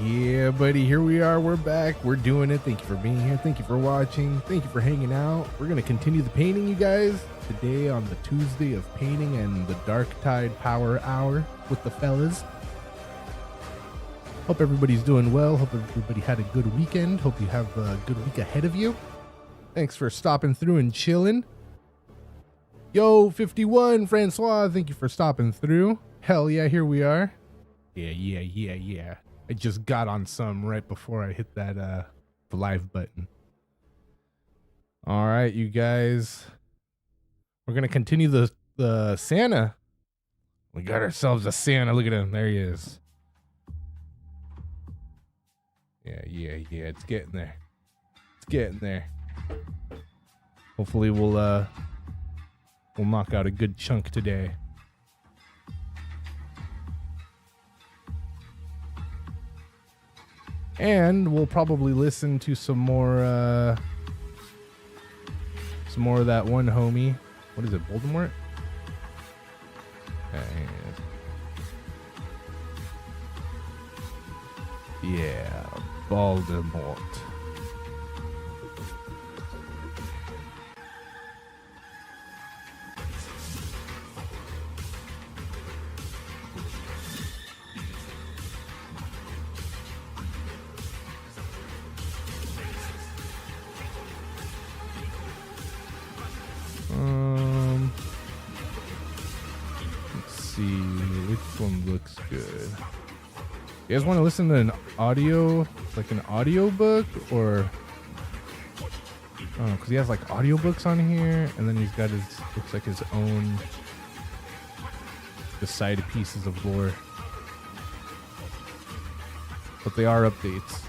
Yeah, buddy, here we are. We're back. We're doing it. Thank you for being here. Thank you for watching. Thank you for hanging out. We're going to continue the painting, you guys, today on the Tuesday of painting and the Darktide Power Hour with the fellas. Hope everybody's doing well. Hope everybody had a good weekend. Hope you have a good week ahead of you. Thanks for stopping through and chilling. Yo, 51, Francois, thank you for stopping through. Hell yeah, here we are. Yeah. I just got on some right before I hit that the live button. All right, you guys. We're going to continue the Santa. We got ourselves a Santa. Look at him. There he is. Yeah. It's getting there. It's getting there. Hopefully we'll knock out a good chunk today. And we'll probably listen to some more of that one homie. What is it, Voldemort? Yeah, Voldemort. Let's see which one looks good. You guys want to listen to an audio, like an audio book, or because he has like audiobooks on here, and then he's got his, looks like his own, the side pieces of lore. But they are updates.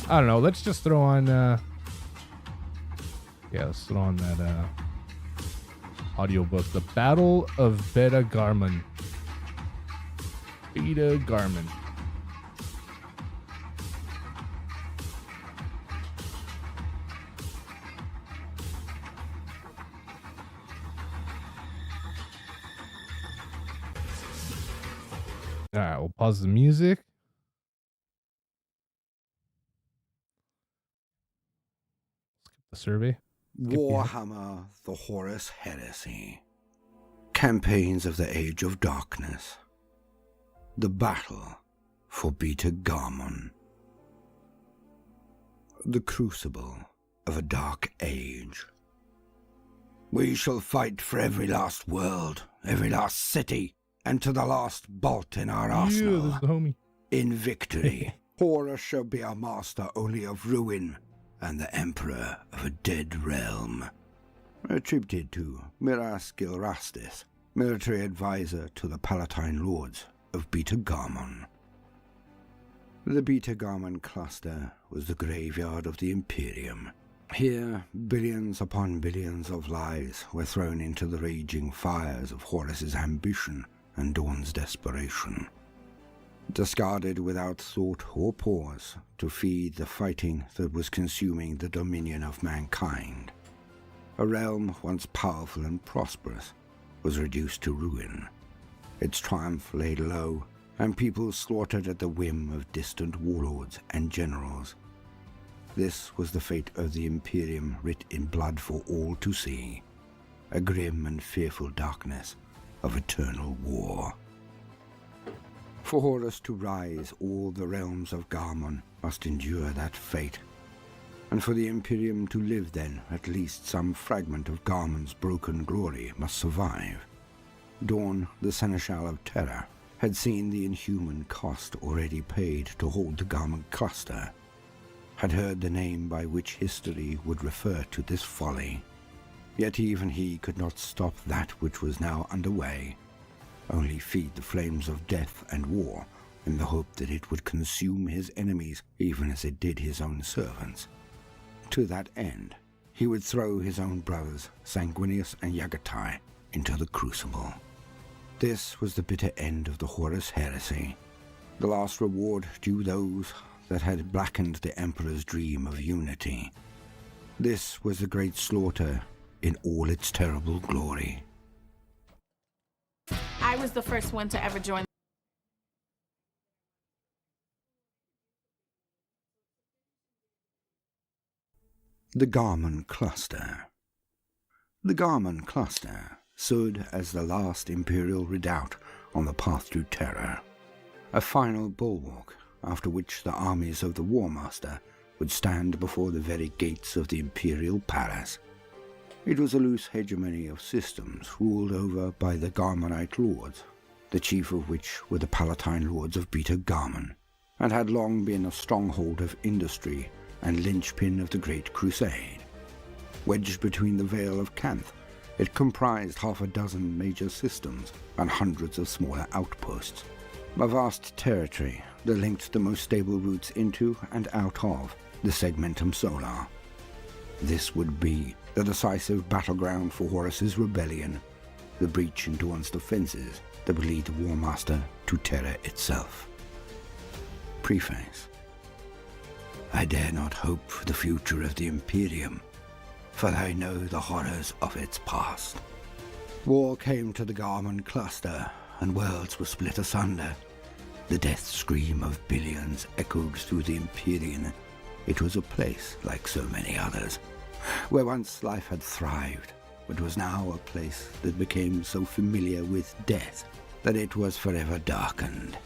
I don't know. Let's just throw on. Let's throw on that audiobook, The Battle of Beta Garmon. Beta Garmon. All right, we'll pause the music. Skip the survey. Warhammer, the Horus Heresy. Campaigns of the Age of Darkness. The Battle for Beta Garmon. The Crucible of a Dark Age. We shall fight for every last world, every last city, and to the last bolt in our arsenal. Yeah, this is the homie. In victory, Horus shall be our master only of ruin, and the emperor of a dead realm. Attributed to Miras Gilrastis, military advisor to the Palatine Lords of Beta Garmon. The Beta Garmon cluster was the graveyard of the Imperium. Here, billions upon billions of lives were thrown into the raging fires of Horus's ambition and Dawn's desperation. Discarded without thought or pause to feed the fighting that was consuming the dominion of mankind. A realm once powerful and prosperous was reduced to ruin, its triumph laid low, and people slaughtered at the whim of distant warlords and generals. This was the fate of the Imperium writ in blood for all to see, a grim and fearful darkness of eternal war. For Horus to rise, all the realms of Garmon must endure that fate, and for the Imperium to live then, at least some fragment of Garmon's broken glory must survive. Dawn, the Seneschal of Terror, had seen the inhuman cost already paid to hold the Garmon cluster, had heard the name by which history would refer to this folly. Yet even he could not stop that which was now underway, only feed the flames of death and war in the hope that it would consume his enemies even as it did his own servants. To that end, he would throw his own brothers, Sanguinius and Yagatai, into the crucible. This was the bitter end of the Horus Heresy, the last reward due those that had blackened the Emperor's dream of unity. This was the great slaughter in all its terrible glory. I was the first one to ever join. The Garmon Cluster. The Garmon Cluster stood as the last Imperial redoubt on the path to terror, a final bulwark after which the armies of the War Master would stand before the very gates of the Imperial Palace. It was a loose hegemony of systems ruled over by the Garmonite Lords, the chief of which were the Palatine Lords of Beta Garmon, and had long been a stronghold of industry and linchpin of the Great Crusade. Wedged between the Vale of Canth, it comprised half a dozen major systems and hundreds of smaller outposts, a vast territory that linked the most stable routes into and out of the Segmentum Solar. This would be the decisive battleground for Horus's rebellion, the breach into one's defenses that would lead the War Master to Terra itself. Preface. I dare not hope for the future of the Imperium, for I know the horrors of its past. War came to the Garmin cluster, and worlds were split asunder. The death scream of billions echoed through the Empyrean. It was a place like so many others, where once life had thrived, but was now a place that became so familiar with death that it was forever darkened.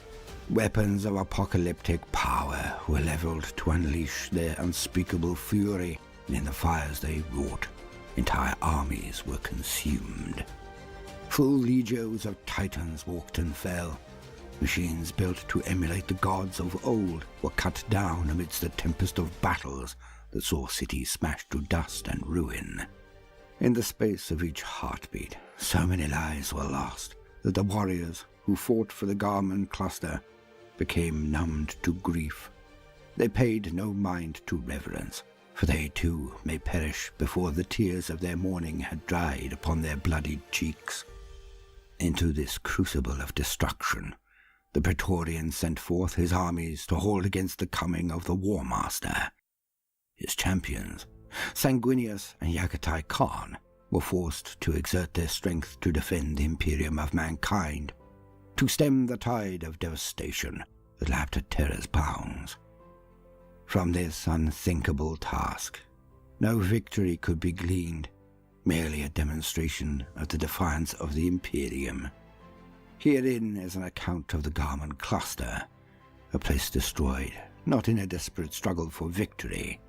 Weapons of apocalyptic power were leveled to unleash their unspeakable fury, and in the fires they wrought, entire armies were consumed. Full legions of titans walked and fell. Machines built to emulate the gods of old were cut down amidst the tempest of battles that saw cities smashed to dust and ruin. In the space of each heartbeat, so many lives were lost that the warriors who fought for the Garmin cluster became numbed to grief. They paid no mind to reverence, for they too may perish before the tears of their mourning had dried upon their bloodied cheeks. Into this crucible of destruction, the Praetorian sent forth his armies to hold against the coming of the War Master. His champions, Sanguinius and Yagatai Khan, were forced to exert their strength to defend the Imperium of mankind, to stem the tide of devastation that lapped at Terra's bounds. From this unthinkable task, no victory could be gleaned, merely a demonstration of the defiance of the Imperium. Herein is an account of the Garmin cluster, a place destroyed, not in a desperate struggle for victory,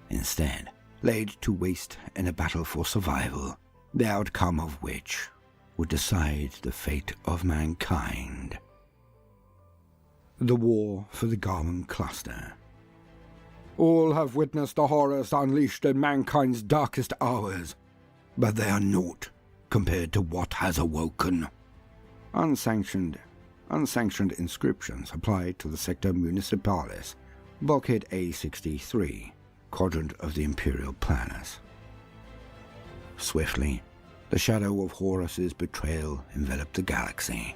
instead laid to waste in a battle for survival, the outcome of which would decide the fate of mankind. The War for the Garmin Cluster. All have witnessed the horrors unleashed in mankind's darkest hours, but they are naught compared to what has awoken. Unsanctioned inscriptions applied to the Sector Municipalis, Bulkhead A63, quadrant of the Imperial Planets. Swiftly, the shadow of Horus's betrayal enveloped the galaxy.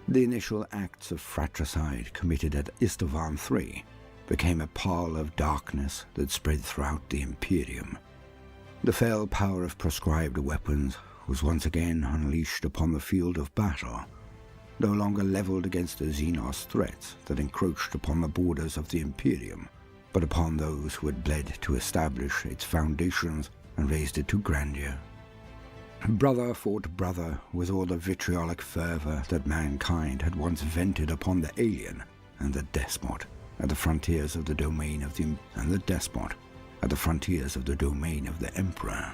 The initial acts of fratricide committed at Istavan III became a pall of darkness that spread throughout the Imperium. The fell power of prescribed weapons was once again unleashed upon the field of battle, no longer leveled against the Xenos threats that encroached upon the borders of the Imperium, but upon those who had bled to establish its foundations and raised it to grandeur. Brother fought brother with all the vitriolic fervor that mankind had once vented upon the alien and the despot at the frontiers of the domain of the Emperor.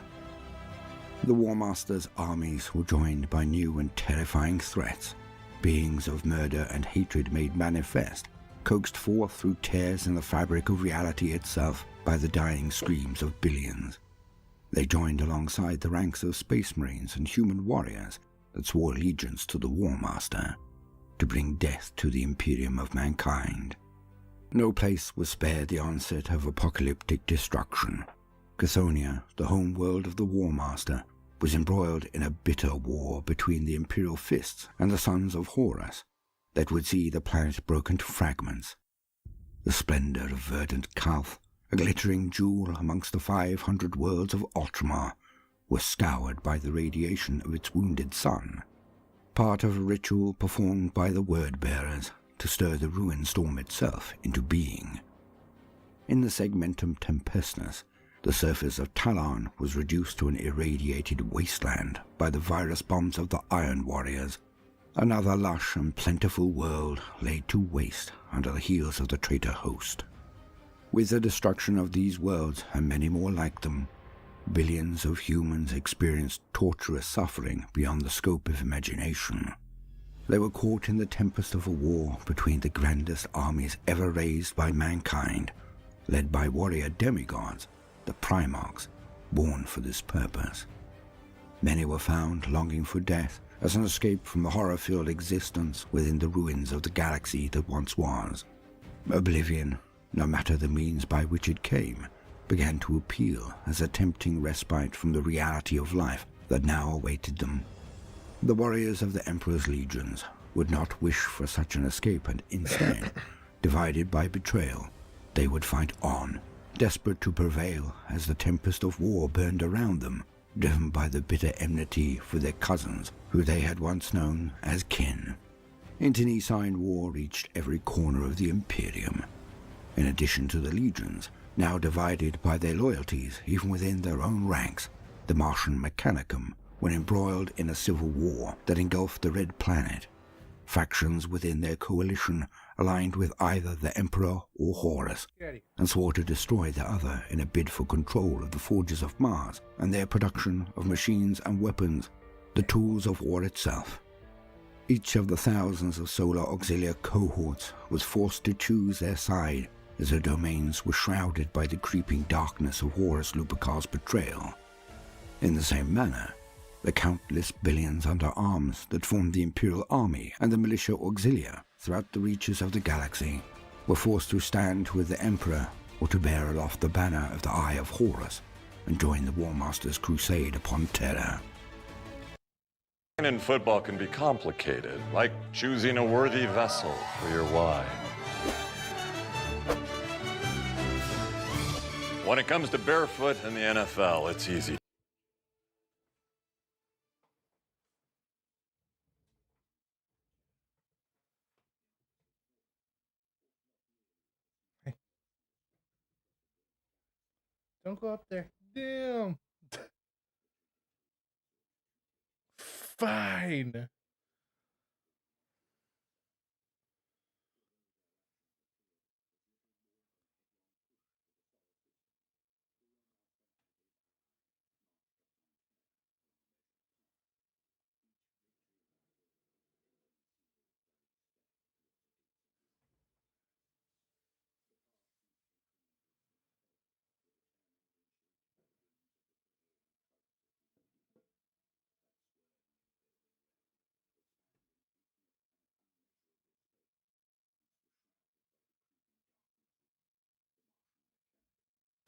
The War Master's armies were joined by new and terrifying threats, beings of murder and hatred made manifest, coaxed forth through tears in the fabric of reality itself by the dying screams of billions. They joined alongside the ranks of space marines and human warriors that swore allegiance to the War Master, to bring death to the Imperium of mankind. No place was spared the onset of apocalyptic destruction. Cathonia, the home world of the War Master, was embroiled in a bitter war between the Imperial Fists and the Sons of Horus that would see the planet broken to fragments. The splendor of verdant Calth, a glittering jewel amongst the 500 worlds of Ultramar, was scoured by the radiation of its wounded sun, part of a ritual performed by the Word-bearers to stir the ruin storm itself into being. In the Segmentum Tempestus, the surface of Talon was reduced to an irradiated wasteland by the virus bombs of the Iron Warriors. Another lush and plentiful world laid to waste under the heels of the traitor host. With the destruction of these worlds and many more like them, billions of humans experienced torturous suffering beyond the scope of imagination. They were caught in the tempest of a war between the grandest armies ever raised by mankind, led by warrior demigods, the Primarchs, born for this purpose. Many were found longing for death as an escape from the horror-filled existence within the ruins of the galaxy that once was. Oblivion, no matter the means by which it came, began to appeal as a tempting respite from the reality of life that now awaited them. The warriors of the Emperor's legions would not wish for such an escape, and instead, divided by betrayal, they would fight on, desperate to prevail as the tempest of war burned around them, driven by the bitter enmity for their cousins, who they had once known as kin. Internecine war reached every corner of the Imperium. In addition to the legions, now divided by their loyalties even within their own ranks, the Martian Mechanicum were embroiled in a civil war that engulfed the Red Planet. Factions within their coalition aligned with either the Emperor or Horus, and swore to destroy the other in a bid for control of the forges of Mars and their production of machines and weapons, the tools of war itself. Each of the thousands of solar auxiliar cohorts was forced to choose their side as their domains were shrouded by the creeping darkness of Horus Lupercar's betrayal. In the same manner, the countless billions under arms that formed the Imperial Army and the militia auxilia throughout the reaches of the galaxy were forced to stand with the Emperor or to bear aloft the banner of the Eye of Horus and join the War Master's crusade upon Terra. In football can be complicated, like choosing a worthy vessel for your wine. When it comes to barefoot in the NFL, it's easy. Don't go up there. Damn. Fine.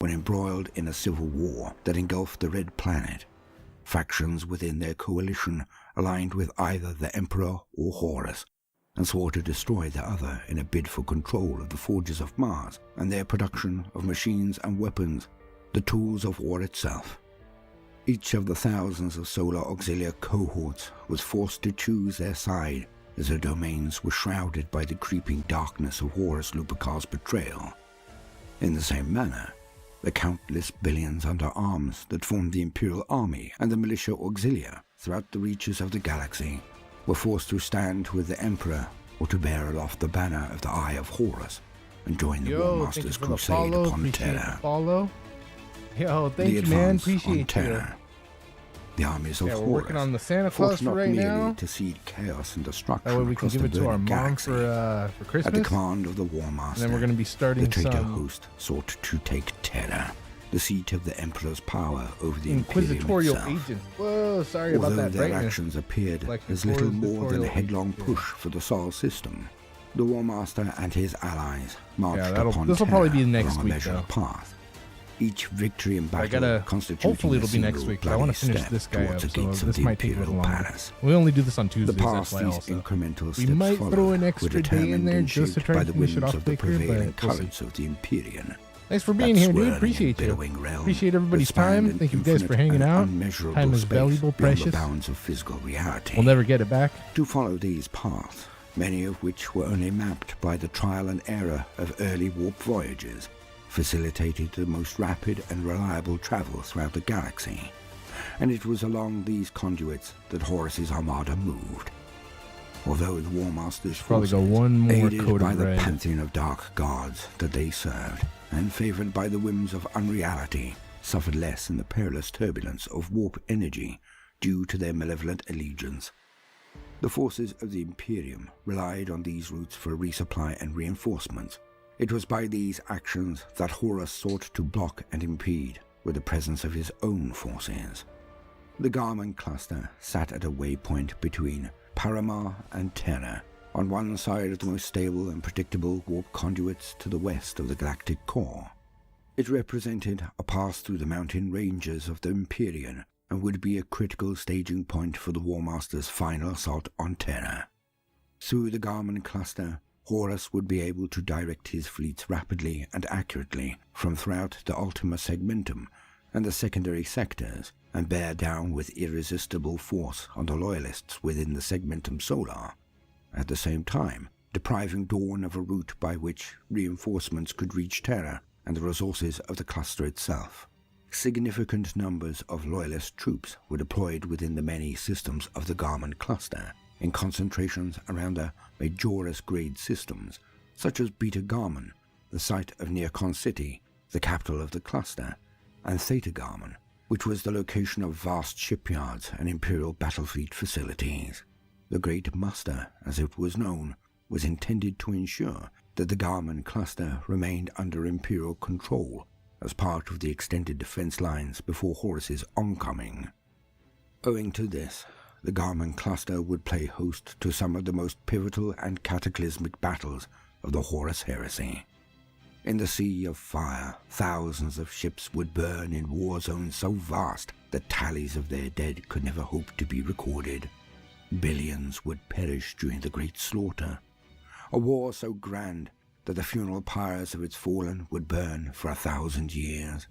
Were embroiled in a civil war that engulfed the Red Planet. Factions within their coalition aligned with either the Emperor or Horus, and swore to destroy the other in a bid for control of the forges of Mars and their production of machines and weapons, the tools of war itself. Each of the thousands of solar auxiliar cohorts was forced to choose their side as their domains were shrouded by the creeping darkness of Horus Lupercar's betrayal. In the same manner, the countless billions under arms that formed the Imperial Army and the militia auxilia throughout the reaches of the galaxy were forced to stand with the Emperor or to bear aloft the banner of the Eye of Horus and join the War Master's crusade upon Terra. Yo, thank you, man. Appreciate you. Terra. The armies of Yeah, we're Horus working on the Santa Claus fought for not right merely now. to seed chaos and destruction That way we can across give the it to our burning mom galaxy. for At Christmas. the command of the War Master, And then we're going to be starting the traitor some host sought to take Terra, the seat of the Emperor's power over the inquisitorial Imperium itself. agents. Whoa, sorry about Although that their brightness. actions appeared Like as little more than a inquisitorial headlong agents. push for the Sol system, the War Master and his allies marched upon this'll Terra probably be next along a week, measured though. path. Each victory in battle gotta- constituting hopefully it'll a be next single week, but I want to bloody finish step this guy up, towards the so gates of this the might take a little Imperial longer. Palace. We only do this on The Tuesdays, that's path why these also. incremental We steps might follow throw an were extra day in determined there and just to shaped try by and the finish it whims off of the quicker, prevailing but we'll see. currents of the Empyrean. Thanks for being here, dude. Appreciate you. Realm Appreciate everybody's that spanned time. an Thank you guys for infinite hanging and out. unmeasurable Time is space valuable, beyond precious. the bounds of physical reality. We'll never get it back. To follow these paths, many of which were only mapped by the trial and error of early warp voyages, facilitated the most rapid and reliable travel throughout the galaxy, and it was along these conduits that Horus's armada moved. Although the War Master's Probably forces, go one more aided coat by of the red. pantheon of dark gods that they served, and favored by the whims of unreality, suffered less in the perilous turbulence of warp energy due to their malevolent allegiance. The forces of the Imperium relied on these routes for resupply and reinforcements. It was by these actions that Horus sought to block and impede with the presence of his own forces. The Garmin cluster sat at a waypoint between Paramar and Terra, on one side of the most stable and predictable warp conduits to the west of the galactic core. It represented a pass through the mountain ranges of the Empyrean and would be a critical staging point for the War Master's final assault on Terra. Through the Garmin cluster, Horus would be able to direct his fleets rapidly and accurately from throughout the Ultima Segmentum and the secondary sectors, and bear down with irresistible force on the Loyalists within the Segmentum Solar, at the same time depriving Dawn of a route by which reinforcements could reach Terra and the resources of the cluster itself. Significant numbers of Loyalist troops were deployed within the many systems of the Garmin cluster, in concentrations around the Majoris-grade systems, such as Beta Garmin, the site of Neocon City, the capital of the cluster, and Theta Garmin, which was the location of vast shipyards and Imperial battlefleet facilities. The Great Muster, as it was known, was intended to ensure that the Garmin cluster remained under Imperial control as part of the extended defense lines before Horus's oncoming. Owing to this, the Garmin cluster would play host to some of the most pivotal and cataclysmic battles of the Horus heresy. In the Sea of Fire, thousands of ships would burn in war zones so vast that tallies of their dead could never hope to be recorded. Billions would perish during the Great Slaughter, a war so grand that the funeral pyres of its fallen would burn for 1,000 years.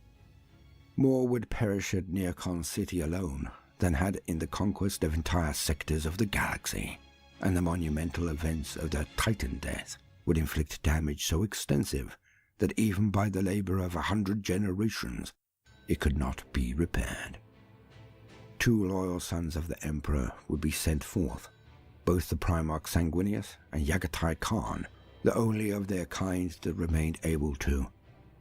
More would perish at Neocon City alone than had in the conquest of entire sectors of the galaxy, and the monumental events of the Titan death would inflict damage so extensive that even by the labor of 100 generations, it could not be repaired. 2 loyal sons of the Emperor would be sent forth, both the Primarch Sanguinius and Yagatai Khan, the only of their kind that remained able to,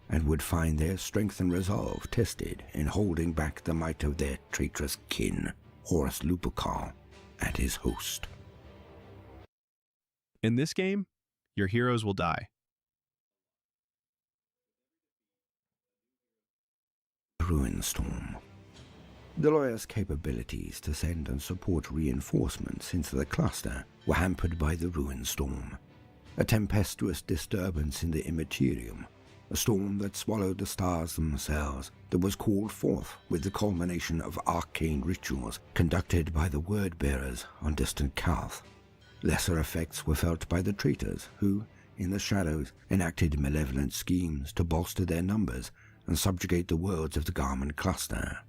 and would find their strength and resolve tested in holding back the might of their traitorous kin, Horus Lupercal, and his host. In this game, your heroes will die. Ruinstorm. The lawyer's capabilities to send and support reinforcements into the cluster were hampered by the Ruinstorm, a tempestuous disturbance in the Immaterium, a storm that swallowed the stars themselves, that was called forth with the culmination of arcane rituals conducted by the word-bearers on distant Calth. Lesser effects were felt by the traitors who, in the shadows, enacted malevolent schemes to bolster their numbers and subjugate the worlds of the Garmin cluster.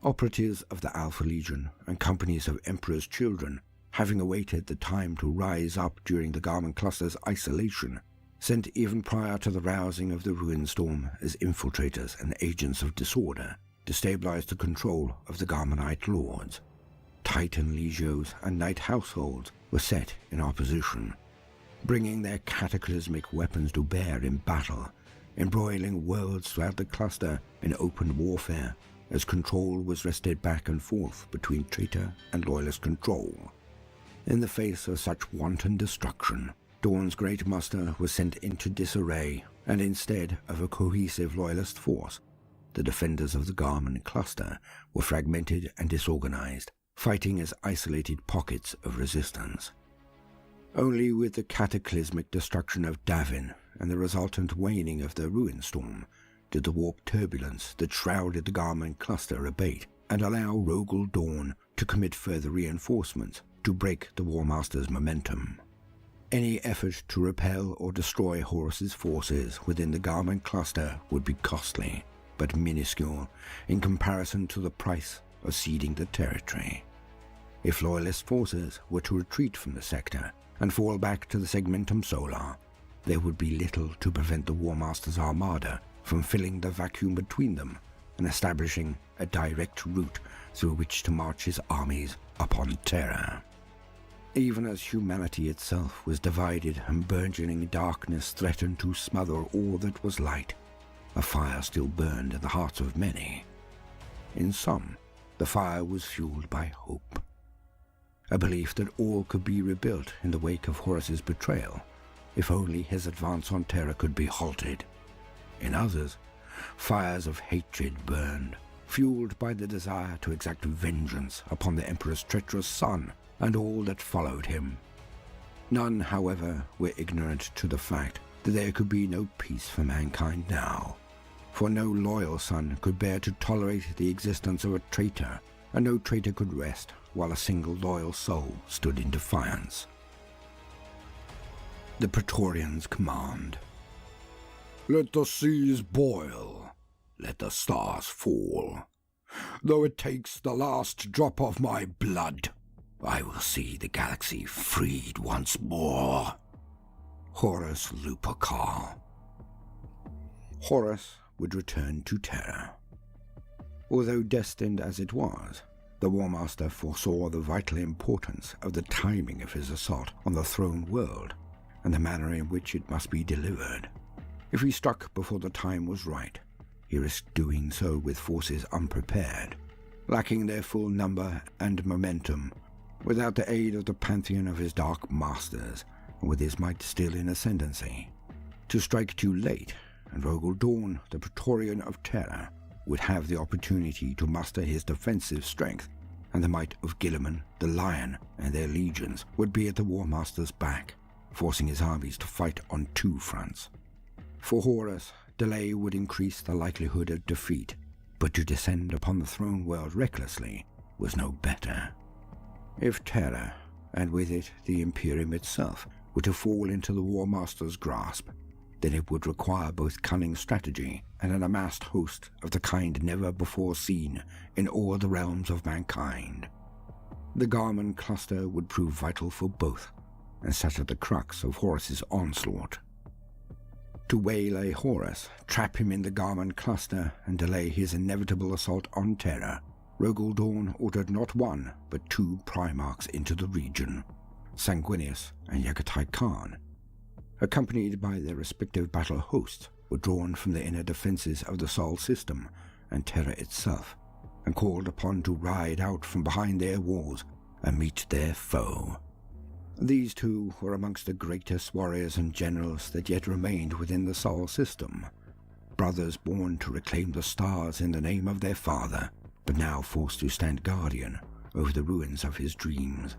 Operatives of the Alpha Legion and companies of Emperor's children, having awaited the time to rise up during the Garmin cluster's isolation, sent even prior to the rousing of the Ruinstorm as infiltrators and agents of disorder, destabilized the control of the Garminite lords. Titan legios and knight households were set in opposition, bringing their cataclysmic weapons to bear in battle, embroiling worlds throughout the cluster in open warfare as control was wrested back and forth between traitor and loyalist control. In the face of such wanton destruction, Dawn's Great Muster was sent into disarray, and instead of a cohesive loyalist force, the defenders of the Garmin cluster were fragmented and disorganized, fighting as isolated pockets of resistance. Only with the cataclysmic destruction of Davin and the resultant waning of the Ruinstorm did the warp turbulence that shrouded the Garmin cluster abate and allow Rogel Dawn to commit further reinforcements to break the War Master's momentum. Any effort to repel or destroy Horus's forces within the Garmin cluster would be costly, but minuscule in comparison to the price of ceding the territory. If Loyalist forces were to retreat from the sector and fall back to the Segmentum Solar, there would be little to prevent the War Master's armada from filling the vacuum between them and establishing a direct route through which to march his armies upon Terra. Even as humanity itself was divided and burgeoning darkness threatened to smother all that was light, a fire still burned in the hearts of many. In some, the fire was fueled by hope. A belief that all could be rebuilt in the wake of Horus's betrayal, if only his advance on Terra could be halted. In others, fires of hatred burned, fueled by the desire to exact vengeance upon the Emperor's treacherous son and all that followed him. None, however, were ignorant to the fact that there could be no peace for mankind now, for no loyal son could bear to tolerate the existence of a traitor, and no traitor could rest while a single loyal soul stood in defiance. The Praetorians' command. Let the seas boil, let the stars fall. Though it takes the last drop of my blood, I will see the galaxy freed once more. Horus Lupercal. Horus would return to Terra. Although destined as it was, the War Master foresaw the vital importance of the timing of his assault on the throne world, and the manner in which it must be delivered. If he struck before the time was right, he risked doing so with forces unprepared, lacking their full number and momentum, without the aid of the pantheon of his dark masters, and with his might still in ascendancy. To strike too late, and Rogel Dawn, the Praetorian of Terra, would have the opportunity to muster his defensive strength, and the might of Guilliman, the Lion, and their legions would be at the War Master's back, forcing his armies to fight on two fronts. For Horus, delay would increase the likelihood of defeat, but to descend upon the throne world recklessly was no better. If Terra, and with it the Imperium itself, were to fall into the War Master's grasp, then it would require both cunning strategy and an amassed host of the kind never before seen in all the realms of mankind. The Garmin cluster would prove vital for both, and sat at the crux of Horus's onslaught. To waylay Horus, trap him in the Garmin cluster, and delay his inevitable assault on Terra, Rogel Dawn ordered not one, but two Primarchs into the region, Sanguinius and Yagatai Khan. Accompanied by their respective battle hosts, were drawn from the inner defenses of the Sol system and Terra itself, and called upon to ride out from behind their walls and meet their foe. These two were amongst the greatest warriors and generals that yet remained within the Sol system, brothers born to reclaim the stars in the name of their father, but now forced to stand guardian over the ruins of his dreams.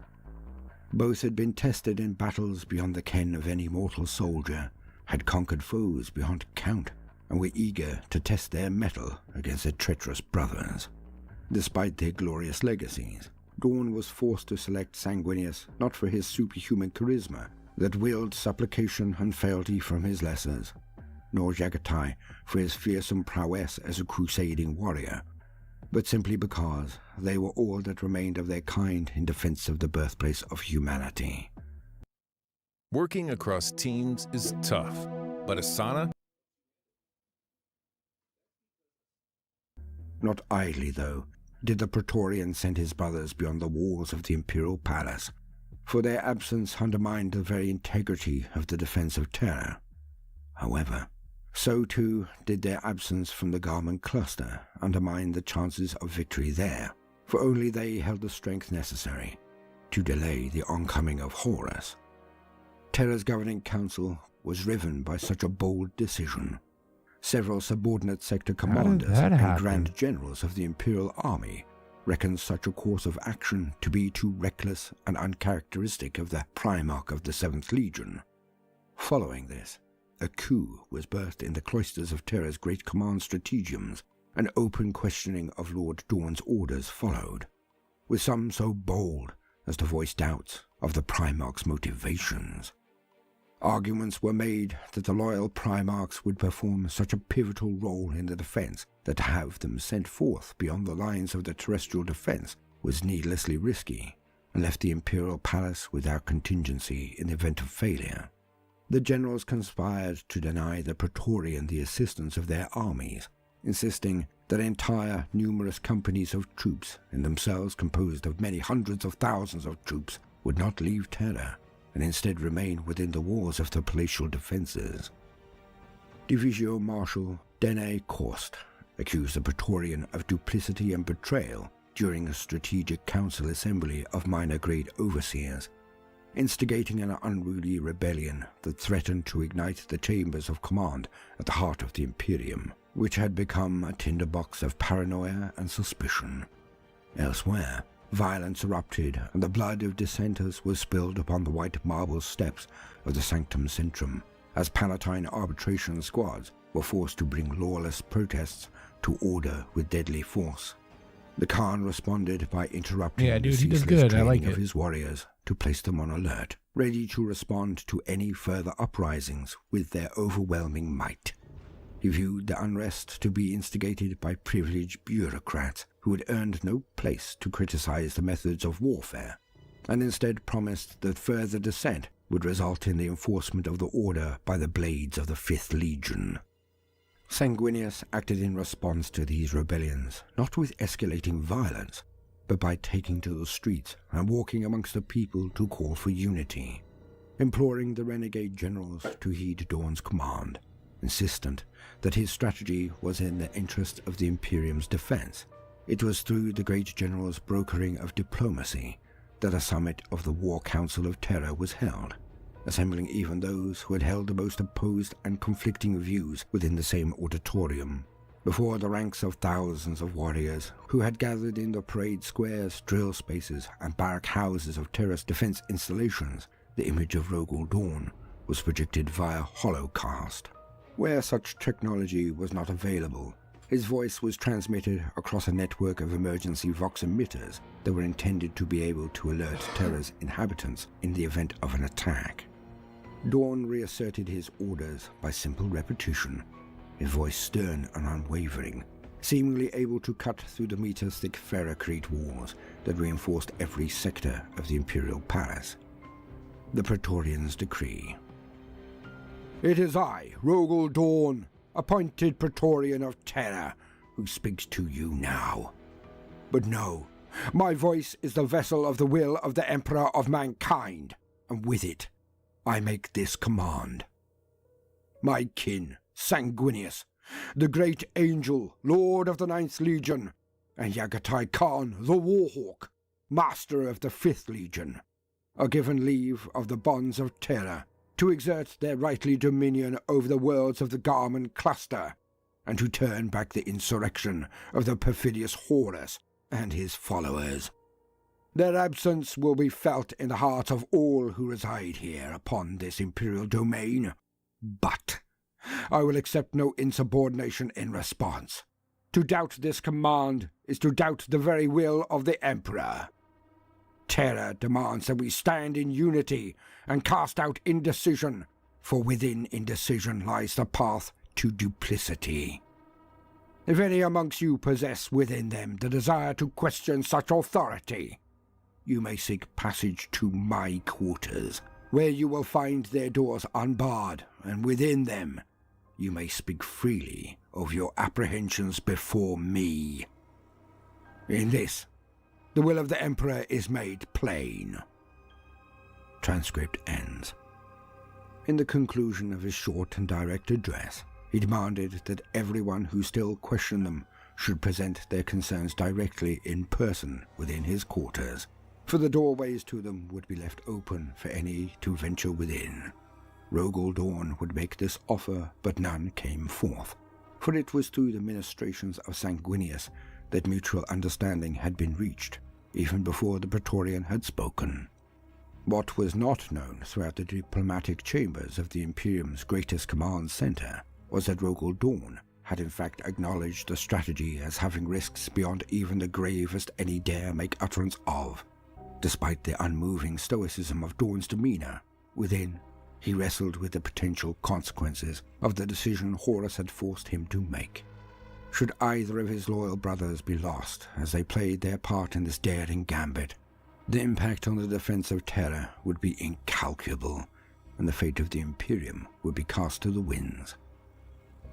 Both had been tested in battles beyond the ken of any mortal soldier, had conquered foes beyond count, and were eager to test their mettle against their treacherous brothers. Despite their glorious legacies, Dawn was forced to select Sanguinius not for his superhuman charisma that willed supplication and fealty from his lessers, nor Yagatai for his fearsome prowess as a crusading warrior, but simply because they were all that remained of their kind in defense of the birthplace of humanity. Working across teams is tough, but Asana? Not idly, though, did the Praetorian send his brothers beyond the walls of the Imperial Palace, for their absence undermined the very integrity of the defense of Terra. However, so too did their absence from the Garmin cluster undermine the chances of victory there, for only they held the strength necessary to delay the oncoming of Horus. Terra's governing council was riven by such a bold decision. Several subordinate sector commanders and grand generals of the Imperial Army reckoned such a course of action to be too reckless and uncharacteristic of the Primarch of the 7th Legion. Following this, a coup was birthed in the cloisters of Terra's great command strategiums, and open questioning of Lord Dawn's orders followed, with some so bold as to voice doubts of the Primarch's motivations. Arguments were made that the loyal Primarchs would perform such a pivotal role in the defense that to have them sent forth beyond the lines of the terrestrial defense was needlessly risky, and left the Imperial Palace without contingency in the event of failure. The generals conspired to deny the Praetorian the assistance of their armies, insisting that entire numerous companies of troops, in themselves composed of many hundreds of thousands of troops, would not leave Terra, and instead remain within the walls of the palatial defenses. Division Marshal Dene Korst accused the Praetorian of duplicity and betrayal during a strategic council assembly of minor-grade overseers, instigating an unruly rebellion that threatened to ignite the chambers of command at the heart of the Imperium, which had become a tinderbox of paranoia and suspicion. Elsewhere, Violence erupted, and the blood of dissenters was spilled upon the white marble steps of the Sanctum Centrum, as Palatine arbitration squads were forced to bring lawless protests to order with deadly force. The Khan responded by interrupting the ceaseless training of his warriors to place them on alert, ready to respond to any further uprisings with their overwhelming might. He viewed the unrest to be instigated by privileged bureaucrats who had earned no place to criticize the methods of warfare, and instead promised that further dissent would result in the enforcement of the order by the blades of the 5th Legion. Sanguinius acted in response to these rebellions, not with escalating violence, but by taking to the streets and walking amongst the people to call for unity, imploring the renegade generals to heed Dawn's command, insistent that his strategy was in the interest of the Imperium's defense. It was through the great general's brokering of diplomacy that a summit of the War Council of Terror was held, assembling even those who had held the most opposed and conflicting views within the same auditorium. Before the ranks of thousands of warriors who had gathered in the parade squares, drill spaces, and barrack houses of Terra's defense installations, the image of Rogol Dawn was projected via holocast. Where such technology was not available, his voice was transmitted across a network of emergency vox emitters that were intended to be able to alert Terra's inhabitants in the event of an attack. Dawn reasserted his orders by simple repetition, his voice stern and unwavering, seemingly able to cut through the meter-thick ferrocrete walls that reinforced every sector of the Imperial Palace. The Praetorian's decree. It is I, Rogol Dawn, appointed Praetorian of Terra, who speaks to you now. But no, my voice is the vessel of the will of the Emperor of Mankind, and with it, I make this command. My kin, Sanguinius, the great angel, Lord of the 9th Legion, and Yagatai Khan, the Warhawk, Master of the 5th Legion, are given leave of the bonds of Terra to exert their rightly dominion over the worlds of the Garmin cluster, and to turn back the insurrection of the perfidious Horus and his followers. Their absence will be felt in the hearts of all who reside here upon this imperial domain, but I will accept no insubordination in response. To doubt this command is to doubt the very will of the Emperor. Terra demands that we stand in unity and cast out indecision, for within indecision lies the path to duplicity. If any amongst you possess within them the desire to question such authority, you may seek passage to my quarters, where you will find their doors unbarred, and within them you may speak freely of your apprehensions before me. In this, the will of the Emperor is made plain. Transcript ends. In the conclusion of his short and direct address, he demanded that everyone who still questioned them should present their concerns directly in person within his quarters, for the doorways to them would be left open for any to venture within. Rogol Dawn would make this offer, but none came forth, for it was through the ministrations of Sanguinius that mutual understanding had been reached, even before the Praetorian had spoken. What was not known throughout the diplomatic chambers of the Imperium's greatest command center was that Rogol Dawn had in fact acknowledged the strategy as having risks beyond even the gravest any dare make utterance of. Despite the unmoving stoicism of Dawn's demeanor, within, he wrestled with the potential consequences of the decision Horus had forced him to make. Should either of his loyal brothers be lost as they played their part in this daring gambit, the impact on the defense of Terra would be incalculable, and the fate of the Imperium would be cast to the winds.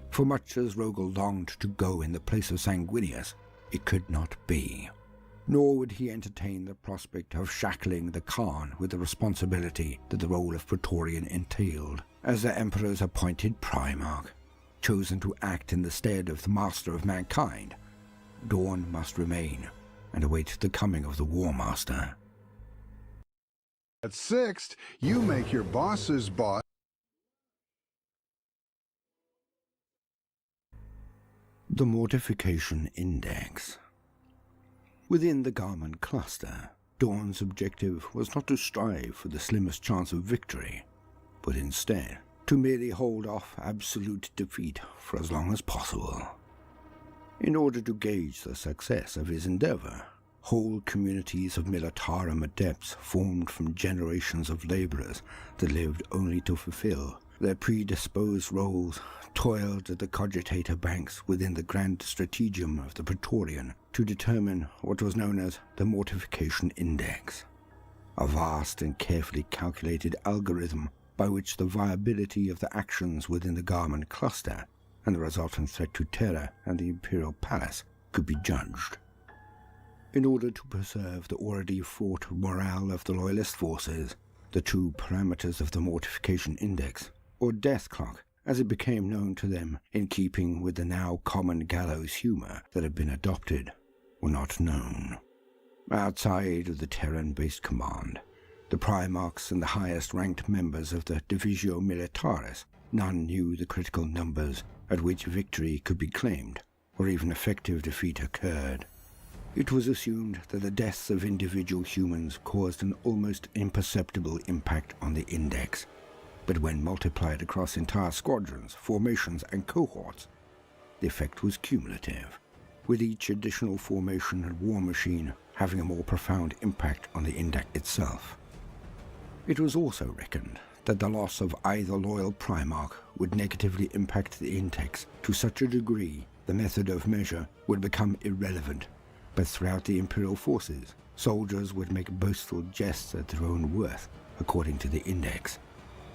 For much as Rogol longed to go in the place of Sanguinius, it could not be. Nor would he entertain the prospect of shackling the Khan with the responsibility that the role of Praetorian entailed, as the Emperor's appointed Primarch. Chosen to act in the stead of the Master of Mankind, Dawn must remain and await the coming of the War Master. At 6th, you make your boss's boss. The Mortification Index. Within the Garmin cluster, Dawn's objective was not to strive for the slimmest chance of victory, but instead to merely hold off absolute defeat for as long as possible. In order to gauge the success of his endeavor, whole communities of Militarum adepts formed from generations of laborers that lived only to fulfill their predisposed roles, toiled at the cogitator banks within the grand strategium of the Praetorian to determine what was known as the Mortification Index, a vast and carefully calculated algorithm by which the viability of the actions within the Garmin cluster and the resultant threat to Terra and the Imperial Palace could be judged. In order to preserve the already fraught morale of the Loyalist forces, the true parameters of the Mortification Index, or Death Clock, as it became known to them in keeping with the now common gallows humour that had been adopted, were not known. Outside of the Terran-based command, the Primarchs and the highest-ranked members of the Divisio Militaris, none knew the critical numbers at which victory could be claimed, or even effective defeat occurred. It was assumed that the deaths of individual humans caused an almost imperceptible impact on the index, but when multiplied across entire squadrons, formations, and cohorts, the effect was cumulative, with each additional formation and war machine having a more profound impact on the index itself. It was also reckoned that the loss of either loyal Primarch would negatively impact the index to such a degree the method of measure would become irrelevant, but throughout the Imperial forces, soldiers would make boastful jests at their own worth, according to the index,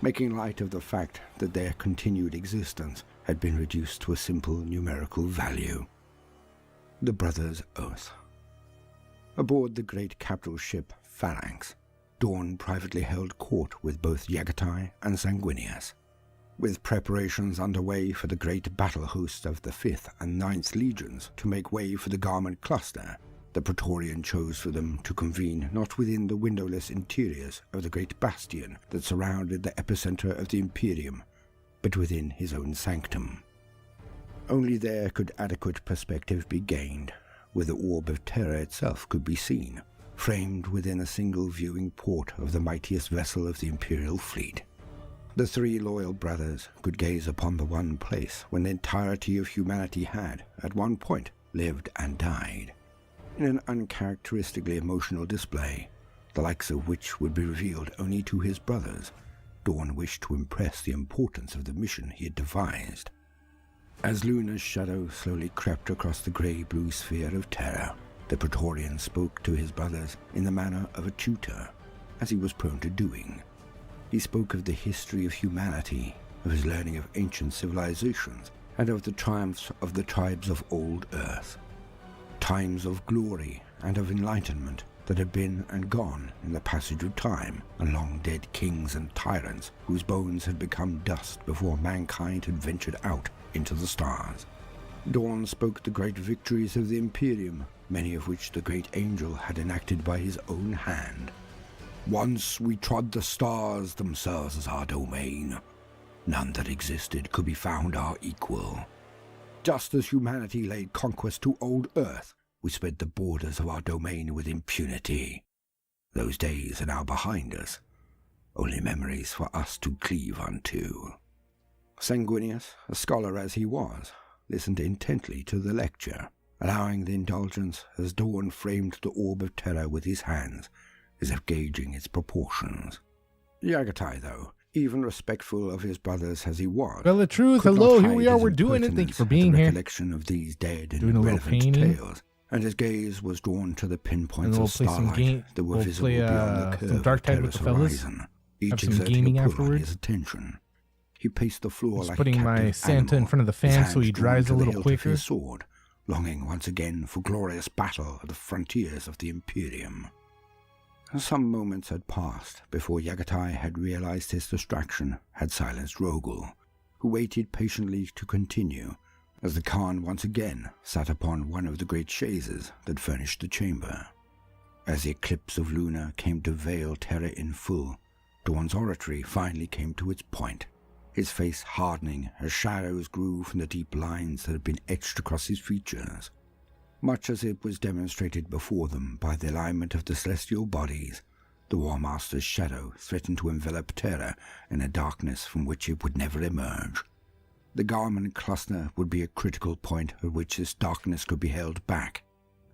making light of the fact that their continued existence had been reduced to a simple numerical value. The Brothers' Oath. Aboard the great capital ship Phalanx, Dawn privately held court with both Yagatai and Sanguinius. With preparations underway for the great battle host of the 5th and 9th Legions to make way for the Garmin cluster, the Praetorian chose for them to convene not within the windowless interiors of the great bastion that surrounded the epicenter of the Imperium, but within his own sanctum. Only there could adequate perspective be gained, where the orb of terror itself could be seen, framed within a single viewing port of the mightiest vessel of the Imperial fleet. The three loyal brothers could gaze upon the one place when the entirety of humanity had, at one point, lived and died, in an uncharacteristically emotional display, the likes of which would be revealed only to his brothers. Dawn wished to impress the importance of the mission he had devised. As Luna's shadow slowly crept across the grey-blue sphere of terror, the Praetorian spoke to his brothers in the manner of a tutor, as he was prone to doing. He spoke of the history of humanity, of his learning of ancient civilizations, and of the triumphs of the tribes of old Earth. Times of glory and of enlightenment that had been and gone in the passage of time, and long-dead kings and tyrants whose bones had become dust before mankind had ventured out into the stars. Dawn spoke the great victories of the Imperium, many of which the great angel had enacted by his own hand. Once we trod the stars themselves as our domain. None that existed could be found our equal. Just as humanity laid conquest to old Earth, we spread the borders of our domain with impunity. Those days are now behind us, only memories for us to cleave unto. Sanguinius, a scholar as he was, listened intently to the lecture, allowing the indulgence as Dawn framed the orb of terror with his hands, as if gauging its proportions. Yagatai, though, even respectful of his brothers as he was, Well, the truth. could Hello, not here we hide are. his We're doing it. Thank you for impertinence being at the here. recollection of these dead and Doing a little relevant painting. tales, and his gaze was drawn to the pinpoints And we'll of play some starlight game- that were we'll visible play, beyond the some curve of Darktide with Terra's the fellas. horizon, Have each some exerting gaming a pull on afterwards. his attention. He paced the floor Just like putting a my captive Santa in animal, front of the his fan so hands he drawn dries to a the little hilt of quicker. his sword, longing once again for glorious battle at the frontiers of the Imperium. Some moments had passed before Yagatai had realized his distraction had silenced Rogul, who waited patiently to continue, as the Khan once again sat upon one of the great chaises that furnished the chamber. As the eclipse of Luna came to veil terror in full, Dawn's oratory finally came to its point, his face hardening as shadows grew from the deep lines that had been etched across his features. Much as it was demonstrated before them by the alignment of the celestial bodies, the War Master's shadow threatened to envelop Terra in a darkness from which it would never emerge. The Garmin cluster would be a critical point at which this darkness could be held back,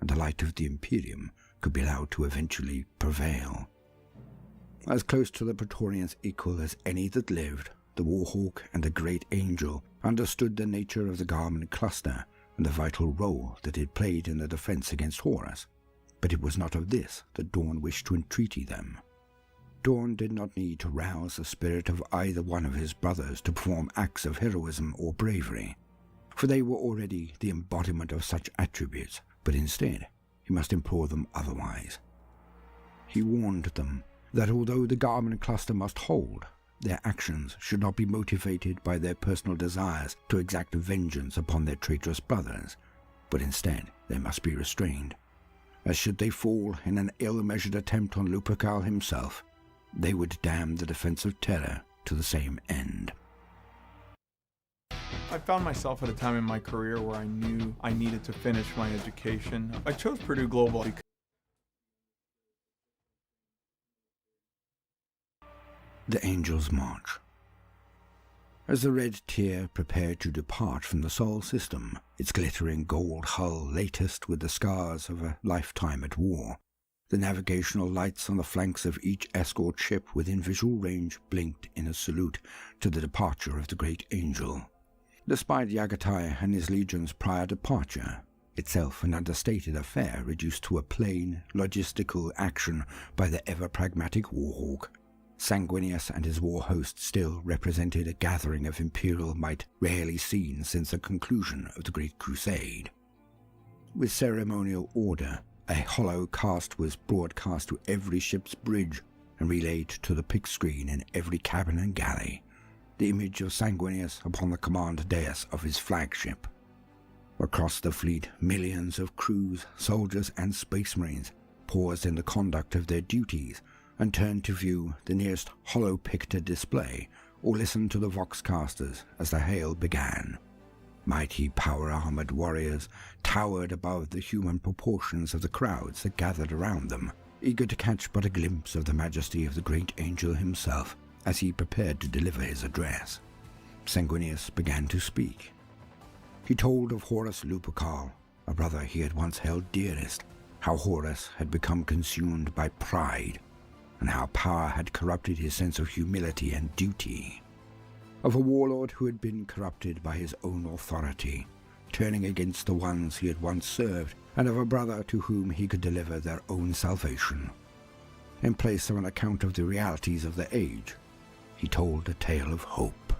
and the light of the Imperium could be allowed to eventually prevail. As close to the Praetorians' equal as any that lived, the Warhawk and the Great Angel understood the nature of the Garmin cluster and the vital role that it played in the defense against Horus, but it was not of this that Dorn wished to entreaty them. Dorn did not need to rouse the spirit of either one of his brothers to perform acts of heroism or bravery, for they were already the embodiment of such attributes, but instead he must implore them otherwise. He warned them that although the Garmin cluster must hold, their actions should not be motivated by their personal desires to exact vengeance upon their traitorous brothers, but instead they must be restrained, as should they fall in an ill-measured attempt on Lupercal himself, they would damn the defense of Terra to the same end. I found myself at a time in my career where I knew I needed to finish my education. I chose Purdue Global because The Angel's March. As the red tier prepared to depart from the Sol system, its glittering gold hull latest with the scars of a lifetime at war, the navigational lights on the flanks of each escort ship within visual range blinked in a salute to the departure of the Great Angel. Despite Yagatai and his legion's prior departure, itself an understated affair reduced to a plain, logistical action by the ever-pragmatic Warhawk, Sanguinius and his war host still represented a gathering of imperial might rarely seen since the conclusion of the Great Crusade. With ceremonial order, a hollow cast was broadcast to every ship's bridge and relayed to the pick screen in every cabin and galley, the image of Sanguinius upon the command dais of his flagship. Across the fleet, millions of crews, soldiers and space marines paused in the conduct of their duties and turned to view the nearest hollow-picture display or listen to the voxcasters as the hail began. Mighty power-armored warriors towered above the human proportions of the crowds that gathered around them, eager to catch but a glimpse of the majesty of the Great Angel himself as he prepared to deliver his address. Sanguinius began to speak. He told of Horus Lupercal, a brother he had once held dearest, how Horus had become consumed by pride, and how power had corrupted his sense of humility and duty. Of a warlord who had been corrupted by his own authority, turning against the ones he had once served, and of a brother to whom he could deliver their own salvation. In place of an account of the realities of the age, he told a tale of hope.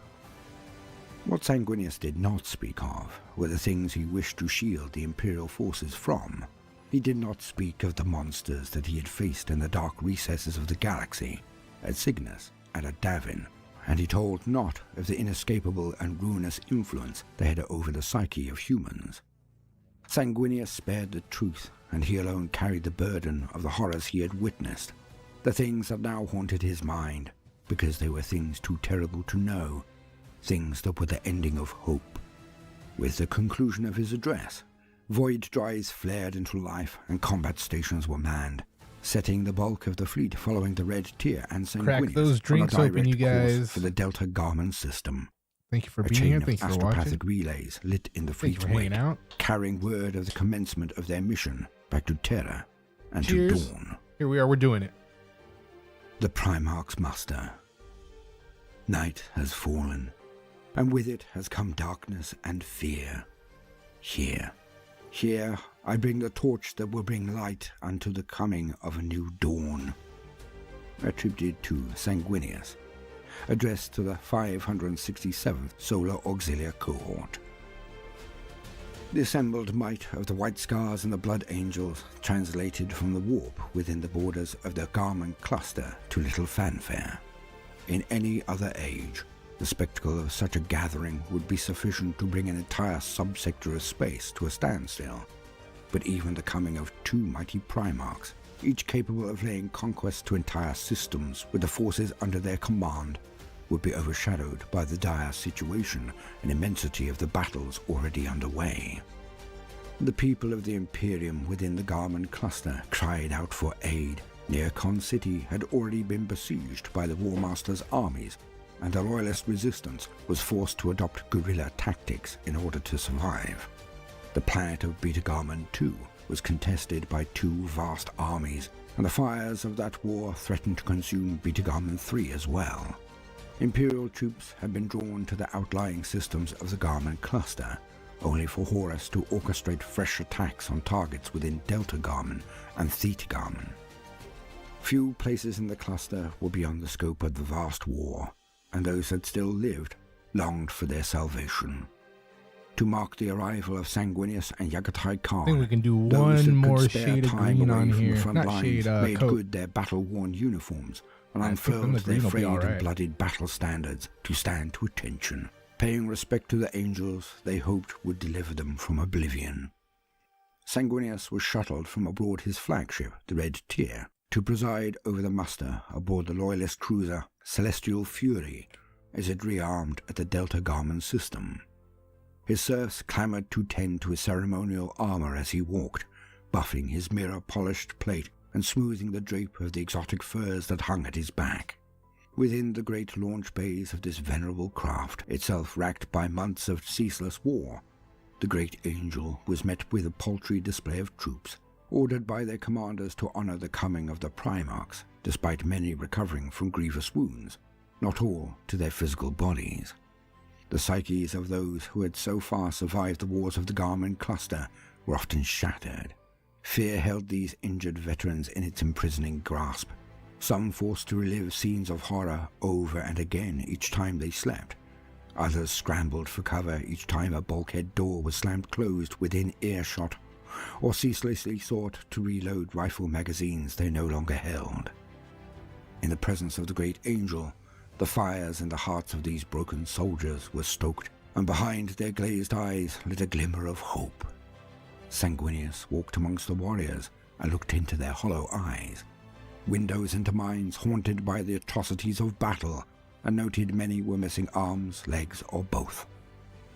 What Sanguinius did not speak of were the things he wished to shield the Imperial forces from. He did not speak of the monsters that he had faced in the dark recesses of the galaxy, at Cygnus and at Davin, and he told not of the inescapable and ruinous influence they had over the psyche of humans. Sanguinius spared the truth, and he alone carried the burden of the horrors he had witnessed, the things that now haunted his mind, because they were things too terrible to know, things that were the ending of hope. With the conclusion of his address, void drives flared into life and combat stations were manned, setting the bulk of the fleet following the red tier and Sanguinius Crack those drinks on a open, you direct course guys. for the Delta Garmin system. Thank you for A being chain here. of Thank you for watching. astropathic relays lit in the Thank you fleet's for hanging wake, out. carrying word of the commencement of their mission back to Terra and Cheers. to Dawn. Here we are. We're doing it. The Primarch's muster. Night has fallen, and with it has come darkness and fear. Here I bring the torch that will bring light unto the coming of a new dawn. Attributed to Sanguinius, addressed to the 567th Solar Auxiliar Cohort. The assembled might of the White Scars and the Blood Angels translated from the warp within the borders of the Garmin cluster to little fanfare. In any other age, the spectacle of such a gathering would be sufficient to bring an entire subsector of space to a standstill. But even the coming of two mighty Primarchs, each capable of laying conquest to entire systems with the forces under their command, would be overshadowed by the dire situation and immensity of the battles already underway. The people of the Imperium within the Garmin cluster cried out for aid. Neocon City had already been besieged by the War Master's armies, and the Royalist resistance was forced to adopt guerrilla tactics in order to survive. The planet of Beta Garmin II was contested by two vast armies, and the fires of that war threatened to consume Beta Garmin III as well. Imperial troops had been drawn to the outlying systems of the Garmin cluster, only for Horus to orchestrate fresh attacks on targets within Delta Garmin and Theta Garmin. Few places in the cluster were beyond the scope of the vast war, and those that still lived longed for their salvation. To mark the arrival of Sanguinius and Yagatai Khan, I think we can do those that one more could spare shade of time green away on from here. the front Not lines shade, made coat. good their battle-worn uniforms and I think then unfurled the green their will be frayed all and right. bloodied battle standards to stand to attention, paying respect to the angels they hoped would deliver them from oblivion. Sanguinius was shuttled from aboard his flagship, the Red Tier, to preside over the muster aboard the loyalist cruiser Celestial Fury as it rearmed at the Delta Garmin system. His serfs clamoured to tend to his ceremonial armour as he walked, buffing his mirror-polished plate and smoothing the drape of the exotic furs that hung at his back. Within the great launch bays of this venerable craft, itself racked by months of ceaseless war, the great angel was met with a paltry display of troops, ordered by their commanders to honour the coming of the Primarchs, despite many recovering from grievous wounds, not all to their physical bodies. The psyches of those who had so far survived the wars of the Garmin cluster were often shattered. Fear held these injured veterans in its imprisoning grasp, some forced to relive scenes of horror over and again each time they slept. Others scrambled for cover each time a bulkhead door was slammed closed within earshot, or ceaselessly sought to reload rifle magazines they no longer held. In the presence of the great angel, the fires in the hearts of these broken soldiers were stoked, and behind their glazed eyes lit a glimmer of hope. Sanguinius walked amongst the warriors and looked into their hollow eyes, windows into minds haunted by the atrocities of battle, and noted many were missing arms, legs, or both.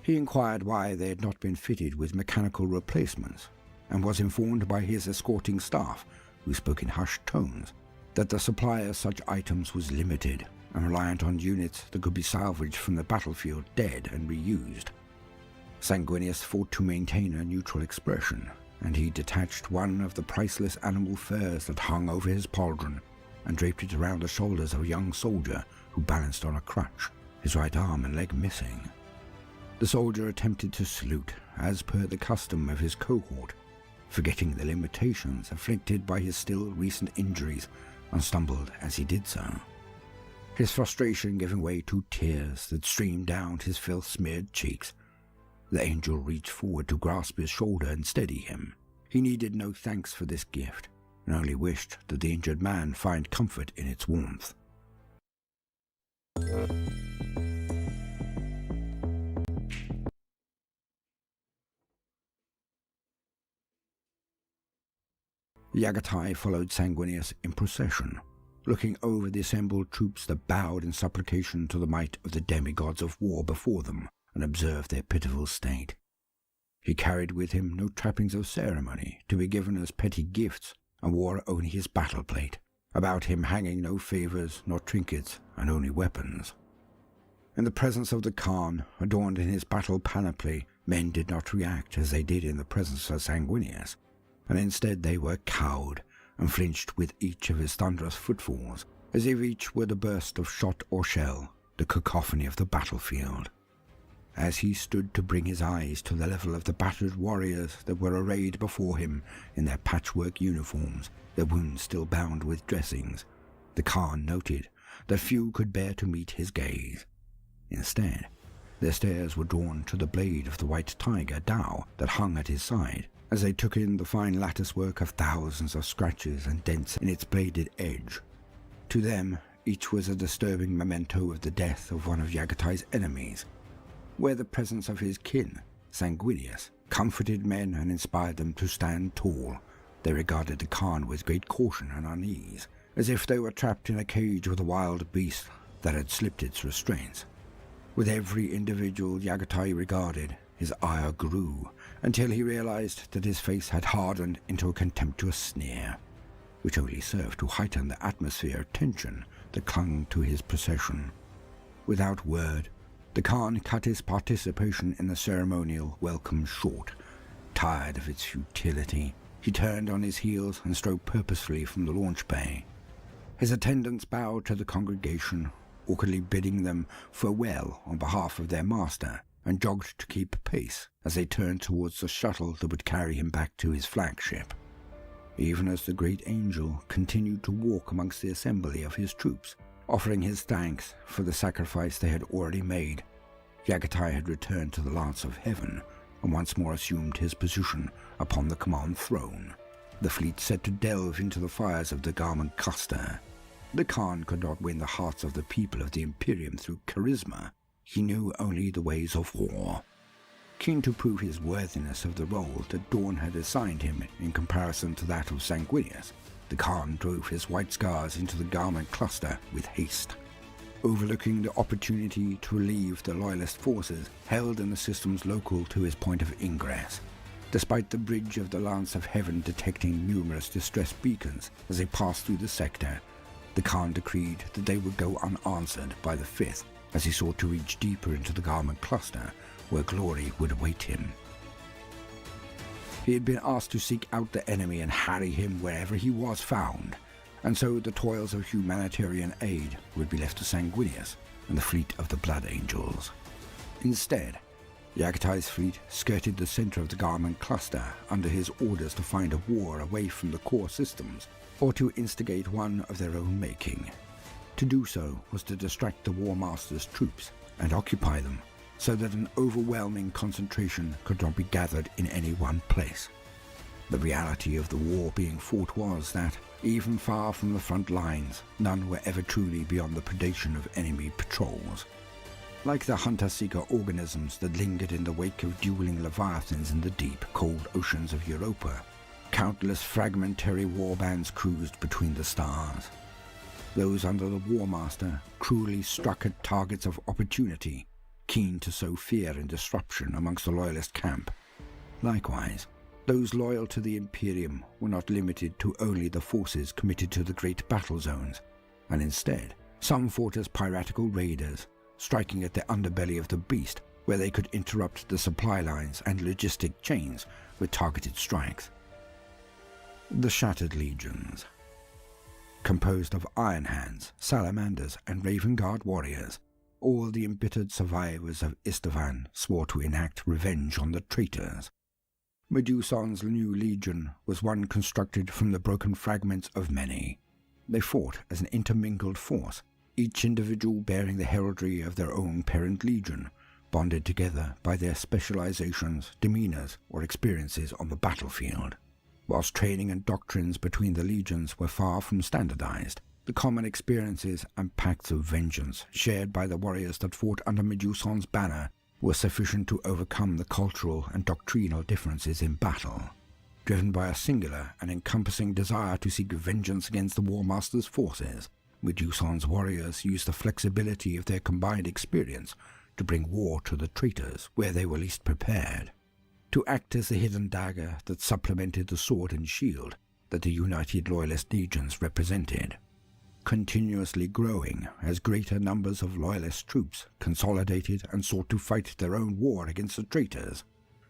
He inquired why they had not been fitted with mechanical replacements, and was informed by his escorting staff, who spoke in hushed tones, that the supply of such items was limited and reliant on units that could be salvaged from the battlefield dead and reused. Sanguinius fought to maintain a neutral expression, and he detached one of the priceless animal furs that hung over his pauldron and draped it around the shoulders of a young soldier who balanced on a crutch, his right arm and leg missing. The soldier attempted to salute, as per the custom of his cohort, forgetting the limitations inflicted by his still recent injuries, and stumbled as he did so. His frustration giving way to tears that streamed down his filth-smeared cheeks. The angel reached forward to grasp his shoulder and steady him. He needed no thanks for this gift, and only wished that the injured man find comfort in its warmth. Yagatai followed Sanguinius in procession, looking over the assembled troops that bowed in supplication to the might of the demigods of war before them, and observed their pitiful state. He carried with him no trappings of ceremony to be given as petty gifts, and wore only his battle plate, about him hanging no favours nor trinkets, and only weapons. In the presence of the Khan, adorned in his battle panoply, men did not react as they did in the presence of Sanguinius, and instead they were cowed, and flinched with each of his thunderous footfalls, as if each were the burst of shot or shell, the cacophony of the battlefield. As he stood to bring his eyes to the level of the battered warriors that were arrayed before him in their patchwork uniforms, their wounds still bound with dressings, the Khan noted that few could bear to meet his gaze. Instead, their stares were drawn to the blade of the white tiger Dao that hung at his side, as they took in the fine latticework of thousands of scratches and dents in its bladed edge. To them, each was a disturbing memento of the death of one of Yagatai's enemies, where the presence of his kin, Sanguinius, comforted men and inspired them to stand tall. They regarded the Khan with great caution and unease, as if they were trapped in a cage with a wild beast that had slipped its restraints. With every individual Yagatai regarded, his ire grew, until he realized that his face had hardened into a contemptuous sneer, which only served to heighten the atmosphere of tension that clung to his procession. Without word, the Khan cut his participation in the ceremonial welcome short. Tired of its futility, he turned on his heels and strode purposefully from the launch bay. His attendants bowed to the congregation, awkwardly bidding them farewell on behalf of their master, and jogged to keep pace as they turned towards the shuttle that would carry him back to his flagship. Even as the great angel continued to walk amongst the assembly of his troops, offering his thanks for the sacrifice they had already made, Yagatai had returned to the Lance of Heaven and once more assumed his position upon the command throne. The fleet set to delve into the fires of the Garment Cluster. The Khan could not win the hearts of the people of the Imperium through charisma. He knew only the ways of war. Keen to prove his worthiness of the role that Dawn had assigned him in comparison to that of Sanguinius, the Khan drove his white scars into the Garment Cluster with haste. Overlooking the opportunity to relieve the Loyalist forces held in the systems local to his point of ingress. Despite the bridge of the Lance of Heaven detecting numerous distress beacons as they passed through the sector, the Khan decreed that they would go unanswered by the 5th as he sought to reach deeper into the Garment Cluster, where glory would await him. He had been asked to seek out the enemy and harry him wherever he was found, and so the toils of humanitarian aid would be left to Sanguinius and the fleet of the Blood Angels. Instead, Yagatai's fleet skirted the center of the Garment Cluster under his orders to find a war away from the core systems, or to instigate one of their own making. To do so was to distract the War Master's troops and occupy them, so that an overwhelming concentration could not be gathered in any one place. The reality of the war being fought was that, even far from the front lines, none were ever truly beyond the predation of enemy patrols. Like the hunter-seeker organisms that lingered in the wake of dueling leviathans in the deep, cold oceans of Europa, countless fragmentary warbands cruised between the stars. Those under the War Master cruelly struck at targets of opportunity, keen to sow fear and disruption amongst the Loyalist camp. Likewise, those loyal to the Imperium were not limited to only the forces committed to the great battle zones, and instead, some fought as piratical raiders, striking at the underbelly of the beast, where they could interrupt the supply lines and logistic chains with targeted strikes. The Shattered Legions. Composed of Iron Hands, Salamanders, and Raven Guard warriors, all the embittered survivors of Istvan swore to enact revenge on the traitors. Meduson's new legion was one constructed from the broken fragments of many. They fought as an intermingled force, each individual bearing the heraldry of their own parent legion, bonded together by their specializations, demeanors, or experiences on the battlefield. Whilst training and doctrines between the legions were far from standardized, the common experiences and pacts of vengeance shared by the warriors that fought under Meduson's banner were sufficient to overcome the cultural and doctrinal differences in battle. Driven by a singular and encompassing desire to seek vengeance against the War Master's forces, Meduson's warriors used the flexibility of their combined experience to bring war to the traitors where they were least prepared, to act as the hidden dagger that supplemented the sword and shield that the united Loyalist legions represented. Continuously growing as greater numbers of Loyalist troops consolidated and sought to fight their own war against the traitors,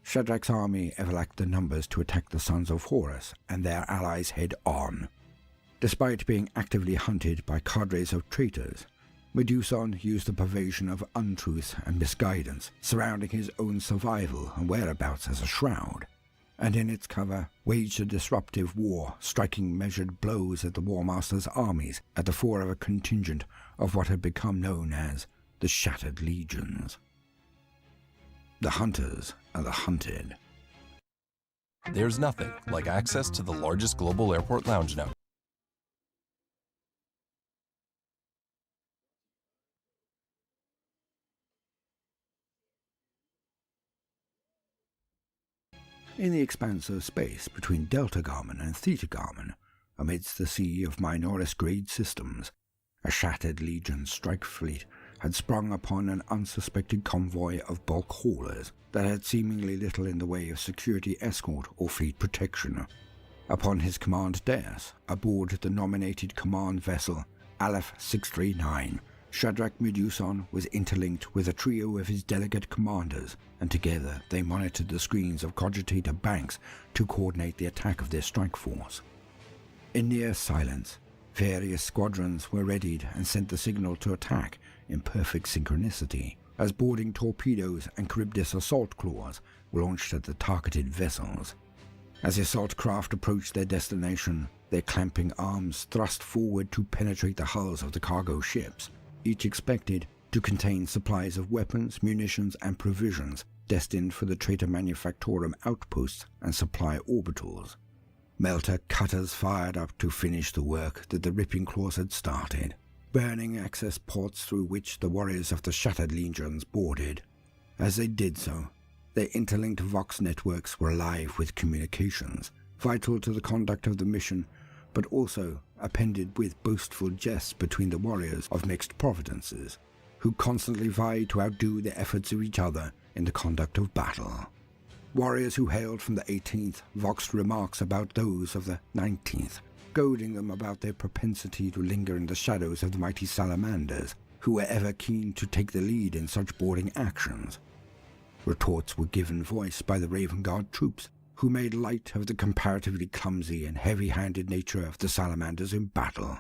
Shadrach's army ever lacked the numbers to attack the Sons of Horus and their allies head-on. Despite being actively hunted by cadres of traitors, Meduson used the pervasion of untruth and misguidance surrounding his own survival and whereabouts as a shroud, and in its cover waged a disruptive war, striking measured blows at the War Master's armies at the fore of a contingent of what had become known as the Shattered Legions. The Hunters and the Hunted. There's nothing like access to the largest global airport lounge network. In the expanse of space between Delta Garmin and Theta Garmin, amidst the sea of Minoris-grade systems, a Shattered Legion strike fleet had sprung upon an unsuspected convoy of bulk haulers that had seemingly little in the way of security escort or fleet protection. Upon his command dais, aboard the nominated command vessel Aleph 639, Shadrach Meduson was interlinked with a trio of his delegate commanders, and together they monitored the screens of cogitator banks to coordinate the attack of their strike force. In near silence, various squadrons were readied and sent the signal to attack in perfect synchronicity, as boarding torpedoes and Charybdis assault claws were launched at the targeted vessels. As the assault craft approached their destination, their clamping arms thrust forward to penetrate the hulls of the cargo ships, each expected to contain supplies of weapons, munitions, and provisions destined for the Traitor Manufactorum outposts and supply orbitals. Melter cutters fired up to finish the work that the Ripping Claws had started, burning access ports through which the warriors of the Shattered Legions boarded. As they did so, their interlinked Vox networks were alive with communications, vital to the conduct of the mission, but also appended with boastful jests between the warriors of mixed providences, who constantly vied to outdo the efforts of each other in the conduct of battle. Warriors who hailed from the 18th voxed remarks about those of the 19th, goading them about their propensity to linger in the shadows of the mighty salamanders, who were ever keen to take the lead in such boarding actions. Retorts were given voice by the Raven Guard troops, who made light of the comparatively clumsy and heavy-handed nature of the salamanders in battle.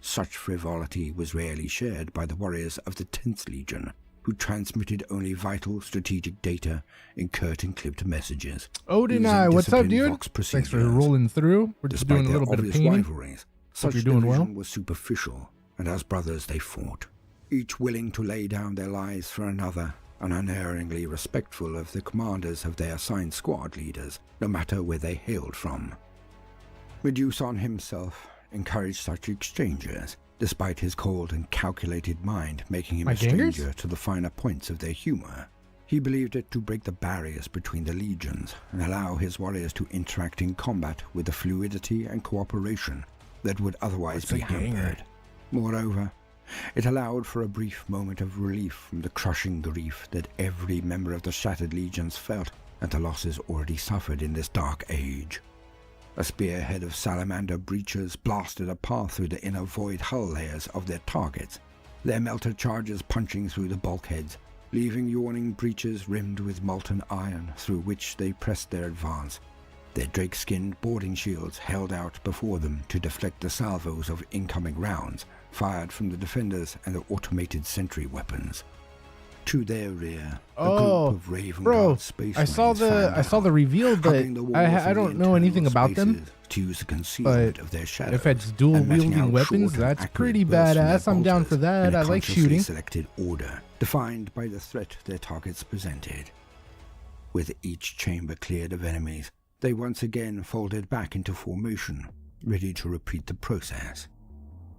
Such frivolity was rarely shared by the warriors of the 10th Legion, who transmitted only vital strategic data in curt and clipped messages. Odin, what's up, dude? Thanks for rolling through. We're just doing a little bit of painting. Rivalries, such division was superficial, and as brothers they fought, each willing to lay down their lives for another, and unerringly respectful of the commanders of their assigned squad leaders, no matter where they hailed from. Meduson himself encouraged such exchanges, despite his cold and calculated mind making him a stranger to the finer points of their humor. He believed it to break the barriers between the legions and allow his warriors to interact in combat with the fluidity and cooperation that would otherwise be hampered. Moreover, it allowed for a brief moment of relief from the crushing grief that every member of the Shattered Legions felt at the losses already suffered in this dark age. A spearhead of salamander breachers blasted a path through the inner void hull layers of their targets, their melter charges punching through the bulkheads, leaving yawning breaches rimmed with molten iron through which they pressed their advance. Their drake-skinned boarding shields held out before them to deflect the salvos of incoming rounds fired from the defenders and the automated sentry weapons. To their rear, a group of Raven Guard space I saw the reveal, but I don't know anything about them. To use the concealment of their shadows, if it's dual wielding weapons, that's pretty badass. I'm down for that. I like shooting. Selected order, defined by the threat their targets presented. With each chamber cleared of enemies, they once again folded back into formation, ready to repeat the process.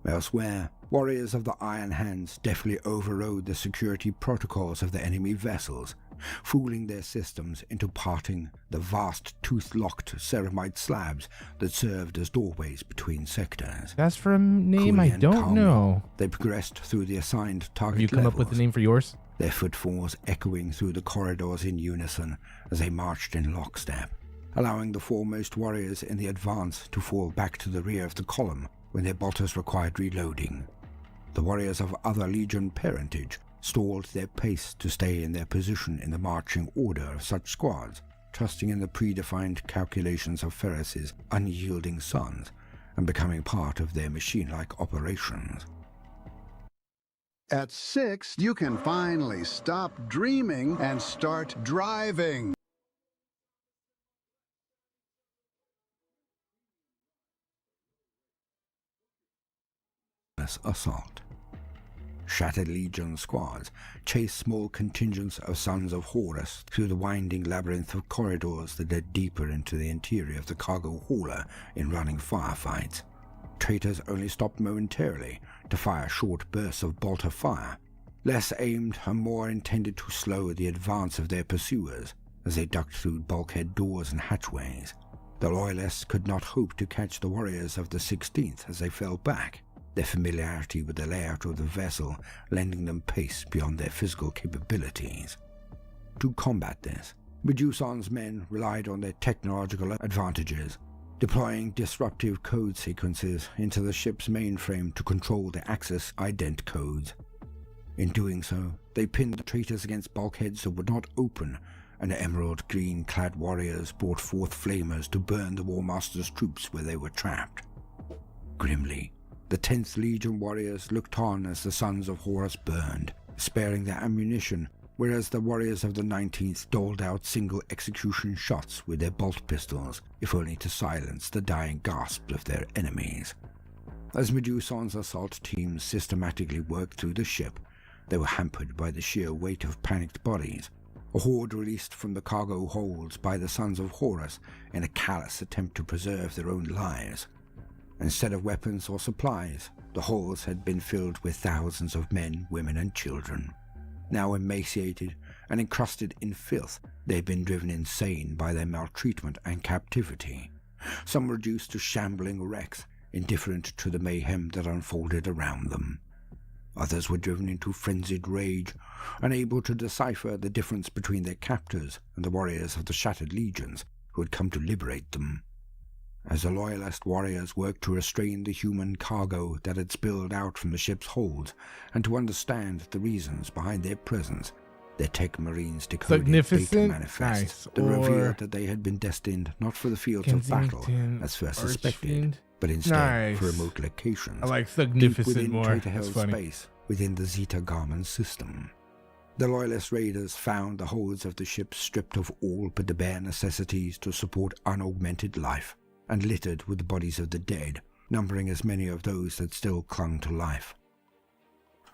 Elsewhere, warriors of the Iron Hands deftly overrode the security protocols of the enemy vessels, fooling their systems into parting the vast tooth-locked ceramite slabs that served as doorways between sectors. That's for a name I don't know. They progressed through the assigned target levels. Have you come up with a name for yours? Their footfalls echoing through the corridors in unison as they marched in lockstep, allowing the foremost warriors in the advance to fall back to the rear of the column when their bolters required reloading. The warriors of other Legion parentage stalled their pace to stay in their position in the marching order of such squads, trusting in the predefined calculations of Ferris's unyielding sons and becoming part of their machine-like operations. At 6, you can finally stop dreaming and start driving. Assault. Shattered Legion squads chase small contingents of Sons of Horus through the winding labyrinth of corridors that led deeper into the interior of the cargo hauler in running firefights. Traitors only stopped momentarily to fire short bursts of bolter fire, less aimed and more intended to slow the advance of their pursuers as they ducked through bulkhead doors and hatchways. The loyalists could not hope to catch the warriors of the 16th as they fell back, their familiarity with the layout of the vessel lending them pace beyond their physical capabilities. To combat this, Meduson's men relied on their technological advantages, deploying disruptive code sequences into the ship's mainframe to control the access ident codes. In doing so, they pinned the traitors against bulkheads that would not open, and the emerald green-clad warriors brought forth flamers to burn the War Master's troops where they were trapped. Grimly, the 10th Legion warriors looked on as the sons of Horus burned, sparing their ammunition, whereas the warriors of the 19th doled out single execution shots with their bolt pistols, if only to silence the dying gasps of their enemies. As Meduson's assault teams systematically worked through the ship, they were hampered by the sheer weight of panicked bodies, a horde released from the cargo holds by the sons of Horus in a callous attempt to preserve their own lives. Instead of weapons or supplies, the holds had been filled with thousands of men, women, and children. Now emaciated and encrusted in filth, they had been driven insane by their maltreatment and captivity. Some reduced to shambling wrecks, indifferent to the mayhem that unfolded around them. Others were driven into frenzied rage, unable to decipher the difference between their captors and the warriors of the Shattered Legions who had come to liberate them. As the Loyalist warriors worked to restrain the human cargo that had spilled out from the ship's holds and to understand the reasons behind their presence, their tech marines decoded data manifests that revealed that they had been destined not for the fields of battle as first suspected, but instead for remote locations, I like deep Significant within more. traitor-held That's funny. space within the Zeta Garmin system. The Loyalist raiders found the holds of the ship stripped of all but the bare necessities to support unaugmented life, and littered with the bodies of the dead, numbering as many of those that still clung to life.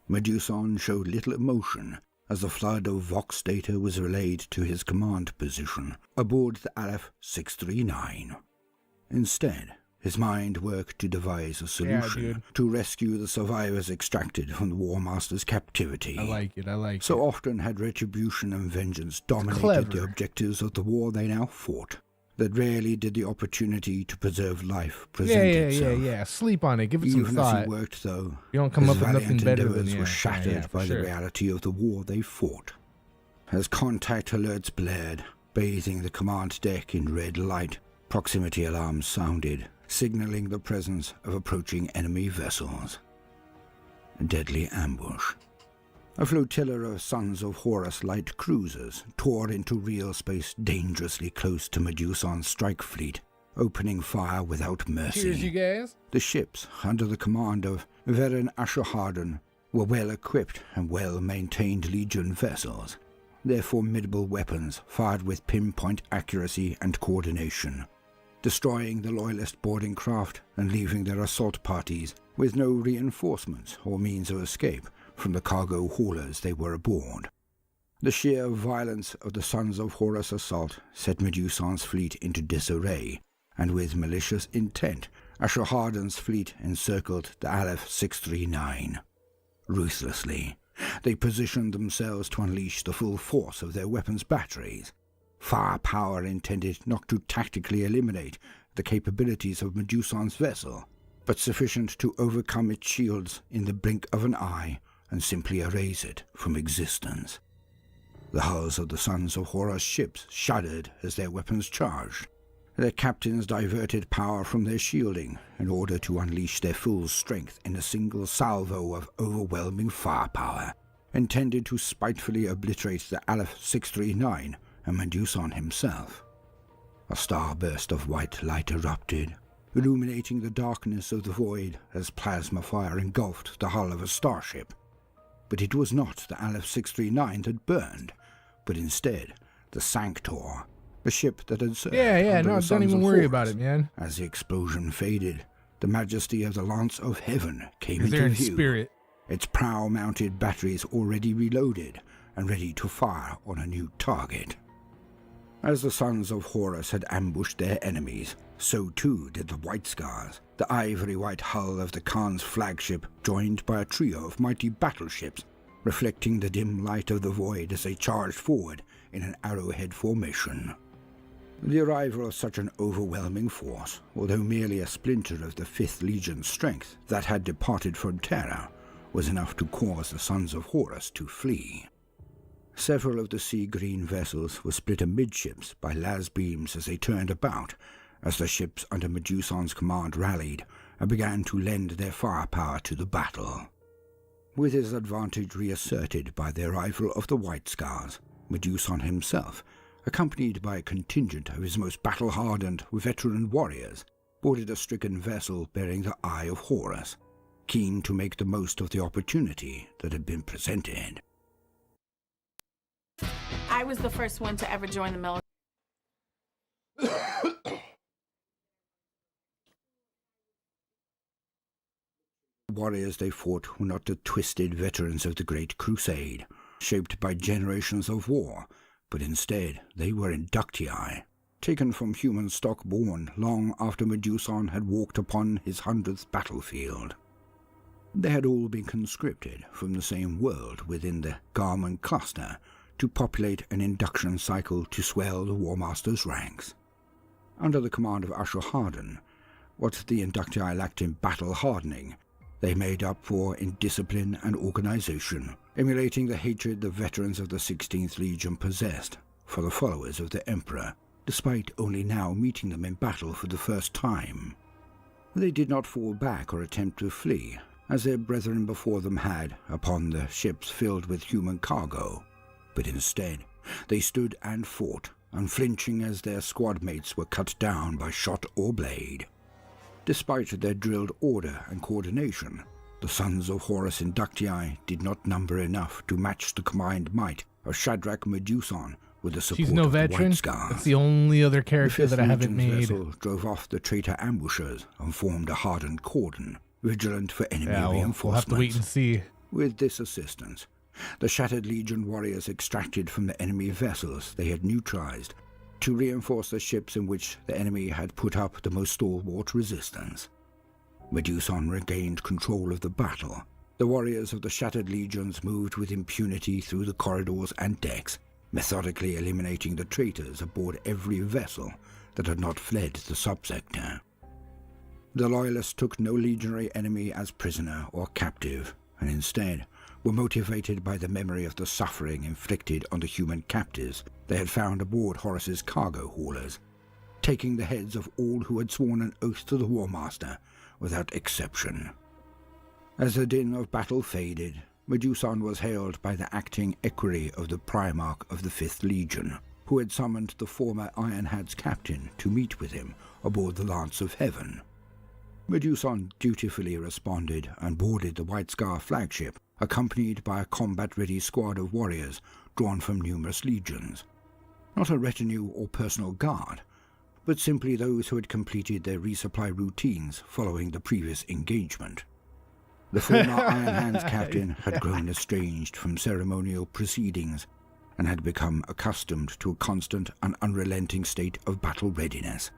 Meduson showed little emotion as the flood of Vox data was relayed to his command position aboard the Aleph 639. Instead, his mind worked to devise a solution to rescue the survivors extracted from the War Master's captivity. I like it. So often had retribution and vengeance dominated the objectives of the war they now fought, that rarely did the opportunity to preserve life present itself. Yeah. Sleep on it. Give it Even some thought. as he worked, though, You don't come his up with nothing valiant better than endeavors were shattered by the sure. reality of the war they fought. As contact alerts blared, bathing the command deck in red light, proximity alarms sounded, signaling the presence of approaching enemy vessels. A deadly ambush. A flotilla of Sons of Horus light cruisers tore into real space dangerously close to Meduson's strike fleet, opening fire without mercy. Cheers, you guys. The ships, under the command of Veren Asherharden, were well-equipped and well-maintained Legion vessels, their formidable weapons fired with pinpoint accuracy and coordination, destroying the Loyalist boarding craft and leaving their assault parties with no reinforcements or means of escape from the cargo haulers they were aboard. The sheer violence of the Sons of Horus assault set Meduson's fleet into disarray, and with malicious intent, Asherharden's fleet encircled the Aleph 639. Ruthlessly, they positioned themselves to unleash the full force of their weapons batteries, firepower intended not to tactically eliminate the capabilities of Meduson's vessel, but sufficient to overcome its shields in the blink of an eye and simply erase it from existence. The hulls of the Sons of Horus ships shuddered as their weapons charged. Their captains diverted power from their shielding in order to unleash their full strength in a single salvo of overwhelming firepower, intended to spitefully obliterate the Aleph 639 and Meduson himself. A starburst of white light erupted, illuminating the darkness of the void as plasma fire engulfed the hull of a starship. But it was not the Aleph 639 that burned, but instead the Sanctor, the ship that had served under the Don't Sons even of worry Horus. about it, man. As the explosion faded, the majesty of the Lance of Heaven came They're into in view, spirit. its prow-mounted batteries already reloaded and ready to fire on a new target. As the Sons of Horus had ambushed their enemies, so too did the White Scars, the ivory-white hull of the Khan's flagship, joined by a trio of mighty battleships, reflecting the dim light of the void as they charged forward in an arrowhead formation. The arrival of such an overwhelming force, although merely a splinter of the 5th Legion's strength that had departed from Terra, was enough to cause the Sons of Horus to flee. Several of the sea-green vessels were split amidships by las beams as they turned about, as the ships under Meduson's command rallied and began to lend their firepower to the battle. With his advantage reasserted by the arrival of the White Scars, Meduson himself, accompanied by a contingent of his most battle-hardened veteran warriors, boarded a stricken vessel bearing the Eye of Horus, keen to make the most of the opportunity that had been presented. I was the first one to ever join the military. The warriors they fought were not the twisted veterans of the Great Crusade, shaped by generations of war, but instead they were inductii, taken from human stock born long after Meduson had walked upon his 100th battlefield. They had all been conscripted from the same world within the Garmin cluster to populate an induction cycle to swell the War Master's ranks. Under the command of Ashur-Harden, what the inductii lacked in battle hardening, they made up for in discipline and organization, emulating the hatred the veterans of the 16th Legion possessed for the followers of the Emperor, despite only now meeting them in battle for the first time. They did not fall back or attempt to flee, as their brethren before them had upon the ships filled with human cargo, but instead they stood and fought, unflinching as their squad mates were cut down by shot or blade. Despite their drilled order and coordination, the Sons of Horus inductii did not number enough to match the combined might of Shadrach Meduson with the support She's no of the veteran. White Scars. That's the only other The character 5th that I haven't Legion's made. vessel drove off the traitor ambushers and formed a hardened cordon, vigilant for enemy Yeah, reinforcements. we'll have to wait and see. With this assistance, the Shattered Legion warriors extracted from the enemy vessels they had neutralized to reinforce the ships in which the enemy had put up the most stalwart resistance. Meduson regained control of the battle. The warriors of the Shattered Legions moved with impunity through the corridors and decks, methodically eliminating the traitors aboard every vessel that had not fled the subsector. The Loyalists took no legionary enemy as prisoner or captive, and instead were motivated by the memory of the suffering inflicted on the human captives they had found aboard Horus's cargo haulers, taking the heads of all who had sworn an oath to the War Master without exception. As the din of battle faded, Meduson was hailed by the acting equerry of the Primarch of the 5th Legion, who had summoned the former Ironhad's captain to meet with him aboard the Lance of Heaven. Meduson dutifully responded and boarded the White Scar flagship, accompanied by a combat-ready squad of warriors drawn from numerous legions. Not a retinue or personal guard, but simply those who had completed their resupply routines following the previous engagement. The former Iron Hands captain had grown estranged from ceremonial proceedings and had become accustomed to a constant and unrelenting state of battle readiness.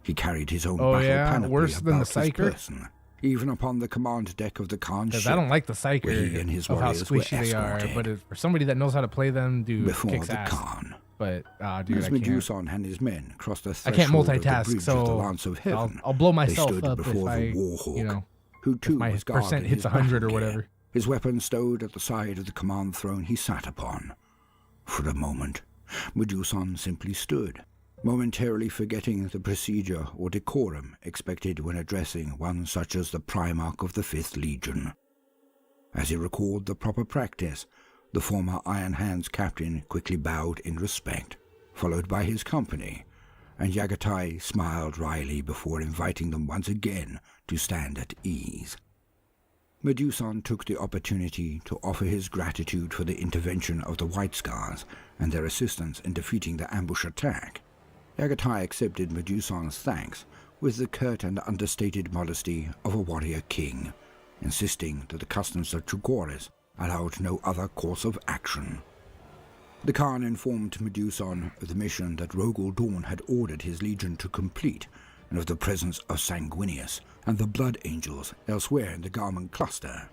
He carried his own battle panoply worse than the about his Psyker? person, even upon the command deck of the Khan's Because ship, I don't like the where he and Psyker his of how warriors were squishy they are, escorted but for somebody that knows how to play them, dude, before kicks the ass. Khan. But dude, As I can't. Meduson and his men crossed the I threshold can't of the multitask, bridge of the so Lance of Heaven, I'll blow they myself stood up before if the I, Warhawk, you know, who too if my was garbed percent in hits his 100 or battle gear, whatever. his weapon stowed at the side of the command throne he sat upon. For a moment, Meduson simply stood, momentarily forgetting the procedure or decorum expected when addressing one such as the Primarch of the 5th Legion. As he recalled the proper practice, the former Iron Hands captain quickly bowed in respect, followed by his company, and Yagatai smiled wryly before inviting them once again to stand at ease. Meduson took the opportunity to offer his gratitude for the intervention of the White Scars and their assistance in defeating the ambush attack. Yagatai accepted Meduson's thanks with the curt and understated modesty of a warrior king, insisting that the customs of Trigoris allowed no other course of action. The Khan informed Meduson of the mission that Rogel Dawn had ordered his legion to complete, and of the presence of Sanguinius and the Blood Angels elsewhere in the Garmin cluster.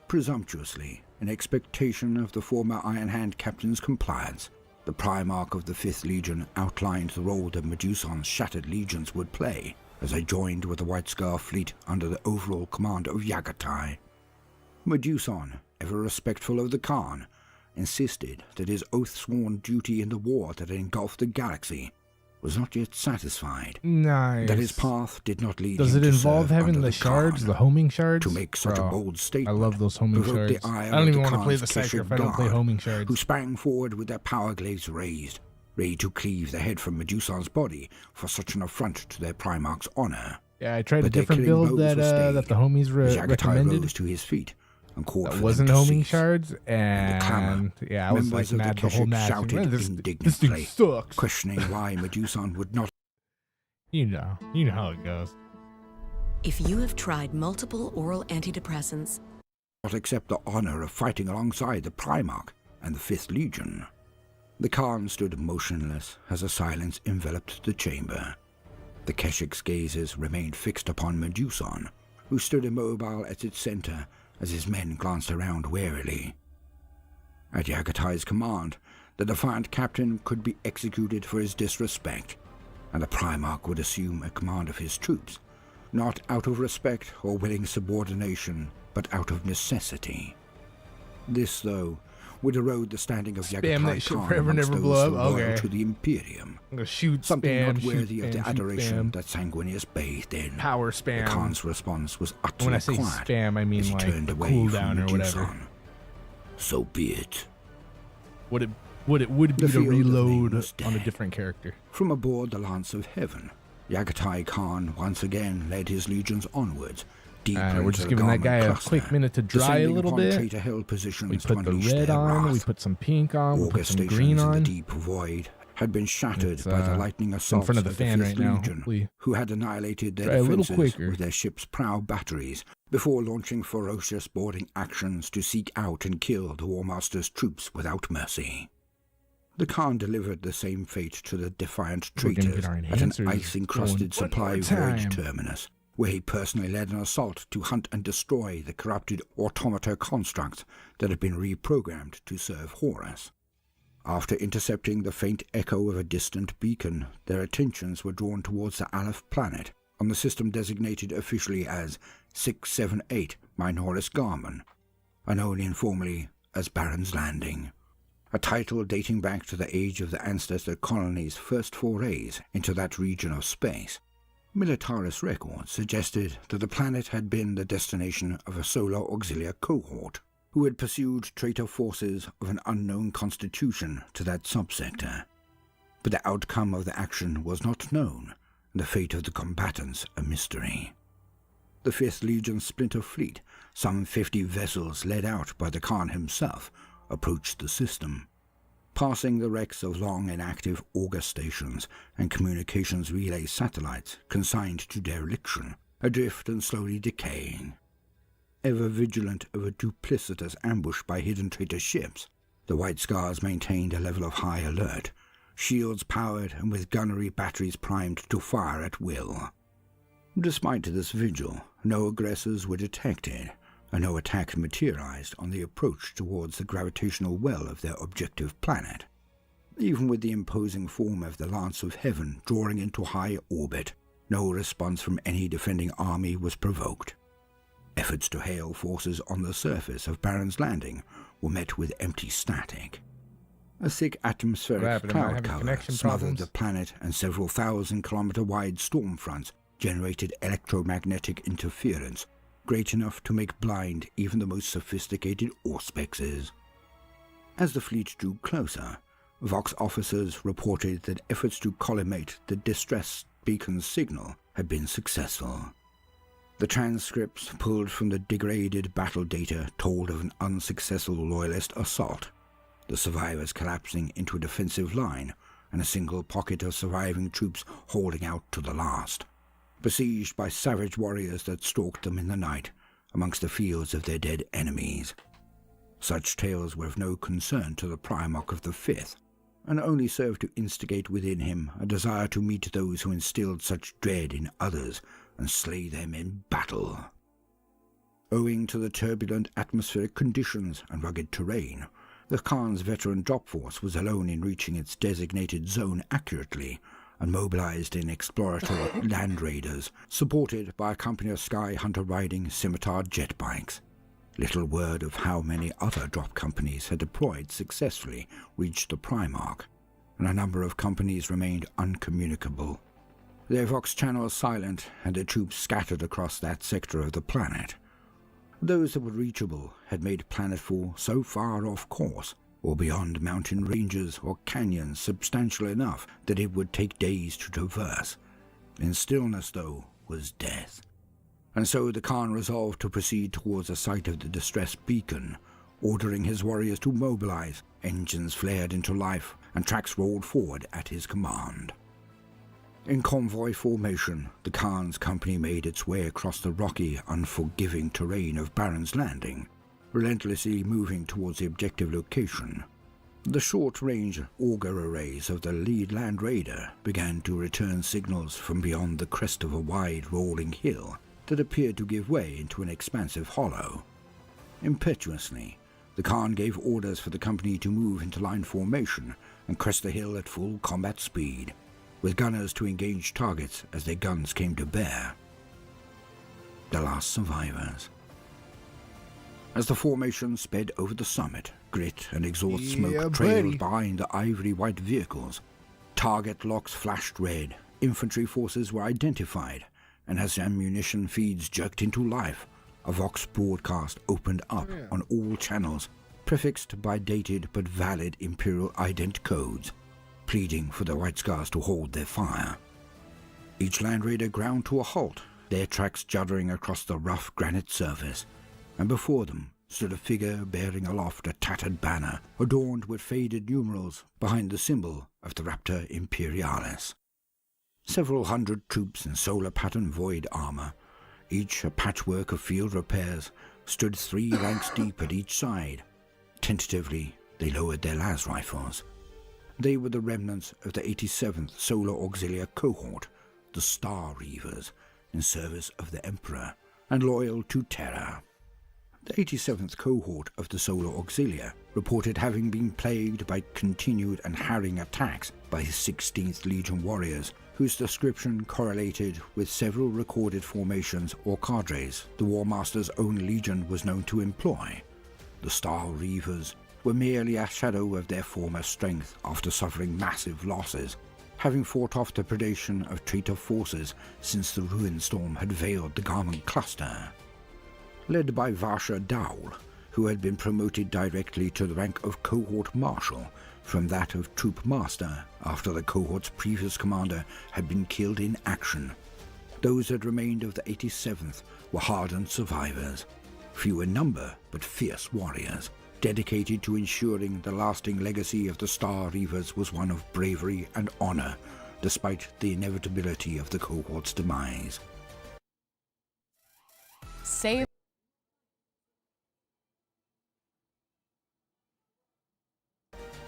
Presumptuously, in expectation of the former Iron Hand captain's compliance, The Primarch of the 5th Legion outlined the role that Meduson's shattered legions would play as they joined with the White Scar fleet under the overall command of Yagatai. Meduson, ever respectful of the Khan, insisted that his oath-sworn duty in the war that engulfed the galaxy was not yet satisfied. Nice. That his path did not lead Does him it to involve serve having under the shards, Khan. the homing shards? To make such a bold statement, I love those homing provoked shards. the ire I don't of even the want to play Khan's the Psyker Kesher if I don't play guard, homing shards. who sprang forward with their power glaives raised, ready to cleave the head from Meduson's body for such an affront to their Primarch's honor. Yeah, I tried But a their different killing build blows that were that stayed. the homies Yagatai recommended. rose to his feet and called That for wasn't them to homing cease. shards, and clamor, yeah, I was members like of mad the the whole Kesher match. shouted Man, this thing indignantly, sucks. questioning why Meduson would not You know how it goes. If you have tried multiple oral antidepressants, accept the honor of fighting alongside the Primarch and the 5th Legion. The Khan stood motionless as a silence enveloped the chamber. The Keshik's gazes remained fixed upon Meduson, who stood immobile at its center as his men glanced around warily. At Yagatai's command, the defiant captain could be executed for his disrespect, and the Primarch would assume a command of his troops, not out of respect or willing subordination, but out of necessity. This, though, would erode the standing of Spam Yagatai that shit Khan forever, amongst never those blow who up? were loyal Okay. to the Imperium. I'm gonna shoot Something spam, not worthy shoot of the spam, shoot adoration spam. that Sanguinius bathed in. Power The spam. Khan's response was utterly When I say quiet spam, I mean as he like turned the away cooldown from or whatever. Meduson. So be it. What it would be The to field of reload nameless on a dead. different character. From aboard the Lance of Heaven, Yagatai Khan once again led his legions onwards, deeper We're into just the giving that Garment guy a cluster, quick minute to dry a descending little upon bit. traitor-held positions We to put the unleash red their on, we wrath. put some pink on, we Auger put some stations green in the on. deep void had been shattered It's, by the lightning it's in assaults front of the of fan the right 5th now. Legion, Hopefully who had annihilated their try a little defenses quicker. with their ship's prow batteries before launching ferocious boarding actions to seek out and kill the War Master's troops without mercy. The Khan delivered the same fate to the defiant We're gonna traitors get our at an enhancers ice-encrusted going one supply more voyage time. terminus, where he personally led an assault to hunt and destroy the corrupted automata constructs that had been reprogrammed to serve Horus. After intercepting the faint echo of a distant beacon, their attentions were drawn towards the Aleph planet, on the system designated officially as 678 Minoris Garmon, and known informally as Baron's Landing, a title dating back to the age of the ancestor colony's first forays into that region of space. Militaris records suggested that the planet had been the destination of a solar auxiliar cohort, who had pursued traitor forces of an unknown constitution to that subsector. But the outcome of the action was not known, and the fate of the combatants a mystery. The 5th Legion splinter fleet, some 50 vessels led out by the Khan himself, approached the system. Passing the wrecks of long inactive auger stations and communications relay satellites consigned to dereliction, adrift and slowly decaying. Ever vigilant of a duplicitous ambush by hidden traitor ships, the White Scars maintained a level of high alert, shields powered and with gunnery batteries primed to fire at will. Despite this vigil, no aggressors were detected, and no attack materialized on the approach towards the gravitational well of their objective planet. Even with the imposing form of the Lance of Heaven drawing into high orbit, no response from any defending army was provoked. Efforts to hail forces on the surface of Baron's Landing were met with empty static. A thick atmospheric Am I cloud having cover connection smothered problems? the planet, and several 1,000-kilometer-wide storm fronts generated electromagnetic interference great enough to make blind even the most sophisticated auspexes. As the fleet drew closer, Vox officers reported that efforts to collimate the distress beacon's signal had been successful. The transcripts pulled from the degraded battle data told of an unsuccessful loyalist assault, the survivors collapsing into a defensive line and a single pocket of surviving troops holding out to the last, besieged by savage warriors that stalked them in the night amongst the fields of their dead enemies. Such tales were of no concern to the Primarch of the 5th, and only served to instigate within him a desire to meet those who instilled such dread in others and slay them in battle. Owing to the turbulent atmospheric conditions and rugged terrain, The Khan's veteran drop force was alone in reaching its designated zone accurately, and mobilized in exploratory land raiders, supported by a company of Sky Hunter riding scimitar jet bikes. Little word of how many other drop companies had deployed successfully reached the Primarch, and a number of companies remained uncommunicable. Their Vox channels silent, and their troops scattered across that sector of the planet. Those that were reachable had made planetfall so far off course, or beyond mountain ranges or canyons substantial enough that it would take days to traverse. In stillness, though, was death. And so the Khan resolved to proceed towards the site of the distressed beacon, ordering his warriors to mobilize. Engines flared into life, and tracks rolled forward at his command. In convoy formation, the Khan's company made its way across the rocky, unforgiving terrain of Baron's Landing, relentlessly moving towards the objective location. The short-range auger arrays of the lead land raider began to return signals from beyond the crest of a wide, rolling hill that appeared to give way into an expansive hollow. Impetuously, the Khan gave orders for the company to move into line formation and crest the hill at full combat speed, with gunners to engage targets as their guns came to bear. The last survivors. As the formation sped over the summit, grit and exhaust smoke trailed behind the ivory-white vehicles. Target locks flashed red, infantry forces were identified, and as ammunition feeds jerked into life, a Vox broadcast opened up on all channels, prefixed by dated but valid Imperial ident codes, pleading for the White Scars to hold their fire. Each land raider ground to a halt, their tracks juddering across the rough granite surface, and before them stood a figure bearing aloft a tattered banner adorned with faded numerals behind the symbol of the Raptor Imperialis. Several hundred troops in solar-pattern void armor, each a patchwork of field repairs, stood 3 ranks deep at each side. Tentatively, they lowered their las rifles. They were the remnants of the 87th Solar Auxilia cohort, the Star Reavers, in service of the Emperor and loyal to Terra. The 87th cohort of the Solar Auxilia reported having been plagued by continued and harrying attacks by his 16th Legion warriors, whose description correlated with several recorded formations or cadres the War Master's own Legion was known to employ. The Star Reavers were merely a shadow of their former strength after suffering massive losses, having fought off the predation of traitor forces since the ruin storm had veiled the Garment Cluster. Led by Varsha Daul, who had been promoted directly to the rank of Cohort Marshal from that of Troop Master after the cohort's previous commander had been killed in action. Those that remained of the 87th were hardened survivors, few in number but fierce warriors, dedicated to ensuring the lasting legacy of the Star Reavers was one of bravery and honor, despite the inevitability of the cohort's demise. Save.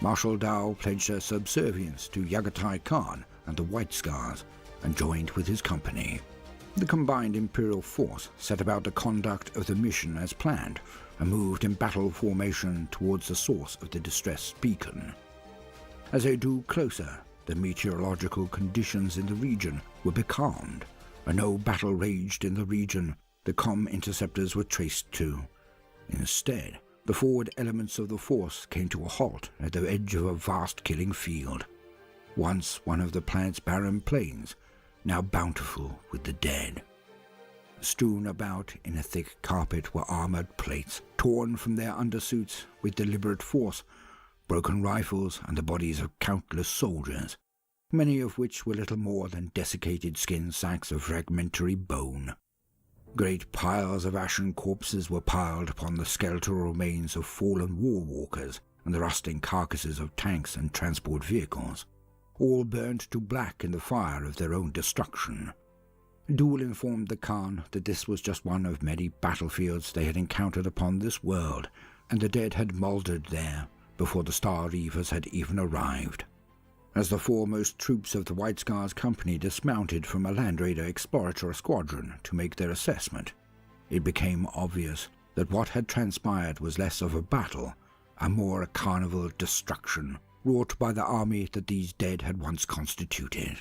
Marshal Dao pledged her subservience to Yagatai Khan and the White Scars, and joined with his company. The combined Imperial force set about the conduct of the mission as planned, and moved in battle formation towards the source of the distressed beacon. As they drew closer, the meteorological conditions in the region were becalmed, and no battle raged in the region the comm interceptors were traced to. Instead, the forward elements of the force came to a halt at the edge of a vast killing field, once one of the planet's barren plains, now bountiful with the dead. Strewn about in a thick carpet were armored plates, torn from their undersuits with deliberate force, broken rifles, and the bodies of countless soldiers, many of which were little more than desiccated skin sacks of fragmentary bone. Great piles of ashen corpses were piled upon the skeletal remains of fallen war walkers and the rusting carcasses of tanks and transport vehicles, all burnt to black in the fire of their own destruction. Duel informed the Khan that this was just one of many battlefields they had encountered upon this world, and the dead had mouldered there before the Star Reavers had even arrived. As the foremost troops of the White Scars Company dismounted from a Land Raider Explorator squadron to make their assessment, it became obvious that what had transpired was less of a battle a more carnival destruction wrought by the army that these dead had once constituted.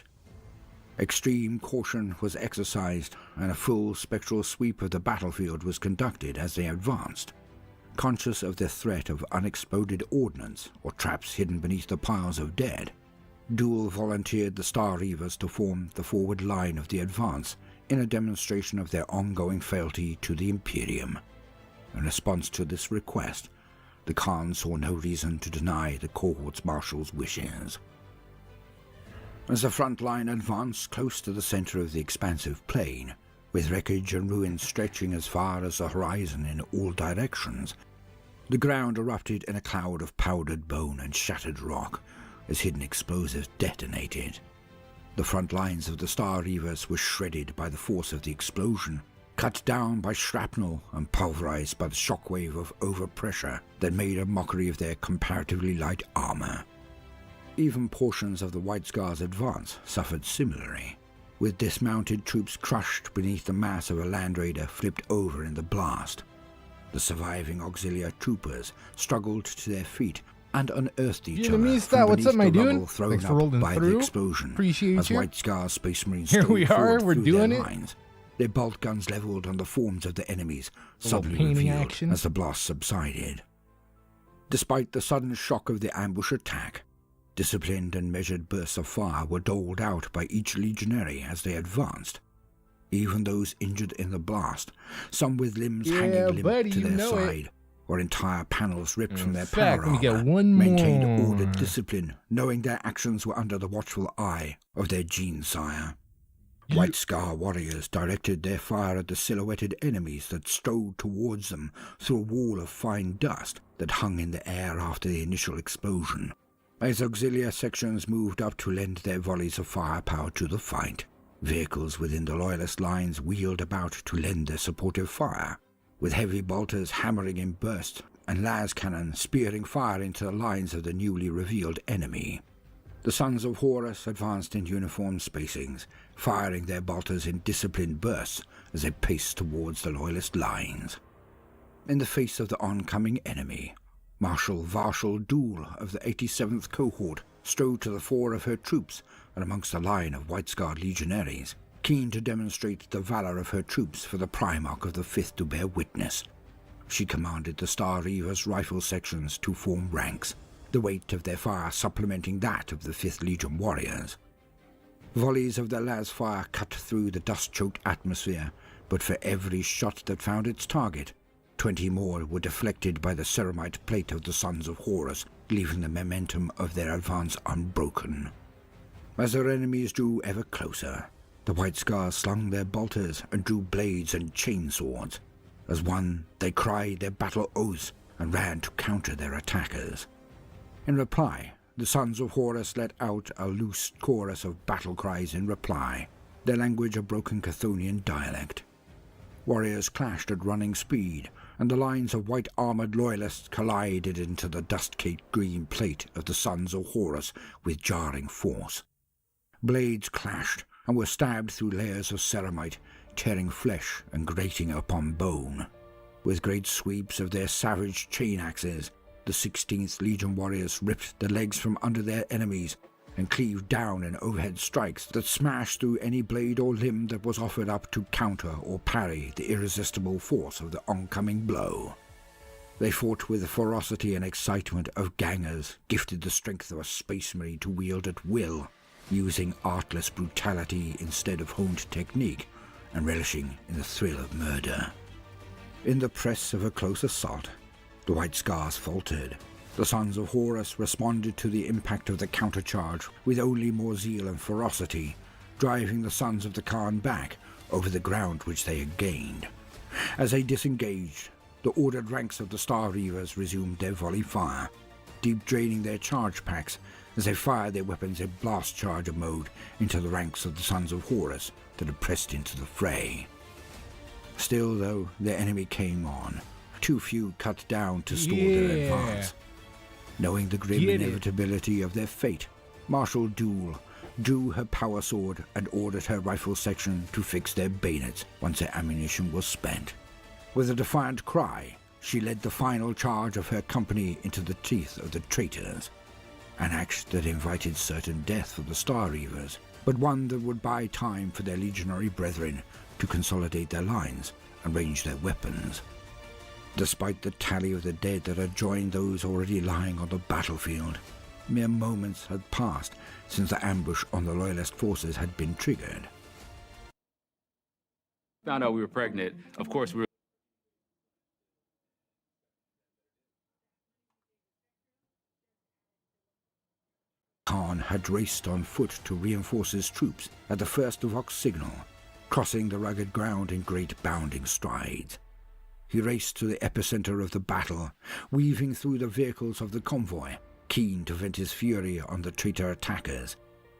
Extreme caution was exercised, and a full spectral sweep of the battlefield was conducted as they advanced. Conscious of the threat of unexploded ordnance or traps hidden beneath the piles of dead, Duel volunteered the Star Reavers to form the forward line of the advance in a demonstration of their ongoing fealty to the Imperium. In response to this request, the Khan saw no reason to deny the cohort's marshal's wishes. As the front line advanced close to the center of the expansive plain, with wreckage and ruins stretching as far as the horizon in all directions, the ground erupted in a cloud of powdered bone and shattered rock as hidden explosives detonated. The front lines of the Star Reavers were shredded by the force of the explosion, cut down by shrapnel and pulverized by the shockwave of overpressure that made a mockery of their comparatively light armor. Even portions of the White Scar's advance suffered similarly, with dismounted troops crushed beneath the mass of a Land Raider flipped over in the blast. The surviving auxiliary troopers struggled to their feet and unearthed each other from what's up, my beneath the dude? rubble thrown Thanks for up rolling by through. the explosion. Appreciate as you. White Scar Space Marines Here we strode are, forward we're through doing their it. lines, their bolt guns leveled on the forms of the enemies little suddenly painting revealed action. as the blast subsided. Despite the sudden shock of the ambush attack, disciplined and measured bursts of fire were doled out by each legionary as they advanced. Even those injured in the blast, some with limbs hanging limp to their side, or entire panels ripped from their power armor, maintained ordered discipline, knowing their actions were under the watchful eye of their gene-sire. White Scar warriors directed their fire at the silhouetted enemies that strode towards them through a wall of fine dust that hung in the air after the initial explosion, as auxiliary sections moved up to lend their volleys of firepower to the fight. Vehicles within the Loyalist lines wheeled about to lend their supportive fire, with heavy bolters hammering in bursts and las cannon spearing fire into the lines of the newly revealed enemy. The Sons of Horus advanced in uniform spacings, firing their bolters in disciplined bursts as they paced towards the Loyalist lines. In the face of the oncoming enemy, Marshal Varshal Duel of the 87th Cohort strode to the fore of her troops and amongst a line of White Scar legionaries, keen to demonstrate the valor of her troops for the Primarch of the 5th to bear witness. She commanded the Star Reavers' rifle sections to form ranks, the weight of their fire supplementing that of the 5th Legion warriors. Volleys of their las fire cut through the dust-choked atmosphere, but for every shot that found its target, 20 more were deflected by the ceramite plate of the Sons of Horus, leaving the momentum of their advance unbroken. As their enemies drew ever closer, the White Scars slung their bolters and drew blades and chainswords. As one, they cried their battle oaths and ran to counter their attackers. In reply, the Sons of Horus let out a loose chorus of battle cries in reply, their language a broken Chthonian dialect. Warriors clashed at running speed, and the lines of white-armored loyalists collided into the dust-caked green plate of the Sons of Horus with jarring force. Blades clashed and were stabbed through layers of ceramite, tearing flesh and grating upon bone. With great sweeps of their savage chain axes, the 16th Legion warriors ripped the legs from under their enemies and cleaved down in overhead strikes that smashed through any blade or limb that was offered up to counter or parry the irresistible force of the oncoming blow. They fought with the ferocity and excitement of gangers gifted the strength of a space marine to wield at will, using artless brutality instead of honed technique, and relishing in the thrill of murder. In the press of a close assault, the White Scars faltered. The Sons of Horus responded to the impact of the countercharge with only more zeal and ferocity, driving the Sons of the Khan back over the ground which they had gained. As they disengaged, the ordered ranks of the Star Reavers resumed their volley fire, deep draining their charge packs as they fired their weapons in blast charger mode into the ranks of the Sons of Horus that had pressed into the fray. Still, though, their enemy came on, too few cut down to stall their advance. Knowing the grim inevitability of their fate, Marshal Duel drew her power sword and ordered her rifle section to fix their bayonets once their ammunition was spent. With a defiant cry, she led the final charge of her company into the teeth of the traitors. An act that invited certain death for the Star Reavers, but one that would buy time for their legionary brethren to consolidate their lines and range their weapons. Despite the tally of the dead that had joined those already lying on the battlefield, mere moments had passed since the ambush on the Loyalist forces had been triggered. Found out we were pregnant. Of course, we were. Khan had raced on foot to reinforce his troops at the first Vox signal, crossing the rugged ground in great bounding strides. He raced to the epicenter of the battle, weaving through the vehicles of the convoy, keen to vent his fury on the traitor attackers.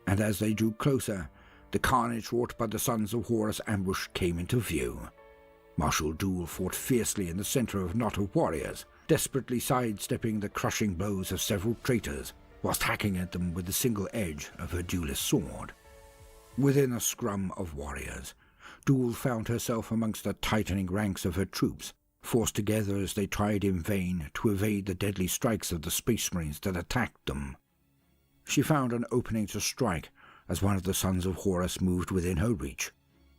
And as they drew closer, the carnage wrought by the Sons of Horus ambush came into view. Marshal Duel fought fiercely in the center of a knot of warriors, desperately sidestepping the crushing blows of several traitors, whilst hacking at them with the single edge of her duelist sword. Within a scrum of warriors, Duel found herself amongst the tightening ranks of her troops, forced together as they tried in vain to evade the deadly strikes of the Space Marines that attacked them. She found an opening to strike as one of the Sons of Horus moved within her reach,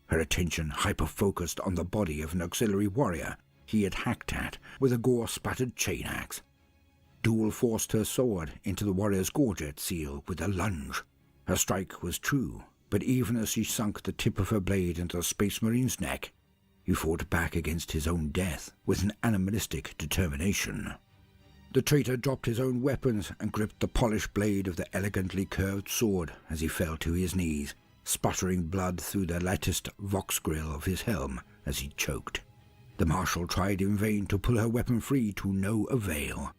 her attention hyper-focused on the body of an auxiliary warrior he had hacked at with a gore-spattered chain axe. Duel forced her sword into the warrior's gorget seal with a lunge. Her strike was true, but even as she sunk the tip of her blade into the Space Marine's neck, he fought back against his own death with an animalistic determination. The traitor dropped his own weapons and gripped the polished blade of the elegantly curved sword as he fell to his knees, sputtering blood through the latticed vox grill of his helm as he choked. The Marshal tried in vain to pull her weapon free to no avail.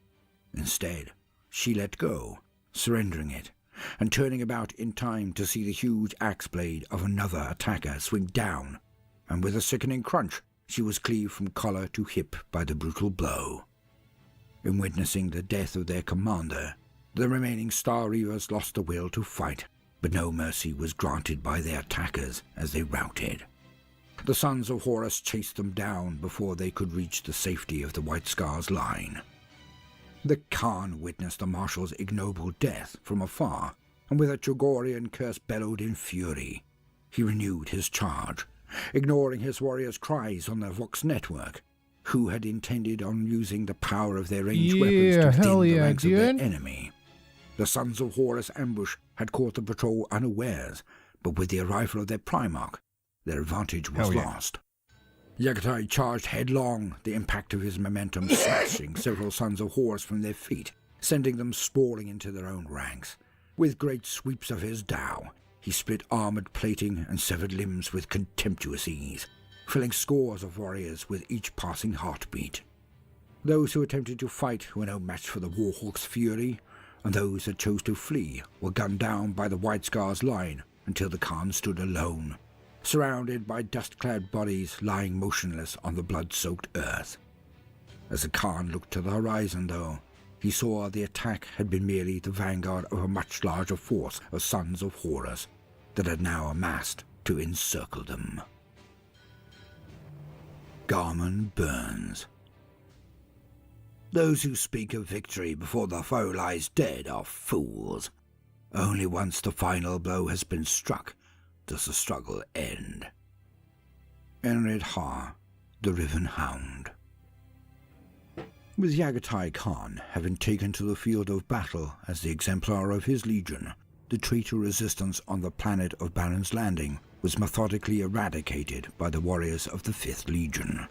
Instead, she let go, surrendering it, and turning about in time to see the huge axe blade of another attacker swing down, and with a sickening crunch, she was cleaved from collar to hip by the brutal blow. In witnessing the death of their commander, the remaining Star Reavers lost the will to fight, but no mercy was granted by their attackers as they routed. The Sons of Horus chased them down before they could reach the safety of the White Scar's line. The Khan witnessed the Marshal's ignoble death from afar, and with a Chogorian curse bellowed in fury. He renewed his charge, ignoring his warriors' cries on the Vox network, who had intended on using the power of their ranged weapons to thin the ranks of their enemy. The Sons of Horus ambush had caught the patrol unawares, but with the arrival of their Primarch, their advantage was lost. Darktide charged headlong, the impact of his momentum smashing several Sons of Horus from their feet, sending them sprawling into their own ranks. With great sweeps of his dhow, he split armored plating and severed limbs with contemptuous ease, filling scores of warriors with each passing heartbeat. Those who attempted to fight were no match for the Warhawk's fury, and those that chose to flee were gunned down by the White Scar's line until the Khan stood alone, surrounded by dust-clad bodies lying motionless on the blood-soaked earth. As the Khan looked to the horizon, though, he saw the attack had been merely the vanguard of a much larger force of Sons of Horus that had now amassed to encircle them. Garmon burns. Those who speak of victory before the foe lies dead are fools. Only once the final blow has been struck does the struggle end. Enred Ha, the Riven Hound. With Yagatai Khan having taken to the field of battle as the exemplar of his legion, the traitor resistance on the planet of Baron's Landing was methodically eradicated by the warriors of the 5th Legion.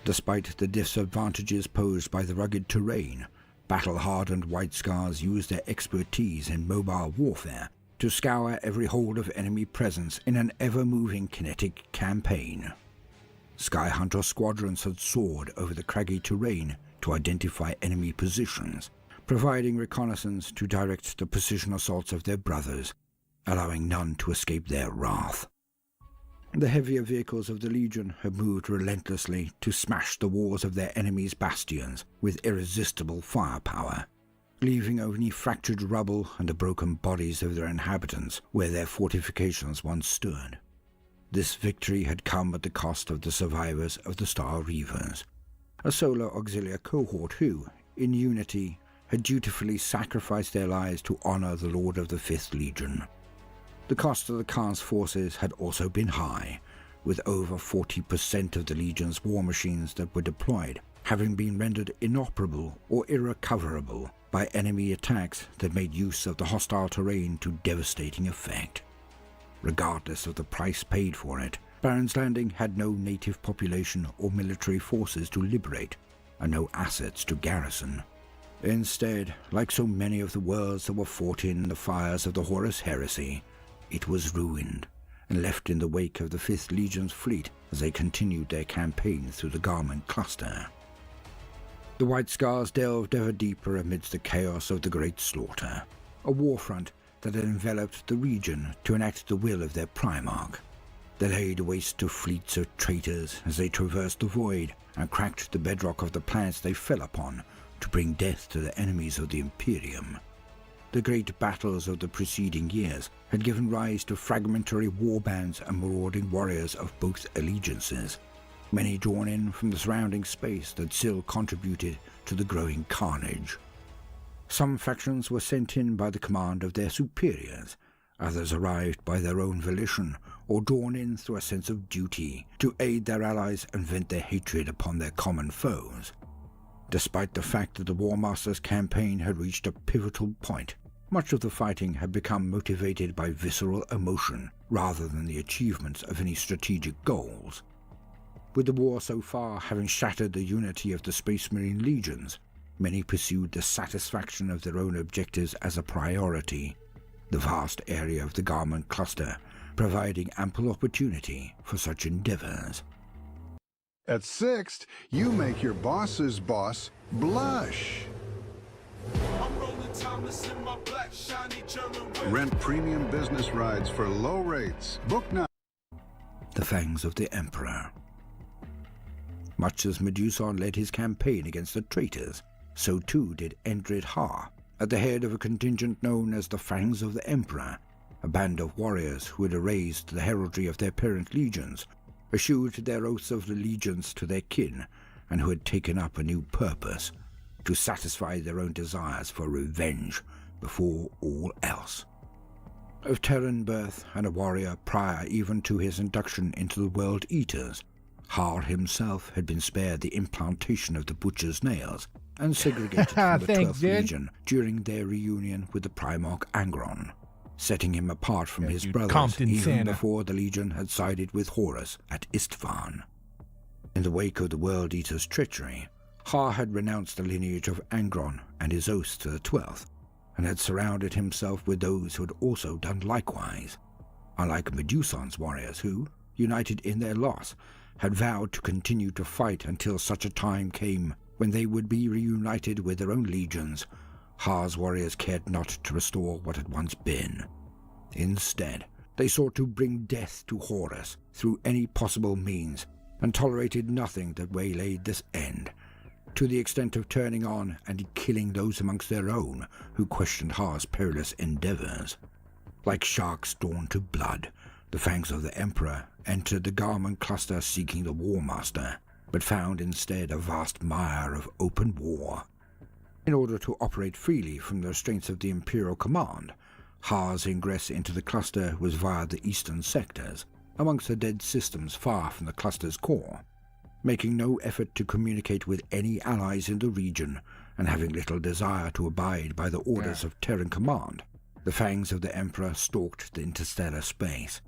Despite the disadvantages posed by the rugged terrain, battle-hardened White Scars used their expertise in mobile warfare to scour every hold of enemy presence in an ever-moving kinetic campaign. Sky Hunter squadrons had soared over the craggy terrain to identify enemy positions, providing reconnaissance to direct the precision assaults of their brothers, allowing none to escape their wrath. The heavier vehicles of the Legion had moved relentlessly to smash the walls of their enemies' bastions with irresistible firepower, leaving only fractured rubble and the broken bodies of their inhabitants where their fortifications once stood. This victory had come at the cost of the survivors of the Star Reavers, a Solar Auxilia cohort who, in unity, had dutifully sacrificed their lives to honor the Lord of the 5th Legion. The cost of the Khan's forces had also been high, with over 40% of the Legion's war machines that were deployed having been rendered inoperable or irrecoverable by enemy attacks that made use of the hostile terrain to devastating effect. Regardless of the price paid for it, Baron's Landing had no native population or military forces to liberate, and no assets to garrison. Instead, like so many of the worlds that were fought in the fires of the Horus Heresy, it was ruined and left in the wake of the 5th Legion's fleet as they continued their campaign through the Garment Cluster. The White Scars delved ever deeper amidst the chaos of the Great Slaughter, a war front that had enveloped the region to enact the will of their Primarch. They laid waste to fleets of traitors as they traversed the void and cracked the bedrock of the planets they fell upon to bring death to the enemies of the Imperium. The great battles of the preceding years had given rise to fragmentary warbands and marauding warriors of both allegiances, many drawn in from the surrounding space that still contributed to the growing carnage. Some factions were sent in by the command of their superiors, others arrived by their own volition or drawn in through a sense of duty to aid their allies and vent their hatred upon their common foes. Despite the fact that the War Master's campaign had reached a pivotal point, much of the fighting had become motivated by visceral emotion rather than the achievements of any strategic goals. With the war so far having shattered the unity of the Space Marine legions, many pursued the satisfaction of their own objectives as a priority, the vast area of the Garment Cluster providing ample opportunity for such endeavors. At 6th, you make your boss's boss blush. Rent premium business rides for low rates. Book now. The Fangs of the Emperor. Much as Medusan led his campaign against the traitors, so too did Endred Ha, at the head of a contingent known as the Fangs of the Emperor, a band of warriors who had erased the heraldry of their parent legions, eschewed their oaths of allegiance to their kin, and who had taken up a new purpose, to satisfy their own desires for revenge before all else. Of Terran birth and a warrior prior even to his induction into the World Eaters, Har himself had been spared the implantation of the Butcher's nails and segregated from the 12th Legion during their reunion with the Primarch Angron, setting him apart from his brothers even before the Legion had sided with Horus at Istvan. In the wake of the World Eater's treachery, Har had renounced the lineage of Angron and his oaths to the 12th, and had surrounded himself with those who had also done likewise, unlike Medusan's warriors who, united in their loss, had vowed to continue to fight until such a time came when they would be reunited with their own legions. Har's warriors cared not to restore what had once been. Instead, they sought to bring death to Horus through any possible means, and tolerated nothing that waylaid this end, to the extent of turning on and killing those amongst their own who questioned Har's perilous endeavors. Like sharks drawn to blood, the Fangs of the Emperor entered the Garment Cluster seeking the War Master, but found instead a vast mire of open war. In order to operate freely from the restraints of the Imperial Command, Har's ingress into the cluster was via the eastern sectors, amongst the dead systems far from the cluster's core. Making no effort to communicate with any allies in the region, and having little desire to abide by the orders of Terran Command, the Fangs of the Emperor stalked the interstellar space,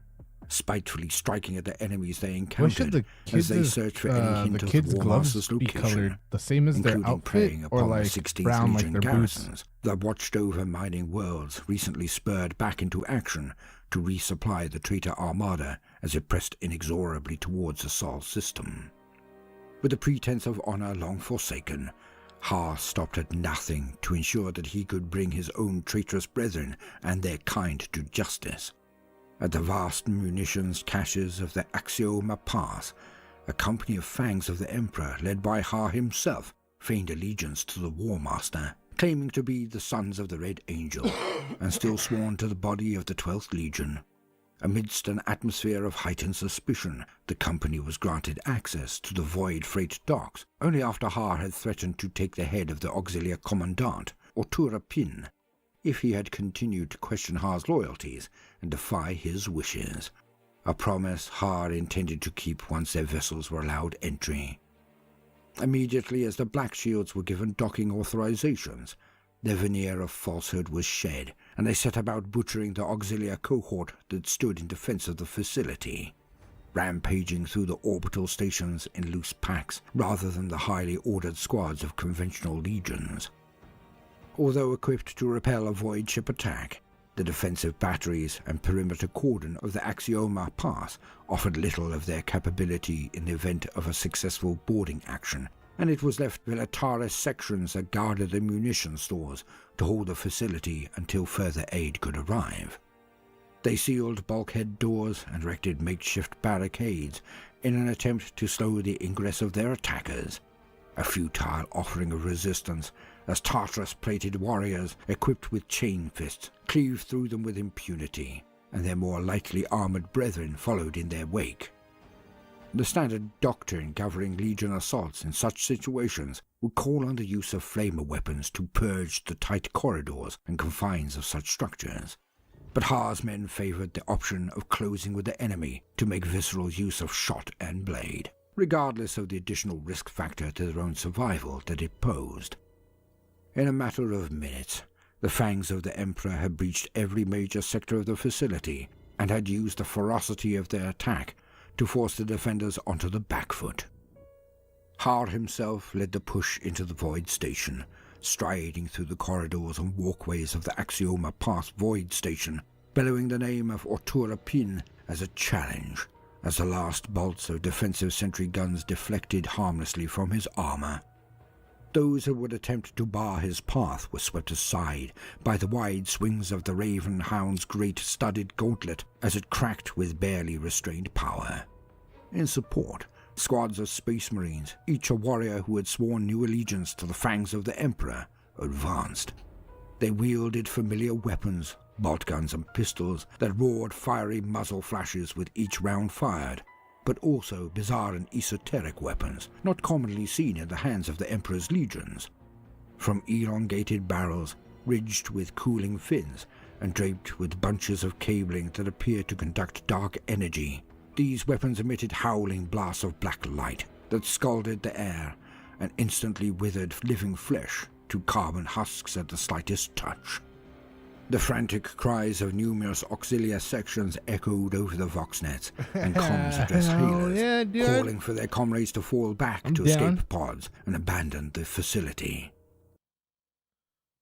spitefully striking at the enemies they encountered as they searched for any hint of the War Master's location, the same as their including outfit, preying or upon like the 16th brown Legion like their garrisons boots. that watched over mining worlds recently spurred back into action to resupply the traitor armada as it pressed inexorably towards the Sol system. With the pretense of honor long forsaken, Har stopped at nothing to ensure that he could bring his own traitorous brethren and their kind to justice. At the vast munitions caches of the Axioma Pass, a company of Fangs of the Emperor led by Har himself feigned allegiance to the War Master, claiming to be the sons of the Red Angel, and still sworn to the body of the 12th Legion. Amidst an atmosphere of heightened suspicion, the company was granted access to the Void freight docks only after Har had threatened to take the head of the Auxilia Commandant, Ortura Pin, if he had continued to question Har's loyalties and defy his wishes. A promise Har intended to keep once their vessels were allowed entry. Immediately as the Black Shields were given docking authorizations, their veneer of falsehood was shed, and they set about butchering the Auxilia cohort that stood in defense of the facility, rampaging through the orbital stations in loose packs rather than the highly ordered squads of conventional legions. Although equipped to repel a void ship attack, the defensive batteries and perimeter cordon of the Axioma Pass offered little of their capability in the event of a successful boarding action, and it was left Velataris sections that guarded the munition stores to hold the facility until further aid could arrive. They sealed bulkhead doors and erected makeshift barricades in an attempt to slow the ingress of their attackers, a futile offering of resistance as Tartarus-plated warriors equipped with chain fists cleaved through them with impunity, and their more lightly armored brethren followed in their wake. The standard doctrine governing Legion assaults in such situations would call on the use of flamer weapons to purge the tight corridors and confines of such structures. But Har's men favored the option of closing with the enemy to make visceral use of shot and blade, regardless of the additional risk factor to their own survival that it posed. In a matter of minutes, the fangs of the Emperor had breached every major sector of the facility and had used the ferocity of their attack to force the defenders onto the back foot. Har himself led the push into the Void Station, striding through the corridors and walkways of the Axioma Pass Void Station, bellowing the name of Ortura Pin as a challenge, as the last bolts of defensive sentry guns deflected harmlessly from his armor. Those who would attempt to bar his path were swept aside by the wide swings of the Raven Hound's great studded gauntlet as it cracked with barely restrained power. In support, squads of Space Marines, each a warrior who had sworn new allegiance to the fangs of the Emperor, advanced. They wielded familiar weapons, bolt guns and pistols that roared fiery muzzle flashes with each round fired, but also bizarre and esoteric weapons not commonly seen in the hands of the Emperor's legions. From elongated barrels, ridged with cooling fins, and draped with bunches of cabling that appeared to conduct dark energy, these weapons emitted howling blasts of black light that scalded the air and instantly withered living flesh to carbon husks at the slightest touch. The frantic cries of numerous auxilia sections echoed over the voxnets, and comms addressed hailers, calling for their comrades to fall back to escape pods and abandon the facility.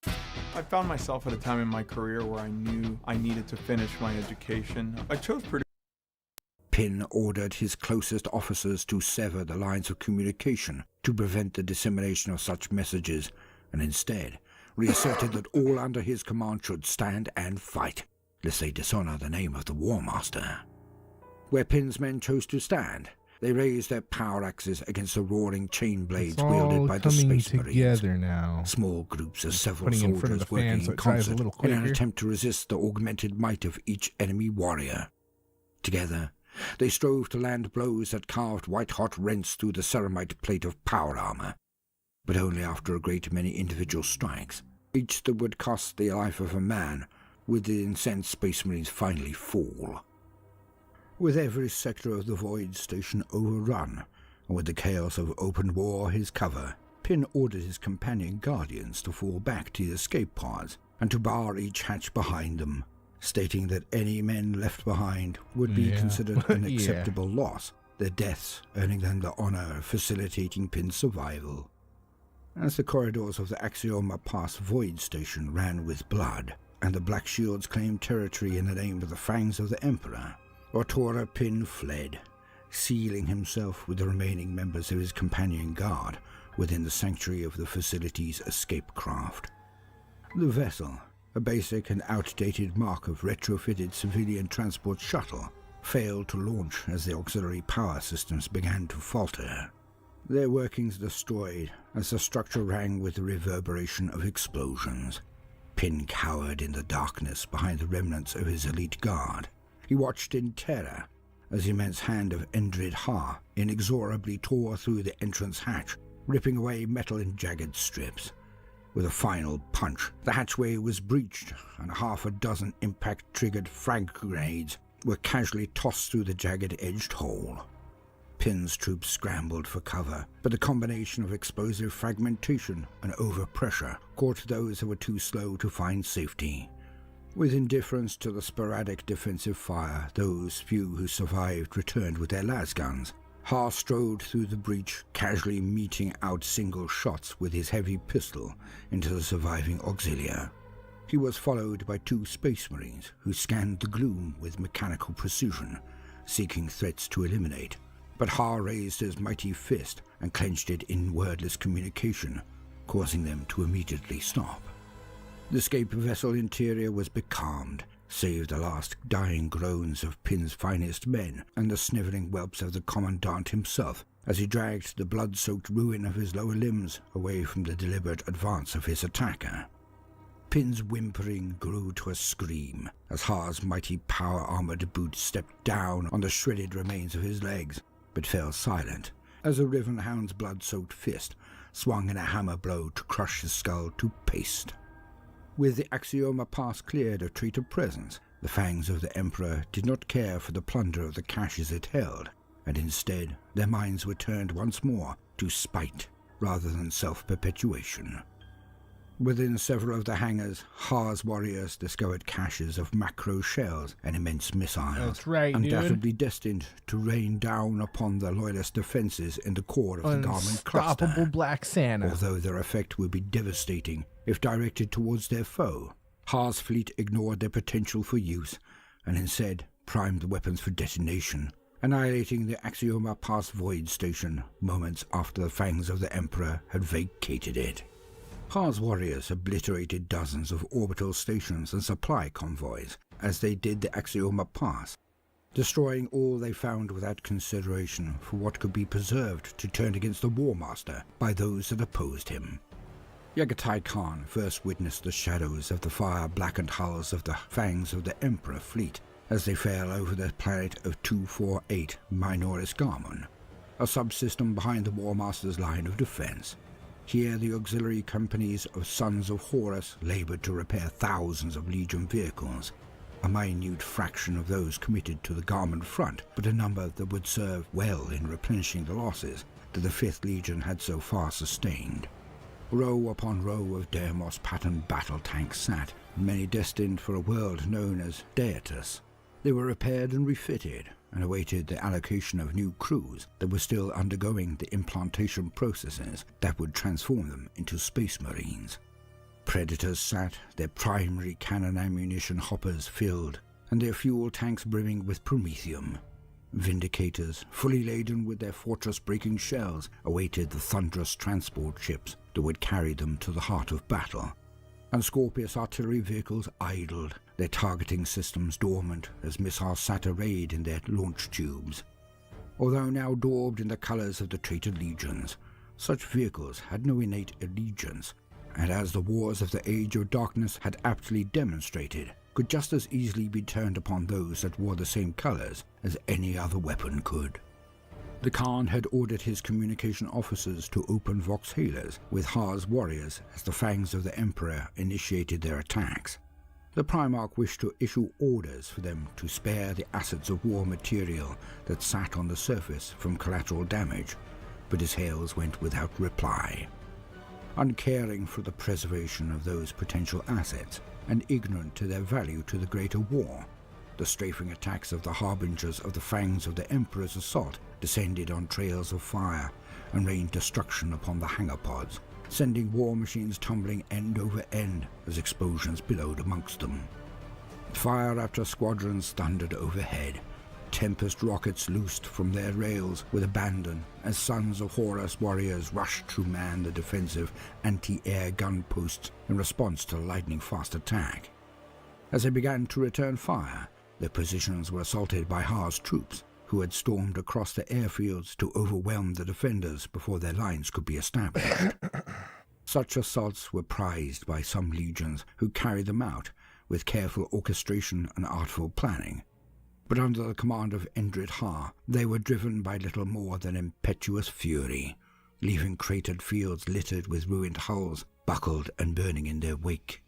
I found myself at a time in my career where I knew I needed to finish my education. I chose Pin ordered his closest officers to sever the lines of communication to prevent the dissemination of such messages, and instead reasserted that all under his command should stand and fight, lest they dishonor the name of the War Master. Where Pin's men chose to stand, they raised their power axes against the roaring chain blades wielded by the Space Marines. Now. Small groups of several soldiers working in concert in an attempt to resist the augmented might of each enemy warrior. Together, they strove to land blows that carved white-hot rents through the ceramite plate of power armor, but only after a great many individual strikes, each that would cost the life of a man, would the incensed Space Marines finally fall. With every sector of the Void Station overrun, and with the chaos of open war his cover, Pin ordered his companion Guardians to fall back to the escape pods and to bar each hatch behind them, stating that any men left behind would be considered an acceptable loss, their deaths earning them the honor of facilitating Pin's survival. As the corridors of the Axioma Pass Void Station ran with blood, and the Black Shields claimed territory in the name of the fangs of the Emperor, Ortura Pin fled, sealing himself with the remaining members of his companion guard within the sanctuary of the facility's escape craft. The vessel, a basic and outdated mark of retrofitted civilian transport shuttle, failed to launch as the auxiliary power systems began to falter. Their workings destroyed as the structure rang with the reverberation of explosions. Pin cowered in the darkness behind the remnants of his elite guard, He watched in terror as the immense hand of Endrid Ha inexorably tore through the entrance hatch, ripping away metal in jagged strips. With a final punch, the hatchway was breached, and half a dozen impact-triggered frag grenades were casually tossed through the jagged-edged hole. Pin's troops scrambled for cover, but the combination of explosive fragmentation and overpressure caught those who were too slow to find safety. With indifference to the sporadic defensive fire, those few who survived returned with their lasguns. Ha strode through the breach, casually meting out single shots with his heavy pistol into the surviving auxiliary. He was followed by 2 Space Marines who scanned the gloom with mechanical precision, seeking threats to eliminate. But Ha raised his mighty fist and clenched it in wordless communication, causing them to immediately stop. The escape vessel interior was becalmed, save the last dying groans of Pin's finest men and the snivelling whelps of the Commandant himself as he dragged the blood-soaked ruin of his lower limbs away from the deliberate advance of his attacker. Pin's whimpering grew to a scream as Ha's mighty power-armored boot stepped down on the shredded remains of his legs, but fell silent as the Riven Hound's blood-soaked fist swung in a hammer blow to crush his skull to paste. With the Axioma Pass cleared of traitor presence, the fangs of the Emperor did not care for the plunder of the caches it held, and instead their minds were turned once more to spite rather than self-perpetuation. Within several of the hangars, Ha's warriors discovered caches of macro shells and immense missiles, That's right, undoubtedly destined to rain down upon the loyalist defenses in the core of the Garmin cluster. Unstoppable Black Santa. Although their effect would be devastating if directed towards their foe, Ha's fleet ignored their potential for use and instead primed the weapons for detonation, annihilating the Axioma Pass Void Station moments after the fangs of the Emperor had vacated it. Ha's warriors obliterated dozens of orbital stations and supply convoys as they did the Axioma Pass, destroying all they found without consideration for what could be preserved to turn against the War Master by those that opposed him. Yagatai Khan first witnessed the shadows of the fire-blackened hulls of the fangs of the Emperor fleet as they fell over the planet of 248 Minoris Garmon, a subsystem behind the War Master's line of defense. Here the auxiliary companies of Sons of Horus labored to repair thousands of Legion vehicles, a minute fraction of those committed to the Garmin front, but a number that would serve well in replenishing the losses that the 5th Legion had so far sustained. Row upon row of Deimos-patterned battle tanks sat, many destined for a world known as Deatus. They were repaired and refitted, and awaited the allocation of new crews that were still undergoing the implantation processes that would transform them into Space Marines. Predators sat, their primary cannon ammunition hoppers filled, and their fuel tanks brimming with promethium. Vindicators, fully laden with their fortress-breaking shells, awaited the thunderous transport ships that would carry them to the heart of battle. And Scorpius artillery vehicles idled, their targeting systems dormant as missiles sat arrayed in their launch tubes. Although now daubed in the colors of the traitor legions, such vehicles had no innate allegiance, and as the wars of the Age of Darkness had aptly demonstrated, could just as easily be turned upon those that wore the same colors as any other weapon could. The Khan had ordered his communication officers to open voxhalers with Ha's warriors as the fangs of the Emperor initiated their attacks. The Primarch wished to issue orders for them to spare the assets of war material that sat on the surface from collateral damage, but his hails went without reply. Uncaring for the preservation of those potential assets, and ignorant to their value to the greater war, the strafing attacks of the harbingers of the fangs of the Emperor's assault descended on trails of fire and rained destruction upon the hangar pods, sending war machines tumbling end over end as explosions billowed amongst them. Fire after squadrons thundered overhead. Tempest rockets loosed from their rails with abandon as Sons of Horus warriors rushed to man the defensive anti-air gun posts in response to the lightning-fast attack. As they began to return fire, their positions were assaulted by Ha's troops, who had stormed across the airfields to overwhelm the defenders before their lines could be established. Such assaults were prized by some legions who carried them out with careful orchestration and artful planning. But under the command of Endred Har, they were driven by little more than impetuous fury, leaving cratered fields littered with ruined hulls, buckled and burning in their wake.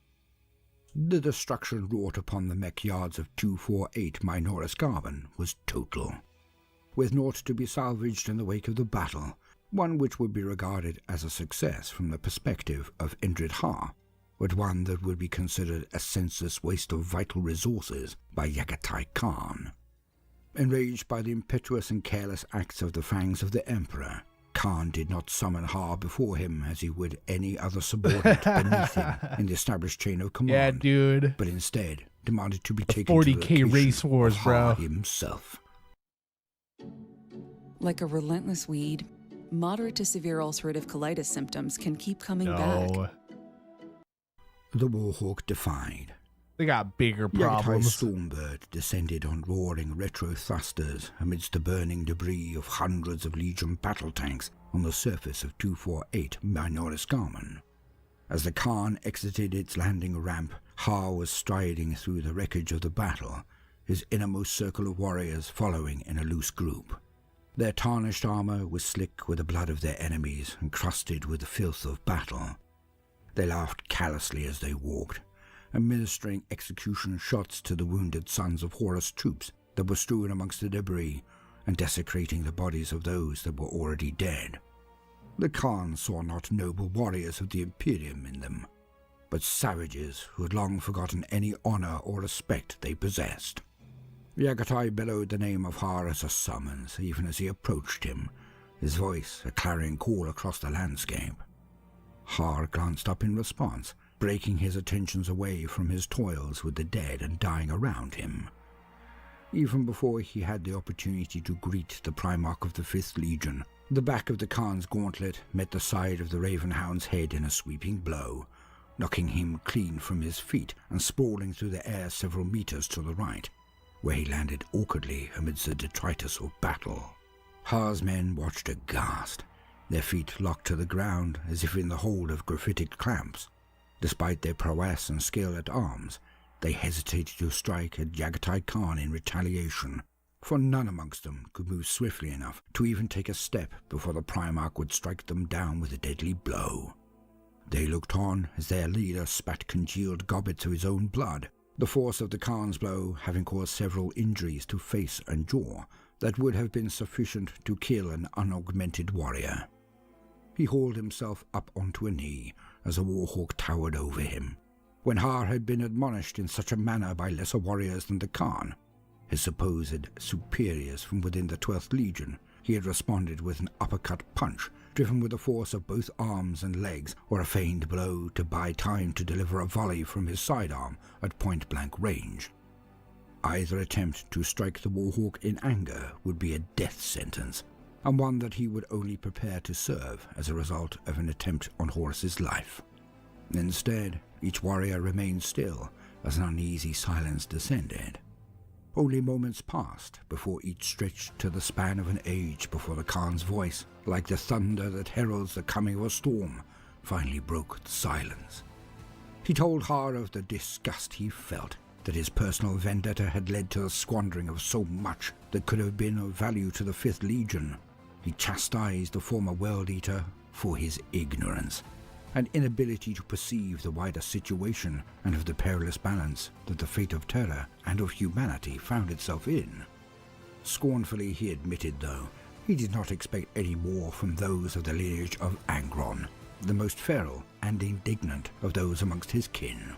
The destruction wrought upon the mech yards of 248 Minoris Garben was total, with naught to be salvaged in the wake of the battle, one which would be regarded as a success from the perspective of Endred Har, but one that would be considered a senseless waste of vital resources by Yagatai Khan. Enraged by the impetuous and careless acts of the fangs of the Emperor, Khan did not summon Har before him as he would any other subordinate beneath him in the established chain of command. Yeah, dude. But instead demanded to be taken 40K to the location race wars, of Har bro. himself. Like a relentless weed, moderate to severe ulcerative colitis symptoms can keep coming back. No. The Warhawk defied. They got bigger Yagatai problems. Stormbird descended on roaring retro thrusters amidst the burning debris of hundreds of Legion battle tanks on the surface of 248 Minoris Garben. As the Khan exited its landing ramp, Har was striding through the wreckage of the battle, his innermost circle of warriors following in a loose group. Their tarnished armor was slick with the blood of their enemies and crusted with the filth of battle. They laughed callously as they walked, administering execution shots to the wounded sons of Horus troops that were strewn amongst the debris and desecrating the bodies of those that were already dead. The Khan saw not noble warriors of the Imperium in them, but savages who had long forgotten any honor or respect they possessed. Yagatai bellowed the name of Har as a summons, even as he approached him, his voice a clarion call across the landscape. Har glanced up in response, breaking his attentions away from his toils with the dead and dying around him. Even before he had the opportunity to greet the Primarch of the 5th Legion, the back of the Khan's gauntlet met the side of the Ravenhound's head in a sweeping blow, knocking him clean from his feet and sprawling through the air several meters to the right, where he landed awkwardly amidst the detritus of battle. Har's men watched aghast, their feet locked to the ground as if in the hold of graphitic clamps. Despite their prowess and skill at arms, they hesitated to strike at Yagatai Khan in retaliation, for none amongst them could move swiftly enough to even take a step before the Primarch would strike them down with a deadly blow. They looked on as their leader spat congealed gobbets of his own blood, the force of the Khan's blow having caused several injuries to face and jaw that would have been sufficient to kill an unaugmented warrior. He hauled himself up onto a knee as a Warhawk towered over him. When Har had been admonished in such a manner by lesser warriors than the Khan, his supposed superiors from within the 12th Legion, he had responded with an uppercut punch, driven with the force of both arms and legs, or a feigned blow to buy time to deliver a volley from his sidearm at point-blank range. Either attempt to strike the Warhawk in anger would be a death sentence, and one that he would only prepare to serve as a result of an attempt on Horus's life. Instead, each warrior remained still as an uneasy silence descended. Only moments passed before each stretched to the span of an age before the Khan's voice, like the thunder that heralds the coming of a storm, finally broke the silence. He told Har of the disgust he felt, that his personal vendetta had led to the squandering of so much that could have been of value to the 5th Legion. He chastised the former World Eater for his ignorance, and inability to perceive the wider situation and of the perilous balance that the fate of Terra and of humanity found itself in. Scornfully he admitted, though, he did not expect any more from those of the lineage of Angron, the most feral and indignant of those amongst his kin.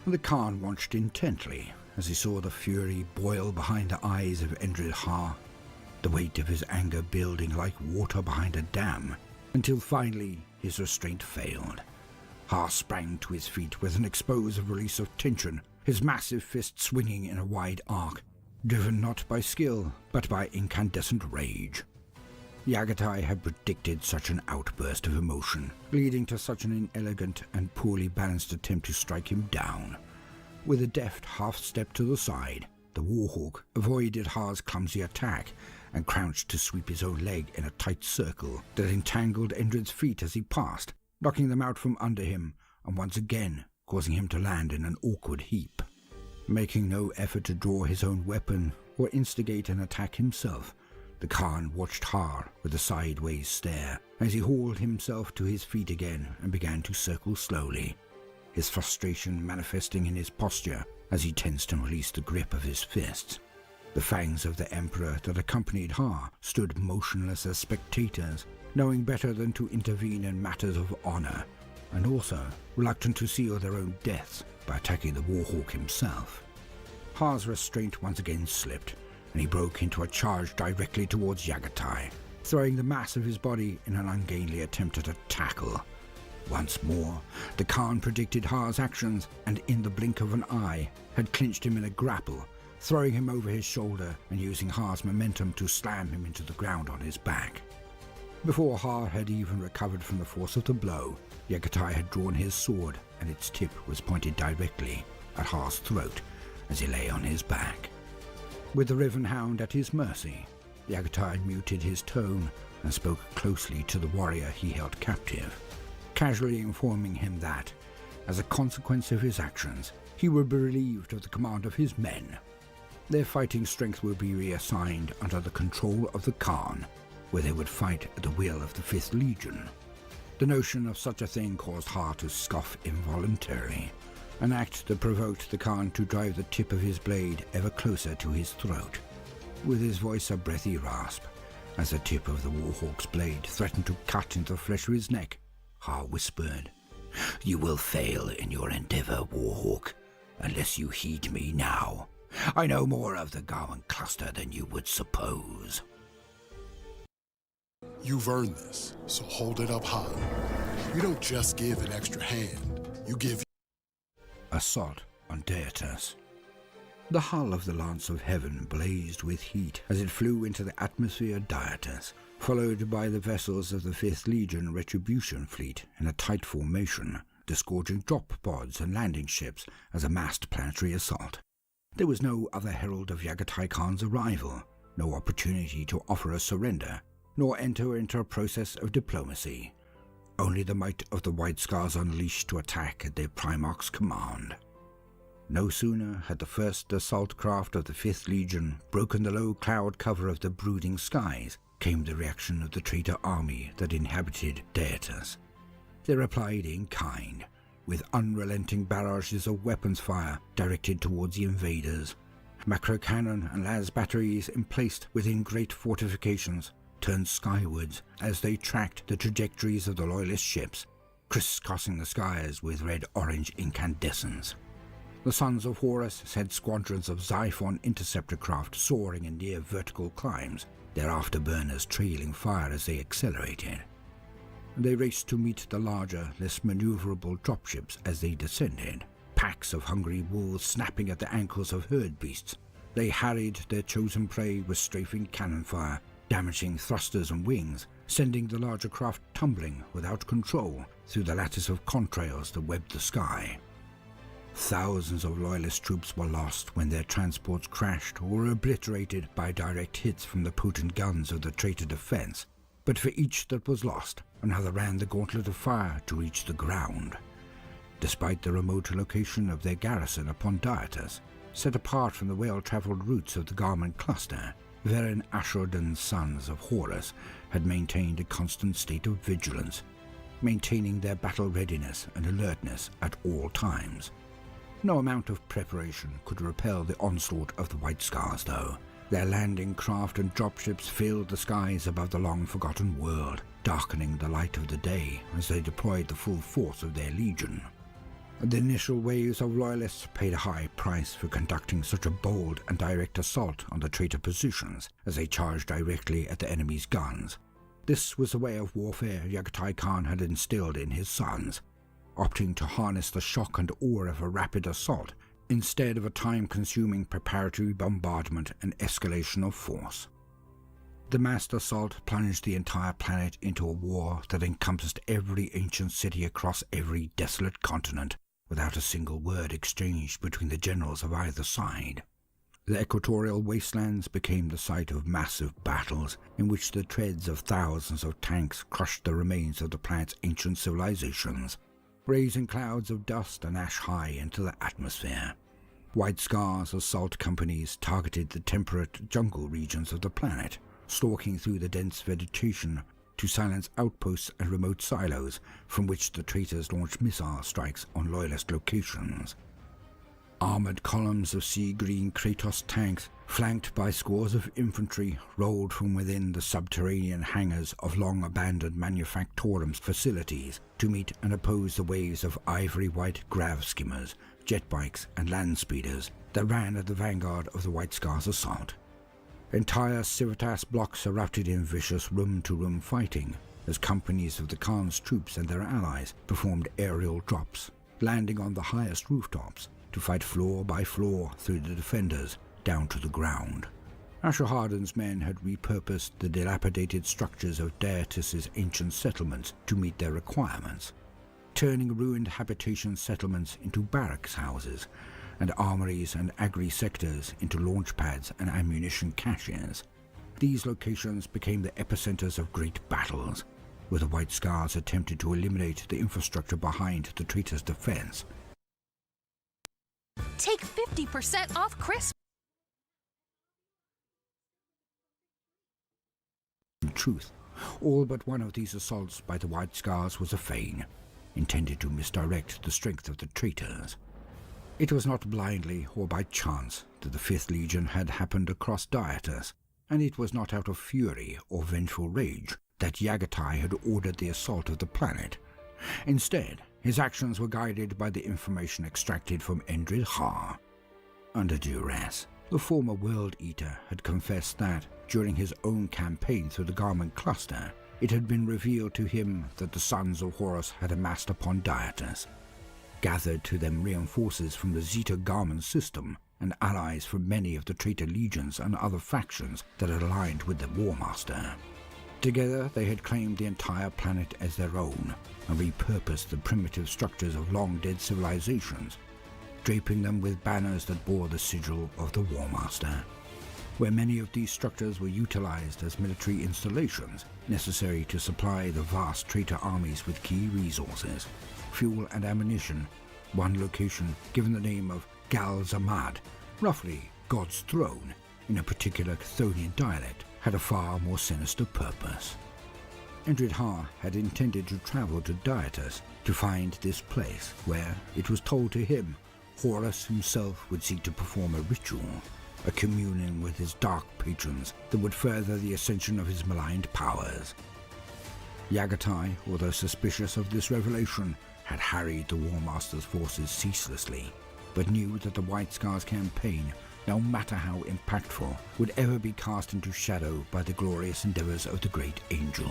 The Khan watched intently as he saw the fury boil behind the eyes of Endred Har, the weight of his anger building like water behind a dam, until finally his restraint failed. Har sprang to his feet with an explosive release of tension, his massive fist swinging in a wide arc, driven not by skill, but by incandescent rage. Yagatai had predicted such an outburst of emotion, leading to such an inelegant and poorly balanced attempt to strike him down. With a deft half-step to the side, the Warhawk avoided Har's clumsy attack and crouched to sweep his own leg in a tight circle that entangled Endred's feet as he passed, knocking them out from under him and once again causing him to land in an awkward heap. Making no effort to draw his own weapon, or instigate an attack himself, the Khan watched Har with a sideways stare as he hauled himself to his feet again and began to circle slowly, his frustration manifesting in his posture as he tensed and released the grip of his fists. The fangs of the Emperor that accompanied Har stood motionless as spectators, knowing better than to intervene in matters of honor, and also reluctant to seal their own deaths by attacking the Warhawk himself. Har's restraint once again slipped, and he broke into a charge directly towards Yagatai, throwing the mass of his body in an ungainly attempt at a tackle. Once more, the Khan predicted Har's actions, and in the blink of an eye had clinched him in a grapple, throwing him over his shoulder and using Har's momentum to slam him into the ground on his back. Before Har had even recovered from the force of the blow, Yagatai had drawn his sword, and its tip was pointed directly at Har's throat as he lay on his back. With the Riven Hound at his mercy, Yagatai muted his tone and spoke closely to the warrior he held captive, casually informing him that, as a consequence of his actions, he would be relieved of the command of his men. Their fighting strength would be reassigned under the control of the Khan, where they would fight at the will of the 5th Legion. The notion of such a thing caused Har to scoff involuntarily, an act that provoked the Khan to drive the tip of his blade ever closer to his throat. With his voice a breathy rasp, as the tip of the Warhawk's blade threatened to cut into the flesh of his neck, Har whispered, "You will fail in your endeavor, Warhawk, unless you heed me now. I know more of the Garmin cluster than you would suppose." You've earned this, so hold it up high. You don't just give an extra hand, you give... Assault on Deitas. The hull of the Lance of Heaven blazed with heat as it flew into the atmosphere of Deitas, followed by the vessels of the 5th Legion Retribution Fleet in a tight formation, disgorging drop pods and landing ships as a massed planetary assault. There was no other herald of Yagatai Khan's arrival, no opportunity to offer a surrender, nor enter into a process of diplomacy. Only the might of the White Scars unleashed to attack at their Primarch's command. No sooner had the first assault craft of the 5th Legion broken the low cloud cover of the brooding skies, came the reaction of the traitor army that inhabited Deitas. They replied in kind, with unrelenting barrages of weapons fire directed towards the invaders. Macro cannon and las batteries emplaced within great fortifications turned skywards as they tracked the trajectories of the Loyalist ships, crisscrossing the skies with red-orange incandescence. The Sons of Horus sent squadrons of Xiphon interceptor craft soaring in near vertical climbs, their afterburners trailing fire as they accelerated. They raced to meet the larger, less maneuverable dropships as they descended, packs of hungry wolves snapping at the ankles of herd beasts. They harried their chosen prey with strafing cannon fire, damaging thrusters and wings, sending the larger craft tumbling without control through the lattice of contrails that webbed the sky. Thousands of Loyalist troops were lost when their transports crashed or were obliterated by direct hits from the potent guns of the traitor defense, but for each that was lost, another ran the gauntlet of fire to reach the ground. Despite the remote location of their garrison upon Deitas, set apart from the well-traveled routes of the Garmin cluster, Varen Ashurdan's Sons of Horus had maintained a constant state of vigilance, maintaining their battle readiness and alertness at all times. No amount of preparation could repel the onslaught of the White Scars, though. Their landing craft and dropships filled the skies above the long-forgotten world, darkening the light of the day as they deployed the full force of their legion. The initial waves of Loyalists paid a high price for conducting such a bold and direct assault on the traitor positions as they charged directly at the enemy's guns. This was the way of warfare Yagatai Khan had instilled in his sons, opting to harness the shock and awe of a rapid assault instead of a time-consuming preparatory bombardment and escalation of force. The massed assault plunged the entire planet into a war that encompassed every ancient city across every desolate continent, without a single word exchanged between the generals of either side. The equatorial wastelands became the site of massive battles in which the treads of thousands of tanks crushed the remains of the planet's ancient civilizations, raising clouds of dust and ash high into the atmosphere. White Scar's assault companies targeted the temperate jungle regions of the planet, stalking through the dense vegetation to silence outposts and remote silos from which the traitors launched missile strikes on loyalist locations. Armored columns of sea-green Kratos tanks, flanked by scores of infantry, rolled from within the subterranean hangars of long-abandoned manufactorum's facilities to meet and oppose the waves of ivory-white grav skimmers, jet bikes and land speeders that ran at the vanguard of the White Scar's assault. Entire Civitas blocks erupted in vicious room-to-room fighting as companies of the Khan's troops and their allies performed aerial drops, landing on the highest rooftops to fight floor by floor through the defenders down to the ground. Ashurhardin's men had repurposed the dilapidated structures of Daetis's ancient settlements to meet their requirements, turning ruined habitation settlements into barracks houses, and armories and agri-sectors into launch pads and ammunition caches. These locations became the epicenters of great battles, where the White Scars attempted to eliminate the infrastructure behind the traitors' defense. Take 50% off Christmas. In truth, all but one of these assaults by the White Scars was a feign, intended to misdirect the strength of the traitors. It was not blindly or by chance that the 5th Legion had happened across Dietus, and it was not out of fury or vengeful rage that Yagatai had ordered the assault of the planet. Instead, his actions were guided by the information extracted from Endrid Ha. Under duress, the former World Eater had confessed that, during his own campaign through the Garment Cluster, it had been revealed to him that the sons of Horus had amassed upon Dietus. Gathered to them reinforcements from the Zeta Garment system and allies from many of the traitor legions and other factions that had aligned with the War Master. Together they had claimed the entire planet as their own and repurposed the primitive structures of long-dead civilizations, draping them with banners that bore the sigil of the War Master. Where many of these structures were utilized as military installations necessary to supply the vast traitor armies with key resources, fuel and ammunition, one location given the name of Gal Zamad, roughly God's throne, in a particular Chthonian dialect, had a far more sinister purpose. Endrid Ha had intended to travel to Dietus to find this place where, it was told to him, Horus himself would seek to perform a ritual, a communion with his dark patrons that would further the ascension of his maligned powers. Yagatai, although suspicious of this revelation, had harried the War Master's forces ceaselessly, but knew that the White Scars campaign, no matter how impactful, would ever be cast into shadow by the glorious endeavors of the Great Angel.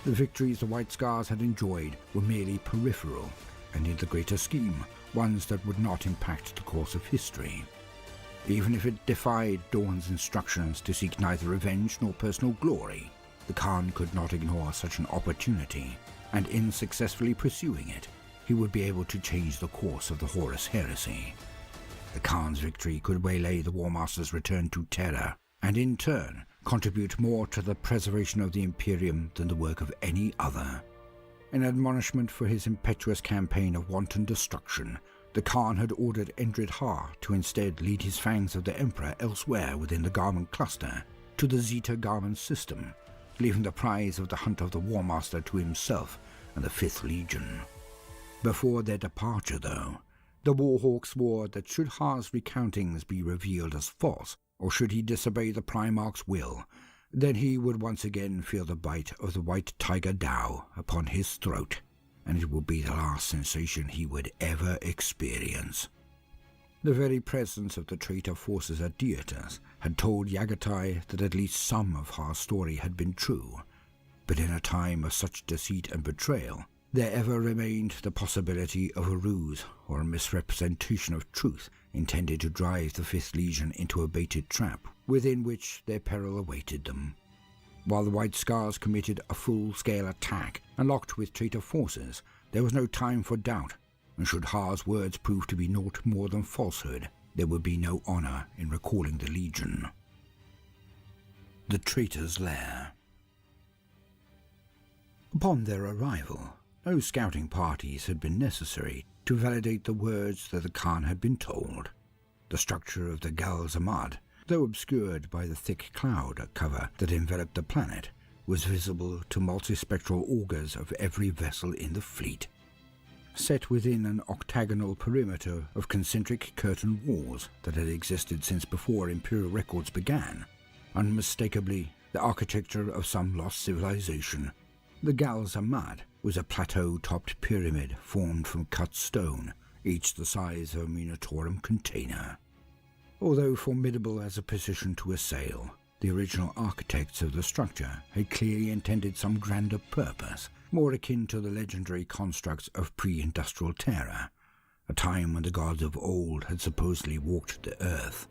The victories the White Scars had enjoyed were merely peripheral, and in the greater scheme, ones that would not impact the course of history. Even if it defied Dawn's instructions to seek neither revenge nor personal glory, the Khan could not ignore such an opportunity, and in successfully pursuing it, he would be able to change the course of the Horus heresy. The Khan's victory could waylay the War Master's return to Terra, and in turn contribute more to the preservation of the Imperium than the work of any other. In admonishment for his impetuous campaign of wanton destruction, the Khan had ordered Endrid Ha to instead lead his fangs of the Emperor elsewhere within the Garment Cluster, to the Zeta Garment system, leaving the prize of the hunt of the War Master to himself and the 5th Legion. Before their departure, though, the Warhawk swore that should Ha's recountings be revealed as false, or should he disobey the Primarch's will, then he would once again feel the bite of the White Tiger Dao upon his throat, and it would be the last sensation he would ever experience. The very presence of the traitor forces at Dietus had told Yagatai that at least some of Ha's story had been true, but in a time of such deceit and betrayal, there ever remained the possibility of a ruse or a misrepresentation of truth intended to drive the 5th Legion into a baited trap within which their peril awaited them. While the White Scars committed a full-scale attack and locked with traitor forces, there was no time for doubt, and should Ha's words prove to be naught more than falsehood, there would be no honor in recalling the Legion. The Traitor's Lair. Upon their arrival, no scouting parties had been necessary to validate the words that the Khan had been told. The structure of the Gal Zamad, though obscured by the thick cloud cover that enveloped the planet, was visible to multispectral augers of every vessel in the fleet. Set within an octagonal perimeter of concentric curtain walls that had existed since before Imperial records began, unmistakably the architecture of some lost civilization, the Gal Zamad was a plateau-topped pyramid formed from cut stone, each the size of a Minotaurum container. Although formidable as a position to assail, the original architects of the structure had clearly intended some grander purpose, more akin to the legendary constructs of pre-industrial Terra, a time when the gods of old had supposedly walked the earth.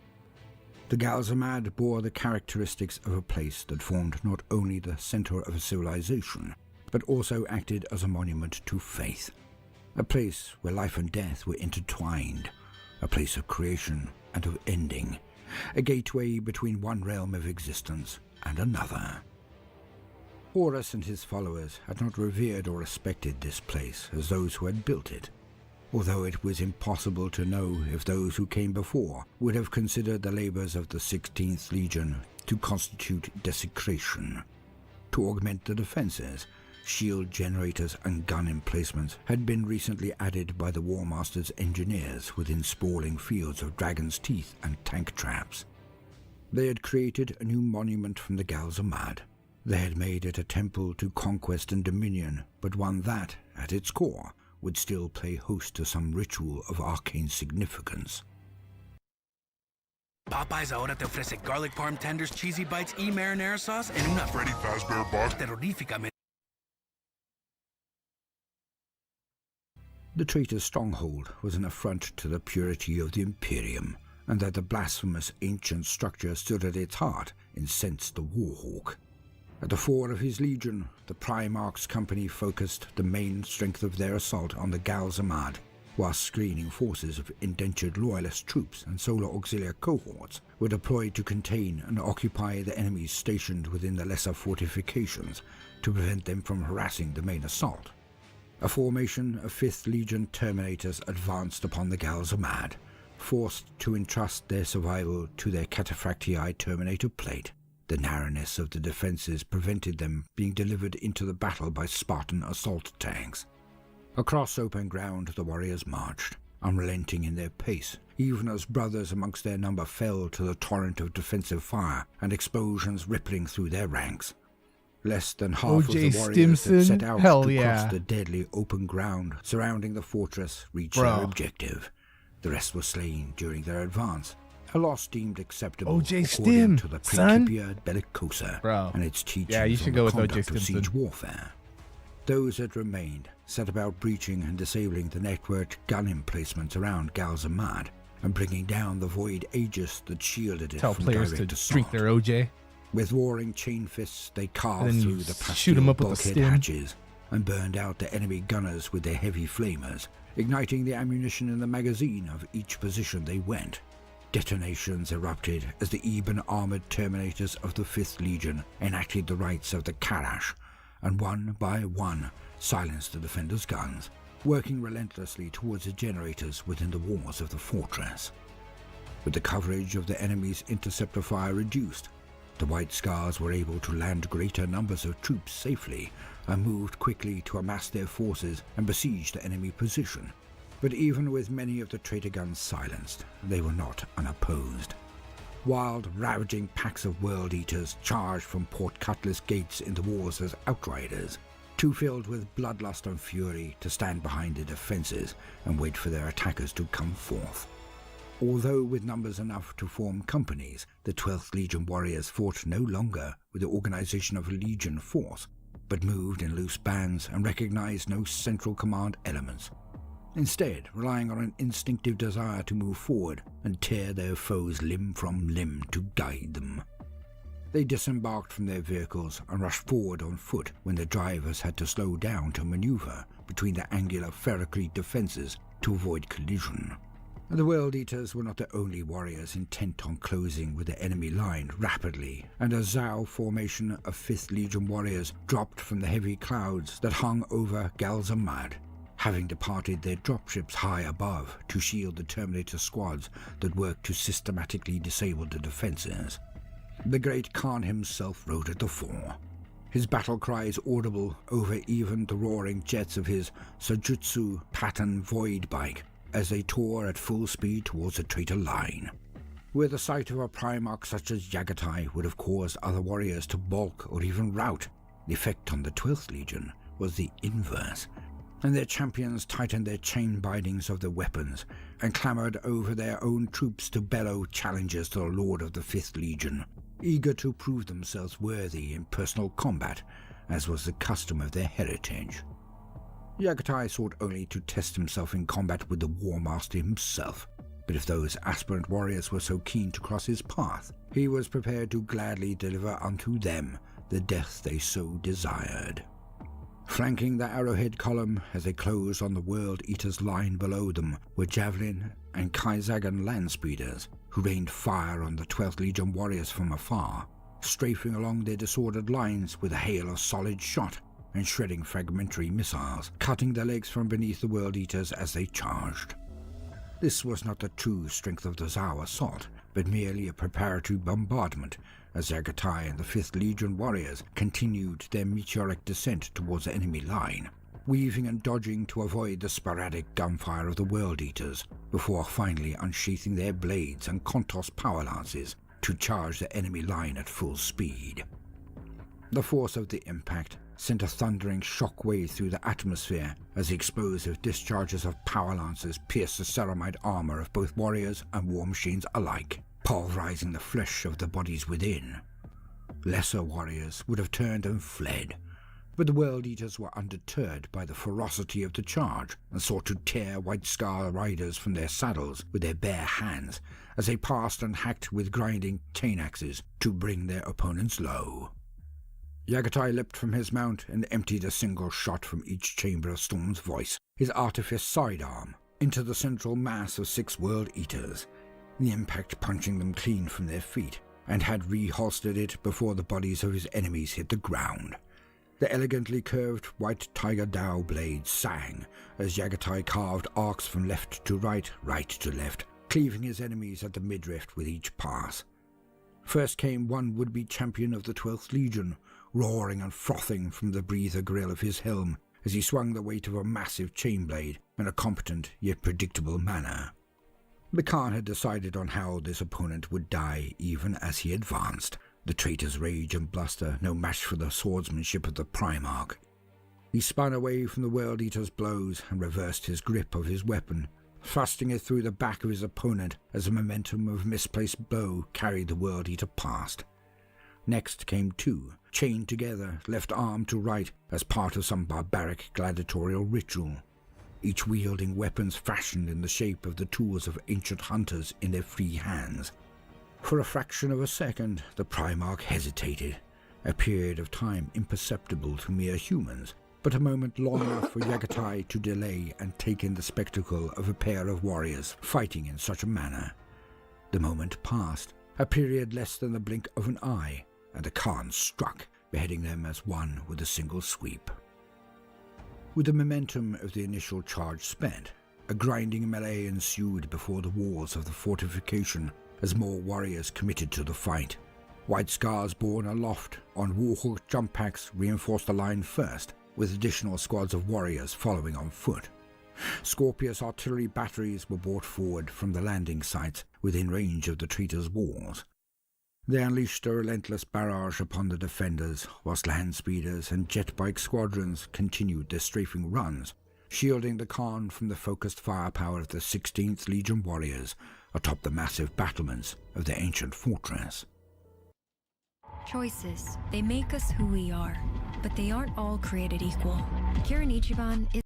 The Gal Zamad bore the characteristics of a place that formed not only the center of a civilization, but also acted as a monument to faith, a place where life and death were intertwined, a place of creation and of ending, a gateway between one realm of existence and another. Horus and his followers had not revered or respected this place as those who had built it, although it was impossible to know if those who came before would have considered the labors of the 16th Legion to constitute desecration. To augment the defenses, shield generators and gun emplacements had been recently added by the War Master's engineers within sprawling fields of dragon's teeth and tank traps. They had created a new monument from the Gal Zamad. They had made it a temple to conquest and dominion, but one that, at its core, would still play host to some ritual of arcane significance. Popeyes ahora te ofrece garlic parm tenders, cheesy bites y marinara sauce en una Freddy Fazbear box terroríficamente. The traitor's stronghold was an affront to the purity of the Imperium, and that the blasphemous ancient structure stood at its heart incensed the Warhawk. At the fore of his legion, the Primarch's company focused the main strength of their assault on the Gal Zamad, while screening forces of indentured loyalist troops and solar auxiliary cohorts were deployed to contain and occupy the enemies stationed within the lesser fortifications to prevent them from harassing the main assault. A formation of 5th Legion Terminators advanced upon the Gal Zamad, forced to entrust their survival to their Cataphractii Terminator plate. The narrowness of the defenses prevented them being delivered into the battle by Spartan assault tanks. Across open ground the warriors marched, unrelenting in their pace, even as brothers amongst their number fell to the torrent of defensive fire and explosions rippling through their ranks. Less than half of the warriors that set out to cross the deadly open ground surrounding the fortress reached their objective. The rest were slain during their advance, a loss deemed acceptable according to the Principia Bellicosa and its teachings on the conduct of siege warfare. Those that remained set about breaching and disabling the networked gun emplacements around Gal Zamad and bringing down the void aegis that shielded it from players direct to assault. drink their OJ. With roaring chain fists, they carved through the shoot 'em up with bulkhead the stim. hatches and burned out the enemy gunners with their heavy flamers, igniting the ammunition in the magazine of each position they went. Detonations erupted as the ebon-armored Terminators of the 5th Legion enacted the rites of the Karash, and one by one silenced the defenders' guns, working relentlessly towards the generators within the walls of the fortress. With the coverage of the enemy's interceptor fire reduced, the White Scars were able to land greater numbers of troops safely and moved quickly to amass their forces and besiege the enemy position. But even with many of the traitor guns silenced, they were not unopposed. Wild, ravaging packs of World Eaters charged from Port Cutlass gates in the wars as outriders, too filled with bloodlust and fury to stand behind the defenses and wait for their attackers to come forth. Although with numbers enough to form companies, the 12th Legion warriors fought no longer with the organization of a legion force, but moved in loose bands and recognized no central command elements, instead relying on an instinctive desire to move forward and tear their foes limb from limb to guide them. They disembarked from their vehicles and rushed forward on foot when their drivers had to slow down to maneuver between the angular ferrocrete defenses to avoid collision. The World Eaters were not the only warriors intent on closing with the enemy line rapidly, and a Zhao formation of 5th Legion warriors dropped from the heavy clouds that hung over Gal Zamad. having departed their dropships high above to shield the Terminator squads that worked to systematically disable the defenses. The great Khan himself rode at the fore, his battle cries audible over even the roaring jets of his Sojutsu pattern void bike as they tore at full speed towards the traitor line. Where the sight of a Primarch such as Yagatai would have caused other warriors to balk or even rout, the effect on the 12th Legion was the inverse, and their champions tightened their chain bindings of their weapons and clamoured over their own troops to bellow challenges to the Lord of the 5th Legion, eager to prove themselves worthy in personal combat, as was the custom of their heritage. Yagatai sought only to test himself in combat with the War Master himself, but if those aspirant warriors were so keen to cross his path, he was prepared to gladly deliver unto them the death they so desired. Flanking the Arrowhead column as they closed on the World Eaters' line below them were Javelin and Kaizagan landspeeders, who rained fire on the 12th Legion warriors from afar, strafing along their disordered lines with a hail of solid shot and shredding fragmentary missiles, cutting their legs from beneath the World Eaters as they charged. This was not the true strength of the Zhao assault, but merely a preparatory bombardment, as Yagatai and the 5th Legion warriors continued their meteoric descent towards the enemy line, weaving and dodging to avoid the sporadic gunfire of the World Eaters, before finally unsheathing their blades and Kontos power lances to charge the enemy line at full speed. The force of the impact sent a thundering shockwave through the atmosphere as the explosive discharges of power lances pierced the ceramide armor of both warriors and war machines alike, pulverizing the flesh of the bodies within. Lesser warriors would have turned and fled, but the World Eaters were undeterred by the ferocity of the charge and sought to tear White Scar riders from their saddles with their bare hands as they passed and hacked with grinding chain axes to bring their opponents low. Yagatai leapt from his mount and emptied a single shot from each chamber of Storm's voice, his artifice sidearm, into the central mass of 6 World Eaters, the impact punching them clean from their feet, and had reholstered it before the bodies of his enemies hit the ground. The elegantly curved white tiger Dao blade sang as Yagatai carved arcs from left to right, right to left, cleaving his enemies at the midriff with each pass. First came one would-be champion of the 12th Legion, roaring and frothing from the breather grill of his helm as he swung the weight of a massive chain blade in a competent yet predictable manner. The Khan had decided on how this opponent would die even as he advanced, the traitor's rage and bluster no match for the swordsmanship of the Primarch. He spun away from the World Eater's blows and reversed his grip of his weapon, thrusting it through the back of his opponent as the momentum of a misplaced blow carried the World Eater past. Next came 2, chained together, left arm to right as part of some barbaric gladiatorial ritual, each wielding weapons fashioned in the shape of the tools of ancient hunters in their free hands. For a fraction of a second, the Primarch hesitated, a period of time imperceptible to mere humans, but a moment long enough for Yagatai to delay and take in the spectacle of a pair of warriors fighting in such a manner. The moment passed, a period less than the blink of an eye, and the Khan struck, beheading them as one with a single sweep. With the momentum of the initial charge spent, a grinding melee ensued before the walls of the fortification as more warriors committed to the fight. White Scars borne aloft on Warhawk jump packs reinforced the line first, with additional squads of warriors following on foot. Scorpius artillery batteries were brought forward from the landing sites within range of the traitors' walls. They unleashed a relentless barrage upon the defenders, whilst land speeders and jet bike squadrons continued their strafing runs, shielding the Khan from the focused firepower of the 16th Legion warriors atop the massive battlements of the ancient fortress. Choices. They make us who we are, but they aren't all created equal. Kirin Ichiban is...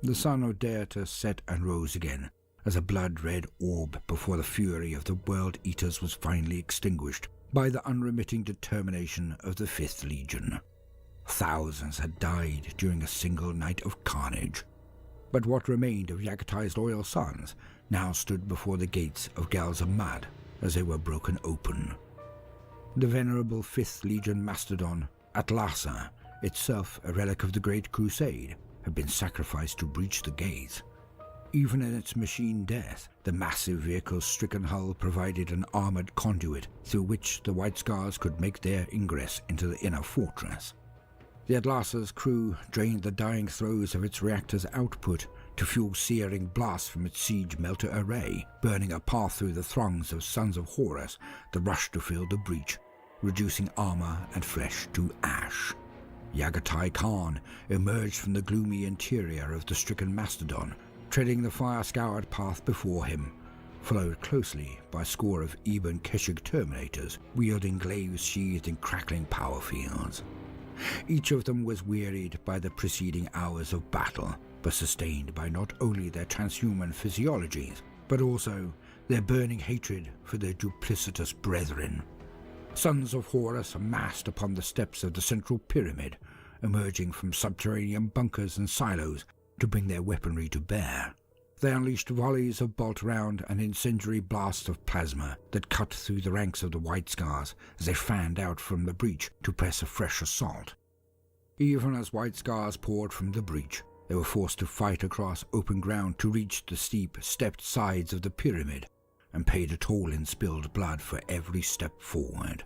The sun of Deata set and rose again, as a blood-red orb before the fury of the World Eaters was finally extinguished by the unremitting determination of the 5th Legion. Thousands had died during a single night of carnage, but what remained of Yagatai's loyal sons now stood before the gates of Galzamad as they were broken open. The venerable 5th Legion Mastodon, Atlasa, itself a relic of the Great Crusade, had been sacrificed to breach the gates. Even in its machine death, the massive vehicle's stricken hull provided an armored conduit through which the White Scars could make their ingress into the inner fortress. The Atlas's crew drained the dying throes of its reactor's output to fuel searing blasts from its siege melter array, burning a path through the throngs of Sons of Horus that rushed to fill the breach, reducing armor and flesh to ash. Yagatai Khan emerged from the gloomy interior of the stricken mastodon, treading the fire-scoured path before him, followed closely by a score of Ibn Keshig Terminators wielding glaives sheathed in crackling power fields. Each of them was wearied by the preceding hours of battle, but sustained by not only their transhuman physiologies, but also their burning hatred for their duplicitous brethren. Sons of Horus amassed upon the steps of the central pyramid, emerging from subterranean bunkers and silos to bring their weaponry to bear. They unleashed volleys of bolt round and incendiary blasts of plasma that cut through the ranks of the White Scars as they fanned out from the breach to press a fresh assault. Even as White Scars poured from the breach, they were forced to fight across open ground to reach the steep, stepped sides of the pyramid, and paid a toll in spilled blood for every step forward.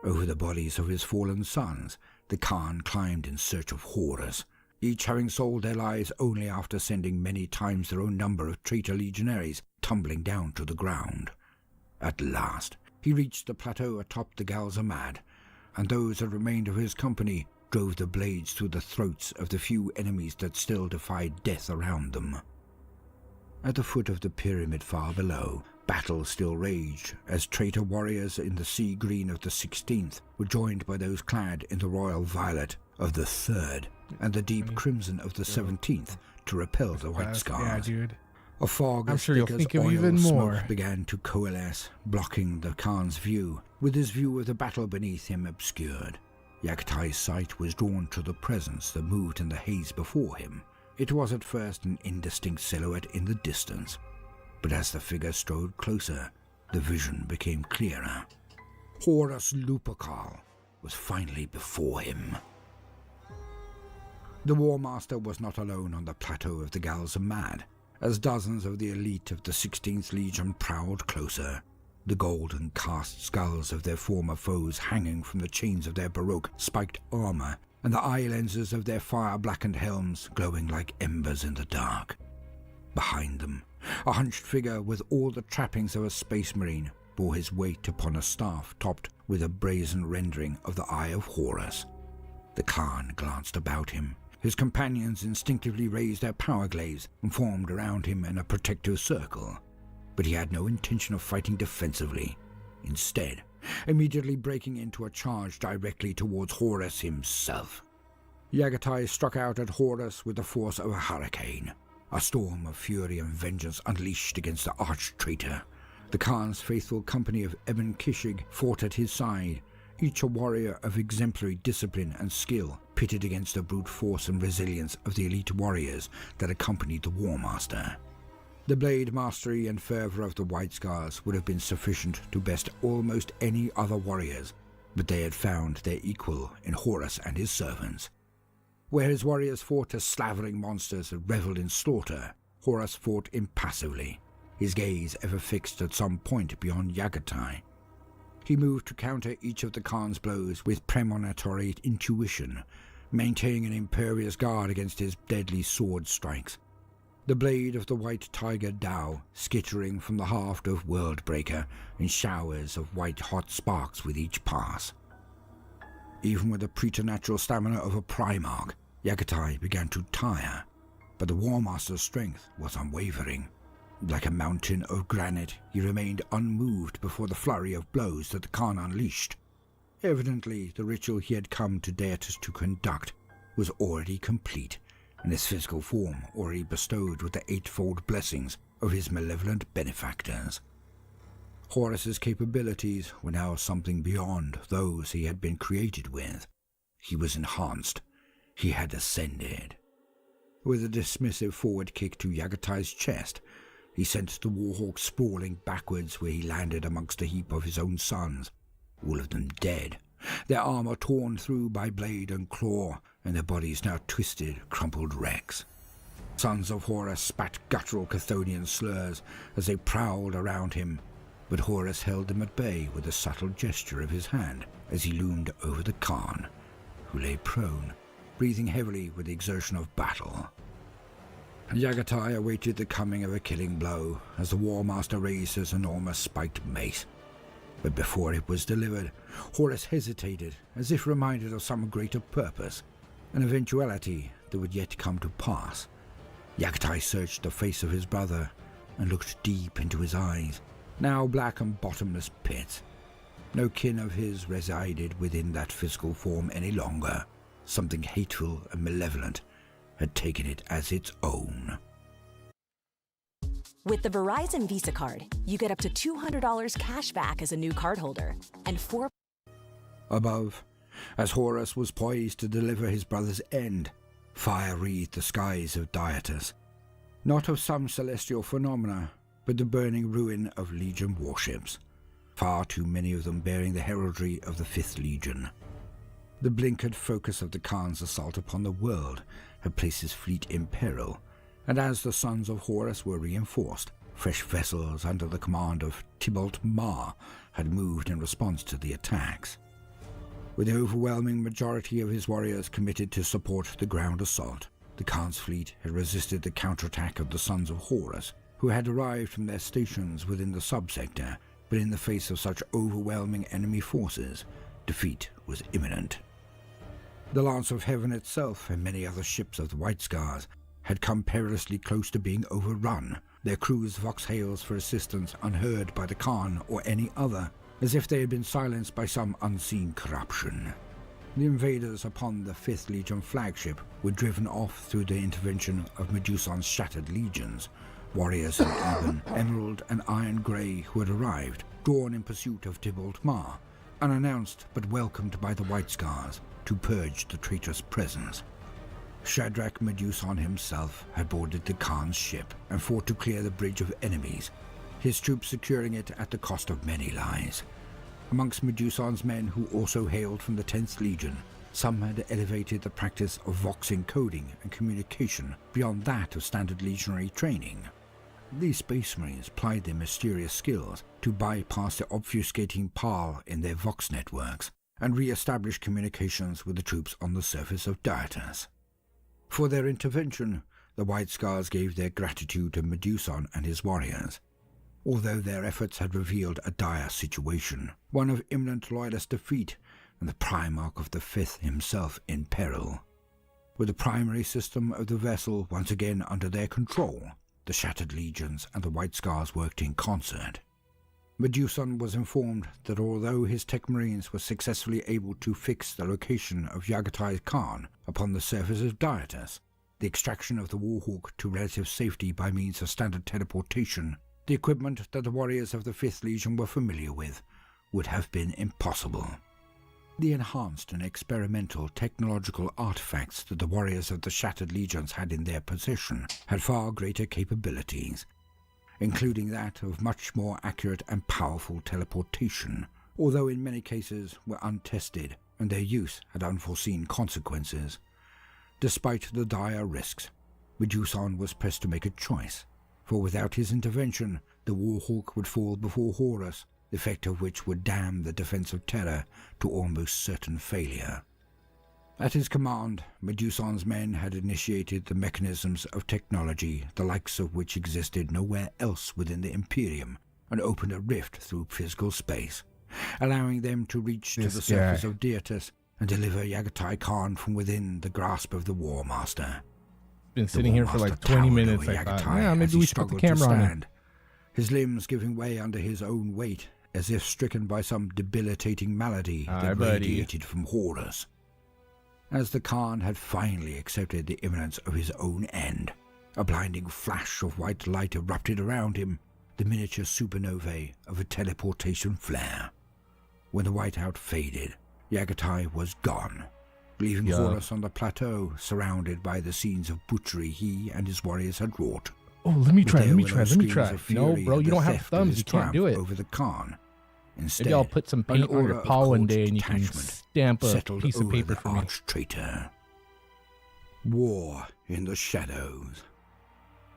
Over the bodies of his fallen sons, the Khan climbed in search of Horus, each having sold their lives only after sending many times their own number of traitor legionaries tumbling down to the ground. At last, he reached the plateau atop the Galzamad, and those that remained of his company drove the blades through the throats of the few enemies that still defied death around them. At the foot of the pyramid far below, battle still raged as traitor warriors in the sea green of the 16th were joined by those clad in the royal violet of the 3rd and the deep crimson of the 17th to repel the White Scars. Yeah, dude. A fog I'm as sure you'll thick think as of oil even smoke more. began to coalesce, blocking the Khan's view, with his view of the battle beneath him obscured. Yaktai's sight was drawn to the presence that moved in the haze before him. It was at first an indistinct silhouette in the distance, but as the figure strode closer, the vision became clearer. Horus Lupercal was finally before him. The War Master was not alone on the plateau of the Galzamad, as dozens of the elite of the 16th Legion prowled closer, the golden cast skulls of their former foes hanging from the chains of their Baroque spiked armor, and the eye lenses of their fire-blackened helms glowing like embers in the dark. Behind them, a hunched figure with all the trappings of a space marine bore his weight upon a staff topped with a brazen rendering of the Eye of Horus. The Khan glanced about him. His companions instinctively raised their power glaives and formed around him in a protective circle. But he had no intention of fighting defensively. Instead, immediately breaking into a charge directly towards Horus himself. Yagatai struck out at Horus with the force of a hurricane, a storm of fury and vengeance unleashed against the arch-traitor. The Khan's faithful company of Ibn Keshig fought at his side, each a warrior of exemplary discipline and skill, pitted against the brute force and resilience of the elite warriors that accompanied the War Master. The blade mastery and fervor of the White Scars would have been sufficient to best almost any other warriors, but they had found their equal in Horus and his servants. Where his warriors fought as slavering monsters that reveled in slaughter, Horus fought impassively, his gaze ever fixed at some point beyond Yagatai. He moved to counter each of the Khan's blows with premonitory intuition, maintaining an imperious guard against his deadly sword strikes. The blade of the white tiger Dao skittering from the haft of Worldbreaker in showers of white-hot sparks with each pass. Even with the preternatural stamina of a Primarch, Yagatai began to tire, but the War Master's strength was unwavering. Like a mountain of granite, he remained unmoved before the flurry of blows that the Khan unleashed. Evidently, the ritual he had come to Daetus to conduct was already complete, and his physical form already bestowed with the eightfold blessings of his malevolent benefactors. Horus's capabilities were now something beyond those he had been created with. He was enhanced. He had ascended. With a dismissive forward kick to Yagatai's chest, he sent the Warhawk sprawling backwards where he landed amongst a heap of his own sons, all of them dead, their armor torn through by blade and claw, and their bodies now twisted, crumpled wrecks. Sons of Horus spat guttural Chthonian slurs as they prowled around him, but Horus held them at bay with a subtle gesture of his hand as he loomed over the Khan, who lay prone, breathing heavily with the exertion of battle. Yagatai awaited the coming of a killing blow as the War Master raised his enormous spiked mace. But before it was delivered, Horus hesitated, as if reminded of some greater purpose, an eventuality that would yet come to pass. Yagatai searched the face of his brother and looked deep into his eyes, now black and bottomless pits. No kin of his resided within that physical form any longer. Something hateful and malevolent had taken it as its own. With the Verizon Visa card, you get up to $200 cash back as a new cardholder, and Above, as Horus was poised to deliver his brother's end, fire wreathed the skies of Dietus. Not of some celestial phenomena, but the burning ruin of Legion warships, far too many of them bearing the heraldry of the 5th Legion. The blinkered focus of the Khan's assault upon the world had placed his fleet in peril, and as the sons of Horus were reinforced, fresh vessels under the command of Tybalt Ma had moved in response to the attacks. With the overwhelming majority of his warriors committed to support the ground assault, the Khan's fleet had resisted the counterattack of the sons of Horus, who had arrived from their stations within the subsector, but in the face of such overwhelming enemy forces, defeat was imminent. The Lance of Heaven itself and many other ships of the White Scars had come perilously close to being overrun, their crews' vox hails for assistance unheard by the Khan or any other, as if they had been silenced by some unseen corruption. The invaders upon the 5th Legion flagship were driven off through the intervention of Meduson's shattered legions, warriors in Ebon, Emerald and Iron Grey who had arrived, drawn in pursuit of Tybalt Ma, unannounced but welcomed by the White Scars, to purge the traitorous presence. Shadrach Meduson himself had boarded the Khan's ship and fought to clear the bridge of enemies, his troops securing it at the cost of many lives. Amongst Meduson's men who also hailed from the 10th Legion, some had elevated the practice of vox encoding and communication beyond that of standard legionary training. These Space Marines plied their mysterious skills to bypass the obfuscating PAL in their vox networks and re-establish communications with the troops on the surface of Dietus. For their intervention, the White Scars gave their gratitude to Meduson and his warriors, although their efforts had revealed a dire situation, one of imminent loyalist defeat and the Primarch of the 5th himself in peril. With the primary system of the vessel once again under their control, the Shattered Legions and the White Scars worked in concert. Meduson was informed that although his Tech Marines were successfully able to fix the location of Yagatai Khan upon the surface of Dietus, the extraction of the Warhawk to relative safety by means of standard teleportation, the equipment that the warriors of the 5th Legion were familiar with, would have been impossible. The enhanced and experimental technological artifacts that the warriors of the Shattered Legions had in their possession had far greater capabilities, including that of much more accurate and powerful teleportation, although in many cases were untested and their use had unforeseen consequences. Despite the dire risks, Meduson was pressed to make a choice, for without his intervention, the Warhawk would fall before Horus, the effect of which would damn the defense of Terra to almost certain failure. At his command, Meduson's men had initiated the mechanisms of technology the likes of which existed nowhere else within the Imperium, and opened a rift through physical space, allowing them to reach to the surface of Dietus and deliver Yagatai Khan from within the grasp of the War Master. Been sitting here for like 20 minutes. I thought, yeah, maybe we should put the camera on him. His limbs giving way under his own weight, as if stricken by some debilitating malady that radiated from Horus. As the Khan had finally accepted the imminence of his own end, a blinding flash of white light erupted around him, the miniature supernovae of a teleportation flare. When the whiteout faded, Yagatai was gone, leaving Horus on the plateau surrounded by the scenes of butchery he and his warriors had wrought. Oh, let me try. No, bro, you don't have thumbs. You can't do it. Over the Khan. Instead, maybe I'll put some paint on your paw one day and you can stamp a piece of paper for me. Traitor. War in the shadows.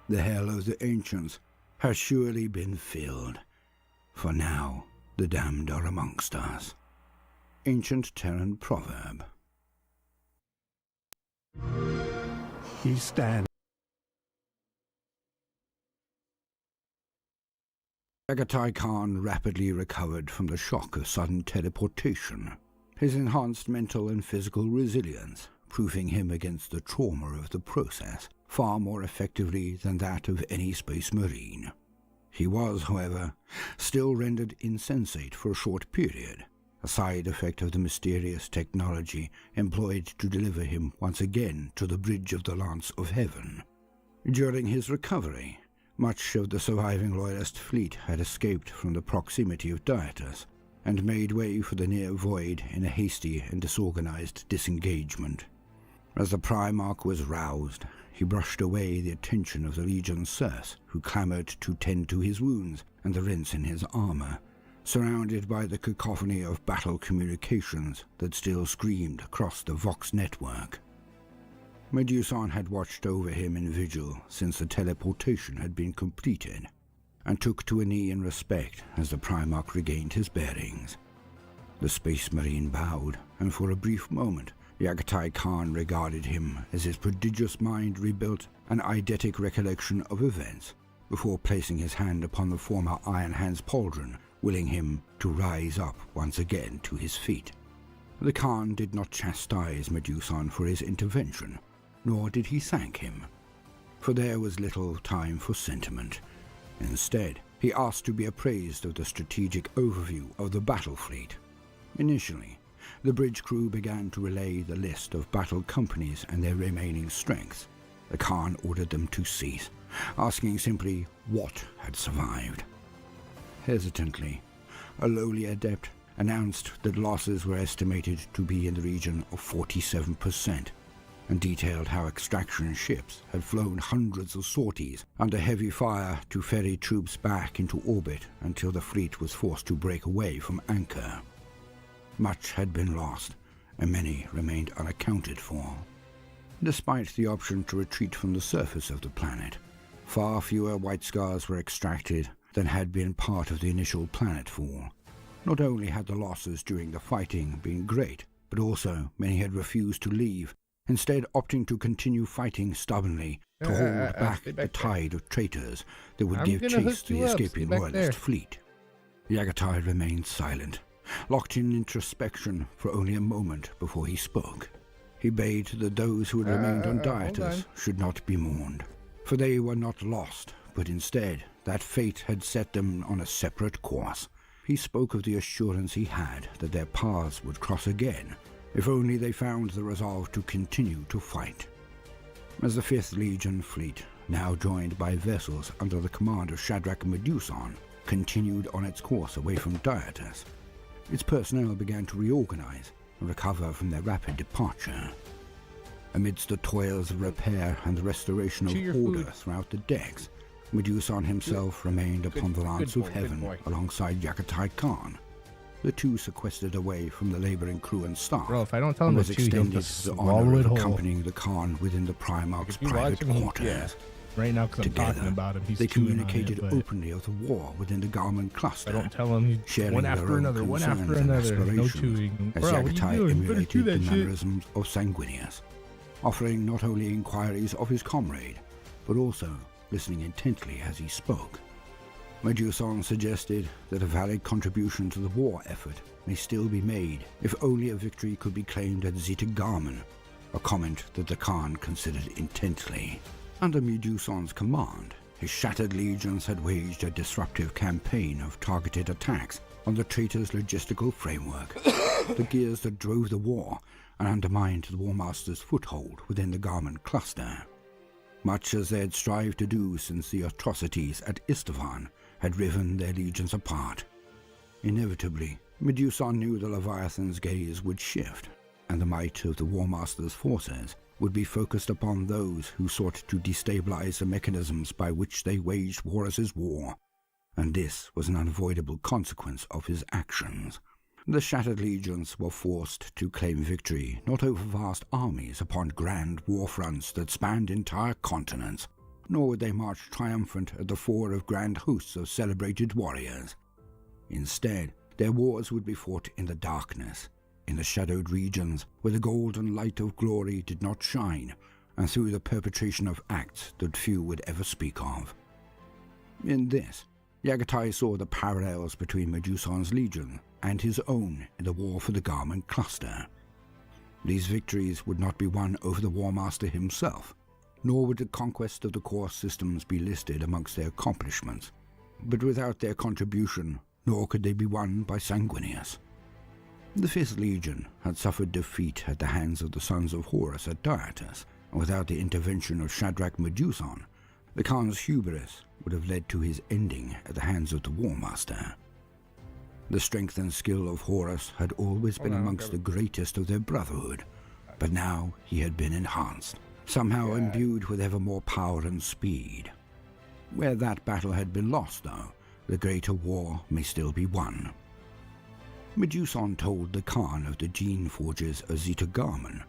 The hell of the ancients has surely been filled, for now the damned are amongst us. Ancient Terran proverb. He stands. Darktide Khan rapidly recovered from the shock of sudden teleportation, his enhanced mental and physical resilience proving him against the trauma of the process far more effectively than that of any space marine. He was, however, still rendered insensate for a short period, a side effect of the mysterious technology employed to deliver him once again to the bridge of the Lance of Heaven. During his recovery, much of the surviving Loyalist fleet had escaped from the proximity of Dietus and made way for the near void in a hasty and disorganized disengagement. As the Primarch was roused, he brushed away the attention of the Legion's serfs, who clamored to tend to his wounds and the rents in his armor, surrounded by the cacophony of battle communications that still screamed across the Vox network. Medusan had watched over him in vigil since the teleportation had been completed, and took to a knee in respect as the Primarch regained his bearings. The Space Marine bowed, and for a brief moment Darktide Khan regarded him as his prodigious mind rebuilt an eidetic recollection of events, before placing his hand upon the former Iron Hand's pauldron, willing him to rise up once again to his feet. The Khan did not chastise Medusan for his intervention, nor did he thank him, for there was little time for sentiment. Instead, he asked to be appraised of the strategic overview of the battle fleet. Initially, the bridge crew began to relay the list of battle companies and their remaining strengths. The Khan ordered them to cease, asking simply what had survived. Hesitantly, a lowly adept announced that losses were estimated to be in the region of 47%, and detailed how extraction ships had flown hundreds of sorties under heavy fire to ferry troops back into orbit until the fleet was forced to break away from anchor. Much had been lost, and many remained unaccounted for. Despite the option to retreat from the surface of the planet, far fewer White Scars were extracted than had been part of the initial planetfall. Not only had the losses during the fighting been great, but also many had refused to leave, instead opting to continue fighting stubbornly to hold back the tide of traitors that would give chase to the escaping Royalist fleet. Darktide remained silent, locked in introspection for only a moment before he spoke. He bade that those who had remained on Dietus should not be mourned, for they were not lost, but instead that fate had set them on a separate course. He spoke of the assurance he had that their paths would cross again, if only they found the resolve to continue to fight. As the 5th Legion fleet, now joined by vessels under the command of Shadrach and Medusan, continued on its course away from Dietus, its personnel began to reorganize and recover from their rapid departure. Amidst the toils of repair and the restoration of order throughout the decks, Medusan himself remained upon the Lance of Heaven alongside Darktide Khan. The two sequestered away from the laboring crew and staff. Bro, if I don't tell him was to chew, he'll extended just the swallow honor it of whole. accompanying the Khan within the Primarch's private quarters. Right now, because I'm talking about him, he's they chewing on communicated it, but openly of the war within the Garmin cluster. I don't tell him, sharing one their after own another, one concerns after and another, no aspirations, chewing. as Bro, what are you Darktide doing? You better chew emulated that the shit. mannerisms of Sanguinius, offering not only inquiries of his comrade, but also listening intently as he spoke. Medusan suggested that a valid contribution to the war effort may still be made if only a victory could be claimed at Zeta Garmin, a comment that the Khan considered intently. Under Medusan's command, his shattered legions had waged a disruptive campaign of targeted attacks on the traitor's logistical framework, the gears that drove the war and undermined the War Master's foothold within the Garmin cluster. Much as they had strived to do since the atrocities at Istvan had riven their legions apart. Inevitably, Medusan knew the Leviathan's gaze would shift, and the might of the War Master's forces would be focused upon those who sought to destabilize the mechanisms by which they waged war as his war, and this was an unavoidable consequence of his actions. The shattered legions were forced to claim victory not over vast armies upon grand war fronts that spanned entire continents, nor would they march triumphant at the fore of grand hosts of celebrated warriors. Instead, their wars would be fought in the darkness, in the shadowed regions where the golden light of glory did not shine, and through the perpetration of acts that few would ever speak of. In this, Yagatai saw the parallels between Meduson's legion and his own in the war for the Garment Cluster. These victories would not be won over the War Master himself, nor would the conquest of the core systems be listed amongst their accomplishments, but without their contribution, nor could they be won by Sanguinius. The 5th Legion had suffered defeat at the hands of the sons of Horus at Dyatus, and without the intervention of Shadrach Meduson, the Khan's hubris would have led to his ending at the hands of the War Master. The strength and skill of Horus had always been amongst the greatest of their brotherhood, but now he had been enhanced, somehow imbued with ever more power and speed. Where that battle had been lost, though, the greater war may still be won. Meduson told the Khan of the gene forges of Zeta Garman,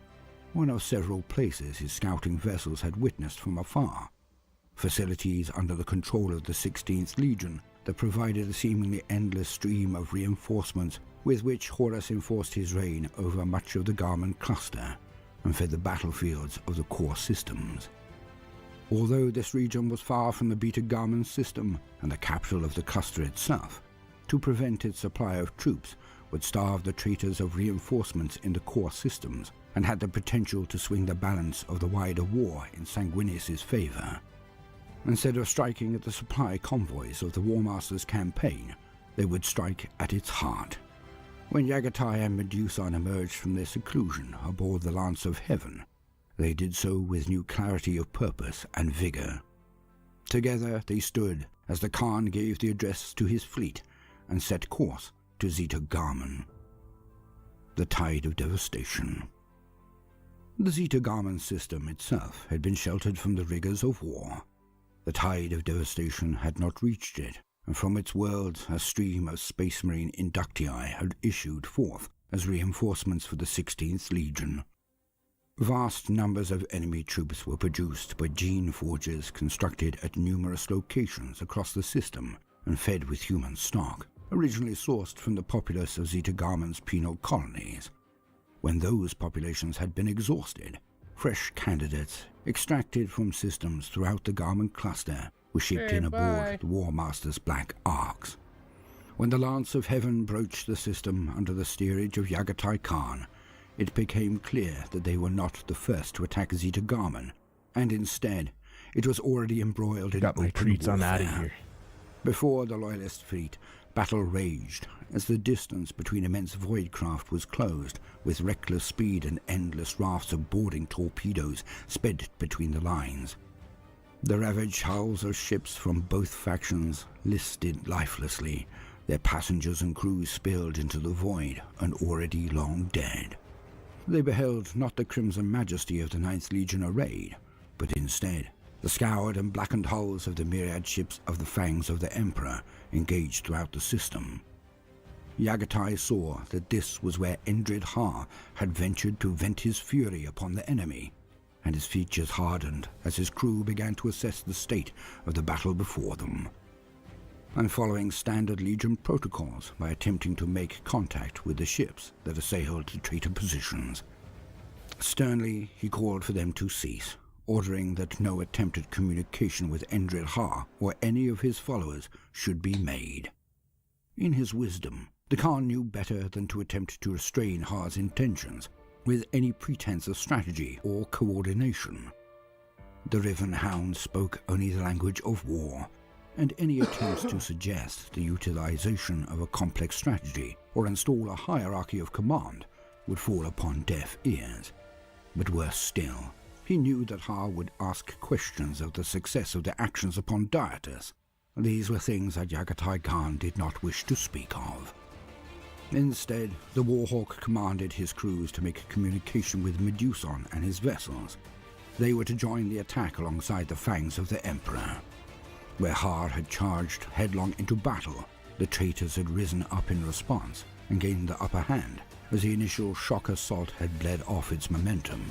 one of several places his scouting vessels had witnessed from afar, facilities under the control of the 16th Legion that provided a seemingly endless stream of reinforcements with which Horus enforced his reign over much of the Garment Cluster and fed the battlefields of the core systems. Although this region was far from the Beta Garment system and the capital of the cluster itself, to prevent its supply of troops would starve the traitors of reinforcements in the core systems and had the potential to swing the balance of the wider war in Sanguinius's favor. Instead of striking at the supply convoys of the War Master's campaign, they would strike at its heart. When Yagatai and Meduson emerged from their seclusion aboard the Lance of Heaven, they did so with new clarity of purpose and vigor. Together they stood as the Khan gave the address to his fleet and set course to Zeta Garman. The tide of devastation. The Zeta Garman system itself had been sheltered from the rigors of war. The tide of devastation had not reached it, and from its worlds a stream of Space Marine inductii had issued forth as reinforcements for the 16th Legion. Vast numbers of enemy troops were produced by gene forges constructed at numerous locations across the system and fed with human stock, originally sourced from the populace of Zeta Garman's penal colonies. When those populations had been exhausted, fresh candidates, extracted from systems throughout the Garment Cluster, were shipped in aboard the War Master's Black Arks. When the Lance of Heaven broached the system under the steerage of Yagatai Khan, it became clear that they were not the first to attack Zeta Garman, and instead, it was already embroiled in open warfare. Before the Loyalist fleet, battle raged as the distance between immense voidcraft was closed, with reckless speed and endless rafts of boarding torpedoes sped between the lines. The ravaged hulls of ships from both factions listed lifelessly, their passengers and crews spilled into the void and already long dead. They beheld not the crimson majesty of the 9th Legion arrayed, but instead the scoured and blackened hulls of the myriad ships of the Fangs of the Emperor engaged throughout the system. Yagatai saw that this was where Endred Ha had ventured to vent his fury upon the enemy, and his features hardened as his crew began to assess the state of the battle before them. And following standard Legion protocols by attempting to make contact with the ships that assailed the traitor positions. Sternly, he called for them to cease, ordering that no attempted communication with Endred Ha or any of his followers should be made. In his wisdom, the Khan knew better than to attempt to restrain Ha's intentions with any pretense of strategy or coordination. The Riven Hound spoke only the language of war, and any attempts to suggest the utilization of a complex strategy or install a hierarchy of command would fall upon deaf ears. But worse still, he knew that Ha would ask questions of the success of their actions upon Dyatus. These were things that Yagatai Khan did not wish to speak of. Instead, the Warhawk commanded his crews to make communication with Meduson and his vessels. They were to join the attack alongside the Fangs of the Emperor. Where Ha had charged headlong into battle, the traitors had risen up in response and gained the upper hand, as the initial shock assault had bled off its momentum.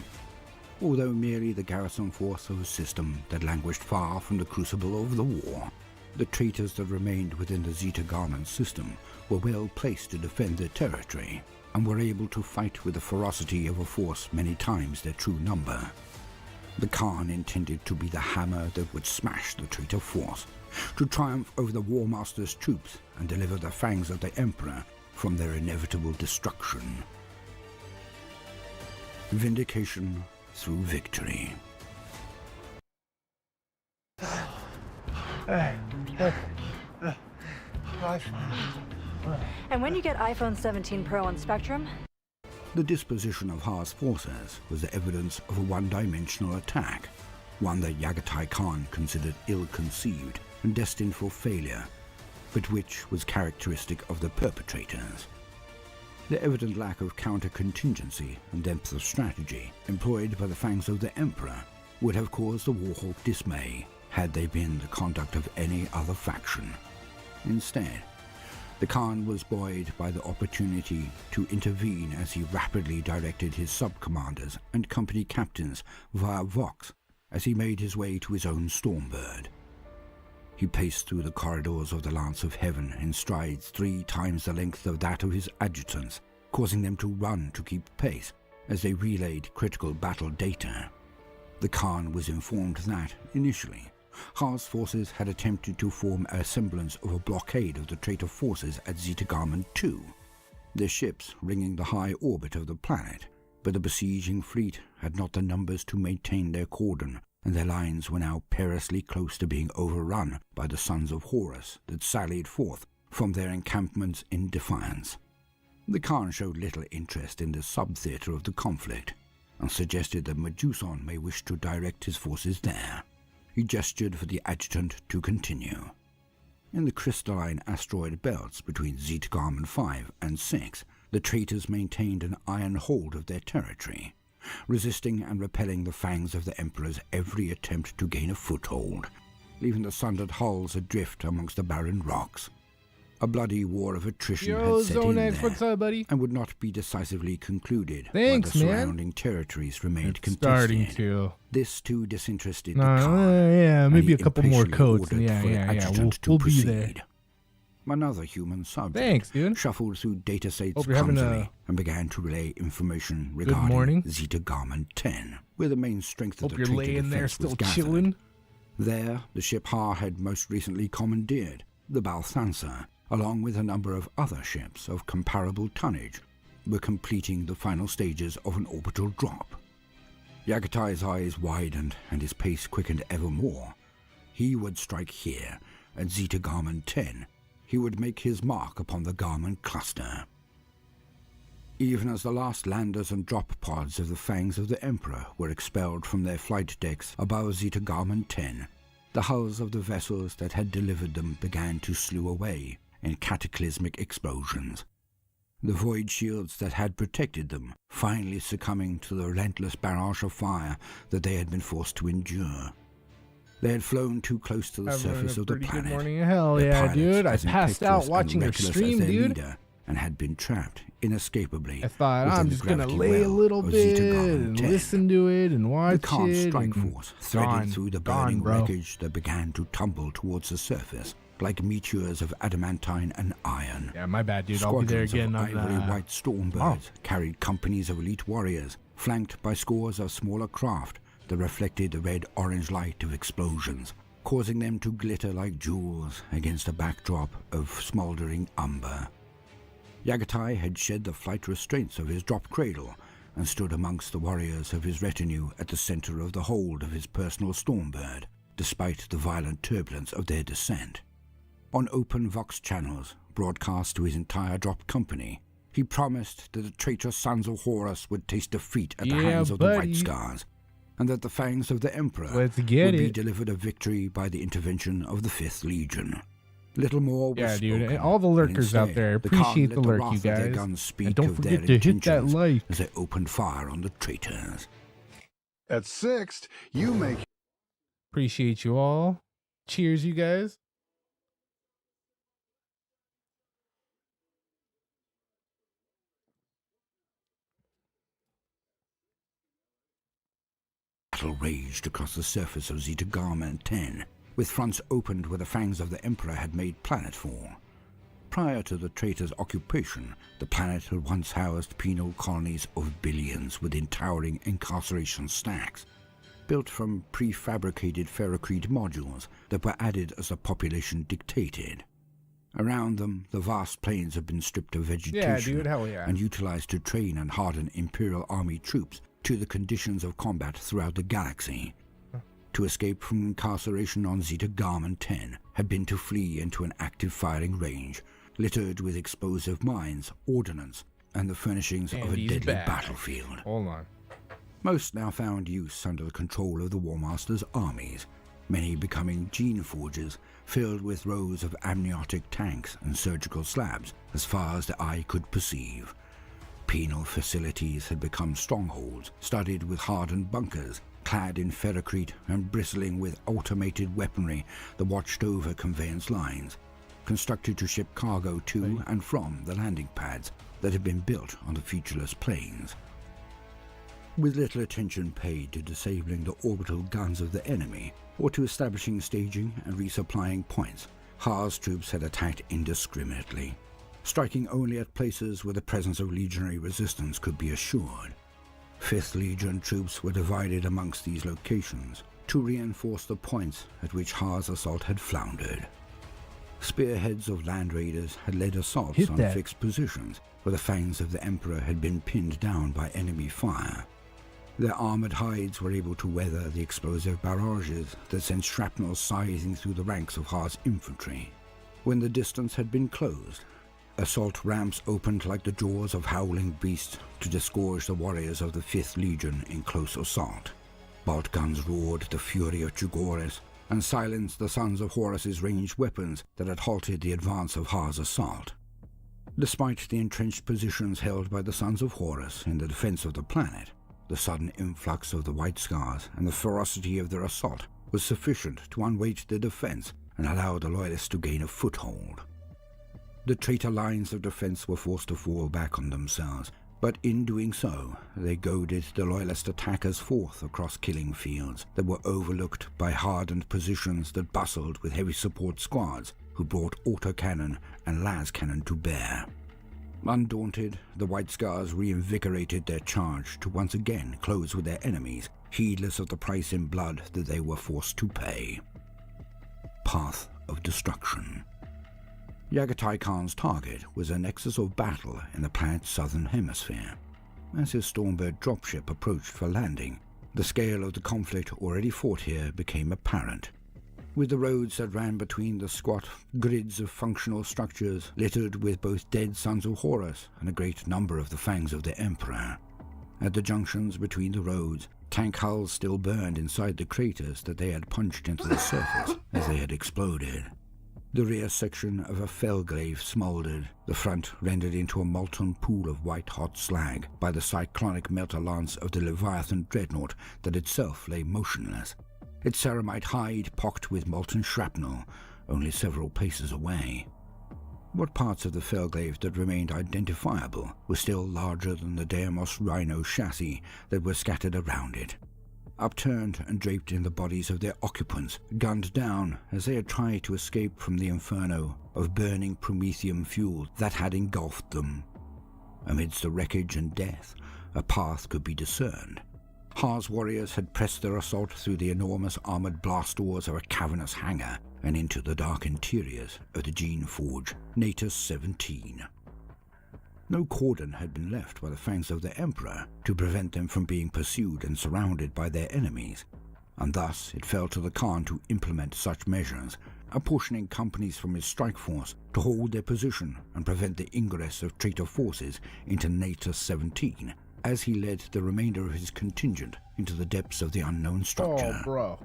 Although merely the garrison force of a system that languished far from the crucible of the war, the traitors that remained within the Zeta Garment system were well placed to defend their territory, and were able to fight with the ferocity of a force many times their true number. The Khan intended to be the hammer that would smash the traitor force, to triumph over the War Master's troops and deliver the fangs of the Emperor from their inevitable destruction. Vindication through victory. And when you get iPhone 17 Pro on Spectrum? The disposition of Ha's forces was the evidence of a one-dimensional attack, one that Yagatai Khan considered ill-conceived and destined for failure, but which was characteristic of the perpetrators. The evident lack of counter-contingency and depth of strategy employed by the fangs of the Emperor would have caused the Warhawk dismay had they been the conduct of any other faction. Instead, the Khan was buoyed by the opportunity to intervene as he rapidly directed his sub-commanders and company captains via Vox as he made his way to his own Stormbird. He paced through the corridors of the Lance of Heaven in strides 3 times the length of that of his adjutants, causing them to run to keep pace as they relayed critical battle data. The Khan was informed that, initially, Ha's forces had attempted to form a semblance of a blockade of the traitor forces at Zeta Garment 2, their ships ringing the high orbit of the planet, but the besieging fleet had not the numbers to maintain their cordon, and their lines were now perilously close to being overrun by the sons of Horus that sallied forth from their encampments in defiance. The Khan showed little interest in the sub-theater of the conflict, and suggested that Meduson may wish to direct his forces there. He gestured for the adjutant to continue. In the crystalline asteroid belts between Zeta Garment 5 and 6, the traitors maintained an iron hold of their territory, resisting and repelling the fangs of the Emperor's every attempt to gain a foothold, leaving the sundered hulls adrift amongst the barren rocks. A bloody war of attrition had set in there, what's up, buddy? and would not be decisively concluded Thanks, while the man. surrounding territories remained It's contested. starting to. This too disinterested No, the Khan, yeah, and maybe he a couple more impatiently coats. ordered Yeah, for the yeah. adjutant to We'll be proceed. there. Another human subject Thanks, dude. shuffled through data sets Hope you're having clumsily and began to relay information good regarding morning. Zeta Garment 10, where the main strength Hope of you're the traitor laying there defense was still gathered. chilling. There, the ship Ha had most recently commandeered, the Balthansa, along with a number of other ships of comparable tonnage, were completing the final stages of an orbital drop. Yagatai's eyes widened and his pace quickened ever more. He would strike here, at Zeta Garment 10. He would make his mark upon the Garment cluster. Even as the last landers and drop pods of the fangs of the Emperor were expelled from their flight decks above Zeta Garment 10, the hulls of the vessels that had delivered them began to slew away in cataclysmic explosions. The void shields that had protected them finally succumbing to the relentless barrage of fire that they had been forced to endure. They had flown too close to the surface of the planet. Good morning. Hell Their yeah, pilots, dude. I as passed out impetuous and watching your reckless as stream, their dude. leader, and had been trapped inescapably. I thought within I'm the just gonna gravity lay a well little of bit Zeta Garment and 10. listen to it and watch The Khan's it. strike and force threaded gone, through the gone, burning bro. wreckage that began to tumble towards the surface like meteors of adamantine and iron. Yeah, my bad, dude. I'll be there Squadrons again of on ivory-white Stormbirds carried companies of elite warriors, flanked by scores of smaller craft that reflected the red-orange light of explosions, causing them to glitter like jewels against a backdrop of smoldering umber. Yagatai had shed the flight restraints of his drop cradle and stood amongst the warriors of his retinue at the center of the hold of his personal Stormbird, despite the violent turbulence of their descent. On open Vox channels, broadcast to his entire drop company, he promised that the traitorous sons of Horus would taste defeat at the hands of the White Scars, and that the fangs of the Emperor would be delivered a victory by the intervention of the 5th Legion. Little more was dude. spoken, All the and lurkers out instead, there, the Khan appreciate let the lurk, wrath you of their guys. guns speak And don't of forget their to hit that intentions like. as they opened fire on the traitors. At 6th, you make... Appreciate you all. Cheers, you guys. battle raged across the surface of Zeta Gamma 10, with fronts opened where the fangs of the Emperor had made planetfall. Prior to the traitor's occupation, the planet had once housed penal colonies of billions within towering incarceration stacks, built from prefabricated ferrocrete modules that were added as the population dictated. Around them, the vast plains had been stripped of vegetation and utilized to train and harden Imperial Army troops to the conditions of combat throughout the galaxy. To escape from incarceration on Zeta Gamma 10 had been to flee into an active firing range, littered with explosive mines, ordnance, and the furnishings of a deadly battlefield. Hold on. Most now found use under the control of the War Master's armies, many becoming gene forges filled with rows of amniotic tanks and surgical slabs as far as the eye could perceive. Penal facilities had become strongholds studded with hardened bunkers, clad in ferrocrete and bristling with automated weaponry that watched over conveyance lines, constructed to ship cargo to and from the landing pads that had been built on the featureless plains. With little attention paid to disabling the orbital guns of the enemy, or to establishing staging and resupplying points, Ha's troops had attacked indiscriminately, striking only at places where the presence of legionary resistance could be assured. 5th Legion troops were divided amongst these locations to reinforce the points at which Ha's assault had floundered. Spearheads of land raiders had led assaults on fixed positions where the fangs of the Emperor had been pinned down by enemy fire. Their armored hides were able to weather the explosive barrages that sent shrapnel scything through the ranks of Ha's infantry. When the distance had been closed, assault ramps opened like the jaws of howling beasts to disgorge the warriors of the 5th Legion in close assault. Bolt guns roared the fury of Chugores and silenced the Sons of Horus's ranged weapons that had halted the advance of Ha's assault. Despite the entrenched positions held by the Sons of Horus in the defense of the planet, the sudden influx of the White Scars and the ferocity of their assault was sufficient to unweight their defense and allow the Loyalists to gain a foothold. The traitor lines of defense were forced to fall back on themselves, but in doing so, they goaded the Loyalist attackers forth across killing fields that were overlooked by hardened positions that bustled with heavy support squads who brought autocannon and las cannon to bear. Undaunted, the White Scars reinvigorated their charge to once again close with their enemies, heedless of the price in blood that they were forced to pay. Path of Destruction. Yagatai Khan's target was a nexus of battle in the planet's southern hemisphere. As his Stormbird dropship approached for landing, the scale of the conflict already fought here became apparent. With the roads that ran between the squat grids of functional structures littered with both dead Sons of Horus and a great number of the fangs of the Emperor. At the junctions between the roads, tank hulls still burned inside the craters that they had punched into the surface as they had exploded. The rear section of a Felgrave smoldered, the front rendered into a molten pool of white-hot slag by the cyclonic melter lance of the Leviathan dreadnought that itself lay motionless, its ceramite hide pocked with molten shrapnel, only several paces away. What parts of the Felgrave that remained identifiable were still larger than the Deimos Rhino chassis that were scattered around it. Upturned and draped in the bodies of their occupants, gunned down as they had tried to escape from the inferno of burning promethium fuel that had engulfed them. Amidst the wreckage and death, a path could be discerned. Ha's warriors had pressed their assault through the enormous armored blast doors of a cavernous hangar and into the dark interiors of the gene forge Natus 17. No cordon had been left by the fangs of the Emperor to prevent them from being pursued and surrounded by their enemies, and thus it fell to the Khan to implement such measures, apportioning companies from his strike force to hold their position and prevent the ingress of traitor forces into Natus 17, as he led the remainder of his contingent into the depths of the unknown structure. Oh, bro.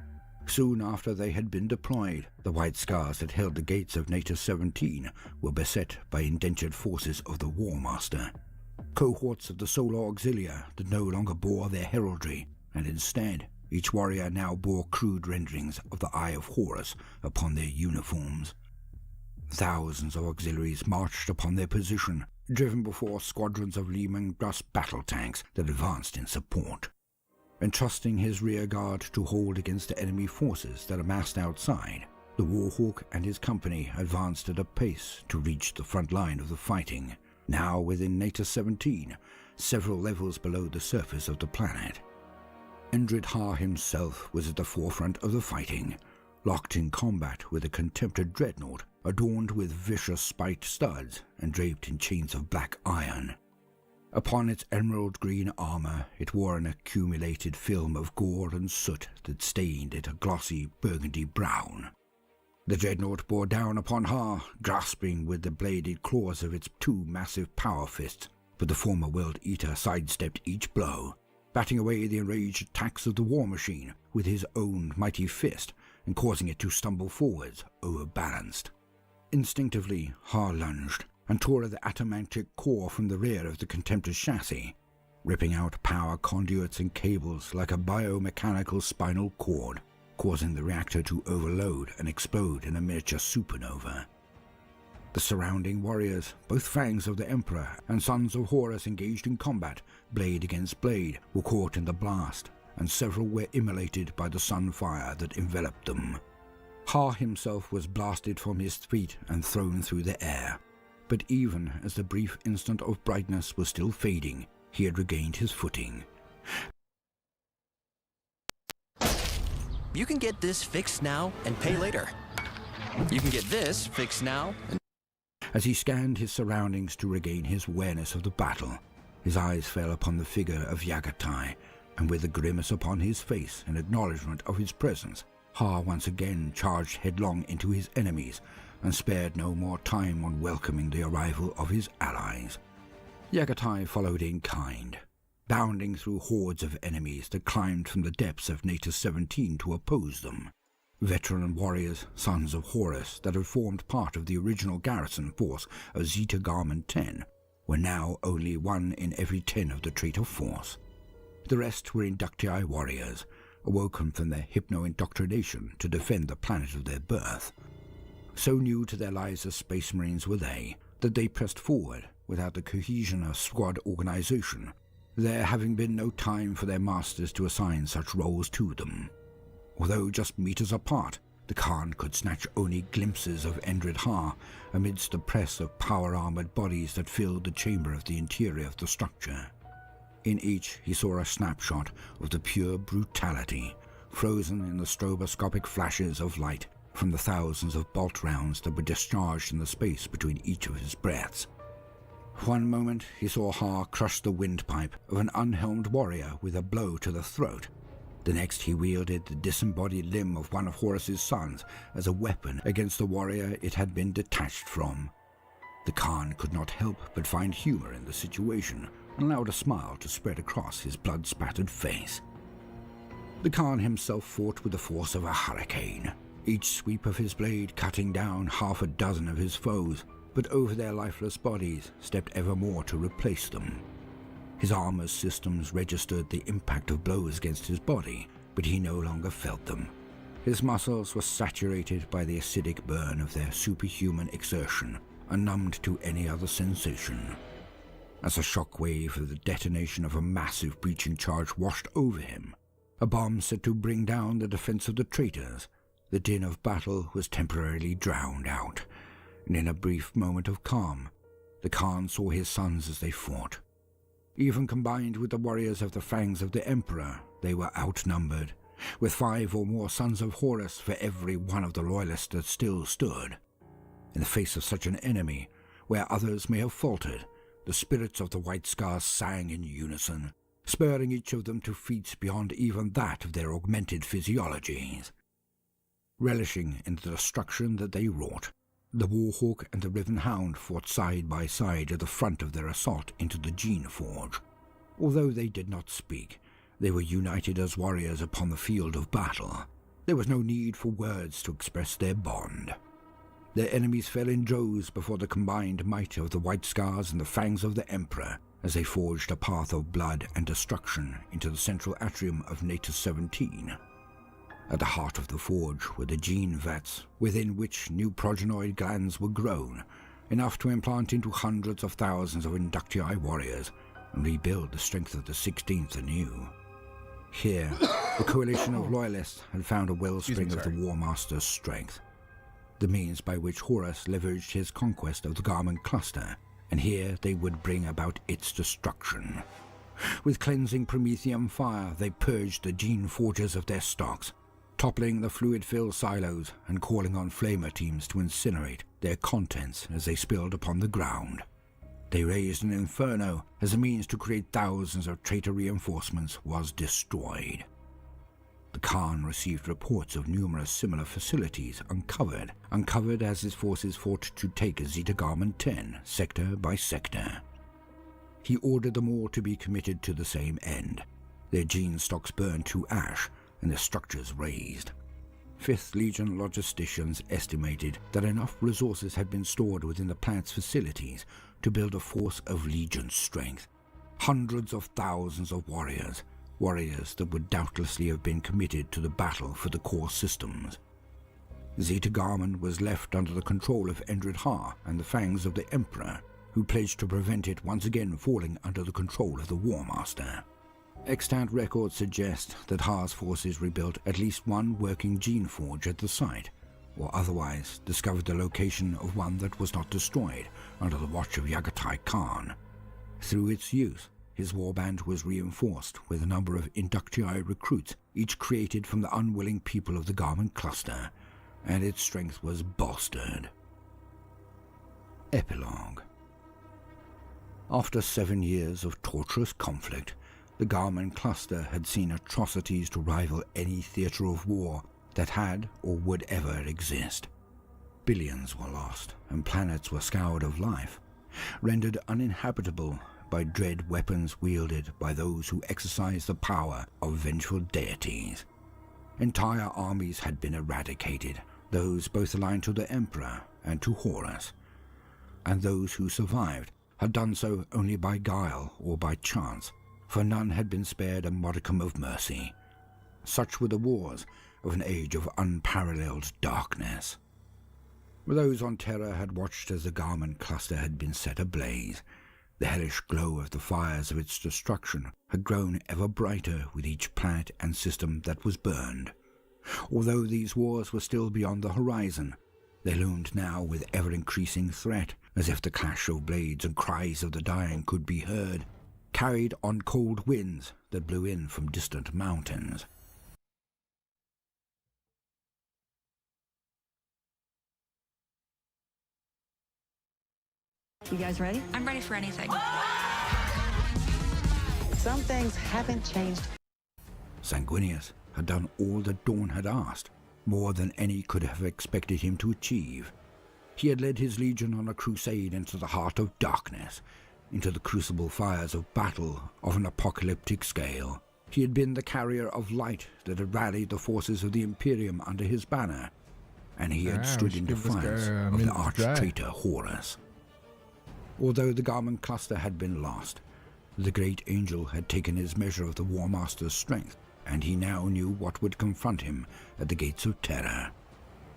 Soon after they had been deployed, the White Scars that held the gates of Natus 17 were beset by indentured forces of the War Master, cohorts of the Solar Auxilia that no longer bore their heraldry, and instead each warrior now bore crude renderings of the Eye of Horus upon their uniforms. Thousands of auxiliaries marched upon their position, driven before squadrons of Lehman Gruss battle tanks that advanced in support. entrusting his rear guard to hold against the enemy forces that amassed outside. The Warhawk and his company advanced at a pace to reach the front line of the fighting, now within Natus 17, several levels below the surface of the planet. Endred Ha himself was at the forefront of the fighting, locked in combat with a contempted dreadnought adorned with vicious spiked studs and draped in chains of black iron. Upon its emerald green armor, it wore an accumulated film of gore and soot that stained it a glossy burgundy brown. The dreadnought bore down upon Ha, grasping with the bladed claws of its two massive power fists, but the former World Eater sidestepped each blow, batting away the enraged attacks of the war machine with his own mighty fist and causing it to stumble forwards, overbalanced. Instinctively, Ha lunged and tore the adamantic core from the rear of the Contemptor's chassis, ripping out power conduits and cables like a biomechanical spinal cord, causing the reactor to overload and explode in a miniature supernova. The surrounding warriors, both fangs of the Emperor and sons of Horus engaged in combat, blade against blade, were caught in the blast, and several were immolated by the sunfire that enveloped them. Ha himself was blasted from his feet and thrown through the air, but even as the brief instant of brightness was still fading, he had regained his footing. You can get this fixed now and pay later. You can get this fixed now and... As he scanned his surroundings to regain his awareness of the battle, his eyes fell upon the figure of Yagatai, and with a grimace upon his face in acknowledgement of his presence, Ha once again charged headlong into his enemies and spared no more time on welcoming the arrival of his allies. Yagatai followed in kind, bounding through hordes of enemies that climbed from the depths of Natus 17 to oppose them. Veteran warriors, sons of Horus, that had formed part of the original garrison force of Zeta Garmin 10, were now only 1 in every 10 of the traitor force. The rest were Inductii warriors, awoken from their hypno-indoctrination to defend the planet of their birth. So new to their lives as Space Marines were they, that they pressed forward without the cohesion of squad organization, there having been no time for their masters to assign such roles to them. Although just meters apart, the Khan could snatch only glimpses of Endred Ha amidst the press of power-armored bodies that filled the chamber of the interior of the structure. In each he saw a snapshot of the pure brutality, frozen in the stroboscopic flashes of light from the thousands of bolt rounds that were discharged in the space between each of his breaths. One moment he saw Ha crush the windpipe of an unhelmed warrior with a blow to the throat. The next he wielded the disembodied limb of one of Horus's sons as a weapon against the warrior it had been detached from. The Khan could not help but find humor in the situation, and allowed a smile to spread across his blood-spattered face. The Khan himself fought with the force of a hurricane, each sweep of his blade cutting down half a dozen of his foes, but over their lifeless bodies stepped ever more to replace them. His armor's systems registered the impact of blows against his body, but he no longer felt them. His muscles were saturated by the acidic burn of their superhuman exertion, unnumbed to any other sensation. As a shockwave of the detonation of a massive breaching charge washed over him, a bomb set to bring down the defense of the traitors, the din of battle was temporarily drowned out, and in a brief moment of calm, the Khan saw his sons as they fought. Even combined with the warriors of the fangs of the Emperor, they were outnumbered, with 5 or more sons of Horus for every one of the loyalists that still stood. In the face of such an enemy, where others may have faltered, the spirits of the White Scars sang in unison, spurring each of them to feats beyond even that of their augmented physiologies. Relishing in the destruction that they wrought, the Warhawk and the Riven Hound fought side by side at the front of their assault into the Gene Forge. Although they did not speak, they were united as warriors upon the field of battle. There was no need for words to express their bond. Their enemies fell in droves before the combined might of the White Scars and the fangs of the Emperor as they forged a path of blood and destruction into the central atrium of Natus 17. At the heart of the forge were the gene vats, within which new progenoid glands were grown, enough to implant into hundreds of thousands of Inductii warriors and rebuild the strength of the 16th anew. Here, the coalition of loyalists had found a wellspring of the War Master's strength, the means by which Horus leveraged his conquest of the Garmin Cluster, and here they would bring about its destruction. With cleansing Promethean fire, they purged the gene forgers of their stocks, toppling the fluid-filled silos and calling on flamer teams to incinerate their contents as they spilled upon the ground. They raised an inferno as a means to create thousands of traitor reinforcements was destroyed. The Khan received reports of numerous similar facilities uncovered as his forces fought to take Zeta Garmin 10 sector by sector. He ordered them all to be committed to the same end, their gene stocks burned to ash and their structures razed. 5th Legion logisticians estimated that enough resources had been stored within the planet's facilities to build a force of Legion strength. Hundreds of thousands of warriors that would doubtlessly have been committed to the battle for the core systems. Zeta Garmin was left under the control of Endred Ha and the fangs of the Emperor, who pledged to prevent it once again falling under the control of the War Master. Extant records suggest that Ha's forces rebuilt at least one working gene forge at the site, or otherwise discovered the location of one that was not destroyed under the watch of Yagatai Khan. Through its use, his warband was reinforced with a number of inductii recruits, each created from the unwilling people of the Garmin Cluster, and its strength was bolstered. Epilogue. After 7 years of torturous conflict, the Garmin Cluster had seen atrocities to rival any theater of war that had or would ever exist. Billions were lost, and planets were scoured of life, rendered uninhabitable by dread weapons wielded by those who exercised the power of vengeful deities. Entire armies had been eradicated, those both aligned to the Emperor and to Horus, and those who survived had done so only by guile or by chance, for none had been spared a modicum of mercy. Such were the wars of an age of unparalleled darkness. Those on Terra had watched as the Garmin Cluster had been set ablaze. The hellish glow of the fires of its destruction had grown ever brighter with each planet and system that was burned. Although these wars were still beyond the horizon, they loomed now with ever-increasing threat, as if the clash of blades and cries of the dying could be heard, carried on cold winds that blew in from distant mountains. You guys ready? I'm ready for anything. Some things haven't changed. Sanguinius had done all that Dawn had asked, more than any could have expected him to achieve. He had led his legion on a crusade into the heart of darkness, into the crucible fires of battle of an apocalyptic scale. He had been the carrier of light that had rallied the forces of the Imperium under his banner, and he had stood in defiance of the arch-traitor Horus. Although the Garmin Cluster had been lost, the great angel had taken his measure of the War Master's strength, and he now knew what would confront him at the gates of Terra.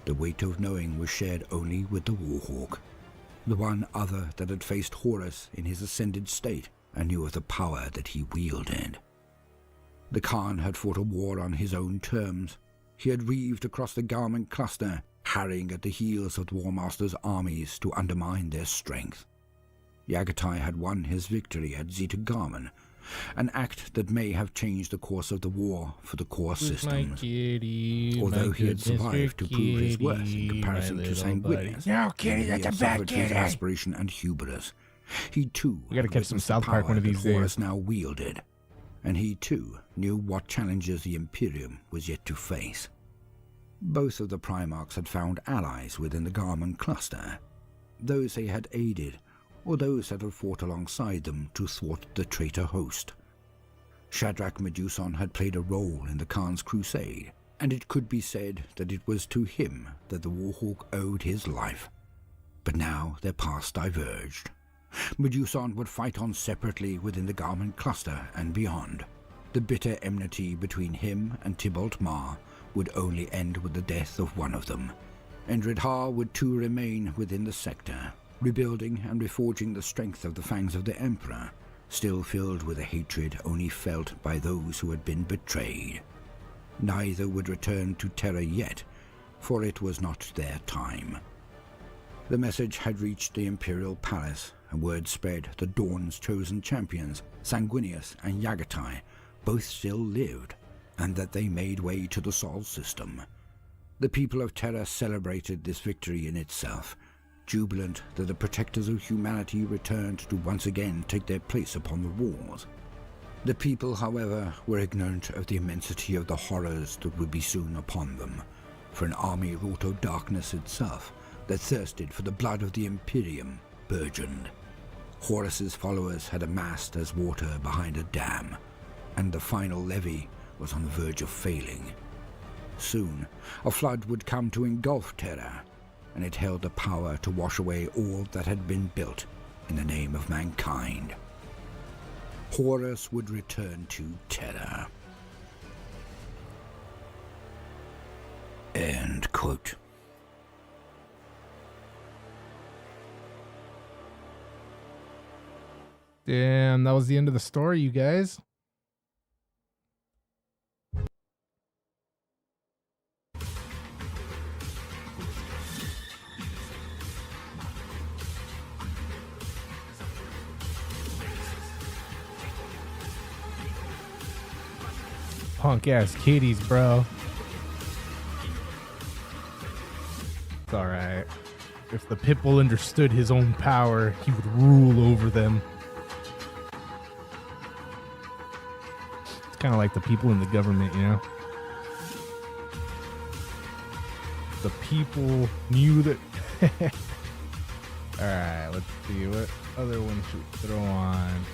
The weight of knowing was shared only with the Warhawk, the one other that had faced Horus in his ascended state and knew of the power that he wielded. The Khan had fought a war on his own terms. He had reaved across the Garmin Cluster, harrying at the heels of the War Master's armies to undermine their strength. Yagatai had won his victory at Zeta Garmin, an act that may have changed the course of the war for the core systems. Although he had survived to prove his worth in comparison to Sanguinius, he had suffered his aspiration and hubris. He too we gotta catch some South Park one of these days. Horus now wielded, and he too knew what challenges the Imperium was yet to face. Both of the Primarchs had found allies within the Garmin Cluster, those they had aided, or those that had fought alongside them to thwart the traitor host. Shadrach Meduson had played a role in the Khan's crusade, and it could be said that it was to him that the Warhawk owed his life. But now their paths diverged. Meduson would fight on separately within the Garmin Cluster and beyond. The bitter enmity between him and Tybalt Ma would only end with the death of one of them. Endred Ha would too remain within the sector, rebuilding and reforging the strength of the fangs of the Emperor, still filled with a hatred only felt by those who had been betrayed. Neither would return to Terra yet, for it was not their time. The message had reached the Imperial Palace, and word spread the Dawn's chosen champions, Sanguinius and Yagatai, both still lived, and that they made way to the Sol system. The people of Terra celebrated this victory in itself, jubilant that the protectors of humanity returned to once again take their place upon the wars. The people, however, were ignorant of the immensity of the horrors that would be soon upon them, for an army wrought of darkness itself, that thirsted for the blood of the Imperium, burgeoned. Horus's followers had amassed as water behind a dam, and the final levy was on the verge of failing. Soon, a flood would come to engulf Terra, and it held the power to wash away all that had been built in the name of mankind. Horus would return to Terra. End quote. Damn, that was the end of the story, you guys. Punk ass kitties, bro. It's alright. If the Pitbull understood his own power, he would rule over them. It's kind of like the people in the government, you know? The people knew that. Alright, let's see. What other one should we throw on?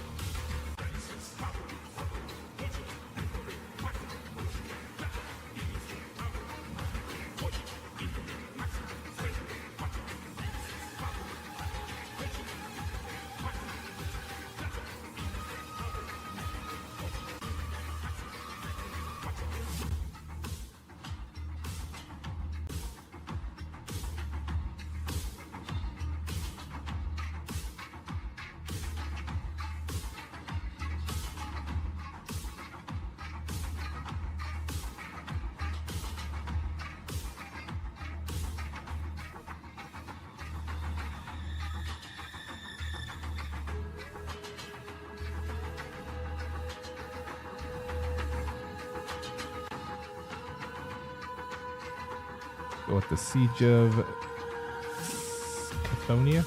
Go with the Siege of Cthonia.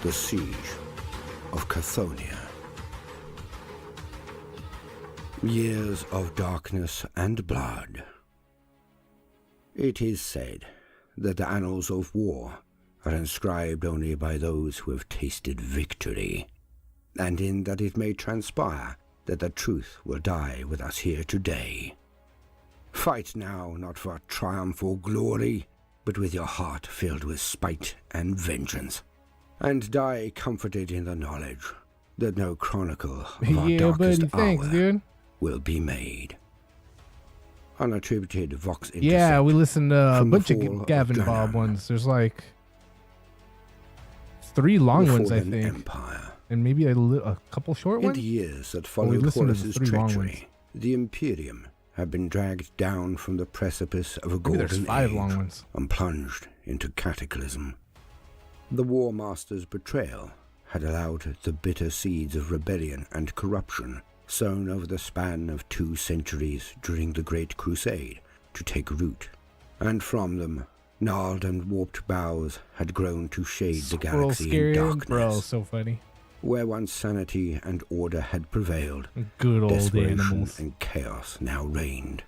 The Siege of Cthonia. Years of darkness and blood. It is said that the annals of war are inscribed only by those who have tasted victory, and in that it may transpire that the truth will die with us here today. Fight now not for triumph or glory, but with your heart filled with spite and vengeance, and die comforted in the knowledge that no chronicle of our darkest hour will be made. Unattributed Vox Intercept. Yeah, we listened to a bunch of Gavin Bob ones. There's like 3 long ones, I think. Empire. And maybe a couple short ones? In the years that followed Horus's treachery, the Imperium had been dragged down from the precipice of a golden age and plunged into cataclysm. The War Master's betrayal had allowed the bitter seeds of rebellion and corruption sown over the span of 2 centuries during the Great Crusade to take root, and from them, gnarled and warped boughs had grown to shade the galaxy in darkness. Bro, so funny. Where once sanity and order had prevailed, good old desperation animals and chaos now reigned.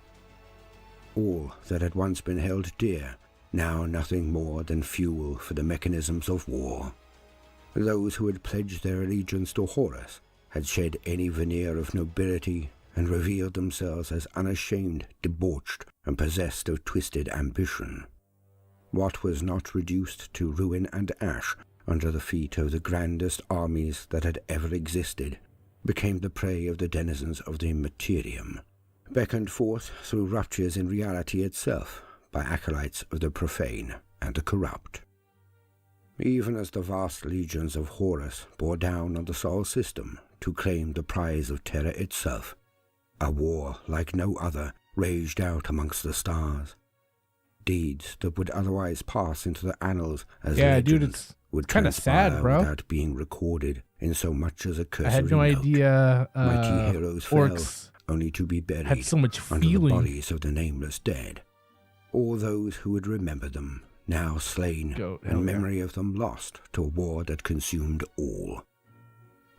All that had once been held dear, now nothing more than fuel for the mechanisms of war. Those who had pledged their allegiance to Horus had shed any veneer of nobility and revealed themselves as unashamed, debauched, and possessed of twisted ambition. What was not reduced to ruin and ash under the feet of the grandest armies that had ever existed became the prey of the denizens of the Immaterium, beckoned forth through ruptures in reality itself by acolytes of the profane and the corrupt. Even as the vast legions of Horus bore down on the Sol system to claim the prize of Terra itself, a war like no other raged out amongst the stars. Deeds that would otherwise pass into the annals as legends would kind of sad, bro, without being recorded in so much as a cursory I had no note. idea Mighty heroes fell, only to be buried had so much under the feeling. bodies of the nameless dead. All those who would remember them, now slain, and memory of them lost to a war that consumed all.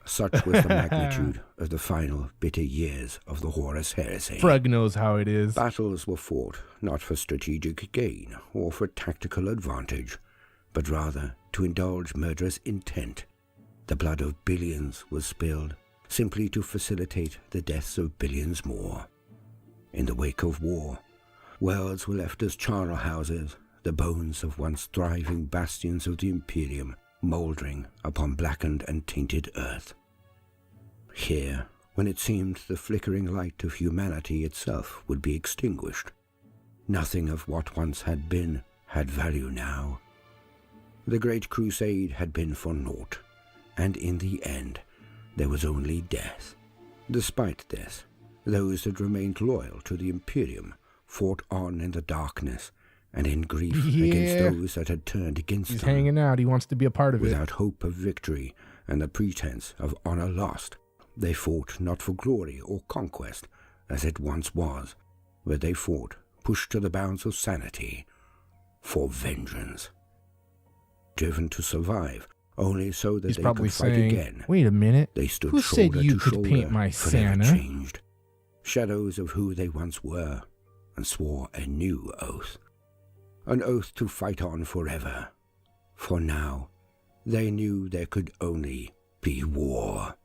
Such was the magnitude of the final bitter years of the Horus heresy. Frug knows how it is. Battles were fought not for strategic gain or for tactical advantage, but rather to indulge murderous intent. The blood of billions was spilled simply to facilitate the deaths of billions more. In the wake of war, worlds were left as charnel houses, the bones of once thriving bastions of the Imperium mouldering upon blackened and tainted earth. Here, when it seemed the flickering light of humanity itself would be extinguished, nothing of what once had been had value now. The Great Crusade had been for naught, and in the end there was only death. Despite this, those that remained loyal to the Imperium fought on in the darkness and in grief against those that had turned against them. He's hanging out. He wants to be a part of it. Without hope of victory and the pretense of honor lost, they fought not for glory or conquest, as it once was, but they fought, pushed to the bounds of sanity, for vengeance. Driven to survive, only so that He's they probably could fight saying, again. Wait a minute. They stood Who said shoulder you to could shoulder, paint my forever Santa? changed, shadows of who they once were, and swore a new oath. An oath to fight on forever. For now, they knew there could only be war.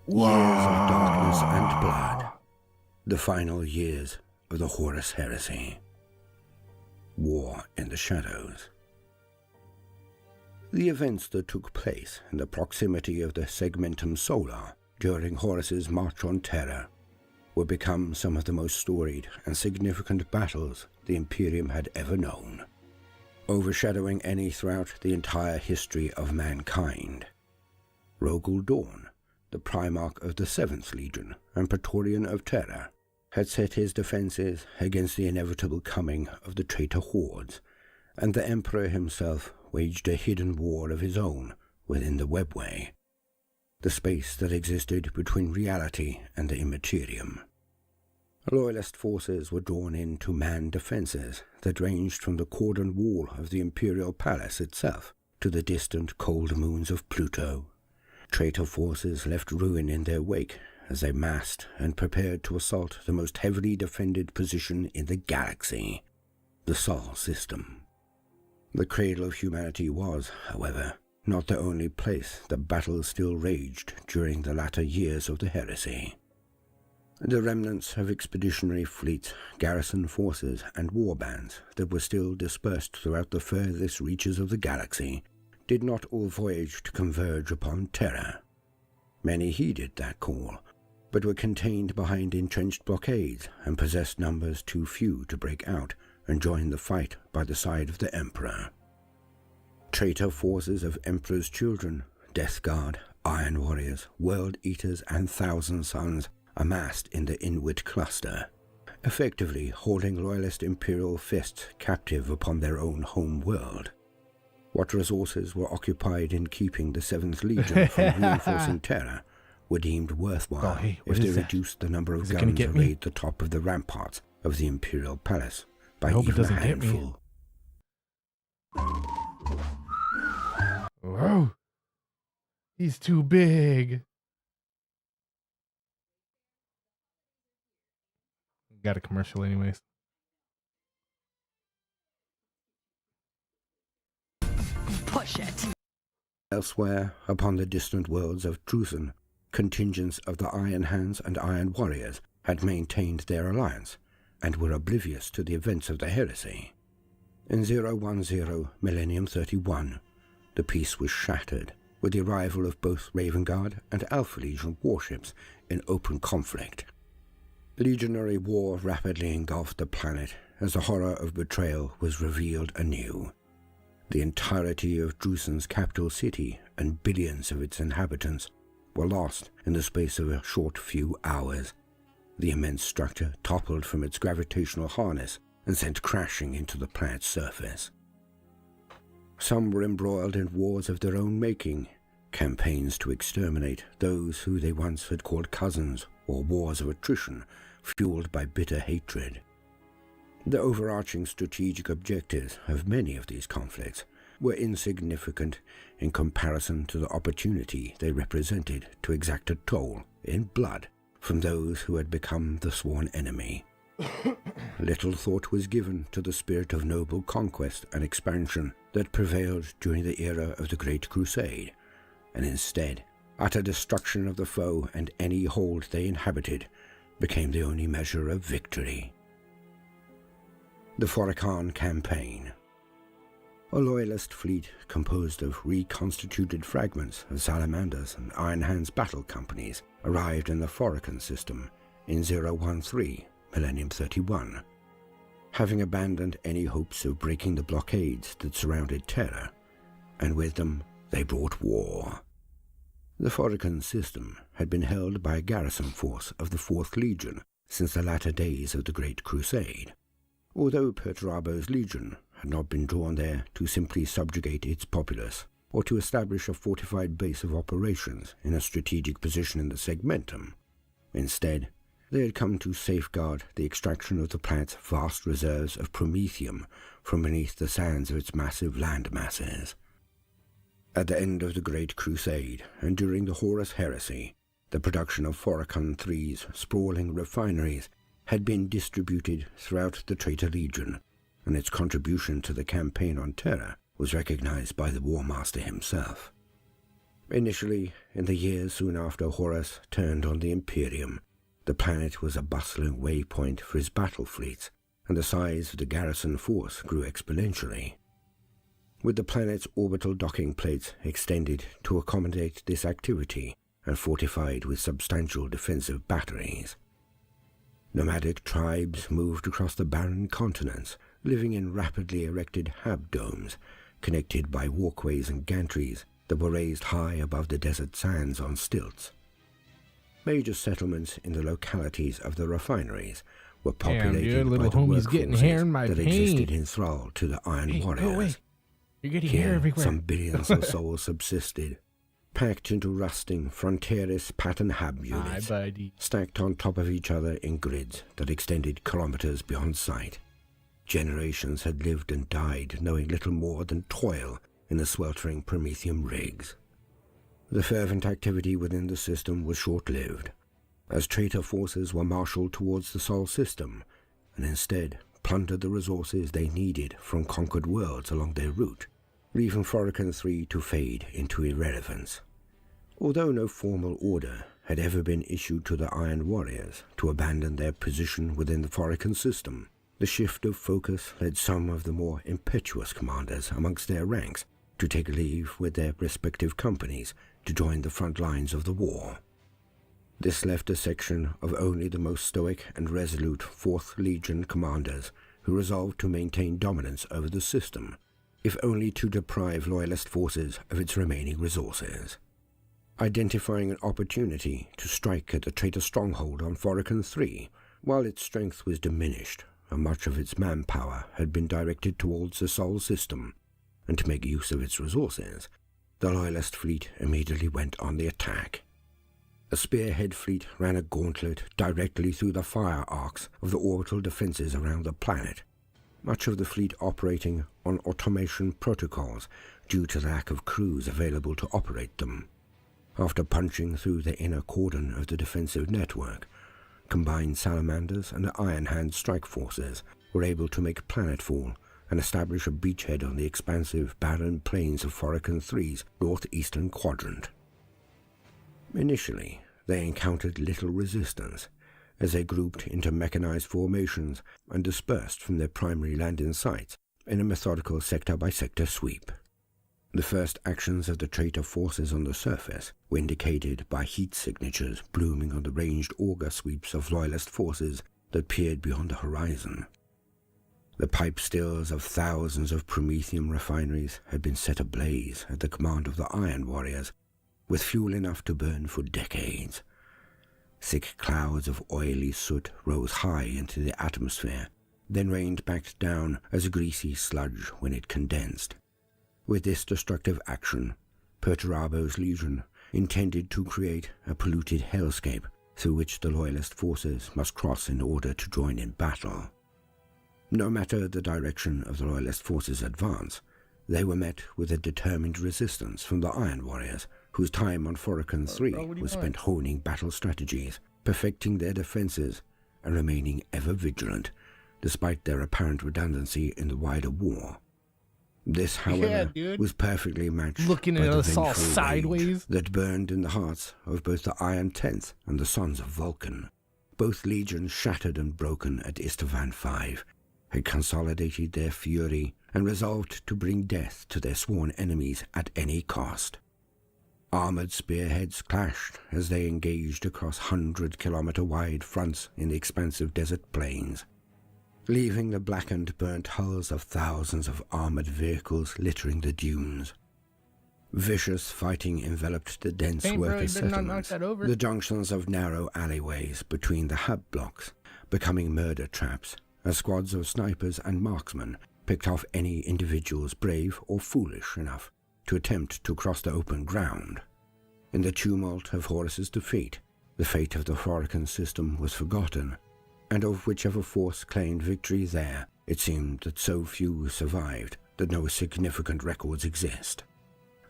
Years of darkness and blood. The final years of the Horus heresy. War in the shadows. The events that took place in the proximity of the Segmentum Solar during Horus's march on Terra would become some of the most storied and significant battles the Imperium had ever known, overshadowing any throughout the entire history of mankind. Rogul Dawn, the Primarch of the 7th Legion and Praetorian of Terra, had set his defenses against the inevitable coming of the traitor hordes, and the Emperor himself waged a hidden war of his own within the Webway, the space that existed between reality and the Immaterium. Loyalist forces were drawn in to man defenses that ranged from the cordon wall of the Imperial Palace itself to the distant cold moons of Pluto. Traitor forces left ruin in their wake as they massed and prepared to assault the most heavily defended position in the galaxy, the Sol system. The cradle of humanity was, however, not the only place that battles still raged during the latter years of the heresy. The remnants of expeditionary fleets, garrison forces, and war bands that were still dispersed throughout the furthest reaches of the galaxy did not all voyage to converge upon Terra. Many heeded that call, but were contained behind entrenched blockades and possessed numbers too few to break out and join the fight by the side of the Emperor. Traitor forces of Emperor's children, Death Guard, Iron Warriors, World Eaters, and Thousand Sons amassed in the Inward Cluster, effectively holding loyalist imperial fists captive upon their own home world. What resources were occupied in keeping the 7th Legion from reinforcing Terra were deemed worthwhile if they reduced the number of guns arrayed the top of the ramparts of the Imperial Palace by even a handful. Whoa. He's too big. Got a commercial anyways. Push it. Elsewhere, upon the distant worlds of Drusen, contingents of the Iron Hands and Iron Warriors had maintained their alliance and were oblivious to the events of the heresy. In 010 Millennium 31, the peace was shattered with the arrival of both Raven Guard and Alpha Legion warships in open conflict. Legionary war rapidly engulfed the planet as the horror of betrayal was revealed anew. The entirety of Drusen's capital city and billions of its inhabitants were lost in the space of a short few hours. The immense structure toppled from its gravitational harness and sent crashing into the planet's surface. Some were embroiled in wars of their own making, campaigns to exterminate those who they once had called cousins, or wars of attrition fueled by bitter hatred. The overarching strategic objectives of many of these conflicts were insignificant in comparison to the opportunity they represented to exact a toll in blood from those who had become the sworn enemy. Little thought was given to the spirit of noble conquest and expansion that prevailed during the era of the Great Crusade, and instead, utter destruction of the foe and any hold they inhabited became the only measure of victory. The Foricon Campaign. A loyalist fleet composed of reconstituted fragments of Salamanders and Iron Hands battle companies arrived in the Foricon system in 013 Millennium 31. Having abandoned any hopes of breaking the blockades that surrounded Terra, and with them they brought war. The Foricon system had been held by a garrison force of the 4th Legion since the latter days of the Great Crusade, although Perturabo's Legion had not been drawn there to simply subjugate its populace or to establish a fortified base of operations in a strategic position in the Segmentum. Instead, they had come to safeguard the extraction of the planet's vast reserves of promethium from beneath the sands of its massive land masses. At the end of the Great Crusade, and during the Horus Heresy, the production of Foricon III's sprawling refineries had been distributed throughout the Traitor Legion, and its contribution to the campaign on Terra was recognized by the War Master himself. Initially, in the years soon after Horus turned on the Imperium, the planet was a bustling waypoint for his battle fleets, and the size of the garrison force grew exponentially. With the planet's orbital docking plates extended to accommodate this activity and fortified with substantial defensive batteries. Nomadic tribes moved across the barren continents, living in rapidly erected hab-domes, connected by walkways and gantries that were raised high above the desert sands on stilts. Major settlements in the localities of the refineries were populated by the workforces that existed in thrall to the Iron Warriors. You're getting Here, hair everywhere. some billions of souls subsisted, packed into rusting Frontieris pattern hab units, stacked on top of each other in grids that extended kilometers beyond sight. Generations had lived and died knowing little more than toil in the sweltering promethium rigs. The fervent activity within the system was short-lived, as traitor forces were marshaled towards the Sol system, and instead plundered the resources they needed from conquered worlds along their route, leaving Foricon III to fade into irrelevance. Although no formal order had ever been issued to the Iron Warriors to abandon their position within the Foricon system, the shift of focus led some of the more impetuous commanders amongst their ranks to take leave with their respective companies to join the front lines of the war. This left a section of only the most stoic and resolute 4th Legion commanders who resolved to maintain dominance over the system, if only to deprive Loyalist forces of its remaining resources. Identifying an opportunity to strike at the traitor stronghold on Foricon III, while its strength was diminished and much of its manpower had been directed towards the Sol system, and to make use of its resources, the Loyalist fleet immediately went on the attack. A spearhead fleet ran a gauntlet directly through the fire arcs of the orbital defenses around the planet, much of the fleet operating on automation protocols due to the lack of crews available to operate them. After punching through the inner cordon of the defensive network, combined salamanders and Iron Hand strike forces were able to make planetfall and establish a beachhead on the expansive, barren plains of Forican III's northeastern quadrant. Initially, they encountered little resistance, as they grouped into mechanized formations and dispersed from their primary landing sites in a methodical sector-by-sector sweep. The first actions of the traitor forces on the surface were indicated by heat signatures blooming on the ranged auger sweeps of Loyalist forces that peered beyond the horizon. The pipe stills of thousands of Prometheum refineries had been set ablaze at the command of the Iron Warriors, with fuel enough to burn for decades. Thick clouds of oily soot rose high into the atmosphere, then rained back down as greasy sludge when it condensed. With this destructive action, Perturabo's legion intended to create a polluted hellscape through which the Loyalist forces must cross in order to join in battle. No matter the direction of the Loyalist forces' advance, they were met with a determined resistance from the Iron Warriors, whose time on Forican III was spent honing battle strategies, perfecting their defenses, and remaining ever vigilant, despite their apparent redundancy in the wider war. This, however, was perfectly matched looking by at the us all vengeful sideways rage that burned in the hearts of both the Iron Tenth and the Sons of Vulcan. Both legions, shattered and broken at Istvan V, had consolidated their fury and resolved to bring death to their sworn enemies at any cost. Armored spearheads clashed as they engaged across 100-kilometer-wide fronts in the expansive desert plains, leaving the blackened, burnt hulls of thousands of armored vehicles littering the dunes. Vicious fighting enveloped the dense worker settlements, the junctions of narrow alleyways between the hub blocks, becoming murder traps as squads of snipers and marksmen picked off any individuals brave or foolish enough to attempt to cross the open ground. In the tumult of Horus's defeat, the fate of the Forican system was forgotten, and of whichever force claimed victory there, it seemed that so few survived that no significant records exist.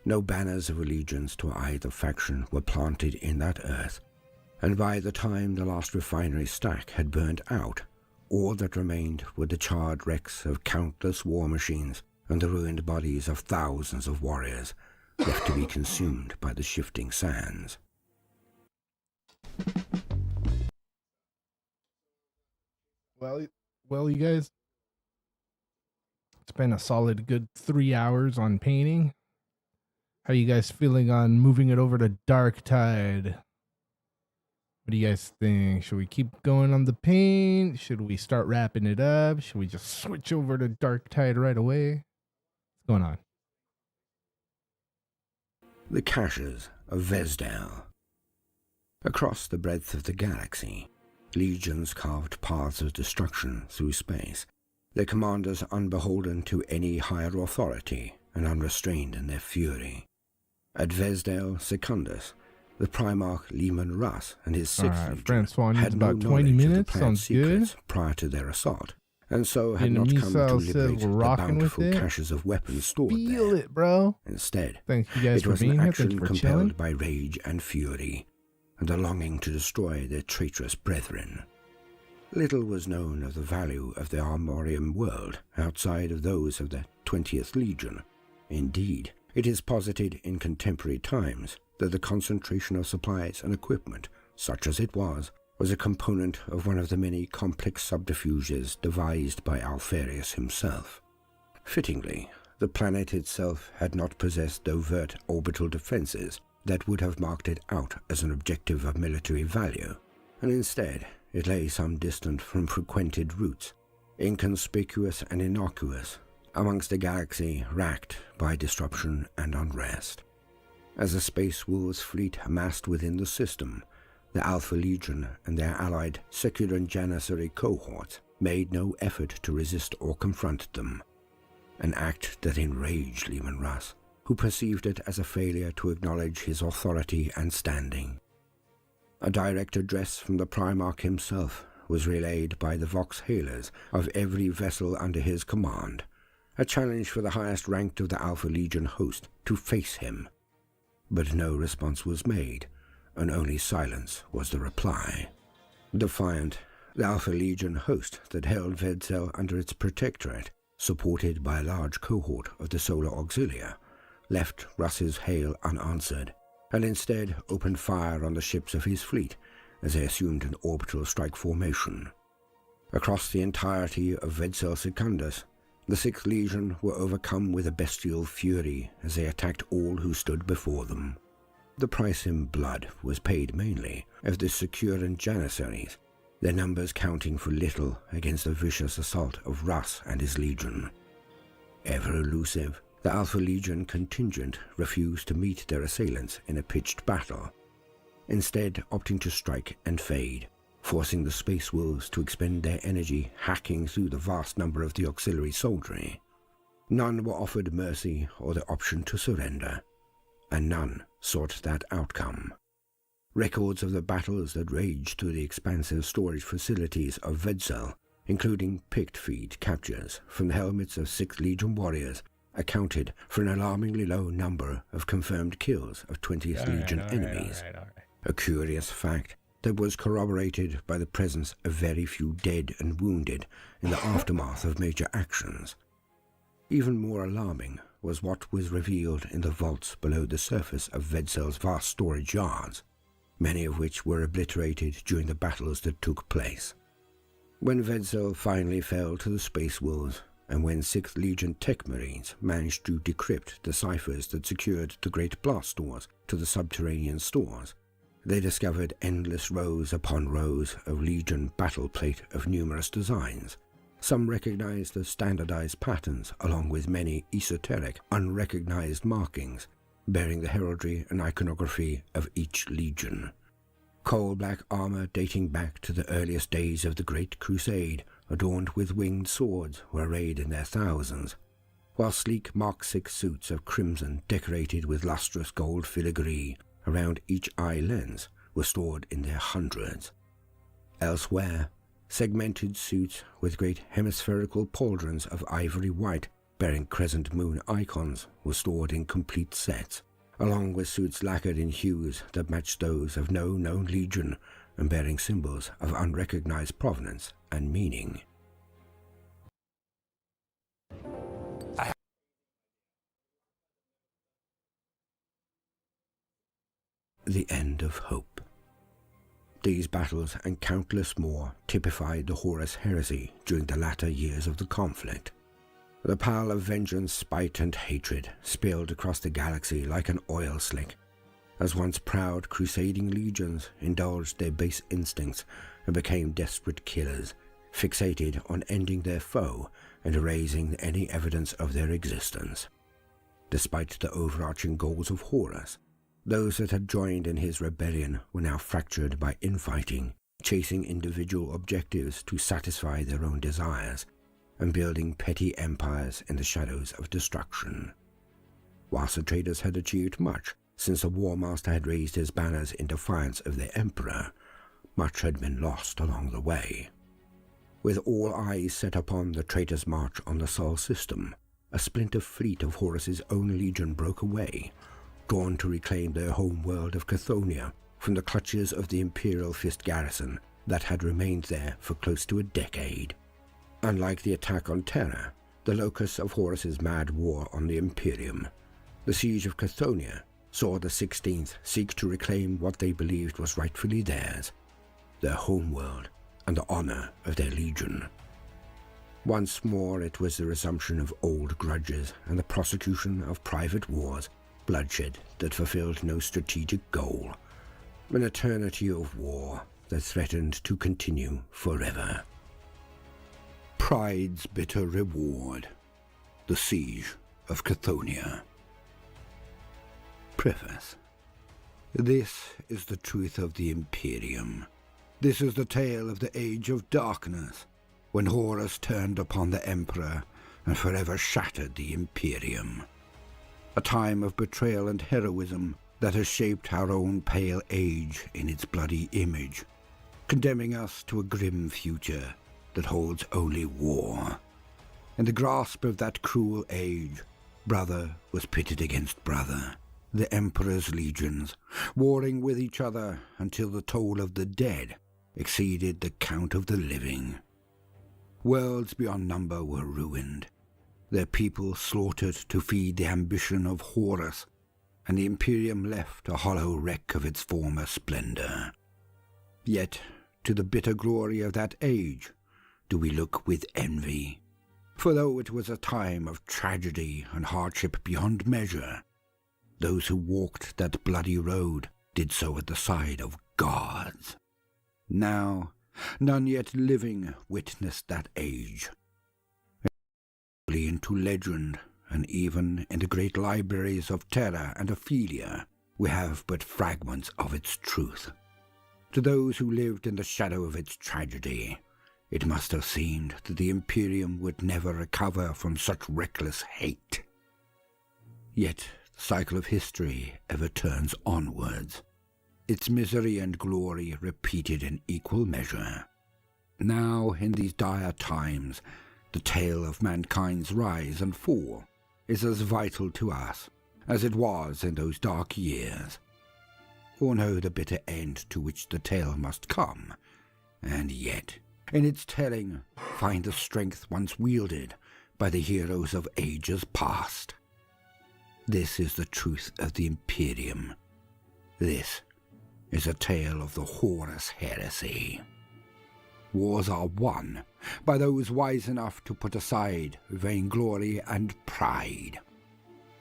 No banners of allegiance to either faction were planted in that earth, and by the time the last refinery stack had burned out, all that remained were the charred wrecks of countless war machines and the ruined bodies of thousands of warriors, left to be consumed by the shifting sands. Well, you guys, it's been a solid good 3 hours on painting. How you guys feeling on moving it over to Darktide? What do you guys think? Should we keep going on the paint? Should we start wrapping it up? Should we just switch over to Darktide right away? What's going on? The caches of Vesdale. Across the breadth of the galaxy, legions carved paths of destruction through space, their commanders unbeholden to any higher authority and unrestrained in their fury. At Vesdale Secundus, the Primarch Leman Russ and his sixth legion Francois needs had no about 20 knowledge minutes. of the plan's Sounds good. secrets prior to their assault, and so had And not come to Misal says liberate we're the rocking with bountiful it. caches of weapons stored Feel there. it, bro. Instead, Thank you guys it for was being an here. Thank action you for compelled chilling. by rage and fury, and a longing to destroy their traitorous brethren. Little was known of the value of the Armorium world outside of those of the 20th Legion. Indeed, it is posited in contemporary times that the concentration of supplies and equipment, such as it was a component of one of the many complex subterfuges devised by Alfarius himself. Fittingly, the planet itself had not possessed overt orbital defenses that would have marked it out as an objective of military value, and instead it lay some distant from frequented routes, inconspicuous and innocuous, amongst a galaxy racked by disruption and unrest. As a Space Wolves fleet amassed within the system, the Alpha Legion and their allied secular and janissary cohorts made no effort to resist or confront them, an act that enraged Leman Russ, who perceived it as a failure to acknowledge his authority and standing. A direct address from the Primarch himself was relayed by the Vox Hailers of every vessel under his command, a challenge for the highest ranked of the Alpha Legion host to face him. But no response was made, and only silence was the reply. Defiant, the Alpha Legion host that held Vedzel under its protectorate, supported by a large cohort of the Solar Auxilia, left Russ's hail unanswered, and instead opened fire on the ships of his fleet as they assumed an orbital strike formation. Across the entirety of Vedzel Secundus, the 6th Legion were overcome with a bestial fury as they attacked all who stood before them. The price in blood was paid mainly of the Securan Janissaries, their numbers counting for little against the vicious assault of Russ and his legion. Ever elusive, the Alpha Legion contingent refused to meet their assailants in a pitched battle, instead opting to strike and fade, forcing the Space Wolves to expend their energy hacking through the vast number of the auxiliary soldiery. None were offered mercy or the option to surrender, and none sought that outcome. Records of the battles that raged through the expansive storage facilities of Vedzel, including picked feed captures from the helmets of 6th Legion warriors, accounted for an alarmingly low number of confirmed kills of 20th Legion enemies. A curious fact that was corroborated by the presence of very few dead and wounded in the aftermath of major actions. Even more alarming was what was revealed in the vaults below the surface of Vedzel's vast storage yards, many of which were obliterated during the battles that took place. When Vedzel finally fell to the Space Wolves, and when 6th Legion tech marines managed to decrypt the ciphers that secured the great blast doors to the subterranean stores, they discovered endless rows upon rows of Legion battle plate of numerous designs. Some recognized as standardized patterns, along with many esoteric, unrecognized markings, bearing the heraldry and iconography of each legion. Coal-black armor dating back to the earliest days of the Great Crusade, adorned with winged swords, were arrayed in their thousands, while sleek Mark VI suits of crimson decorated with lustrous gold filigree around each eye lens were stored in their hundreds. Elsewhere, segmented suits with great hemispherical pauldrons of ivory white bearing crescent moon icons were stored in complete sets, along with suits lacquered in hues that matched those of no known legion and bearing symbols of unrecognized provenance and meaning. The end of hope. These battles and countless more typified the Horus heresy during the latter years of the conflict. The pall of vengeance, spite, and hatred spilled across the galaxy like an oil slick, as once proud crusading legions indulged their base instincts and became desperate killers, fixated on ending their foe and erasing any evidence of their existence. Despite the overarching goals of Horus, those that had joined in his rebellion were now fractured by infighting, chasing individual objectives to satisfy their own desires, and building petty empires in the shadows of destruction. Whilst the traitors had achieved much since the War Master had raised his banners in defiance of their Emperor, much had been lost along the way. With all eyes set upon the traitors' march on the Sol system, a splinter fleet of Horus's own legion broke away, drawn to reclaim their home world of Chthoniya from the clutches of the Imperial Fist garrison that had remained there for close to a decade. Unlike the attack on Terra, the locus of Horus's mad war on the Imperium, the siege of Chthoniya saw the 16th seek to reclaim what they believed was rightfully theirs, their homeworld and the honor of their legion. Once more it was the resumption of old grudges and the prosecution of private wars, bloodshed that fulfilled no strategic goal, an eternity of war that threatened to continue forever. Pride's bitter reward. The Siege of Chthoniya. Preface. This is the truth of the Imperium. This is the tale of the Age of Darkness, when Horus turned upon the Emperor and forever shattered the Imperium. A time of betrayal and heroism that has shaped our own pale age in its bloody image, condemning us to a grim future that holds only war. In the grasp of that cruel age, brother was pitted against brother, the Emperor's legions, warring with each other until the toll of the dead exceeded the count of the living. Worlds beyond number were ruined, their people slaughtered to feed the ambition of Horus, and the Imperium left a hollow wreck of its former splendor. Yet, to the bitter glory of that age, do we look with envy. For though it was a time of tragedy and hardship beyond measure, those who walked that bloody road did so at the side of gods. Now, none yet living witnessed that age. Only into legend, and even in the great libraries of Terra and Ophelia, we have but fragments of its truth. To those who lived in the shadow of its tragedy, it must have seemed that the Imperium would never recover from such reckless hate. Yet the cycle of history ever turns onwards, its misery and glory repeated in equal measure. Now, in these dire times, the tale of mankind's rise and fall is as vital to us as it was in those dark years. Or know the bitter end to which the tale must come, and yet, in its telling, find the strength once wielded by the heroes of ages past. This is the truth of the Imperium. This is a tale of the Horus heresy. Wars are won by those wise enough to put aside vainglory and pride.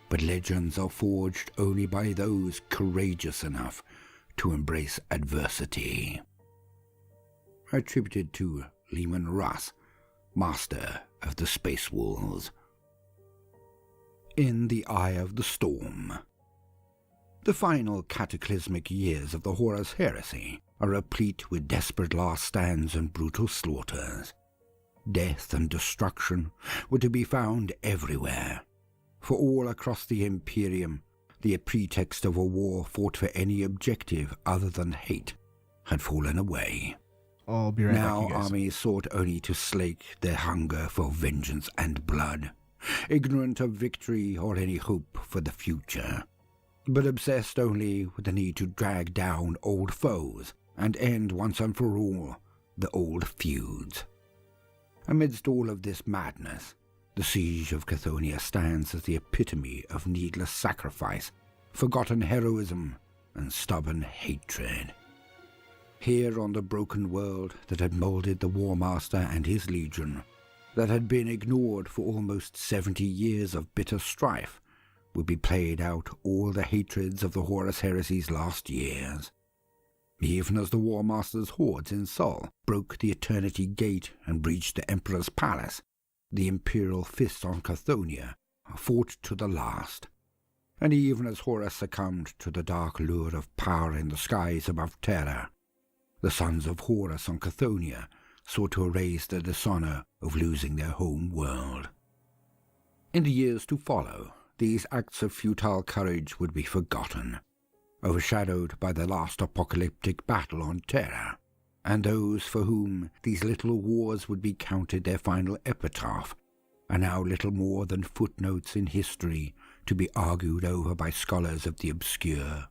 But legends are forged only by those courageous enough to embrace adversity. Attributed to Leman Russ, master of the Space Wolves. In the Eye of the Storm. The final cataclysmic years of the Horus heresy are replete with desperate last stands and brutal slaughters. Death and destruction were to be found everywhere. For all across the Imperium, the pretext of a war fought for any objective other than hate had fallen away. I'll be right back, Now you guys. armies sought only to slake their hunger for vengeance and blood, ignorant of victory or any hope for the future, but obsessed only with the need to drag down old foes and end once and for all the old feuds. Amidst all of this madness, the siege of Chthoniya stands as the epitome of needless sacrifice, forgotten heroism, and stubborn hatred. Here on the broken world that had molded the War Master and his legion, that had been ignored for almost 70 years of bitter strife, would be played out all the hatreds of the Horus heresy's last years. Even as the War Master's hordes in Sol broke the Eternity Gate and breached the Emperor's palace, the Imperial fists on Chthoniya fought to the last. And even as Horus succumbed to the dark lure of power in the skies above Terra, the sons of Horus on Chthoniya sought to erase the dishonor of losing their home world. In the years to follow, these acts of futile courage would be forgotten, overshadowed by the last apocalyptic battle on Terra, and those for whom these little wars would be counted their final epitaph are now little more than footnotes in history to be argued over by scholars of the obscure.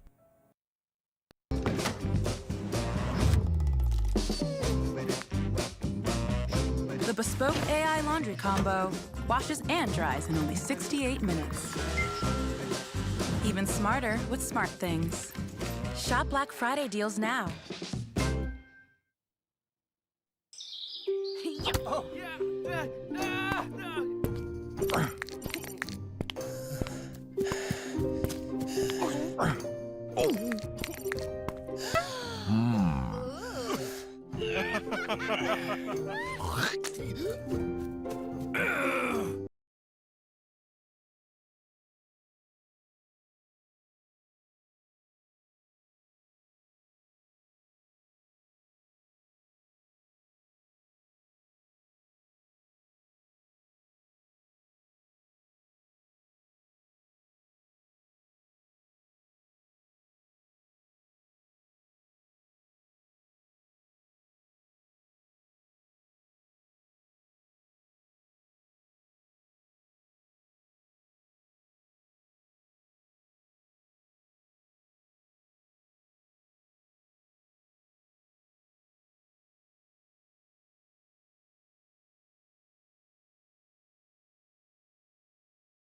The bespoke AI laundry combo washes and dries in only 68 minutes. Even smarter with smart things. Shop Black Friday deals now. Oh,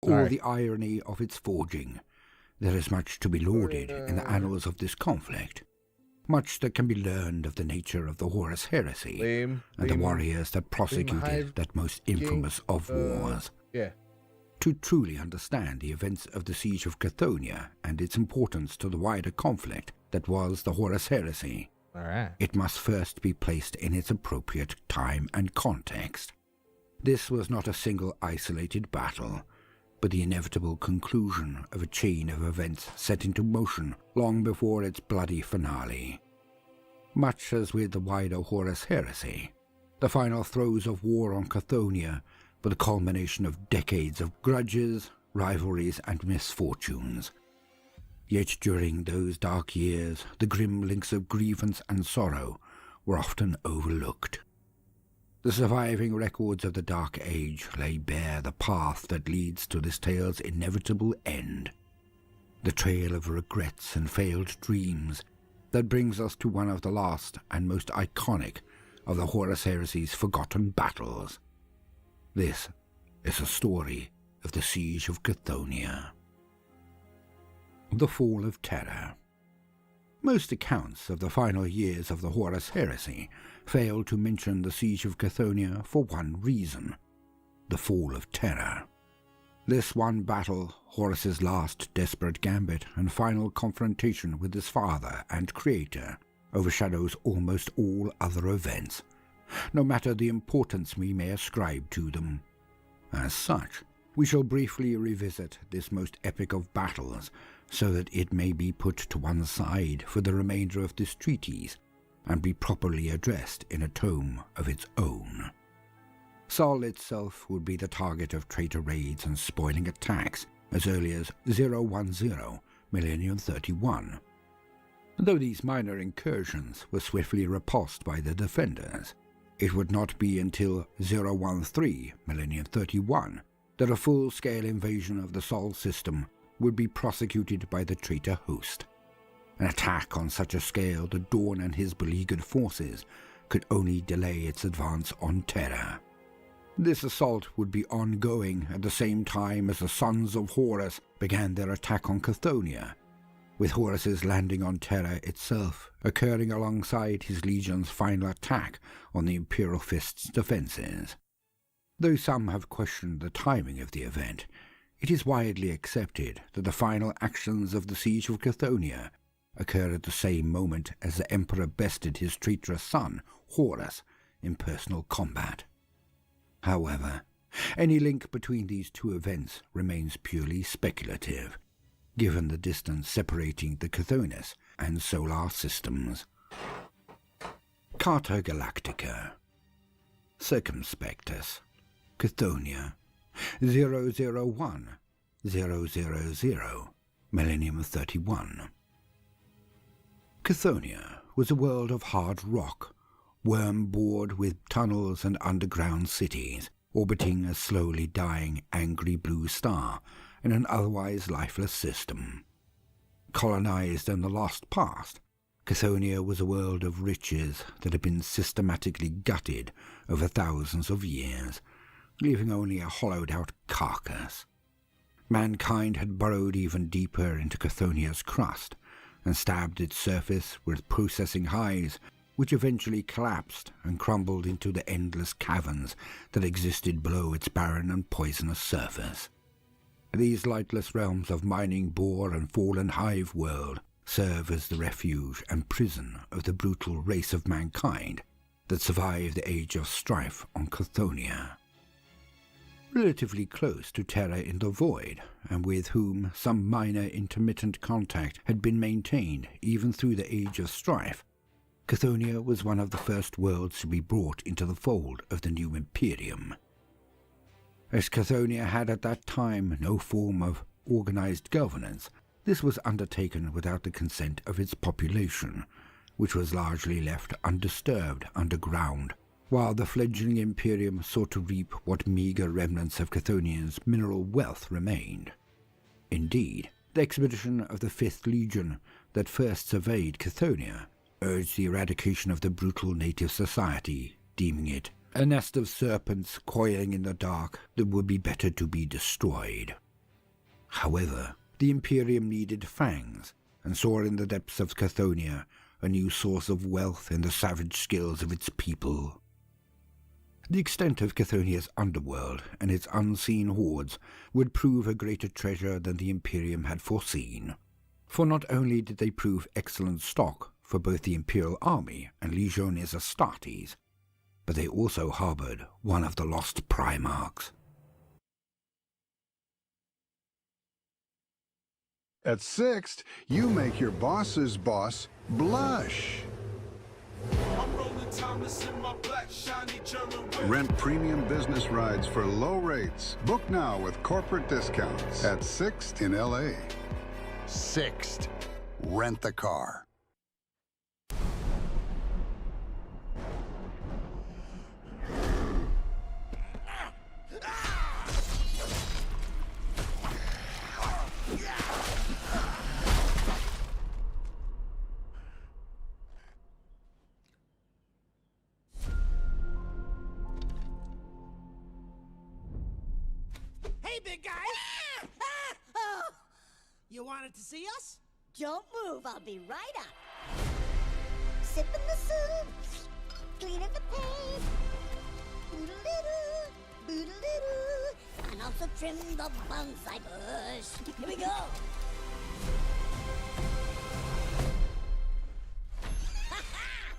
or the irony of its forging. There is much to be lauded in the annals of this conflict. Much that can be learned of the nature of the Horus Heresy and the warriors that prosecuted that most infamous of wars. To truly understand the events of the Siege of Chthoniya and its importance to the wider conflict that was the Horus Heresy, it must first be placed in its appropriate time and context. This was not a single isolated battle, but the inevitable conclusion of a chain of events set into motion long before its bloody finale. Much as with the wider Horus Heresy, the final throes of war on Chthoniya were the culmination of decades of grudges, rivalries, and misfortunes. Yet during those dark years, the grim links of grievance and sorrow were often overlooked. The surviving records of the Dark Age lay bare the path that leads to this tale's inevitable end. The trail of regrets and failed dreams that brings us to one of the last and most iconic of the Horus Heresy's forgotten battles. This is a story of the Siege of Chthoniya. The Fall of Terra. Most accounts of the final years of the Horus Heresy fail to mention the Siege of Chthoniya for one reason: the Fall of Terra. This one battle, Horus's last desperate gambit and final confrontation with his father and creator, overshadows almost all other events, no matter the importance we may ascribe to them. As such, we shall briefly revisit this most epic of battles, so that it may be put to one side for the remainder of this treatise, and be properly addressed in a tome of its own. Sol itself would be the target of traitor raids and spoiling attacks as early as 010 Millennium 31. Though these minor incursions were swiftly repulsed by the defenders, it would not be until 013 Millennium 31 that a full-scale invasion of the Sol system would be prosecuted by the traitor host. An attack on such a scale that Dawn and his beleaguered forces could only delay its advance on Terra. This assault would be ongoing at the same time as the Sons of Horus began their attack on Chthoniya, with Horus's landing on Terra itself occurring alongside his legion's final attack on the Imperial Fist's defenses. Though some have questioned the timing of the event, it is widely accepted that the final actions of the Siege of Chthoniya occurred at the same moment as the Emperor bested his traitorous son, Horus, in personal combat. However, any link between these two events remains purely speculative, given the distance separating the Chthonius and solar systems. Carta Galactica. Circumspectus. Chthoniya. 001 000 Millennium 31. Chthoniya was a world of hard rock, worm-bored with tunnels and underground cities, orbiting a slowly dying angry blue star in an otherwise lifeless system. Colonized in the lost past, Chthoniya was a world of riches that had been systematically gutted over thousands of years, leaving only a hollowed-out carcass. Mankind had burrowed even deeper into Chthoniya's crust and stabbed its surface with processing hives, which eventually collapsed and crumbled into the endless caverns that existed below its barren and poisonous surface. These lightless realms of mining boar and fallen hive world serve as the refuge and prison of the brutal race of mankind that survived the age of strife on Chthoniya. Relatively close to Terra in the Void, and with whom some minor intermittent contact had been maintained even through the age of strife, Chthoniya was one of the first worlds to be brought into the fold of the new Imperium. As Chthoniya had at that time no form of organized governance, this was undertaken without the consent of its population, which was largely left undisturbed underground, while the fledgling Imperium sought to reap what meager remnants of Chthoniya's mineral wealth remained. Indeed, the expedition of the 5th Legion that first surveyed Chthoniya urged the eradication of the brutal native society, deeming it a nest of serpents coiling in the dark that would be better to be destroyed. However, the Imperium needed fangs, and saw in the depths of Chthonia a new source of wealth in the savage skills of its people. The extent of Chthonia's underworld and its unseen hordes would prove a greater treasure than the Imperium had foreseen. For not only did they prove excellent stock for both the Imperial Army and Legiones Astartes, but they also harbored one of the lost Primarchs. At Sixt, you make your boss's boss blush. Rent premium business rides for low rates. Book now with corporate discounts at Sixt in LA. Sixt. Rent the car. Hey, big guy! Oh, you wanted to see us? Don't move, I'll be right up. Sipping the soup, cleaning the paint, boodle-doo, boodle-doo, and also trim the bonsai bush. Here we go.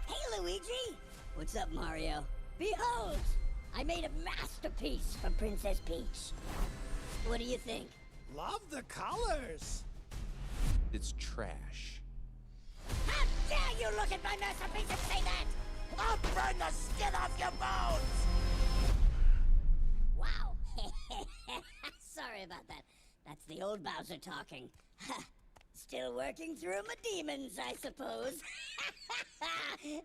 Hey, Luigi! What's up, Mario? Behold! I made a masterpiece for Princess Peach. What do you think? Love the colors. It's trash. How dare you look at my masterpiece and say that? I'll burn the skin off your bones! Wow. Sorry about that. That's the old Bowser talking. Still working through my demons, I suppose.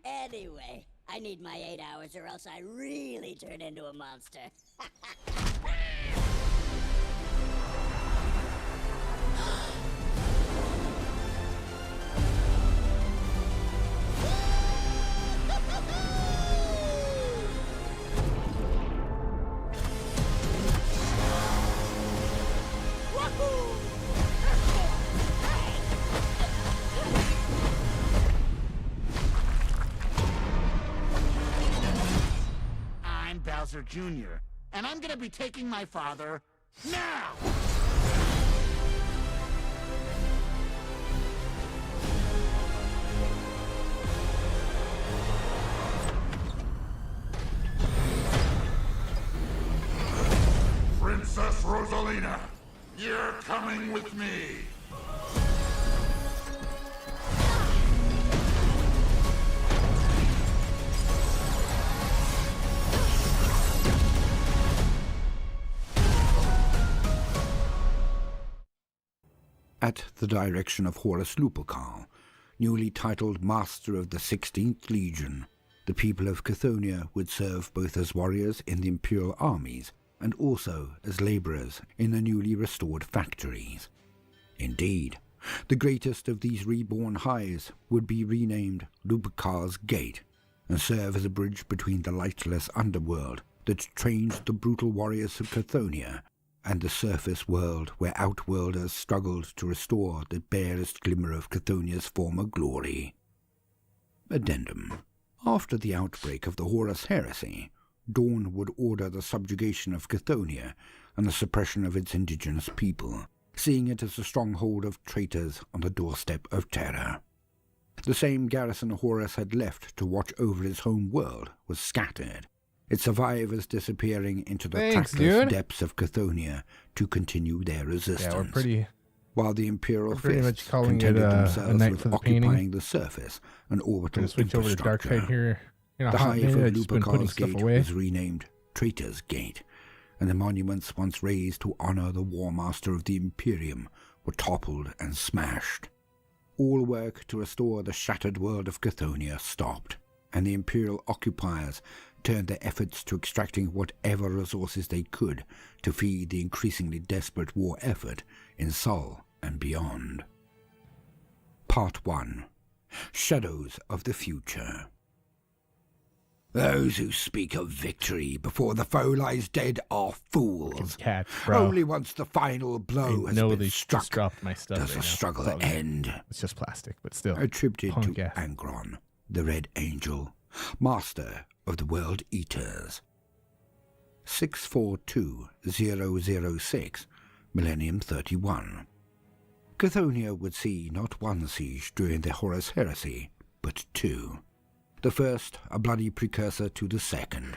Anyway, I need my 8 hours or else I really turn into a monster. I'm Bowser Jr., and I'm gonna be taking my father now! Princess Rosalina, you're coming with me. At the direction of Horus Lupercal, newly titled Master of the 16th Legion, the people of Chthonia would serve both as warriors in the Imperial armies and also as labourers in the newly restored factories. Indeed, the greatest of these reborn highs would be renamed Lupercal's Gate and serve as a bridge between the lightless underworld that trained the brutal warriors of Chthonia and the surface world where outworlders struggled to restore the barest glimmer of Chthonia's former glory. Addendum. After the outbreak of the Horus heresy, Dawn would order the subjugation of Chthonia and the suppression of its indigenous people, seeing it as a stronghold of traitors on the doorstep of terror. The same garrison Horus had left to watch over his home world was scattered, its survivors disappearing into the trackless depths of Chthonia to continue their resistance. While the Imperial Fists contented themselves with occupying the surface and orbital infrastructure. Here in a the hot hive minute, of I've just been putting Lupercal's stuff Gate away. was renamed Traitor's Gate, and the monuments once raised to honor the War Master of the Imperium were toppled and smashed. All work to restore the shattered world of Chthonia stopped, and the Imperial occupiers turned their efforts to extracting whatever resources they could to feed the increasingly desperate war effort in Sol and beyond. Part 1. Shadows of the Future. Those who speak of victory before the foe lies dead are fools. Catch, bro. Only once the final blow has been struck just dropped my stuff does the struggle end. It's just plastic, but still. Attributed to Angron, the Red Angel, master of the World Eaters. 642006, Millennium 31. Chthoniya would see not one siege during the Horus Heresy, but two. The first, a bloody precursor to the second,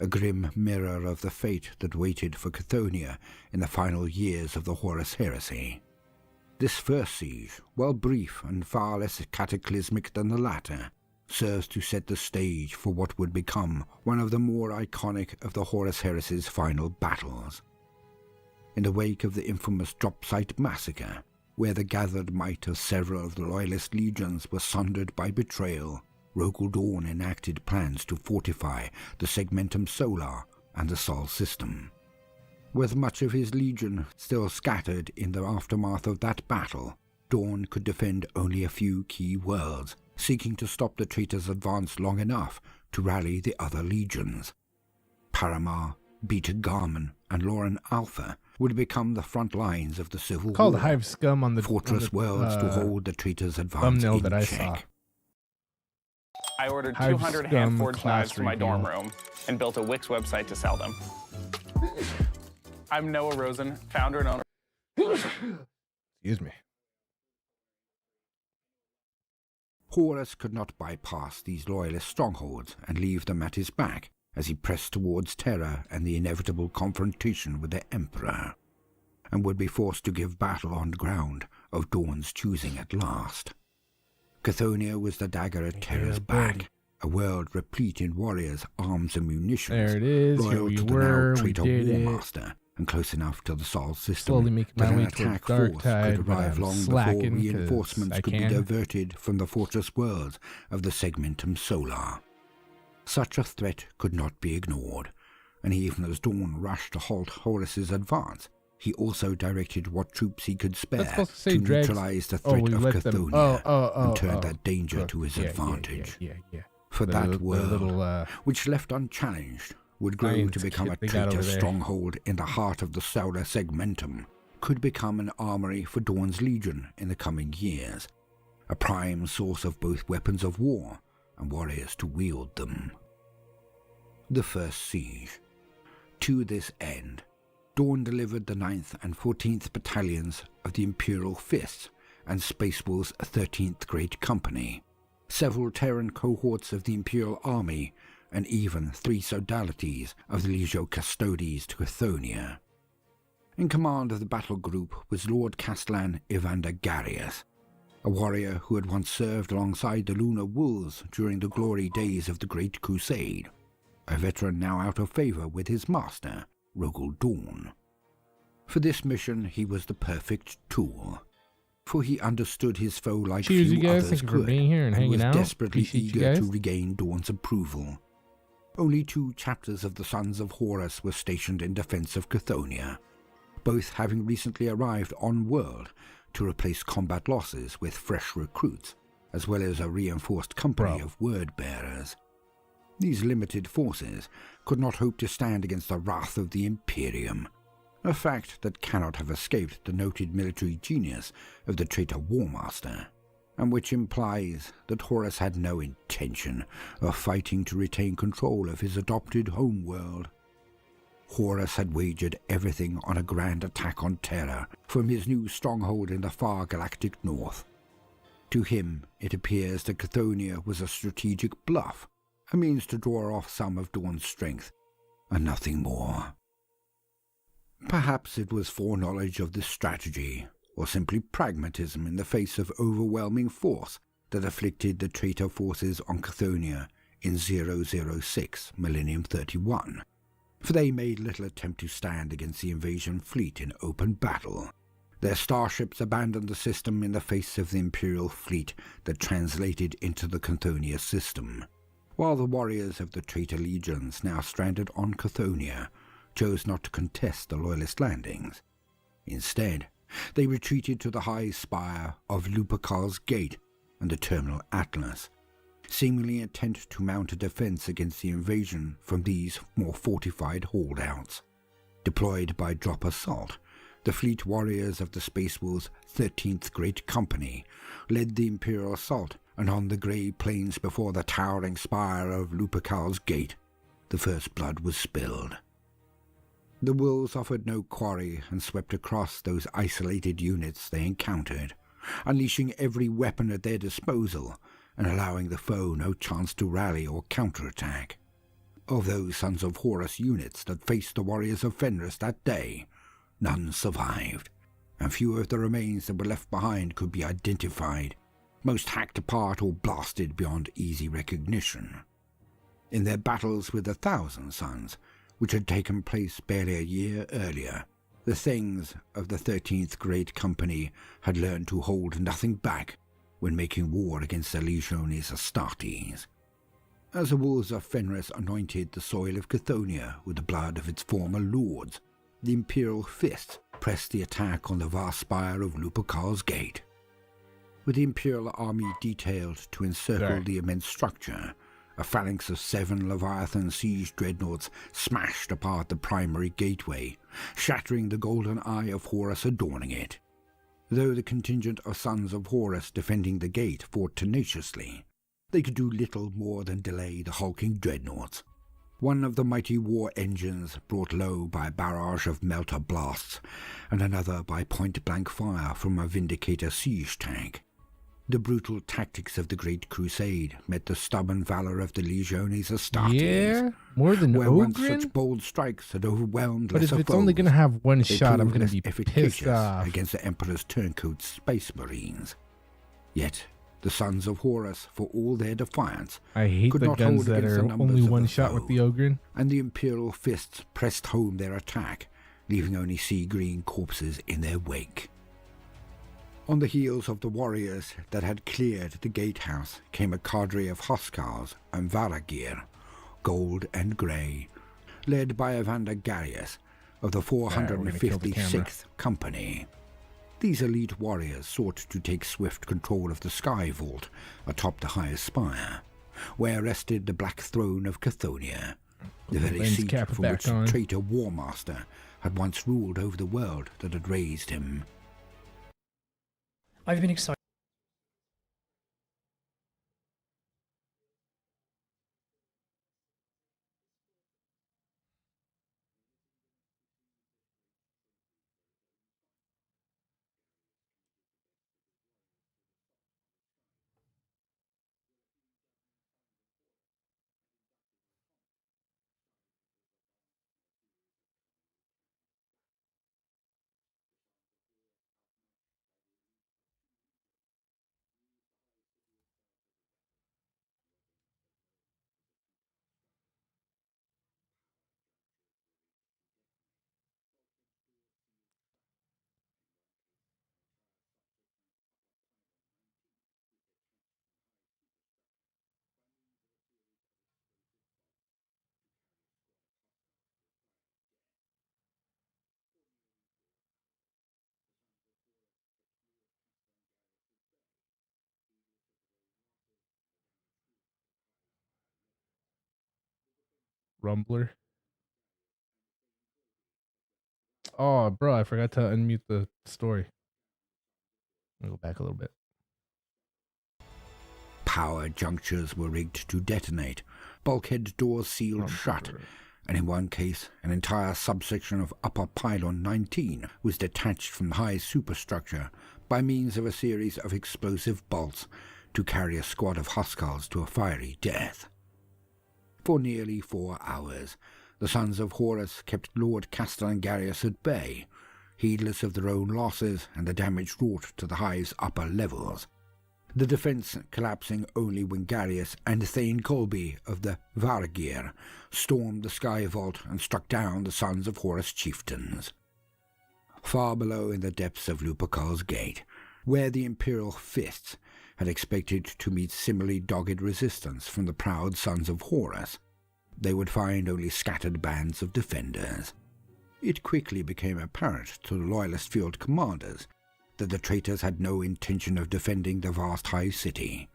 a grim mirror of the fate that waited for Chthoniya in the final years of the Horus Heresy. This first siege, while brief and far less cataclysmic than the latter, serves to set the stage for what would become one of the more iconic of the Horus Heresy's final battles. In the wake of the infamous Drop Site Massacre, where the gathered might of several of the Loyalist legions were sundered by betrayal, Rogul Dawn enacted plans to fortify the Segmentum Solar and the Sol system. With much of his legion still scattered in the aftermath of that battle, Dawn could defend only a few key worlds, seeking to stop the traitors' advance long enough to rally the other legions. Paramar, Beta Garman, and Lauren Alpha would become the front lines of the Civil Called War. Hive Scum on the fortress worlds to hold the traitors' advance thumbnail in that I check. saw. I ordered Hive 200 Scum hand-forged class knives for my review. dorm room and built a Wix website to sell them. I'm Noah Rosen, founder and owner. Excuse me. Horus could not bypass these loyalist strongholds and leave them at his back as he pressed towards Terra and the inevitable confrontation with the Emperor, and would be forced to give battle on ground of Dawn's choosing at last. Chthoniya was the dagger at Terra's back, a world replete in warriors, arms and munitions, There it is. Here loyal we to the were. now We traitor did it. Warmaster, and close enough to the Sol system Slowly making my that an way attack towards force Darktide, could but arrive I'm long before slacking 'cause reinforcements I could be can. diverted from the fortress worlds of the Segmentum Solar. Such a threat could not be ignored, and even as Dawn rushed to halt Horus's advance, he also directed what troops he could spare That's supposed to say to dregs. neutralize the Oh, threat we of let them- Chthoniya and turn oh. that danger Good. to his Yeah, advantage. Yeah. For The that little- world, little, which left unchallenged, would grow science to become a kit they got traitor over there. stronghold in the heart of the solar segmentum, could become an armory for Dawn's Legion in the coming years, a prime source of both weapons of war and warriors to wield them. The first siege. To this end, Dawn delivered the 9th and 14th Battalions of the Imperial Fists and Space Wolf's 13th Great Company, several Terran cohorts of the Imperial Army, and even 3 sodalities of the Legio Custodes to Chthoniya. In command of the battle group was Lord Castellan Evander Garius, a warrior who had once served alongside the Lunar Wolves during the glory days of the Great Crusade, a veteran now out of favour with his master, Rogul Dawn. For this mission he was the perfect tool, for he understood his foe like Cheers, few you guys. others Thank you for could, being here and hanging was out. desperately Appreciate you eager to guys. regain Dawn's approval. Only 2 chapters of the Sons of Horus were stationed in defence of Chthoniya, both having recently arrived on-world to replace combat losses with fresh recruits, as well as a reinforced company of word-bearers. These limited forces could not hope to stand against the wrath of the Imperium, a fact that cannot have escaped the noted military genius of the traitor Warmaster, and which implies that Horus had no intention of fighting to retain control of his adopted homeworld. Horus had wagered everything on a grand attack on Terra from his new stronghold in the far galactic north. To him, it appears that Chthoniya was a strategic bluff, a means to draw off some of Dawn's strength, and nothing more. Perhaps it was foreknowledge of this strategy, or simply pragmatism in the face of overwhelming force that afflicted the traitor forces on Chthoniya in 006 Millennium 31, for they made little attempt to stand against the invasion fleet in open battle. Their starships abandoned the system in the face of the Imperial fleet that translated into the Chthoniya system, while the warriors of the traitor legions now stranded on Chthoniya chose not to contest the Loyalist landings. Instead, they retreated to the high spire of Lupercal's Gate and the Terminal Atlas, seemingly intent to mount a defense against the invasion from these more fortified holdouts. Deployed by drop assault, the fleet warriors of the Space Wolves' 13th Great Company led the Imperial assault, and on the grey plains before the towering spire of Lupercal's Gate, the first blood was spilled. The wolves offered no quarry and swept across those isolated units they encountered, unleashing every weapon at their disposal and allowing the foe no chance to rally or counterattack. Of those Sons of Horus units that faced the warriors of Fenris that day, none survived, and few of the remains that were left behind could be identified, most hacked apart or blasted beyond easy recognition. In their battles with the Thousand Sons, which had taken place barely a year earlier, the Things of the 13th Great Company had learned to hold nothing back when making war against the Legiones Astartes. As the wolves of Fenris anointed the soil of Chthoniya with the blood of its former lords, the Imperial Fist pressed the attack on the vast spire of Lupercal's Gate. With the Imperial army detailed to encircle the immense structure, a phalanx of 7 Leviathan siege dreadnoughts smashed apart the primary gateway, shattering the golden eye of Horus adorning it. Though the contingent of Sons of Horus defending the gate fought tenaciously, they could do little more than delay the hulking dreadnoughts. One of the mighty war engines brought low by a barrage of melter blasts, and another by point-blank fire from a Vindicator siege tank. The brutal tactics of the Great Crusade met the stubborn valor of the Legiones Astartes. Yeah, more than where once Ogren? such bold strikes had overwhelmed But if lesser it's only foes, going to have one they shot, I'm proved going less to be pissed efficacious off. against the Emperor's turncoat Space Marines. Yet the Sons of Horus, for all their defiance, I hate could the not guns hold that against are the numbers only of one the shot foe, with the Ogren. and the Imperial fists pressed home their attack, leaving only sea-green corpses in their wake. On the heels of the warriors that had cleared the gatehouse came a cadre of Huskarls and Varagir, gold and grey, led by Evander Garius of the 456th Company. These elite warriors sought to take swift control of the Sky Vault atop the highest spire, where rested the Black Throne of Chthoniya, the very Lens seat cap from back which on. the traitor Warmaster had once ruled over the world that had raised him. I've been excited. Rumbler. Oh, bro, I forgot to unmute the story. I'll go back a little bit. Power junctures were rigged to detonate, bulkhead doors sealed shut, and in one case, an entire subsection of Upper Pylon 19 was detached from the high superstructure by means of a series of explosive bolts to carry a squad of Huskarls to a fiery death. For nearly 4 hours, the Sons of Horus kept Lord Castellangarius at bay, heedless of their own losses and the damage wrought to the hive's upper levels, the defence collapsing only when Garius and Thane Colby of the Varagir stormed the Sky Vault and struck down the Sons of Horus chieftains. Far below in the depths of Lupercal's Gate, where the Imperial fists had expected to meet similarly dogged resistance from the proud Sons of Horus, they would find only scattered bands of defenders. It quickly became apparent to the Loyalist field commanders that the traitors had no intention of defending the vast high city.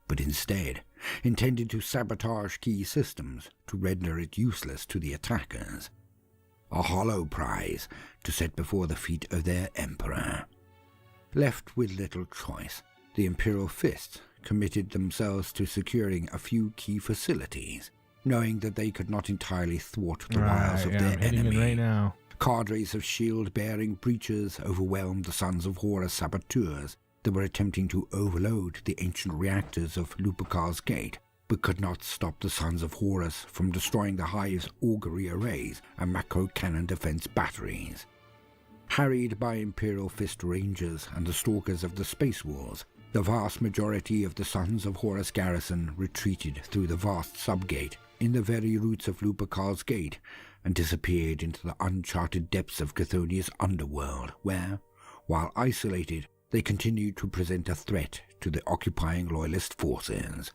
but instead intended to sabotage key systems to render it useless to the attackers. A hollow prize to set before the feet of their emperor. Left with little choice, the Imperial Fists committed themselves to securing a few key facilities, knowing that they could not entirely thwart the wiles of their I'm heading enemy. in right now. Cadres of shield-bearing breachers overwhelmed the Sons of Horus saboteurs that were attempting to overload the ancient reactors of Lupercal's Gate, but could not stop the Sons of Horus from destroying the Hive's augury arrays and macro-cannon defense batteries. Harried by Imperial Fist Rangers and the Stalkers of the Space Wars, the vast majority of the Sons of Horus garrison retreated through the vast subgate in the very roots of Lupercal's Gate and disappeared into the uncharted depths of Chthonia's underworld, where, while isolated, they continued to present a threat to the occupying Loyalist forces.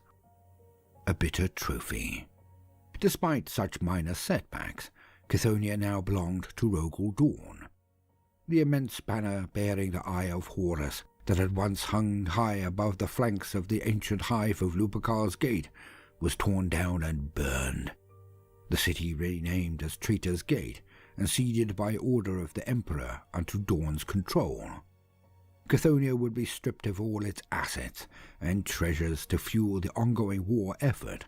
A bitter trophy. Despite such minor setbacks, Chthоnia now belonged to Rogel Dawn. The immense banner bearing the Eye of Horus that had once hung high above the flanks of the ancient hive of Lupercal's Gate was torn down and burned. The city renamed as Traitor's Gate and ceded by order of the Emperor unto Dawn's control. Chthоnia would be stripped of all its assets and treasures to fuel the ongoing war effort.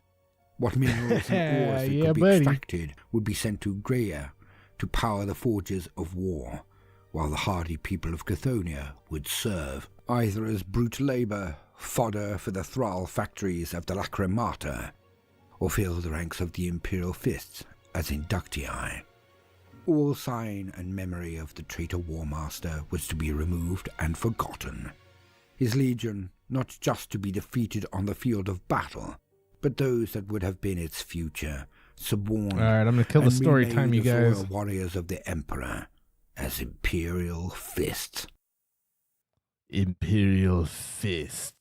What minerals and ores that could be extracted would be sent to Greia to power the forges of war, while the hardy people of Chthоnia would serve either as brute labor, fodder for the thrall factories of the Lacrimata, or fill the ranks of the Imperial Fists as inductii. All sign and memory of the traitor War Master was to be removed and forgotten. His legion not just to be defeated on the field of battle, but those that would have been its future, suborned. All right, I'm gonna kill the story time, you guys. Loyal warriors of the Emperor as Imperial Fists. Imperial Fist.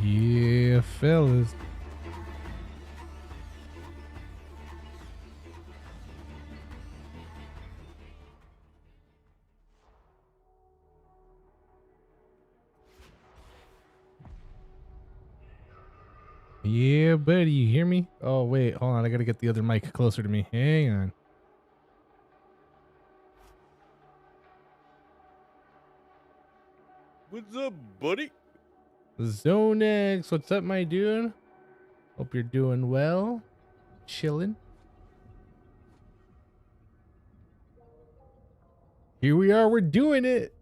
Yeah, fellas. Yeah, buddy, you hear me? Oh, wait, hold on. I gotta get the other mic closer to me. Hang on. What's up, buddy? Zone X, what's up, my dude? Hope you're doing well. Chilling. Here we are, we're doing it.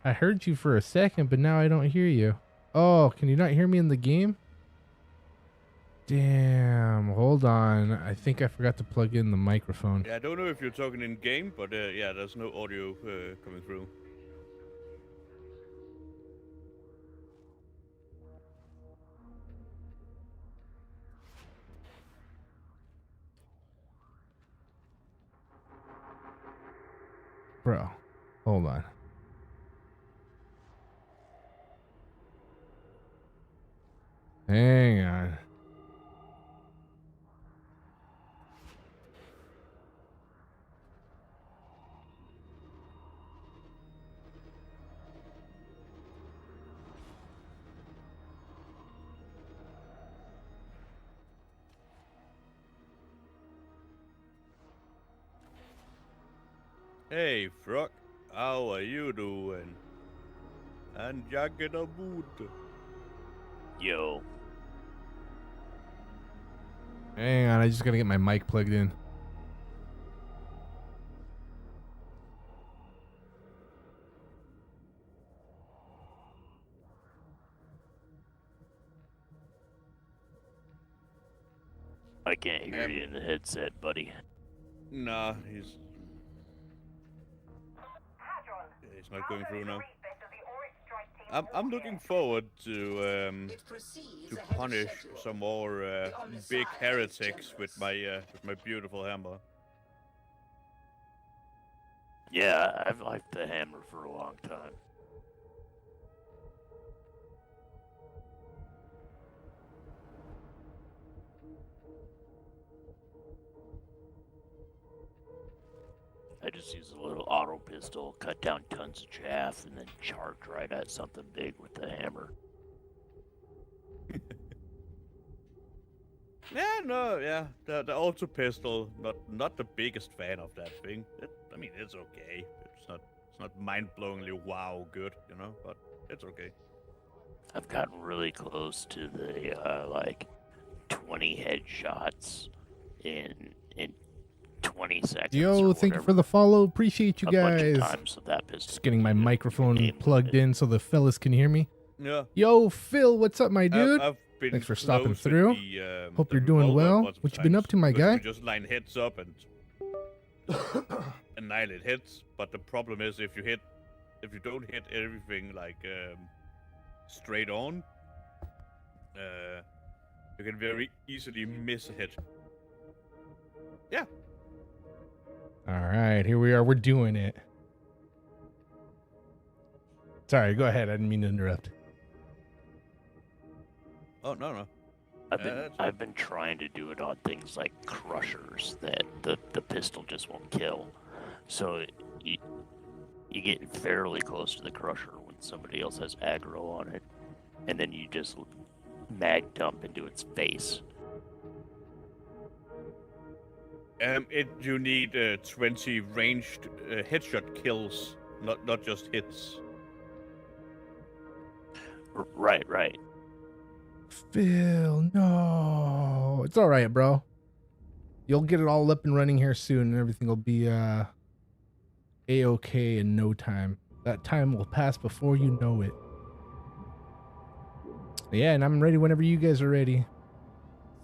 I heard you for a second, but now I don't hear you. Oh, can you not hear me in the game? Damn, hold on. I think I forgot to plug in the microphone. Yeah, I don't know if you're talking in game, but yeah, there's no audio coming through. Bro, hold on. Hang on. Hey, Frog. How are you doing? And Jack in a boot. Yo. Hang on, I just gotta get my mic plugged in. I can't hear you in the headset, buddy. Nah, he's not going through now. I'm looking forward to punish some more big heretics with my beautiful hammer. Yeah, I've liked the hammer for a long time. I just use a little auto pistol, cut down tons of chaff, and then charge right at something big with the hammer. The auto pistol, not the biggest fan of that thing. I mean, it's okay. It's not mind-blowingly wow good, you know, but it's okay. I've gotten really close to the like 20 headshots in 20 seconds. Yo, thank you for the follow. Appreciate you guys. Times with that pistol. Just getting my microphone plugged in so the fellas can hear me. Yeah. Yo, Phil, what's up, my dude? I've been Thanks for stopping close with through. Hope the you're doing revolver well. lots of What you been up to, my times, because guy? we just line hits up and annihilate hits. But the problem is if you don't hit everything like straight on, you can very easily miss a hit. Yeah. All right, here we are. We're doing it. Sorry, go ahead. I didn't mean to interrupt. Oh, no. I've been trying to do it on things like crushers that the pistol just won't kill. So you get fairly close to the crusher when somebody else has aggro on it, and then you just mag dump into its face. You need 20 ranged headshot kills, not just hits. Right. Phil, no. It's all right, bro. You'll get it all up and running here soon, and everything will be A-okay in no time. That time will pass before you know it. Yeah, and I'm ready whenever you guys are ready.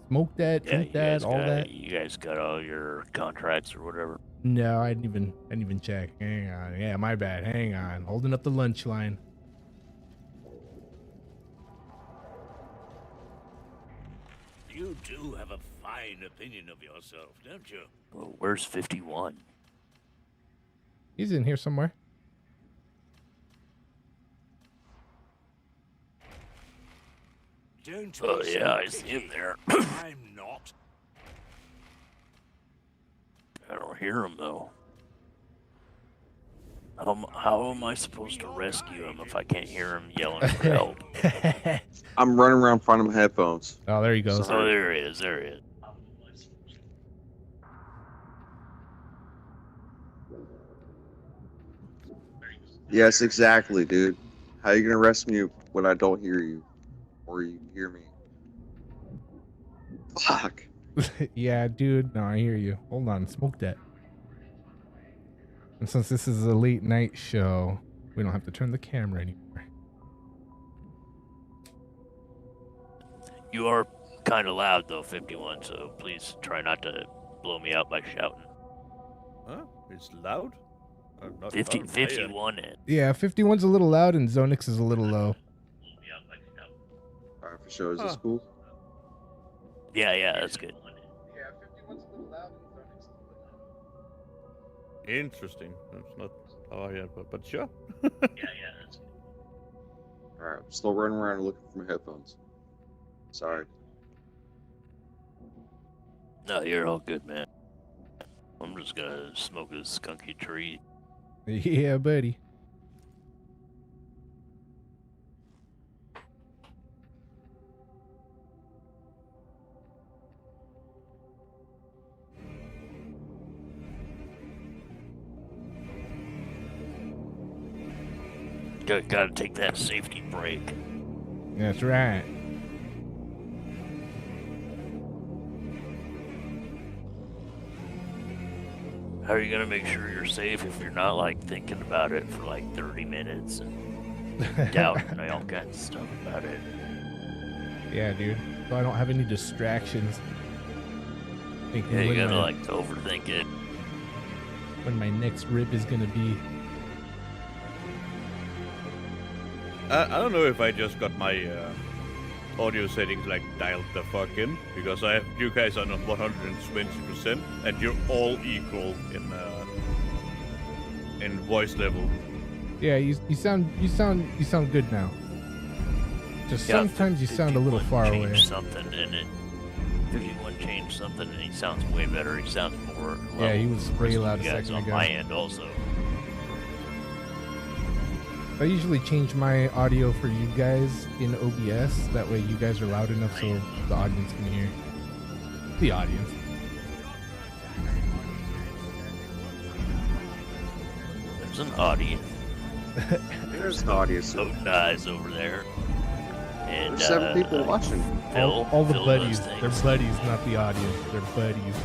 Smoke that, drink that, all that. You guys got all your contracts or whatever? No, I didn't even check. Hang on. Yeah, my bad. Hang on. Holding up the lunch line. You do have a fine opinion of yourself, don't you? Well, where's 51? He's in here somewhere. Don't oh yeah, I see him there. I'm not. I don't hear him though. How am I supposed to rescue him if I can't hear him yelling for help? I'm running around front of my headphones. Oh, there he goes. Oh, there he is. There he is. Yes, exactly, dude. How you gonna rescue me when I don't hear you? Or you hear me? Fuck. Yeah, dude. No, I hear you. Hold on. Smoke that. And since this is a late night show, we don't have to turn the camera anymore. You are kind of loud though, 51. So please try not to blow me out by shouting. Huh? It's loud? 51 in. Yeah, 51's a little loud and Zonix is a little low. Alright, for sure. Is this cool? Yeah, that's good. Interesting. That's not how I had, but sure. Yeah. Alright, I'm still running around looking for my headphones. Sorry. No, you're all good, man. I'm just gonna smoke a skunky tree. Yeah, buddy. Gotta take that safety break. That's right. How are you gonna make sure you're safe if you're not like thinking about it for like 30 minutes and doubting all kinds of stuff about it? Yeah, dude. So I don't have any distractions. Thinking Yeah, you when gotta my- like overthink it. when my next rip is gonna be. I don't know if I just got my audio settings like dialed the fuck in, because I have you guys on 120% and you're all equal in voice level. Yeah, you sound good now. Just Yeah, sometimes you sound a little far away. Change something and it. 51 changed something and he sounds way better. He sounds more. Yeah, he level was with way the loud a guys second on ago. my end also. I usually change my audio for you guys in OBS. That way you guys are loud enough so the audience can hear. The audience. There's an audience. There's an audience. So nice over there. And There's 7 people watching. Phil, All the Phil buddies. does They're things. buddies, not the audience. They're buddies.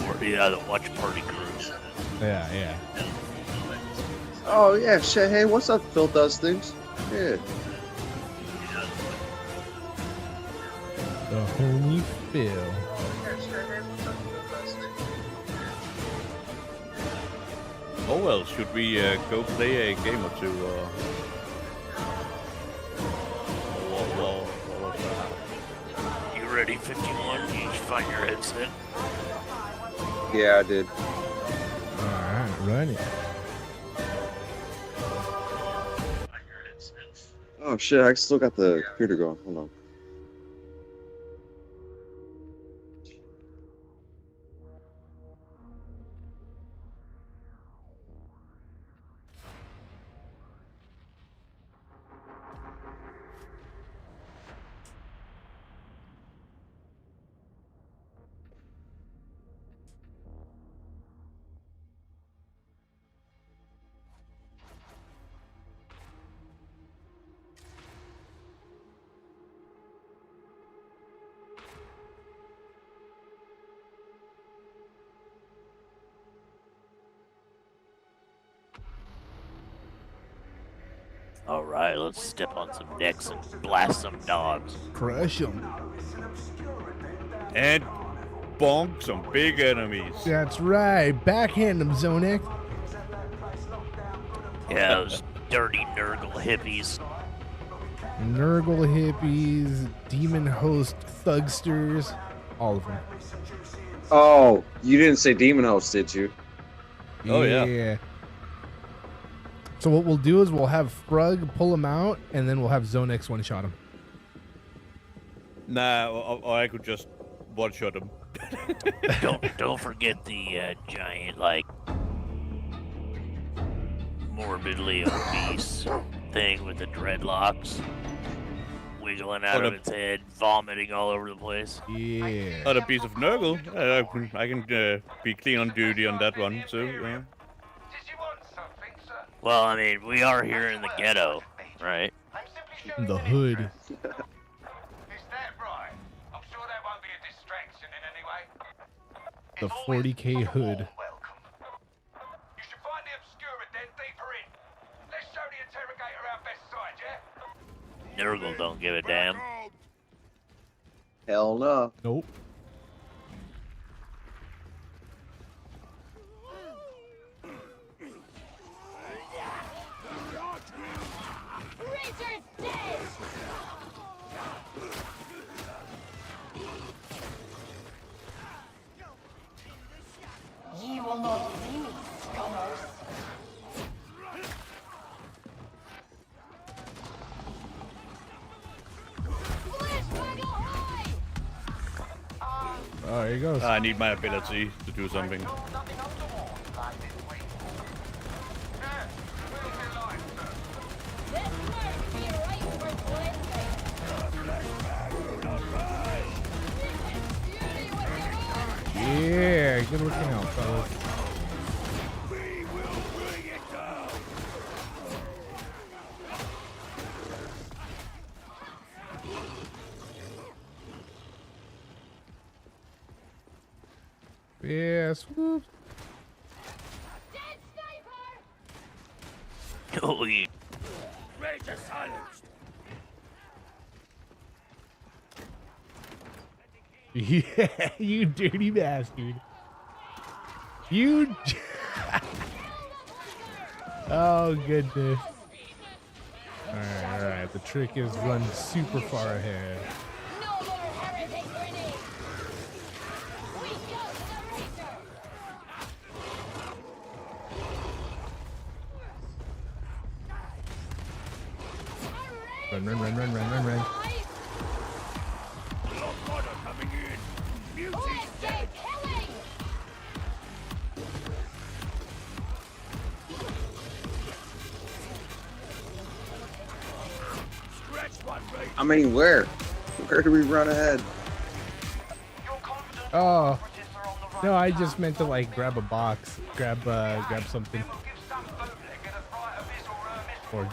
Or, yeah, the watch party crew. Yeah. Oh yeah, shit. Hey, what's up? Phil does things. Yeah. The homie Phil. Oh well, should we go play a game or two? You ready, 51? You should find your headset. Yeah, I did. Alright, run it. Oh shit, I still got the computer going. Hold on. All right, let's step on some necks and blast some dogs. Crush them. And bonk some big enemies. That's right. Backhand them, Zonek. Yeah, those dirty Nurgle hippies. Nurgle hippies, demon host thugsters, all of them. Oh, you didn't say Demon Host, did you? Oh, yeah. So what we'll do is we'll have Frug pull him out, and then we'll have Zonex one-shot him. Nah, or I could just one-shot him. Don't forget the giant, like, morbidly obese thing with the dreadlocks wiggling out of its head, vomiting all over the place. Yeah. Not a piece of Nurgle. I can be clean on duty on that one, so. Well, I mean, we are here in the ghetto, right? In the hood. The 40K hood. Nurgle don't give a damn. Hell no. Nope. You will not see me, scholars. Oh, here he goes. I need my ability to do something. Yeah, good looking out, fellas. Yeah, swoop. Holy. Ranger silenced. Yeah, you dirty bastard. You. Oh, goodness. Alright. The trick is run super far ahead. Run. I mean, where? Where do we run ahead? Oh. No, I just meant to like grab a box, grab something. Or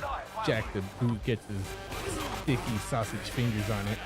Jack the Boot gets his sticky sausage fingers on it.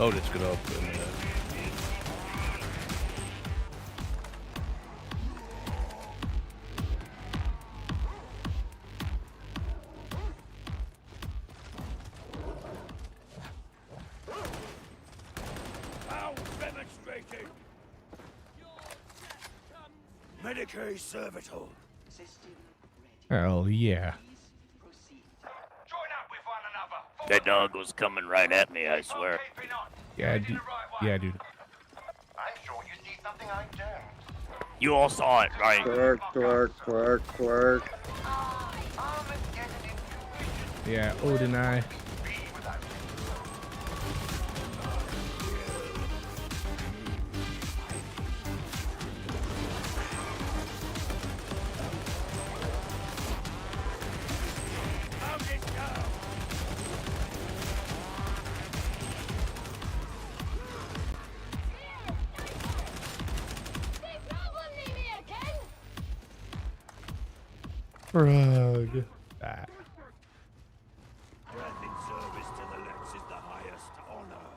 Oh, let's get up. Medicare servitor. Hell yeah. That dog was coming right at me, I swear. Yeah, dude. Yeah, dude. I'm sure you see something I don't. You all saw it, right? Twerk. Yeah, Odin I. Frog. Ah. Granting service to the Lex is the highest honor.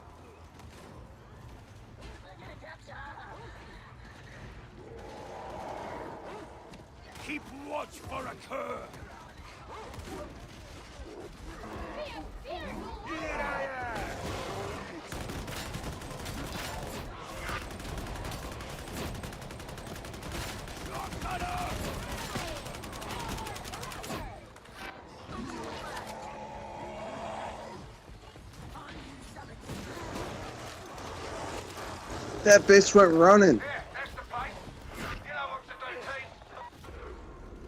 Keep watch for a cur. That bitch went running.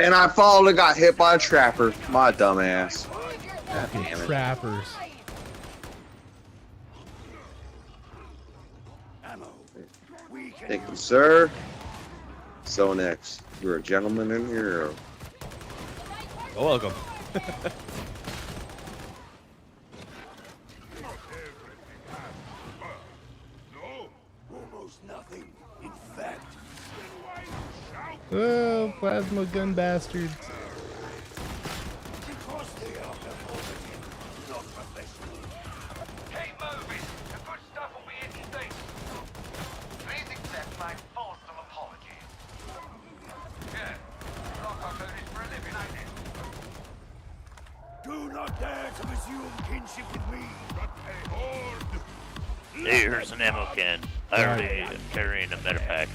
And I followed and got hit by a trapper. My dumb ass. God damn it. Trappers. Thank you, sir. So next, you're a gentleman and hero. Oh, welcome. Almost nothing. In fact. Oh, plasma gun bastards. Do not dare to assume kinship with me, but a horde. Hey, here's an ammo can. I already am carrying a medipack.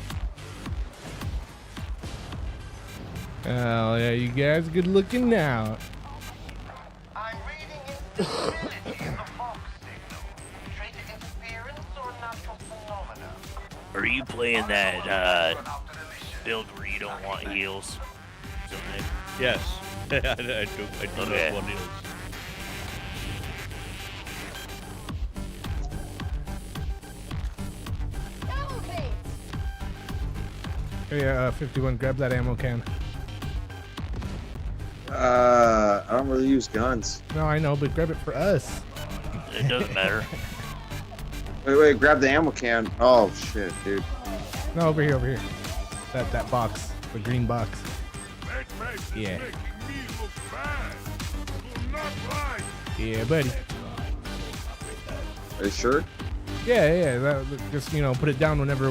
Oh yeah, you guys good looking now. Are you playing that build where you don't want heals? Yes, I do not want heals. Hey, 51, grab that ammo can. I don't really use guns. No, I know, but grab it for us. It doesn't matter. Wait, grab the ammo can. Oh shit, dude. No, over here. That box, the green box. Yeah. Yeah, buddy. Are you sure? Yeah. Just put it down whenever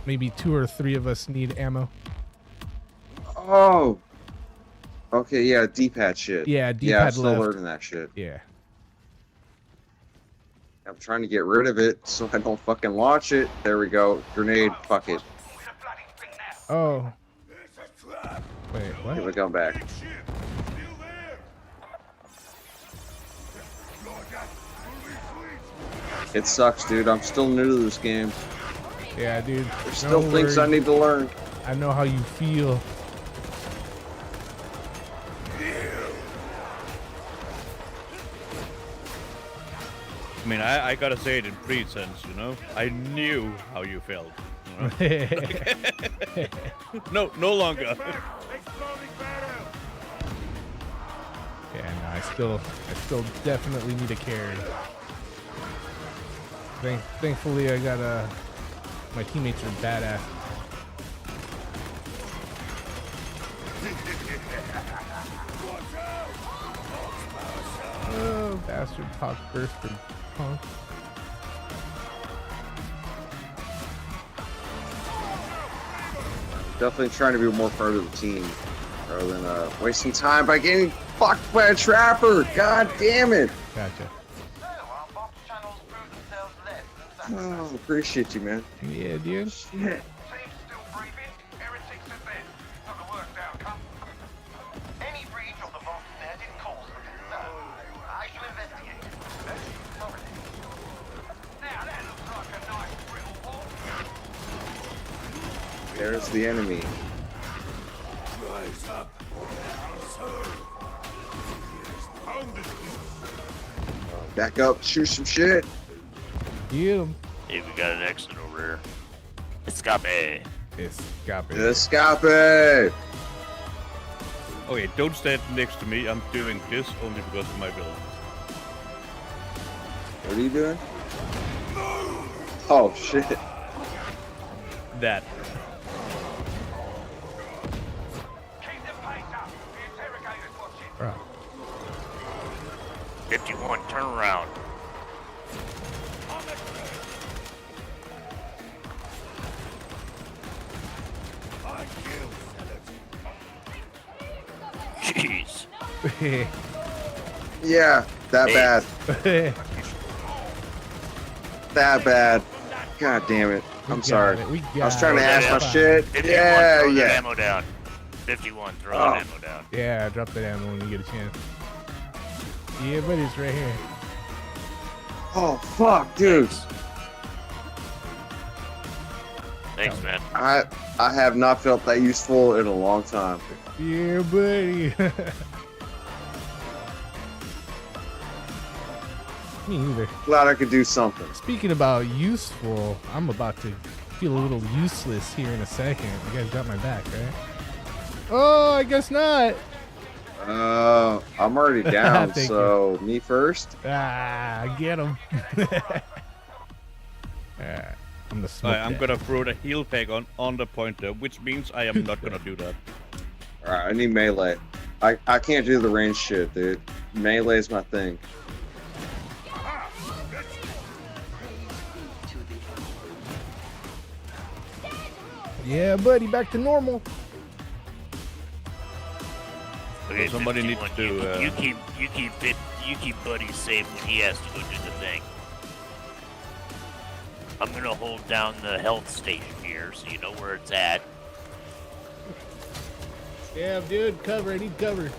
maybe 2 or 3 of us need ammo. Oh. Okay, yeah, D-pad shit. Yeah, D-pad Yeah, I'm still left. learning that shit. Yeah. I'm trying to get rid of it so I don't fucking launch it. There we go. Grenade. Fuck it. Oh. Wait, what? Here we go back. It sucks, dude. I'm still new to this game. Yeah, dude. There's still things I need to learn. I know how you feel. I mean, I gotta say it in pretense, you know? I knew how you felt. You know? No longer. Yeah, no, I still definitely need a carry. Thankfully, I got my teammates are badass. Oh, bastard talk burst and punk. Definitely trying to be more part of the team rather than wasting time by getting fucked by a trapper. God damn it. Gotcha. Oh, appreciate you, man. Yeah, dude. Shit. There's the enemy. Back up, shoot some shit. Yeah. Hey, we got an exit over here. Escape. Escape. Okay, don't stand next to me. I'm doing this only because of my build. What are you doing? Oh, shit. That. Bro. 51, turn around. Jeez. Yeah, that bad. That bad. God damn it. I'm sorry. I was trying to ask my shit. 51, Yeah, throw that yeah. ammo down. 51, throw that ammo down. Yeah, drop that ammo when you get a chance. Yeah, buddy, it's right here. Oh, fuck, dude. Thanks, man. I have not felt that useful in a long time. Yeah, buddy. Me neither. Glad I could do something. Speaking about useful, I'm about to feel a little useless here in a second. You guys got my back, right? Oh, I guess not. I'm already down, so me first. Alright, Get him. I'm the smoke. I'm gonna throw the heal pack on the pointer, which means I am not gonna do that. Alright, I need melee. I can't do the range shit, dude. Melee is my thing. Yeah, buddy, back to normal. So somebody needs 51, to. you keep Buddy safe when he has to go do the thing. I'm gonna hold down the health station here, so you know where it's at. Yeah, dude, cover. I need cover.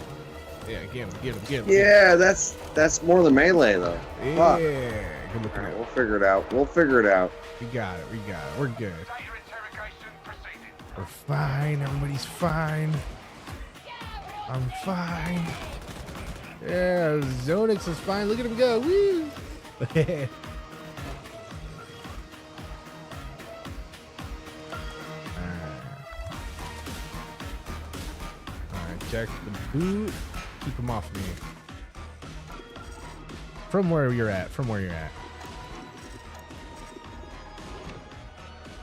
Yeah, get him. Yeah, that's more than melee though. Fuck. Yeah, good looking Alright, out. we'll figure it out. We got it. We're good. We're fine. Everybody's fine. I'm fine. Yeah, Zonix is fine. Look at him go. Woo! Alright, check the boot. Keep him off me. From where you're at.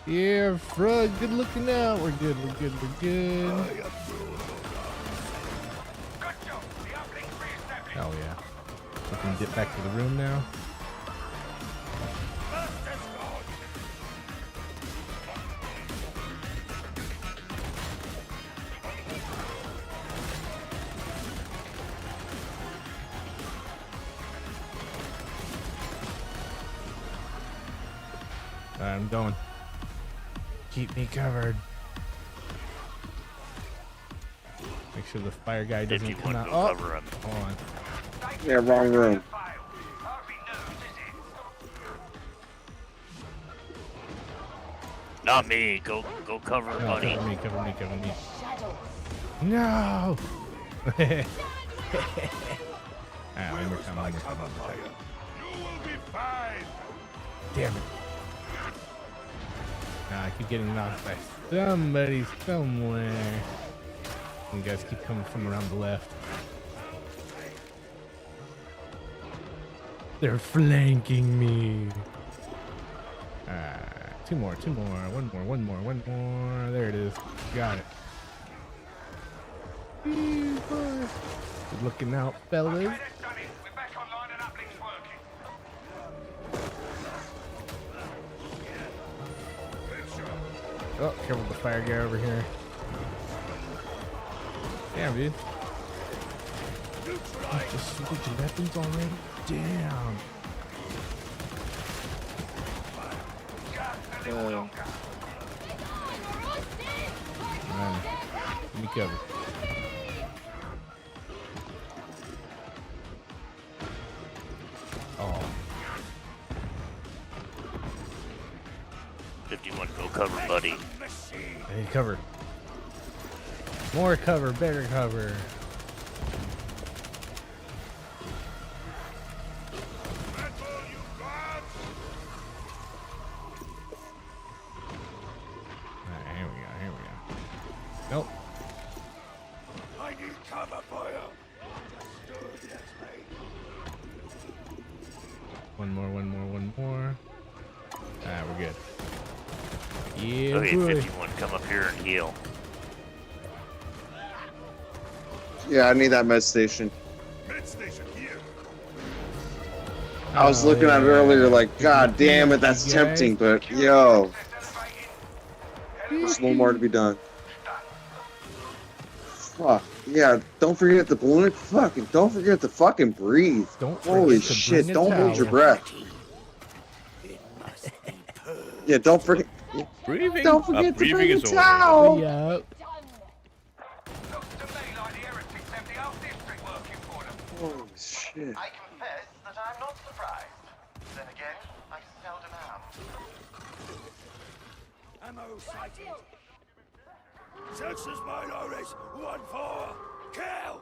Yeah, Frog, good looking out. We're good. Hell yeah. We can get back to the room now. Alright, I'm going. Keep me covered. Make sure the fire guy doesn't come out. Oh, cover him. Hold on. Yeah, wrong room. Not me. Go cover No, Buddy. cover me. No! Alright, one more time. Damn it. I keep getting knocked by somebody somewhere. You guys keep coming from around the left. They're flanking me. Two more. One more. There it is. Got it. Good looking out, fellas. Oh, careful with the fire guy over here. Damn, dude. Just switching weapons already? Damn. Man, let me cover. Oh. 51, go cover Buddy. I need cover. More cover, better cover. Alright, here we go. Nope. I need cover fire. One more. Alright, we're good. Yeah, Okay, boy. 51, come up here and heal. Yeah, I need that med station. Med station here. I was looking at it earlier like, god damn it, that's tempting, but yo. There's a little more to be done. Fuck. Yeah, don't forget the balloon. Don't forget to fucking breathe. Holy shit, don't hold your breath. Yeah, don't forget. Breathing? Don't forget to breathing bring a is towel. Yeah. Holy shit. I confess that I'm not surprised. Then again, I seldom am. Ammo sighted. Texas minores, 1-4. Kill!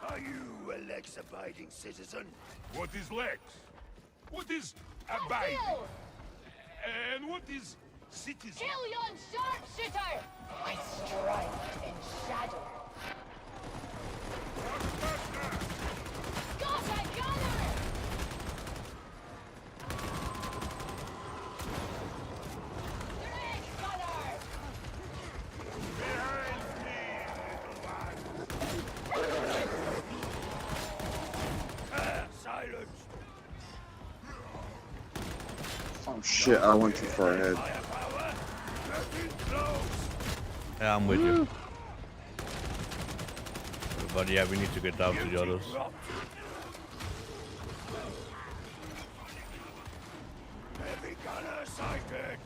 Are you a Lex-abiding citizen? What is Lex? What is abiding? And what is citizen? Kill yon sharpshooter! I strike in shadow. Got a gunner! Direct gunner! Behind me, little one. Silence! Oh shit, I went too far ahead. Yeah, I'm with you. But yeah, we need to get down to the others. Heavy gunner sighted.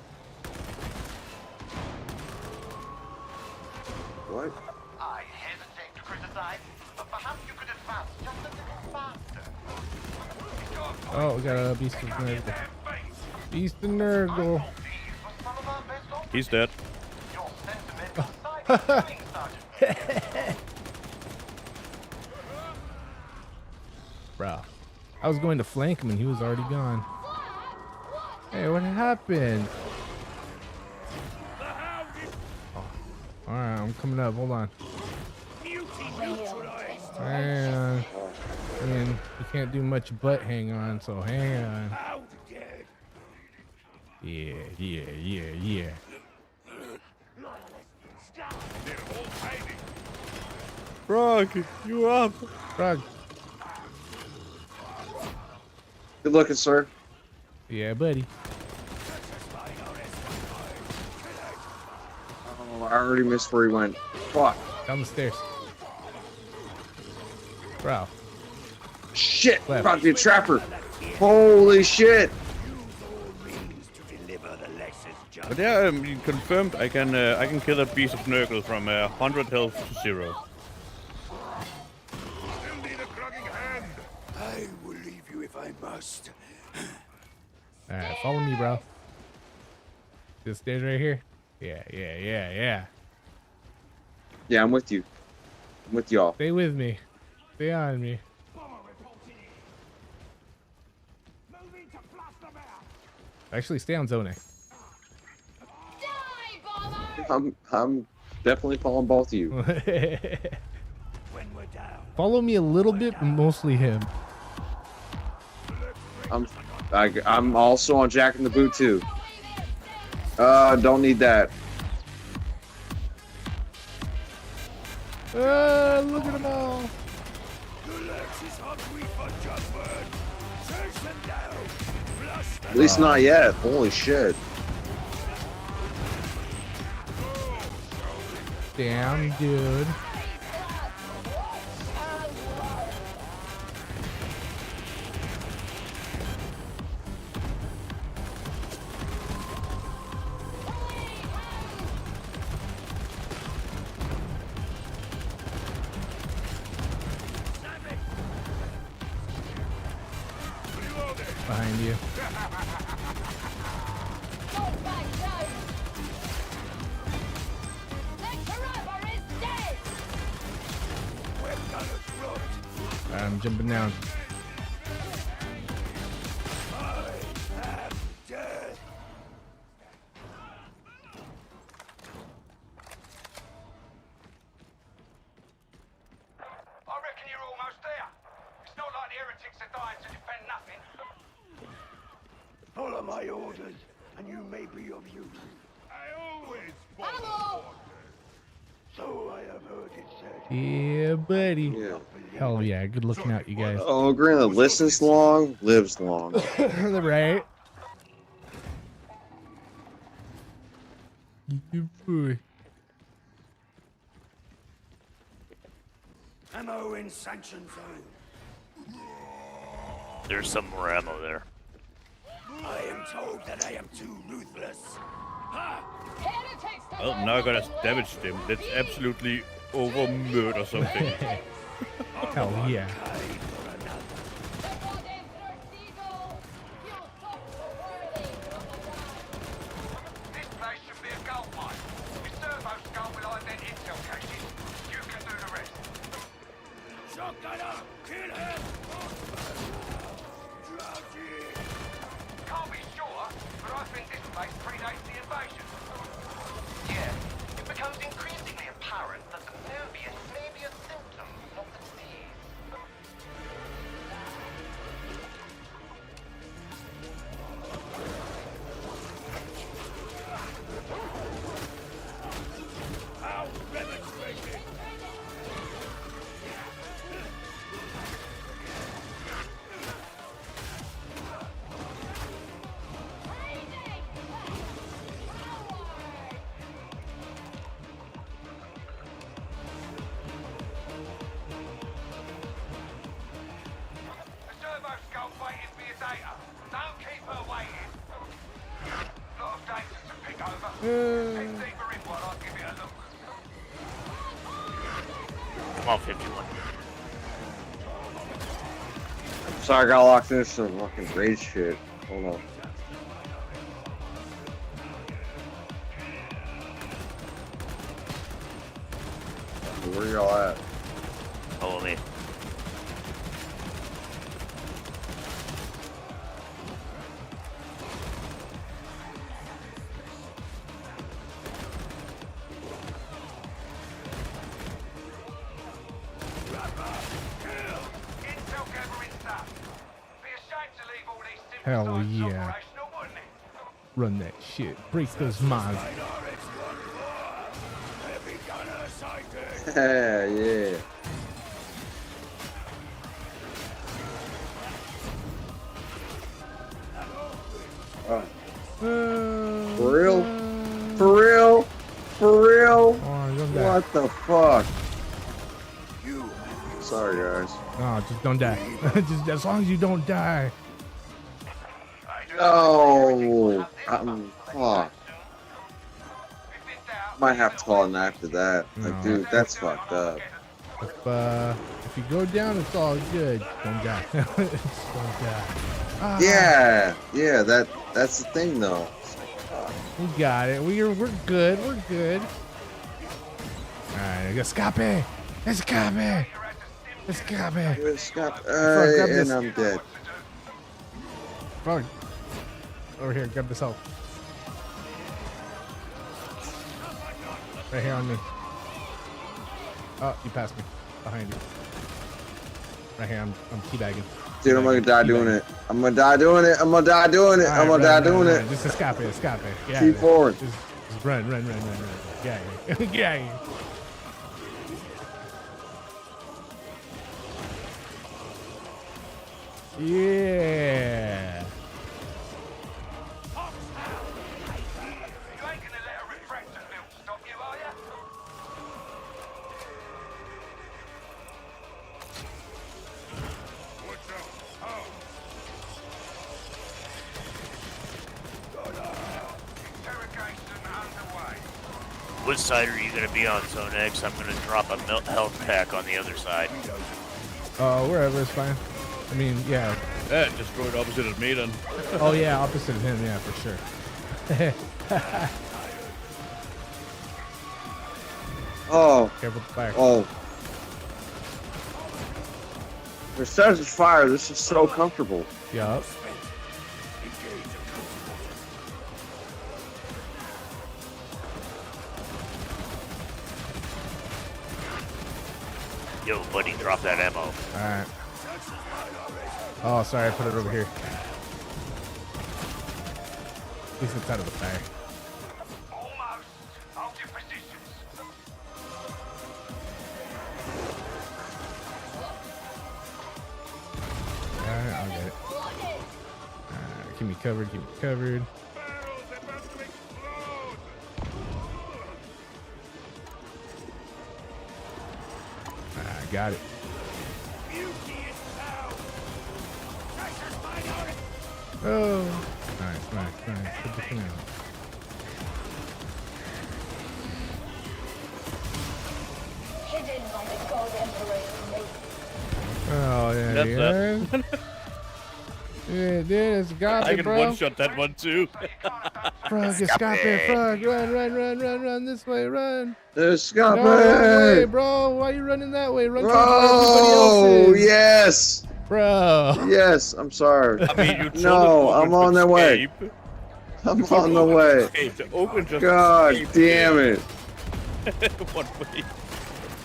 What? I hesitate to criticize, but perhaps you could advance just a little faster. Oh, we got a beast of Nurgle. Beast of Nurgle. He's dead. Bro, I was going to flank him and he was already gone. Hey, what happened? Oh, all right, I'm coming up. Hold on. Hang on. I mean, you can't do much but hang on, so hang on. Yeah. Frog, you up? Frog. Good looking, sir. Yeah, buddy. Oh, I already missed where he went. Fuck. Down the stairs. Bro. Shit. Left. About to be a trapper. Holy shit. But yeah, confirmed. I can kill a beast of Nurgle from 100 health to 0. Still need a clogging hand. I will leave you if I must. All right, follow me, bro. This stairs right here. Yeah. Yeah, I'm with you. I'm with y'all. Stay with me. Stay on me. Actually, stay on zone A. I'm definitely following both of you. Follow me a little bit, but mostly him. I'm also on Jack in the Boot too. Don't need that. Look at them all. At least not yet. Holy shit. Damn, dude. Behind you. I'm jumping down. Follow my orders, and you may be of use. I always follow orders. So I have heard it said. Yeah, buddy. Yeah. Hell yeah. Good looking out, you guys. Oh, granted, listens long, lives long. Right? Good boy. Ammo in sanction zone. There's some more ammo there. I am told that I am too ruthless. Well, now I gotta damage them. Let's absolutely over murder something. Hell yeah. This place should be a gold mine. If Servo's skull will ident intel caches, you can do the rest. Shotgunner, kill him! Can't be sure, but I think this place predates the invasion. Yeah, it becomes increasingly apparent that the Nubians may be a symptom of the disease. How demonstrating! Come on, 51. Sorry, I got locked into some fucking rage shit. Hold on. Where y'all at? Follow me. Hell yeah. Run that shit. Break those minds. Yeah. Oh. For real? For real? For real? What the fuck? Sorry, guys. No, just don't die. Just as long as you don't die. No. Fuck. Might have to call him after that. Like, No. dude, that's fucked up. If you go down, it's all good. Don't die. Just don't die. Ah. Yeah, that's the thing though. We got it. We're good. We're good. All right, escape. Escape. Escape. And I'm dead. Frog. Over here, grab this help. Right here on me. Oh, you passed me. Behind you. Right here, I'm teabagging. Dude, I'm gonna die doing it. I'm gonna die doing it. I'm gonna die doing it. I'm gonna die doing it. Just escape. Yeah, Keep forward. Just run. Yeah. Yeah. Yeah. Which side are you going to be on, Zone X? I'm going to drop a health pack on the other side. Wherever is fine. I mean, yeah. Just go opposite of me then. Oh yeah, opposite of him, yeah, for sure. Oh. Careful with the fire. Oh. There's such fire. This is so comfortable. Yup. Yo, buddy, drop that ammo. Alright. Oh, sorry, I put it over here. At least it's out of the fire. Alright, I'll get it. Alright, keep me covered, I got it. Oh, nice. Good to come out. Hidden by the God Emperor's name. Oh, yeah, That's yeah, dude, it's got I it, can bro. one-shot that one too. Frog, escape, frog, run this way, run. Escape. No, wrong way, bro. Why are you running that way? Run towards where everybody else is. Yes. Bro. Yes, I'm sorry. I mean, you no, I'm on the way. I'm on the way. God damn it. One way.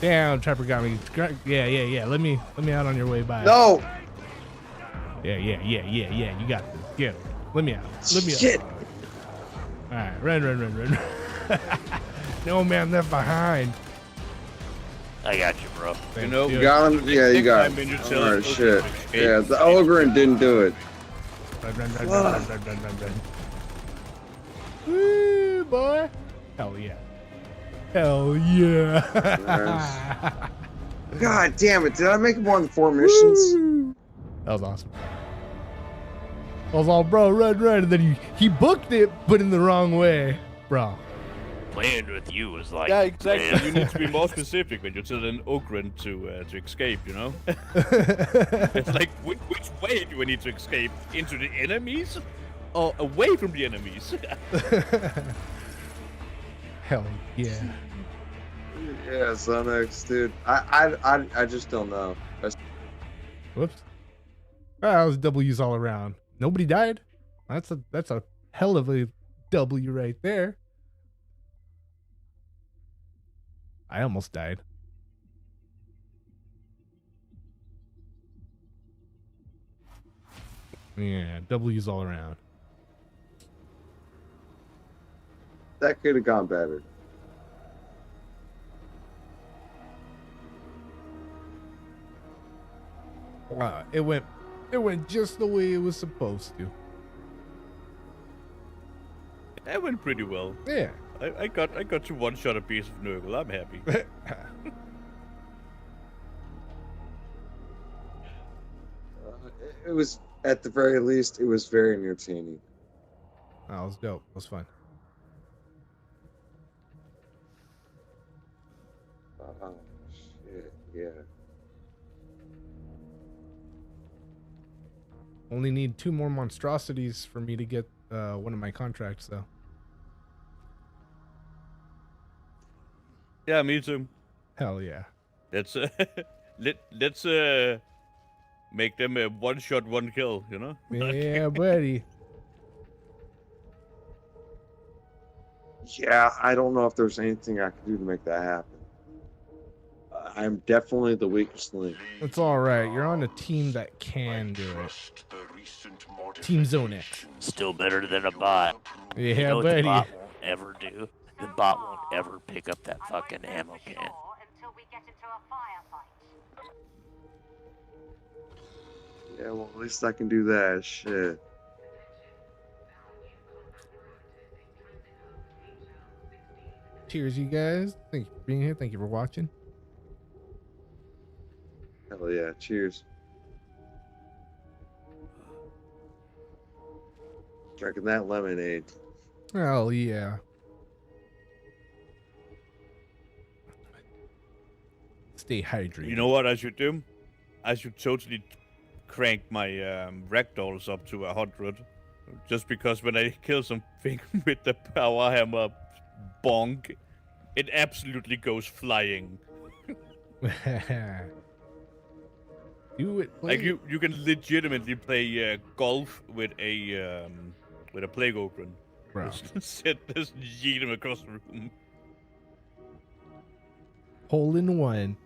Damn, Trapper got me. Yeah. Let me out on your way by. No. Yeah. You got this. Get him. Let me out. Shit. All right, run. No man left behind. I got you, bro. You know, You got him? Yeah, you got him. Alright, shit. Yeah, the Ogren didn't do it. Run. Woo, boy. Hell yeah. God damn it. Did I make more than 4 missions? Woo. That was awesome. I was all, bro, run. And then he booked it, but in the wrong way. Bro. playing with you is like. Yeah, exactly. You need to be more specific when you tell an Ogren to escape. You know. It's like which way do we need to escape? Into the enemies, or away from the enemies? Hell yeah. Yeah, Sonex, dude. I just don't know. Whoops. That was W's all around. Nobody died. That's a hell of a W right there. I almost died. Yeah, W's all around. That could have gone better. It went just the way it was supposed to. That went pretty well. Yeah. I got to one shot a piece of Nurgle. I'm happy. It was, at the very least, it was very entertaining. That was dope. It was fun. Oh, shit, yeah. Only need 2 more monstrosities for me to get one of my contracts, though. Yeah, me too. Hell yeah. Let's let's make them a 1-shot, 1-kill. You know? Yeah, buddy. Yeah, I don't know if there's anything I can do to make that happen. I'm definitely the weakest link. It's all right. You're on a team that can do it. Team Zone X. Still better than a bot. Yeah, you know what buddy. the bot won't ever do? The bot won't ever pick up that fucking ammo can. Yeah, well, at least I can do that. Shit. Cheers, you guys. Thank you for being here. Thank you for watching. Hell yeah. Cheers. Drinking that lemonade. Hell yeah. Stay hydrated. You know what I should do? I should totally crank my ragdolls up to 100. Just because when I kill something with the power hammer bonk, it absolutely goes flying. Do it. Like you can legitimately play golf with a plague ogren. Bro. Just yeet him across the room. Hole in one.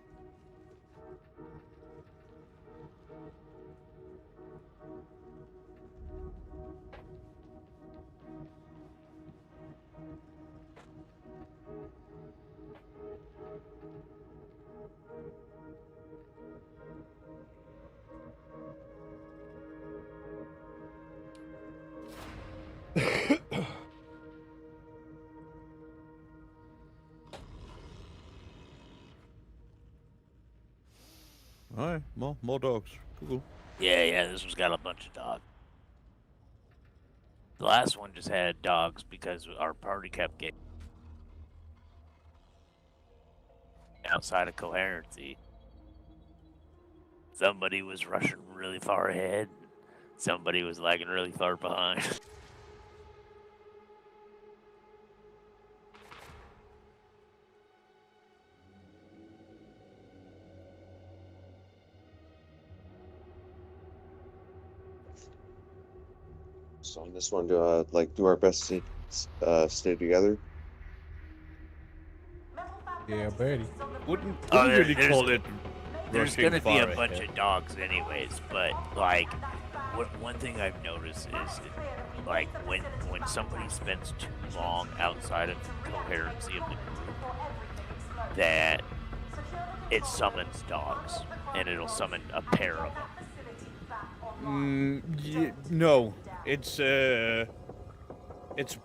Alright, more dogs. Cool. Yeah, this one's got a bunch of dogs. The last one just had dogs because our party kept getting outside of coherency. Somebody was rushing really far ahead. Somebody was lagging really far behind. So on this one, do our best to stay together. Yeah, buddy. Wouldn't Oh, really call it. There's rushing gonna be a far bunch ahead. of dogs anyways, but like, one thing I've noticed is like when somebody spends too long outside of the coherency of the group, that it summons dogs, and it'll summon a pair of them. No, it's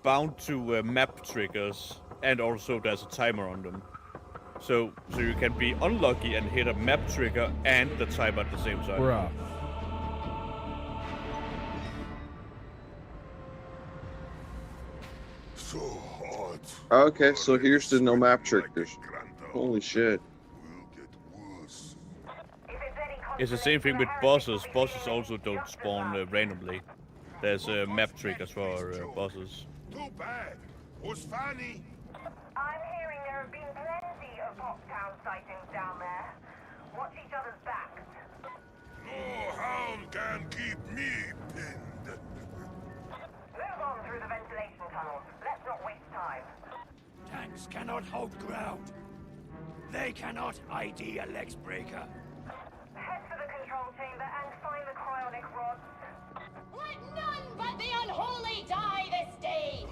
bound to map triggers, and also there's a timer on them. So you can be unlucky and hit a map trigger and the timer at the same time. Bruh. So hard Okay, so here's the no map trickers. Holy shit. It's the same thing with bosses. Bosses also don't spawn randomly. There's map triggers for bosses. Too bad. Was funny. I'm hearing there have been plenty of Poptown sightings down there. Watch each other's backs. No hound can keep me pinned. Move on through the ventilation tunnels. Let's not waste time. Tanks cannot hold ground. They cannot ID a Lex Breaker. Head for the control chamber and find the cryonic rods. Let none but the unholy die this day!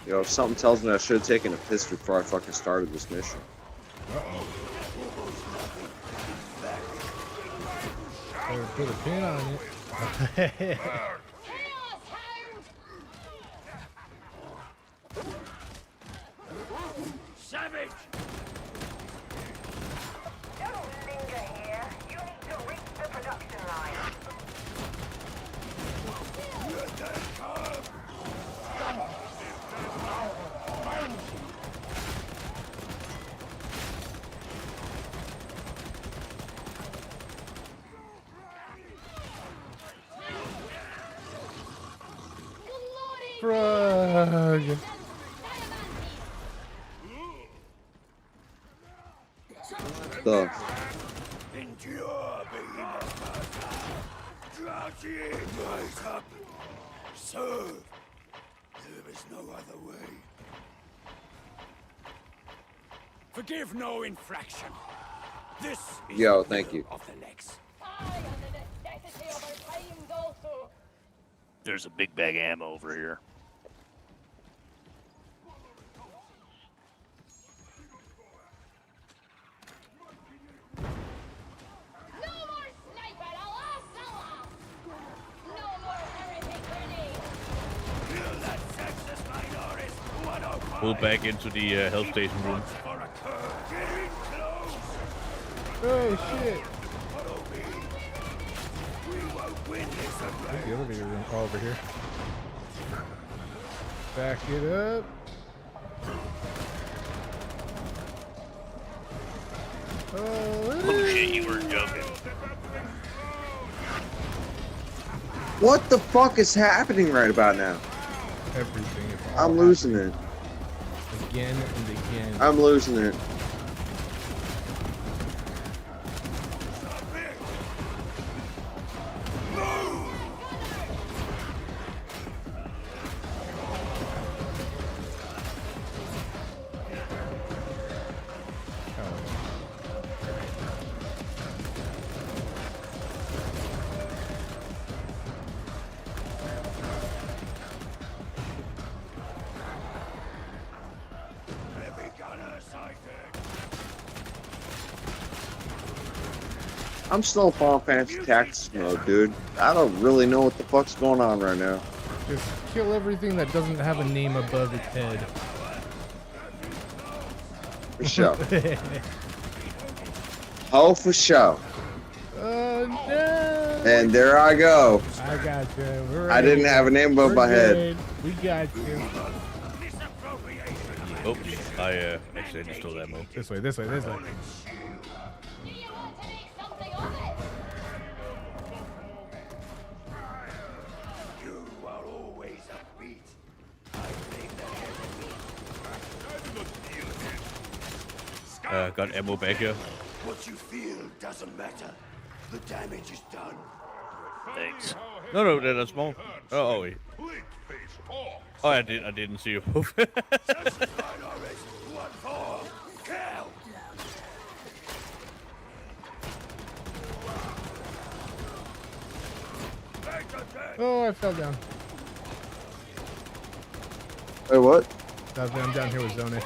Yo, something tells me I should have taken a piss before I fucking started this mission. Better put a pin on it. Savage! Don't linger here. You need to reach the production line. Frog. The Endure, behemoth. Grouchy, rise up. Serve. There is no other way. Forgive no infraction. This is Yo, the thank will you. of the Lex. There's a big bag of ammo over here. Pull back into the health station room. Oh shit. The elevator room over here. Back it up. Oh shit, you were joking. What the fuck is happening right about now? Everything is all I'm losing it. again and again. I'm losing it. I'm still in Final Fantasy Tactics mode, dude. I don't really know what the fuck's going on right now. Just kill everything that doesn't have a name above its head. For sure. Oh, for sure. No. And there I go. I got you. I didn't have a name above my head. We got you. Oops, I accidentally stole that move. This way, this way, this way. Got ammo back here. What you feel doesn't matter. The damage is done. Thanks. No, that's small. Oh, wait. Oh, I didn't see you. Oh, I fell down. Wait, what? I'm down here with Zone.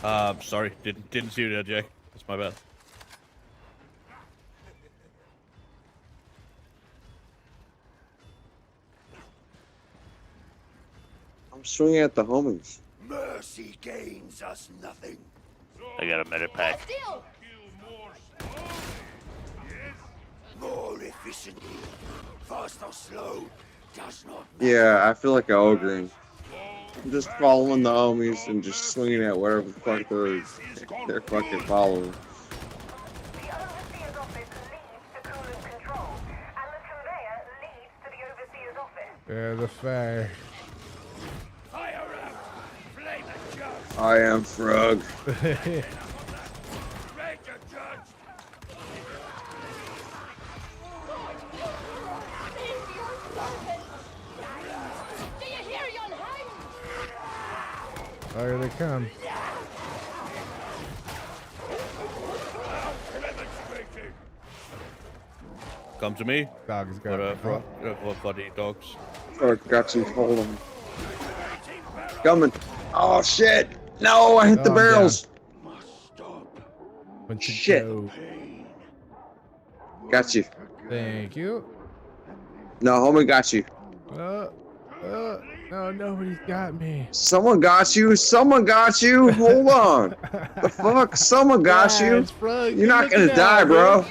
Sorry, didn't see you there, Jack. That's my bad. I'm swinging at the homies. Mercy gains us nothing. I got a med pack. More efficiently. Fast or slow does not Yeah, I feel like an ogre. I'm just following the homies and just swinging at whatever the fuck they're fucking following. The overseer's office leads to coolant control, and the conveyor leads to the overseer's office. Yeah, the fire. Fire out! Flame and judge! I am Frog. Rage and judge! Oh, here they come. Come to me. Dog's got what buddy dogs? Frog got you. Hold on. Coming. Oh shit! No, I hit the barrels. Shit. Got you. Thank you. No, homie got you. No, nobody's got me. Someone got you. Someone got you. Hold on. The fuck? Someone got you. You're not gonna die, bro.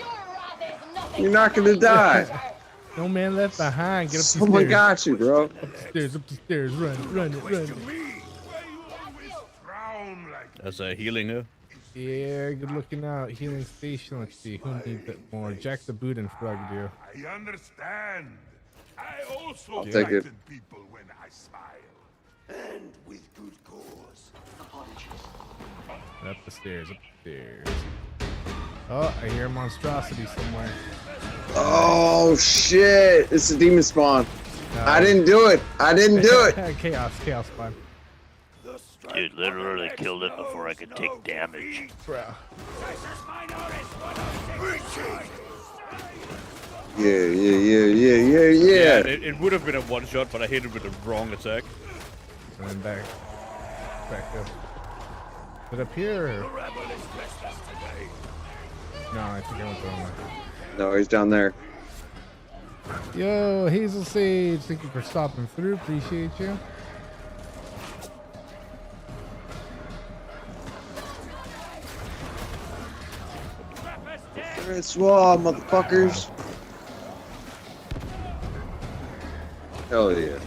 You're not gonna die. No man left behind. Get up the stairs. Someone got you, bro. Up the stairs. Run. That's a healing here. Yeah, good looking out. Healing station. Let's see. Who needs it more? Jack the Boot and Frog do. I understand. I also I'll take it. people when I smile. And with good cause. Up the stairs. Oh, I hear a monstrosity somewhere. Oh shit! It's a demon spawn. No. I didn't do it. Chaos spawn. Dude, literally killed it before I could take damage. Bro. Yeah. It would have been a one shot, but I hit it with the wrong attack. And then back up. Is it up here? No, I think I went the wrong way. No, he's down there. Yo, Hazel Sage, thank you for stopping through. Appreciate you. Swab, motherfuckers. Hell yeah.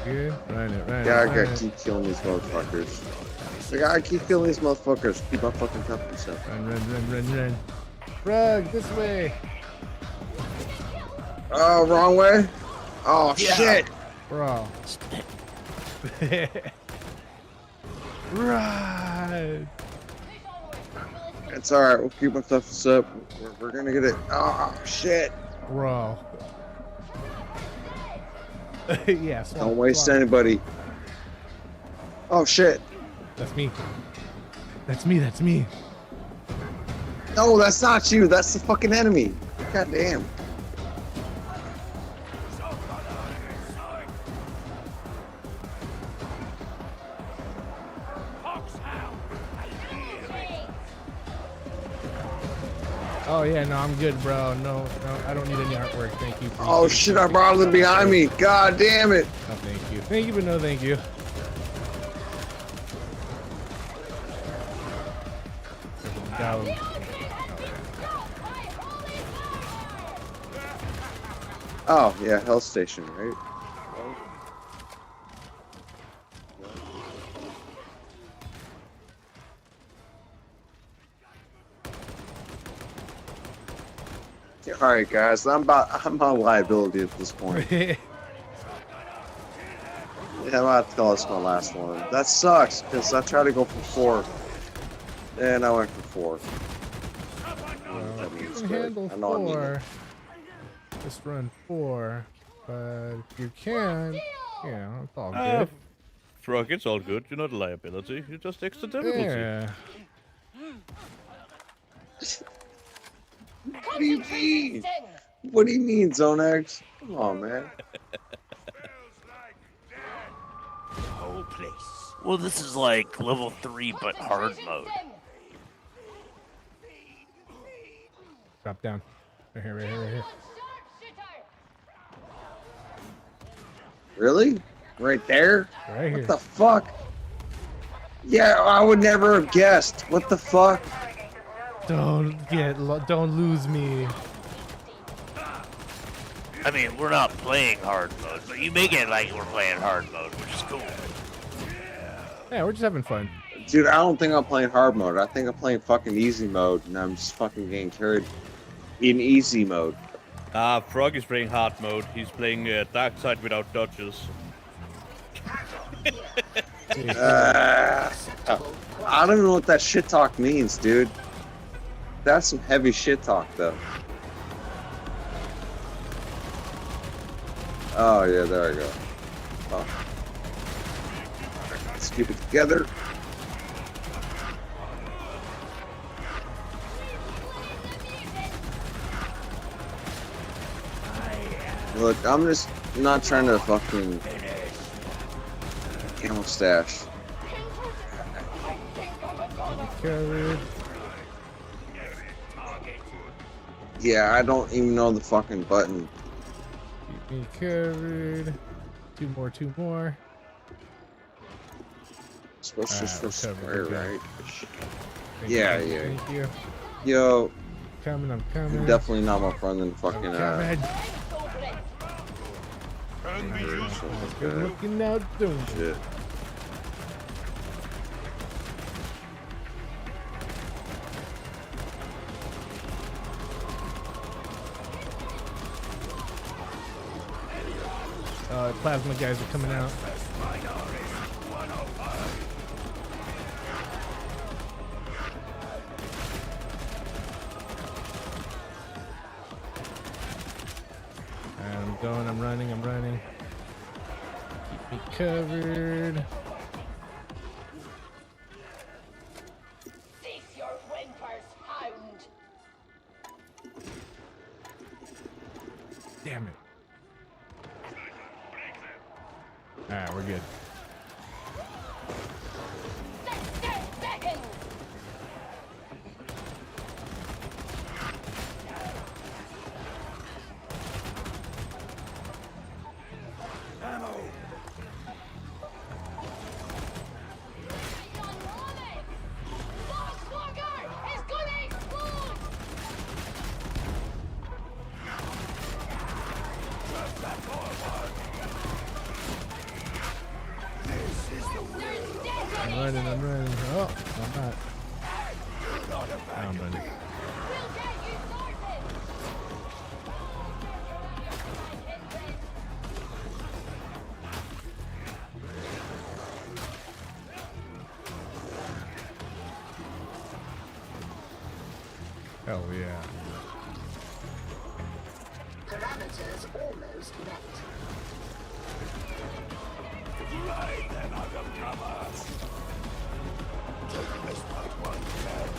Good? Run it. Yeah, I gotta keep killing these motherfuckers. I gotta keep killing these motherfuckers. Keep my fucking company stuff. Run. Frog, this way. Oh, wrong way? Oh, shit. Bro. Right. It's alright. We'll keep my stuff up. We're gonna get it. Oh, shit. Bro. Yeah, Don't waste anybody. Oh, shit. That's me. That's me. No, that's not you. That's the fucking enemy. God damn. Oh yeah, no, I'm good, bro. No, I don't need any artwork. Thank you. Oh shit, I brought them behind me. God damn it. No, thank you. Thank you, but no thank you. Go. Oh, yeah, Hell Station, right? All right, guys, I'm a liability at this point. Yeah, I'm about to call this my last one. That sucks because I tried to go for 4, and I went for 4. Well, you can handle 4. Just run 4, but if you can, you know, it's all good. Frog, it's all good. You're not a liability. You're just extra difficulty. Yeah. What do you mean? What do you mean, Zonex? Come on, man. Whole place. Well, this is like level 3, but hard mode. Drop down. Right here, right here, right here. Really? Right there? Right here. What the fuck? Yeah, I would never have guessed. What the fuck? Don't lose me. I mean, we're not playing hard mode, but you make it like we're playing hard mode, which is cool. Yeah, we're just having fun. Dude, I don't think I'm playing hard mode. I think I'm playing fucking easy mode, and I'm just fucking getting carried in easy mode. Frog is playing hard mode. He's playing Darktide without dodges. I don't know what that shit talk means, dude. That's some heavy shit talk, though. Oh, yeah, there I go. Oh. Let's keep it together. Look, I'm just not trying to fucking camel stash. Covered. Yeah, I don't even know the fucking button. Keep me covered. Two more. Supposed to for square, right? Thank Yeah, you, yeah. Thank you. Yo. I'm coming. You're definitely not more fun than fucking Good looking out, doing shit. Plasma guys are coming out. I'm running. Keep me covered. Cease your whimpers, hound. Damn it. Alright, we're good. I'm running. Oh, I'm not. I'm running. Hell yeah. Parameters almost met. Drive them out of cover! Take this part one turn.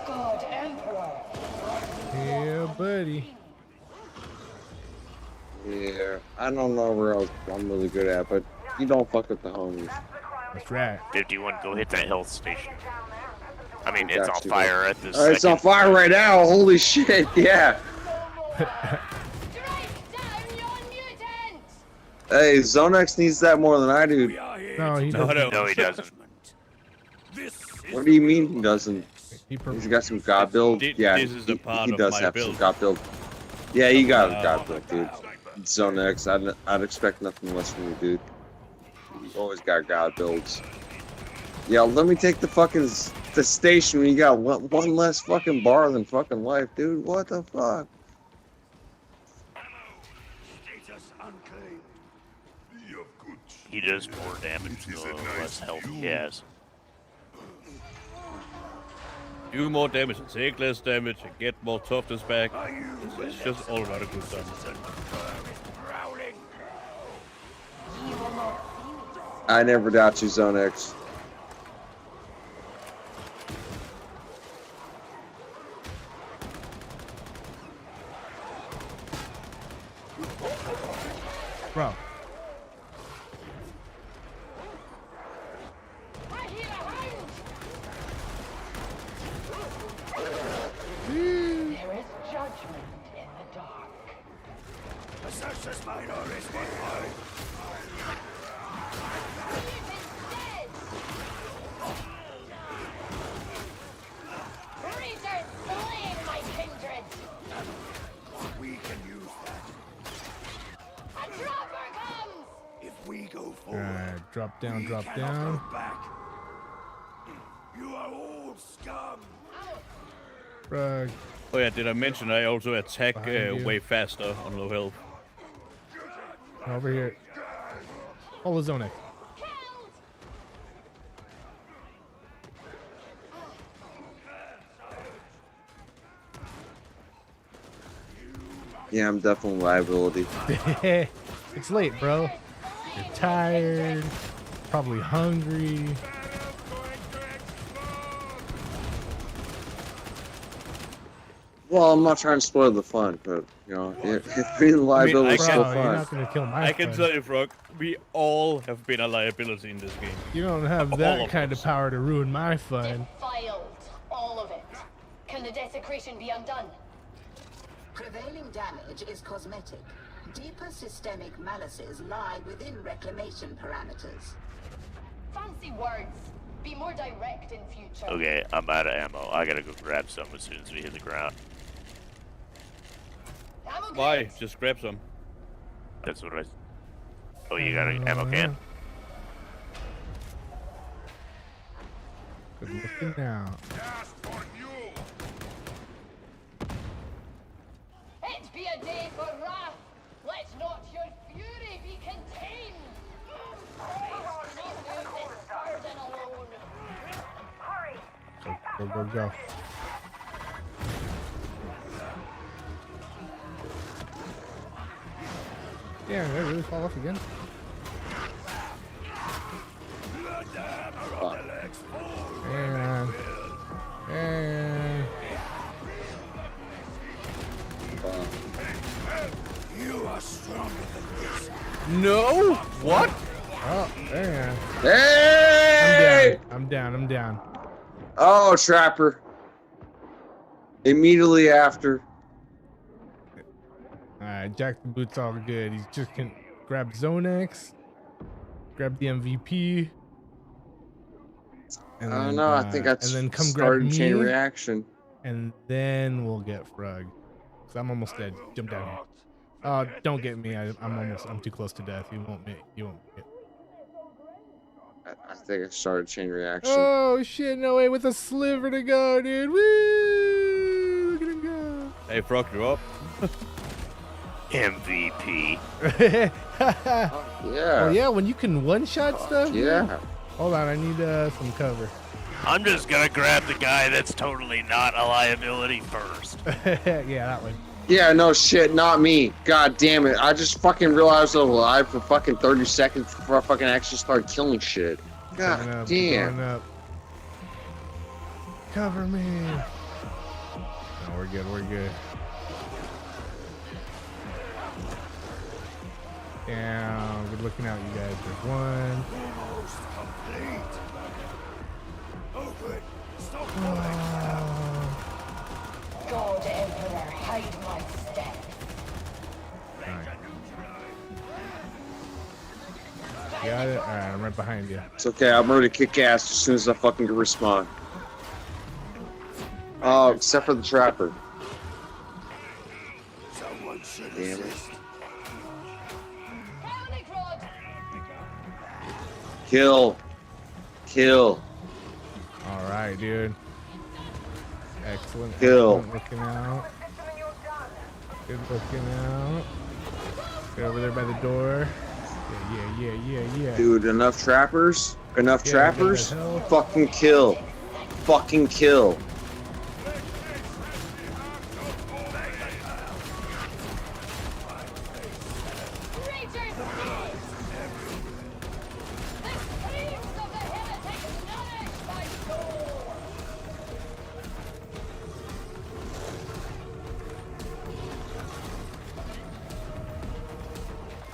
God Emperor! Yeah, buddy. Yeah, I don't know where else I'm really good at, but you don't fuck with the homies. That's right. 51, go hit that health station. I mean, it's on fire at this It's on fire right now. Holy shit! Yeah. Hey, Zonex needs that more than I do. No, he doesn't. No, he doesn't. What do you mean he doesn't? He's got some god build. Yeah, This is the part he of does my have build. some god build. Yeah, you got a god build, dude. Zonex, I'd expect nothing less from you, dude. You always got god builds. Yeah, let me take the station when you got one less fucking bar than fucking life, dude. What the fuck? He does more damage the less health he has. do more damage and take less damage and get more toughness back. It's just all around a good time. I never doubt you, Zone X. Bro. There is judgment in the dark. Assassin's minor is one eye. Reacher slain my kindred! We can use that. A dropper comes! If we go forward, Alright, drop down, we drop cannot down. go back. You are all scum. Frog. Oh yeah, did I mention I also attack Behind you. way faster on low health? Over here. Follow Zone X. Yeah, I'm definitely a liability. It's late, bro. You're tired. Probably hungry. Well, I'm not trying to spoil the fun, but you know, being a liability is still Bro, fun. you're not gonna kill my I can fun. tell you, Frog, we all have been a liability in this game. You don't have All that of kind of us. power to ruin my fun. Defiled. All of it. Can the desecration be undone? Prevailing damage is cosmetic. Deeper systemic malices lie within reclamation parameters. Fancy words. Be more direct in future. Okay, I'm out of ammo. I gotta go grab some as soon as we hit the ground. Why? Just grab some. That's what I. Oh, you got an ammo can? Good looking now. It be a day for wrath. Let not your fury be contained. Christ cannot move this burden alone. Hurry. Go, go, go, go. Yeah, did I really fall off again? And You are stronger than this. No? What? oh, man. Hey! I'm down. I'm down. Oh, Trapper. Immediately after. Alright, Jack the Boot's all good. He's just can grab Zone X, grab the MVP. And I don't then, know. I think and then come grab started me, chain reaction. and then we'll get Frog. Cause I'm almost dead. Jump down here. Don't get me. I'm too close to death. You won't make it. I think I started chain reaction. Oh shit! No way, with a sliver to go, dude. Woo! Look at him go. Hey, Frog, you're up. MVP. Yeah. Oh yeah, when you can one-shot stuff. Yeah. Hold on, I need some cover. I'm just gonna grab the guy that's totally not a liability first. Yeah, that one. Yeah, no shit, not me. God damn it. I just fucking realized I was alive for fucking 30 seconds before I fucking actually started killing shit. God Going up, damn. going up. Cover me. No, we're good, we're good. Down. Good looking out, you guys. There's one. Almost complete. Oh, good. Stop God, Emperor, hide my step. Got it? Alright, I'm right behind you. It's okay, I'm ready to kick ass as soon as I fucking respawn. Oh, except for the Trapper. Someone should Damn it. assist. Kill. Kill. Alright, dude. Excellent. Kill. Excellent looking out. Good looking out. Get over there by the door. Yeah. Dude, enough trappers? Enough Yeah, trappers? what the hell? Fucking kill. Fucking kill.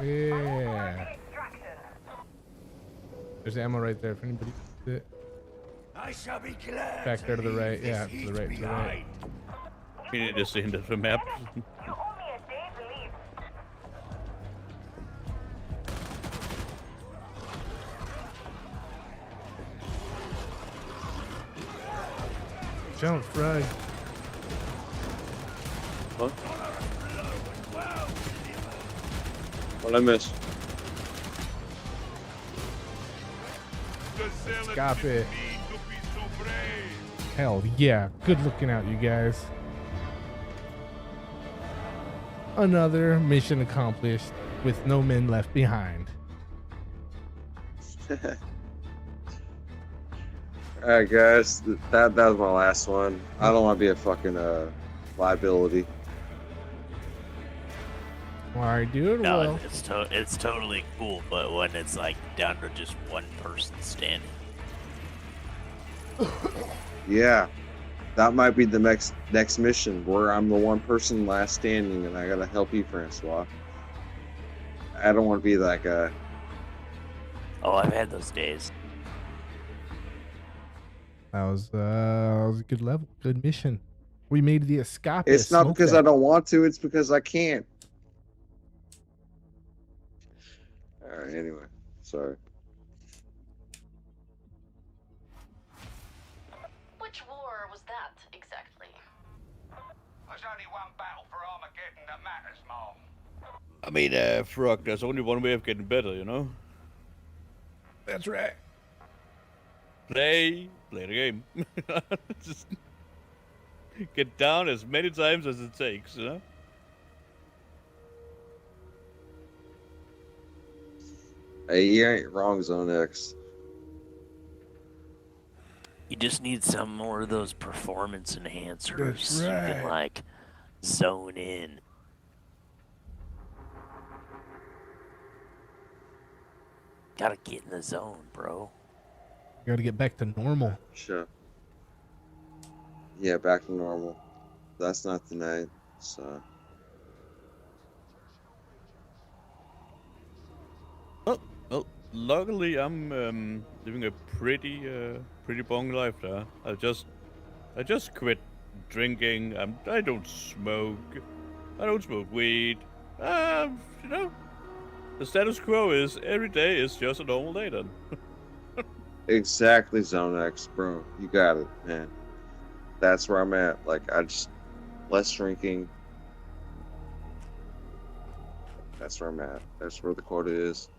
Yeah. There's ammo right there if anybody needs it. I shall be glad Back there to the right. Yeah, to the right, to the right. We need to see into the map. Jump, frog. What? What I miss? Copy. Hell yeah. Good looking out, you guys. Another mission accomplished with no men left behind. Alright guys, that was my last one. I don't want to be a fucking liability. Alright, dude. No, Well, it's totally cool, but when it's like down to just one person standing. Yeah, that might be the next mission where I'm the one person last standing and I gotta help you, Francois. I don't want to be that guy. Oh, I've had those days. that was a good level, good mission. We made the escape. It's not because I don't want to, it's because I can't. Alright, anyway, sorry. Which war was that exactly? There's only one battle for Armageddon that matters, Marl. I mean, Frog, there's only one way of getting better, you know? That's right. Play the game. Just get down as many times as it takes, you know? Hey, you ain't wrong, Zone X. You just need some more of those performance enhancers. That's You right. can like zone in. Gotta get in the zone, bro. You gotta get back to normal. Sure. Yeah, back to normal. That's not the night, so. Well, luckily I'm living a pretty bong life there. I just quit drinking. I don't smoke. I don't smoke weed. You know, the status quo is every day is just a normal day then. Exactly, Zone X, bro. You got it, man. That's where I'm at. Like, I just less drinking. That's where I'm at. That's where the quota is.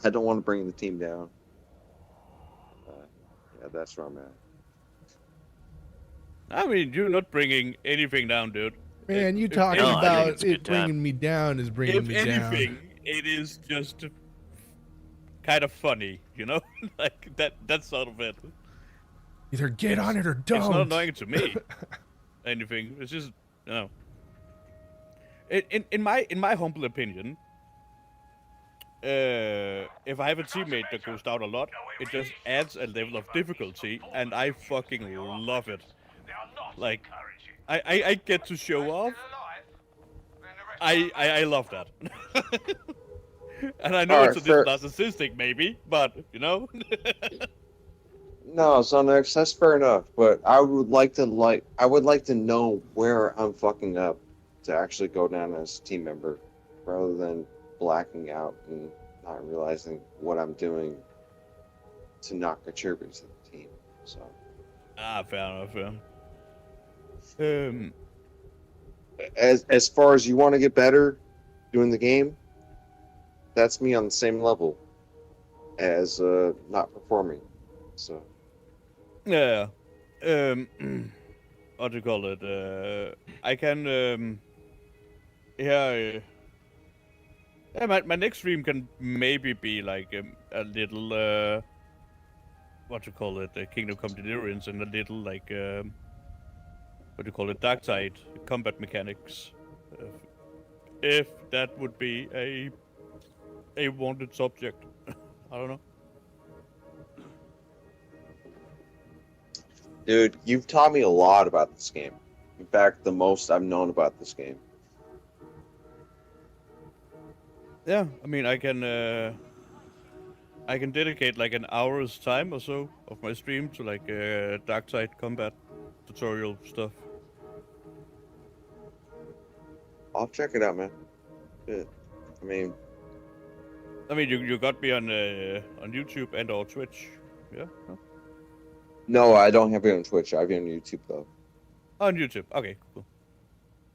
I don't want to bring the team down. Yeah, that's where I'm at. I mean, you're not bringing anything down, dude. Man, you If talking anything- about it bringing me down is bringing If me anything, down. it is just kind of funny, you know? Like, that's sort of it. Either get on it or don't. It's not annoying to me. Anything. It's just, you know. In my humble opinion, if I have a teammate that goes down a lot, it just adds a level of difficulty, and I fucking love it. Like, I get to show off. I love that. And I know Alright, it's a bit narcissistic, maybe, but you know. No, Zone X, that's fair enough. But I would like to know where I'm fucking up to actually go down as a team member, rather than blacking out and not realizing what I'm doing to not contribute to the team. So. Fair enough. As far as you want to get better doing the game, that's me on the same level as not performing. So. Yeah. What do you call it? I can. Yeah. My next stream can maybe be like a little. What do you call it? Kingdom Come Deliverance and a little like. What do you call it? Darktide combat mechanics. If that would be a wanted subject. I don't know. Dude, you've taught me a lot about this game. In fact, the most I've known about this game. Yeah, I mean, I can dedicate like an hour's time or so of my stream to like Darktide combat tutorial stuff. I'll check it out, man. Yeah. I mean, you got me on YouTube and or Twitch, yeah? No? No, I don't have it on Twitch. I have it on YouTube though. On YouTube, okay, cool.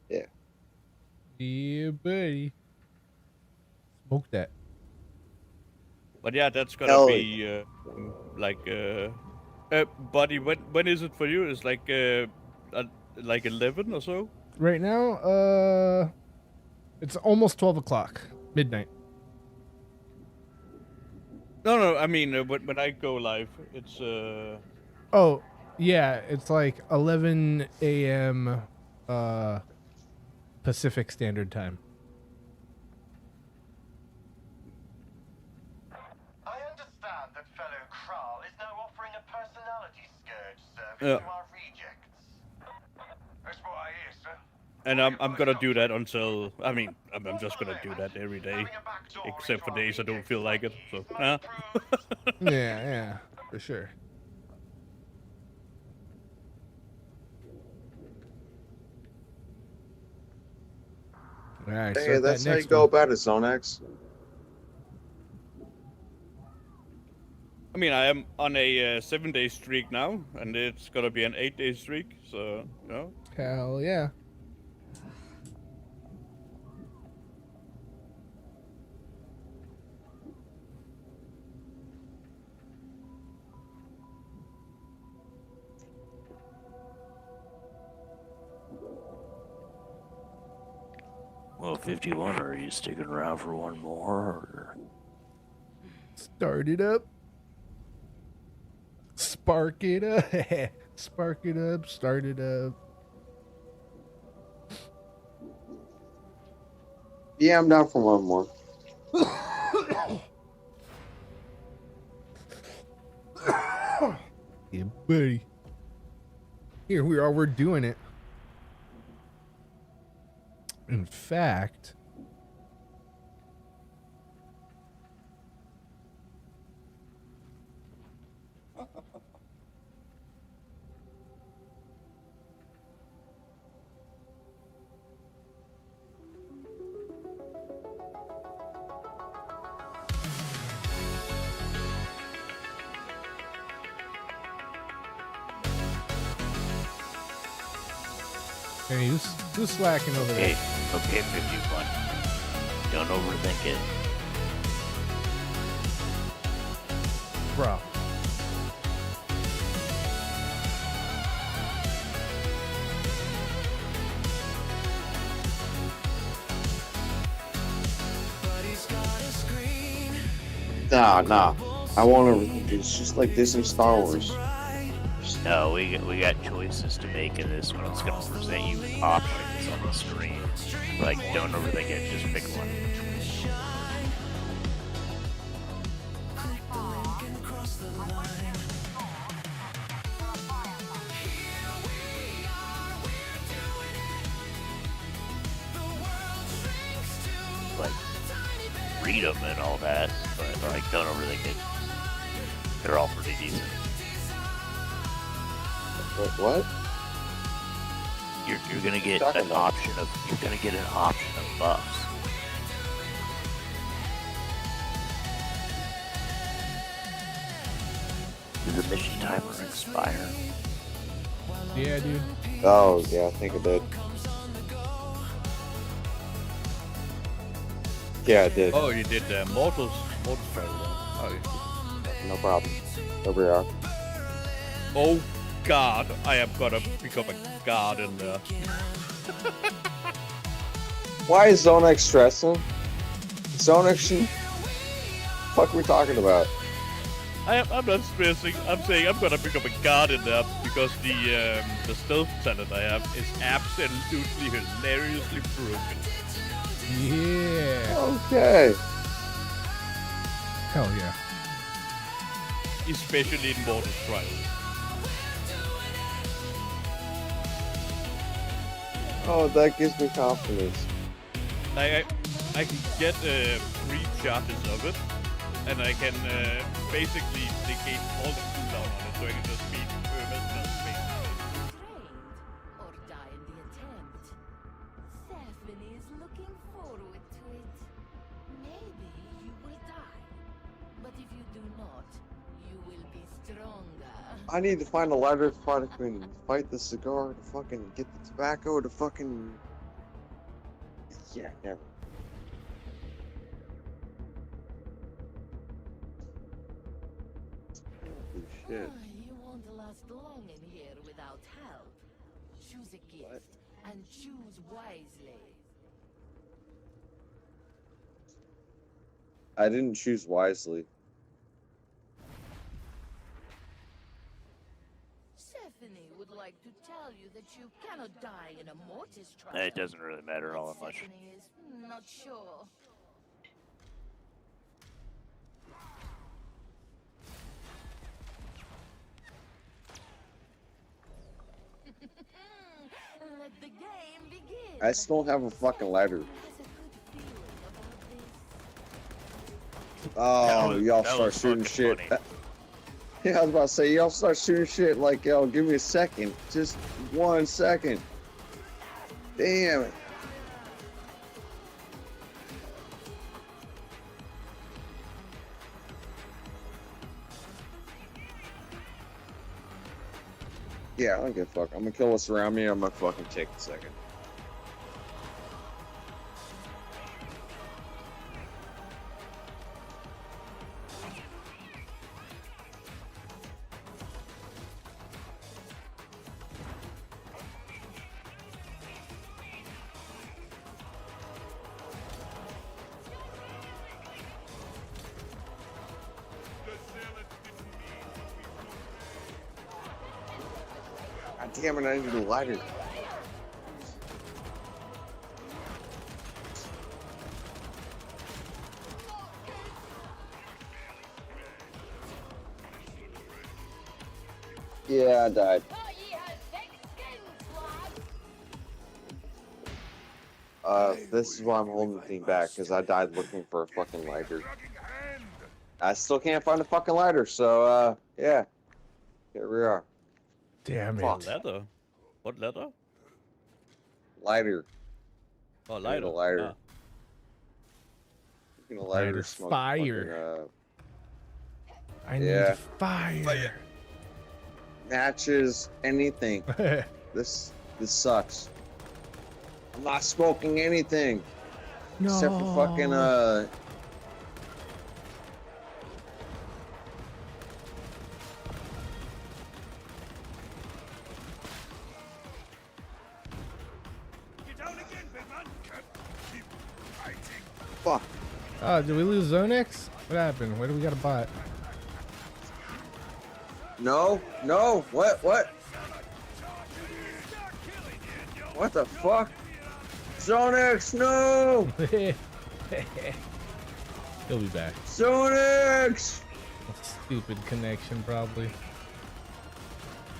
Yeah. Yeah, buddy. Smoke that. But yeah, that's gonna be buddy. When is it for you? It's like 11 or so. Right now, it's almost 12 o'clock, midnight. No, I mean when I go live, it's Oh, yeah, it's like 11 a.m. Pacific Standard Time. I understand that fellow Kral is now offering a personality scourge service Yeah. to our rejects. That's what I hear, sir. And I'm gonna do that until I'm just gonna do that every day, except for days I don't feel like it. So Yeah, for sure. All right, Hey, that's how you go about it, Zonex. I mean, I am on a 7-day streak now, and it's gonna be an 8-day streak. So Hell yeah. Well, 51, are you sticking around for one more? Or? Start it up. Spark it up. Spark it up. Start it up. Yeah, I'm down for one more. Yeah, buddy. Here we are. We're doing it. In fact, hey, who's slacking over there? Okay, 51. Don't overthink it. Bro. Nah. I want to. It's just like this in Star Wars. No, we got choices to make in this one. It's going to present you options on the screen. Like, don't overthink it. Just pick one. Like, read them and all that, but like, don't overthink it. They're all pretty decent. What? You're gonna get an option of buffs. Did the mission timer expire? Yeah, dude. Oh yeah, I think it did. Yeah, it did. Oh, you did Mortals battle. Oh, no problem. There we are. Oh God, I am gonna become a god in there. Why is Zonex stressing? Zonex, fuck are we talking about? I'm not stressing. I'm saying I'm gonna become a god in there because the stealth talent I have is absolutely hilariously broken. Yeah. Okay. Hell yeah. Especially in Mortal Trials. Oh, that gives me confidence. Like I can get 3 charges of it, and I can basically negate all the cooldown on it, so I can just beat Mesmer's face. Or die in the attempt. Stephanie is looking forward to it. Maybe you will die. But if you do not, you will be stronger. I need to find a lighter to fucking fight the cigar, to fucking get the tobacco, to fucking... Yeah, never. Holy shit. You won't last long in here without help. Choose a gift and choose wisely. I didn't choose wisely. Stephanie would like to tell you that you cannot die in a mortis trial. It doesn't really matter all that much. Stephanie is not sure. Let the game begin. I still don't have a fucking lighter. Oh, y'all start shooting shit. Yeah, I was about to say, y'all start shooting shit like, yo, give me a second. Just 1 second. Damn it. Yeah, I don't give a fuck. I'm gonna kill what's around me. I'm gonna fucking take a second. God damn it, I need a lighter. Yeah, I died. This is why I'm holding the thing back, because I died looking for a fucking lighter. I still can't find a fucking lighter, so, yeah. Here we are. Damn it. What letter? What letter? Lighter. Oh, I need lighter. a lighter. Ah. You can a lighter Lighter, to smoke fire. fucking, I yeah. need fire. Matches, anything. This sucks. I'm not smoking anything. Except for fucking, fuck. Oh, did we lose Zonex? What happened? Where do we got a bot? No, no, what? What the fuck? Zonex, no! He'll be back. Zonex! Stupid connection, probably.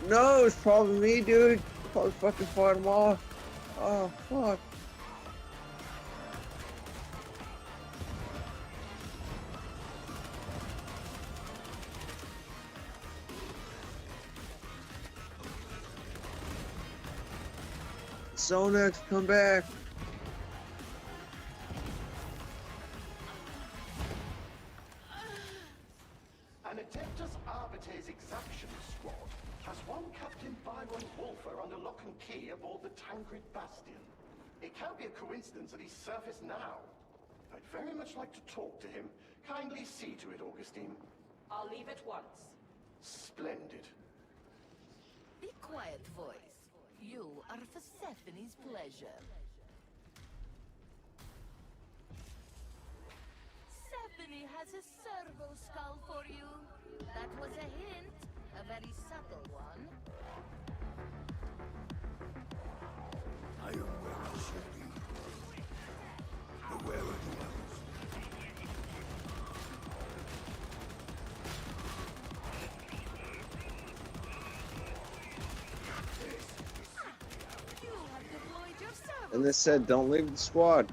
No, it's probably me, dude. Probably fucking fought him off. Oh, fuck. Zonex, come back. An Adeptus Arbites exaction squad has one Captain Byron Wolfer under lock and key aboard the Tancred Bastion. It can't be a coincidence that he's surfaced now. I'd very much like to talk to him. Kindly see to it, Augustine. I'll leave at once. Splendid. Be quiet, voice. You are for Stephanie's pleasure. Stephanie has a servo skull for you. That was a hint, a very subtle one. I am where I should be. But where are the others? And this said, don't leave the squad.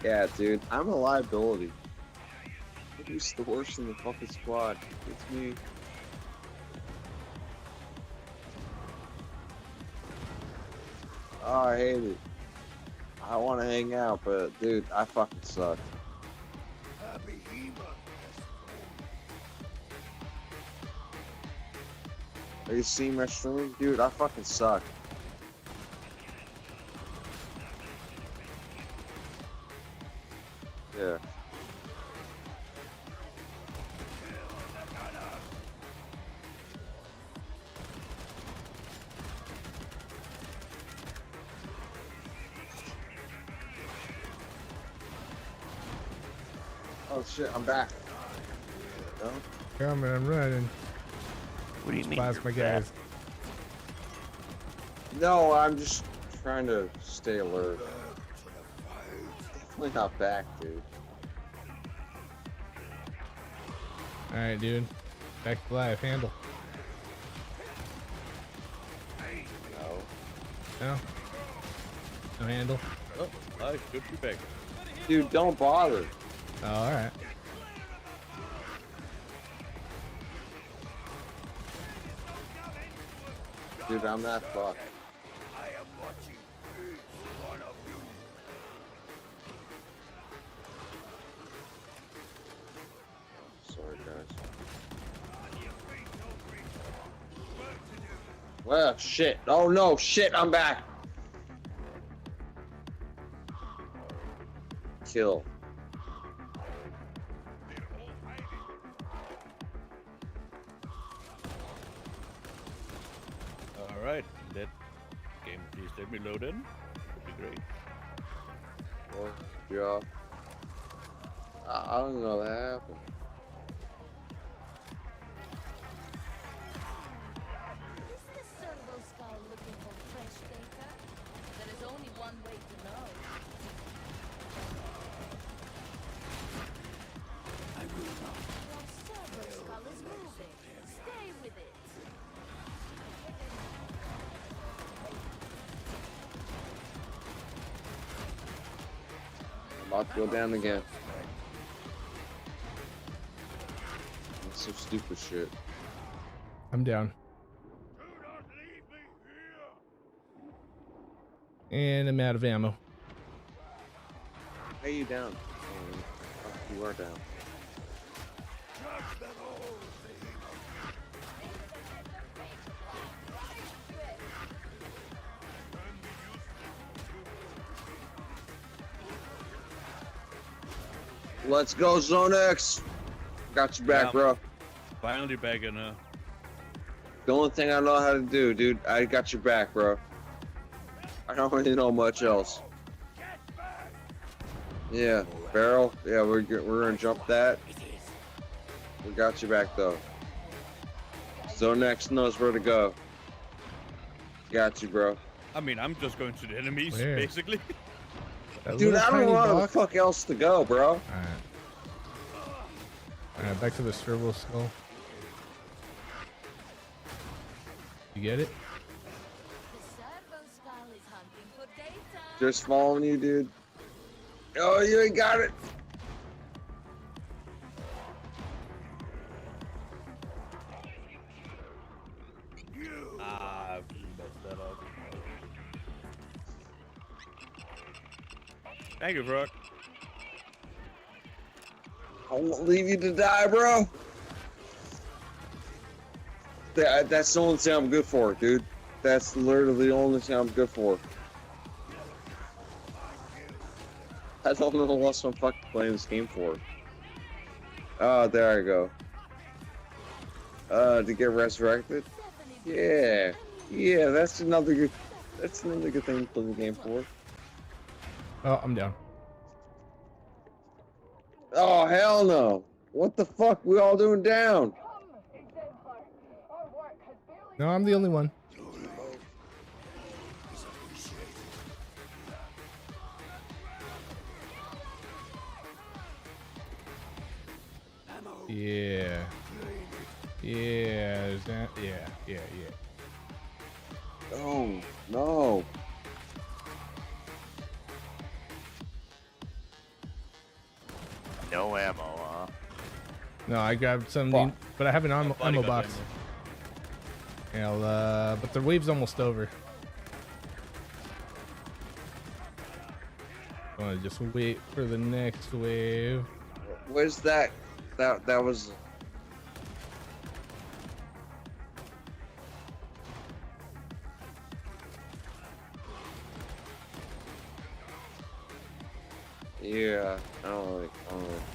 Yeah, dude, I'm a liability. Who's the worst in the fucking squad? It's me. Oh, I hate it. I want to hang out, but dude, I fucking suck. Are you seeing my stream? Dude, I fucking suck. Yeah. Oh shit, I'm back. No? Coming, I'm running. What do you mean? Blast my you're back? guys. No, I'm just trying to stay alert. Definitely not back, dude. Alright, dude. Back to life. Handle. No. No? No handle? Oh, I should be back. Dude, don't bother. Oh, alright. Dude, I'm not fucked. Sorry, guys. Well, shit. Oh no, shit, I'm back. Kill. Alright, that game, please let me load in. Would be great. Or, yeah. I don't know that happened. Is the Servo Skull looking for fresh data? There is only one way to know. I will not. Your Servo Skull is moving. Stay with it. I'm about to go down again. That's some stupid shit. I'm down. And I'm out of ammo. How you down? Oh, you are down. Let's go, Zone X. Got you back, Yeah. bro. Finally back in The only thing I know how to do, dude. I got your back, bro. I don't really know much else. Yeah, barrel. Yeah, we're gonna jump that. We got you back though. Zone X knows where to go. Got you, bro. I mean, I'm just going to the enemies, Where? basically. Dude, I don't know where the fuck else to go, bro. Alright, back to the servo skull. You get it? The Servo Skull is hunting for data. Just following you, dude. Oh, you ain't got it. Ah, messed that up. Thank you, Brock. I won't leave you to die, bro. That's the only thing I'm good for, dude. That's literally the only thing I'm good for. I don't know what else I'm fucking playing this game for. Oh, there I go. To get resurrected? Yeah. Yeah, that's another good thing to play the game for. Oh, I'm down. Oh, hell no. What the fuck we all doing down? No, I'm the only one. Yeah. Yeah, is that? Yeah. No. No ammo, huh? No, I grabbed some, but I have an ammo box. Yeah, but the wave's almost over. I want to just wait for the next wave. Where's that? That was. Yeah, I don't really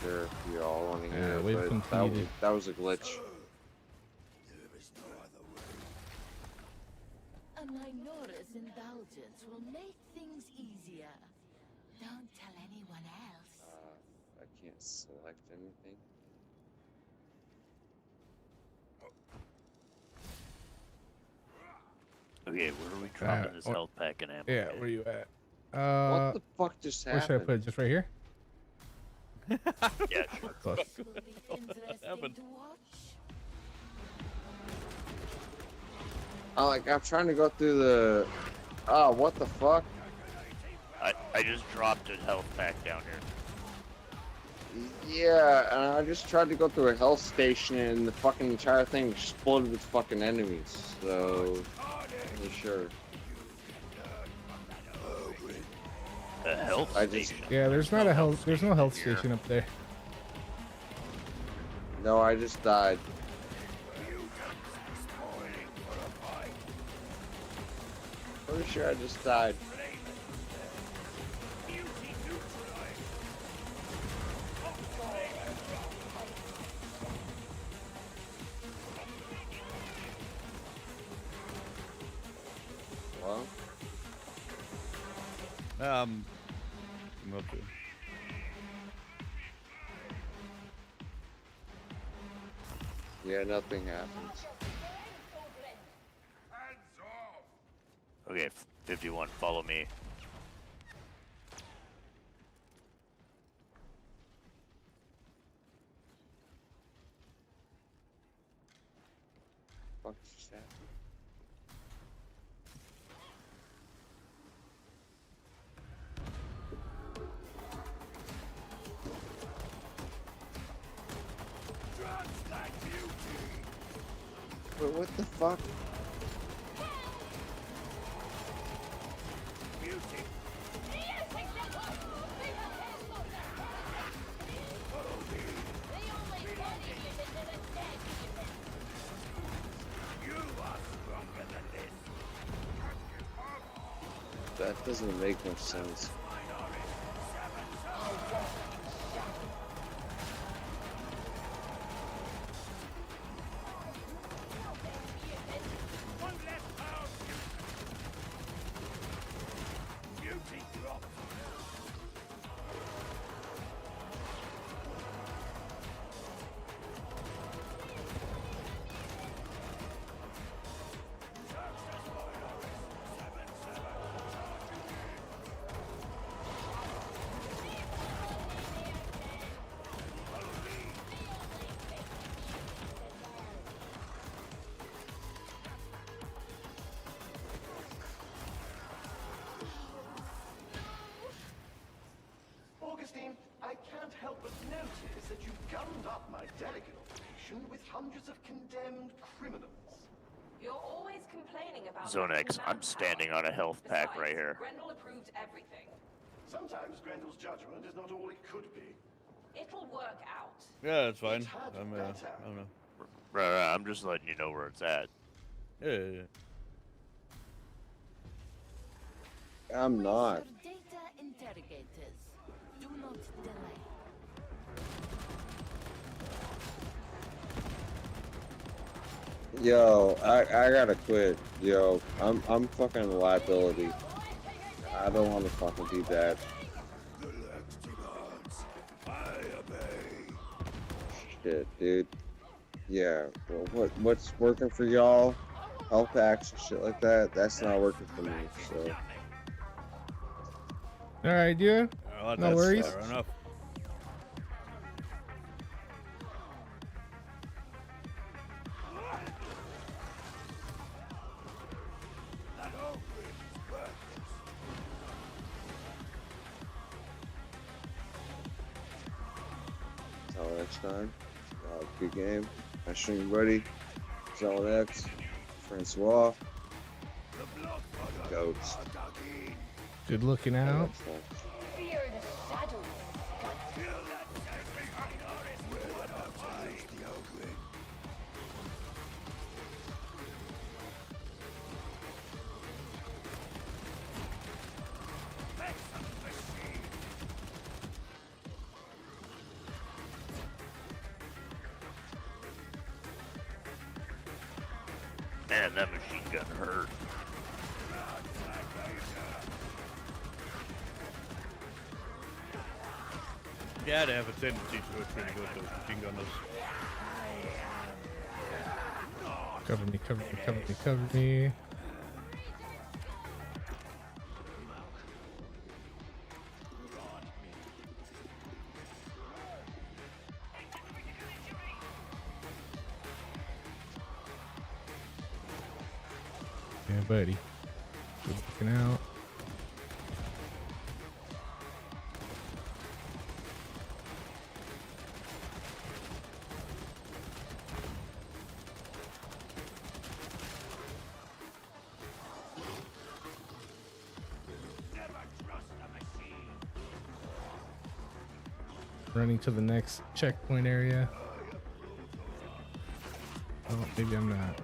care if you all want to hear it, but that was a glitch. A Minora's indulgence will make things easier. Don't tell anyone else. I can't select anything. Okay, where are we dropping this health pack and ammo? Yeah, where you at? What the fuck just happened? Where should I put it? Just right here? Yeah, sure. Close. I'm trying to go through the. Oh, what the fuck? I just dropped a health pack down here. Yeah, and I just tried to go through a health station and the fucking entire thing exploded with fucking enemies. So, I'm sure. A health station? Yeah, there's not a health. There's no health station up there. No, I just died. Pretty sure I just died. Well, not to. yeah, nothing happens. Okay, 51, follow me. What just happened? But what the fuck? That doesn't make much sense. Augustine, I can't help but notice that you've gummed up my delegate operation with hundreds of condemned criminals. You're always complaining about Zone X, I'm standing on a health pack right here. Grendel approved everything. Sometimes Grendel's judgment is not all it could be. It'll work out. Yeah, that's fine. I don't know. Right, I'm just letting you know where it's at. Yeah. I'm not. Data interrogators. Do not delay. Yo, I gotta quit. Yo, I'm fucking a liability. I don't want to fucking do that. Shit, dude. Yeah, well, what's working for y'all? Health packs and shit like that. That's not working for me. So. All right, dude. No worries. Fair enough. next time. Good game. My stream buddy, Zone X, Francois, Goats. Good looking out. Fear the shadows. Man, that machine gun hurt. Yeah, they have a tendency to hurt pretty good, those machine gunners. Cover me, cover me, cover me, cover me. Yeah, buddy. Good looking out. Running to the next checkpoint area. Oh, maybe I'm not.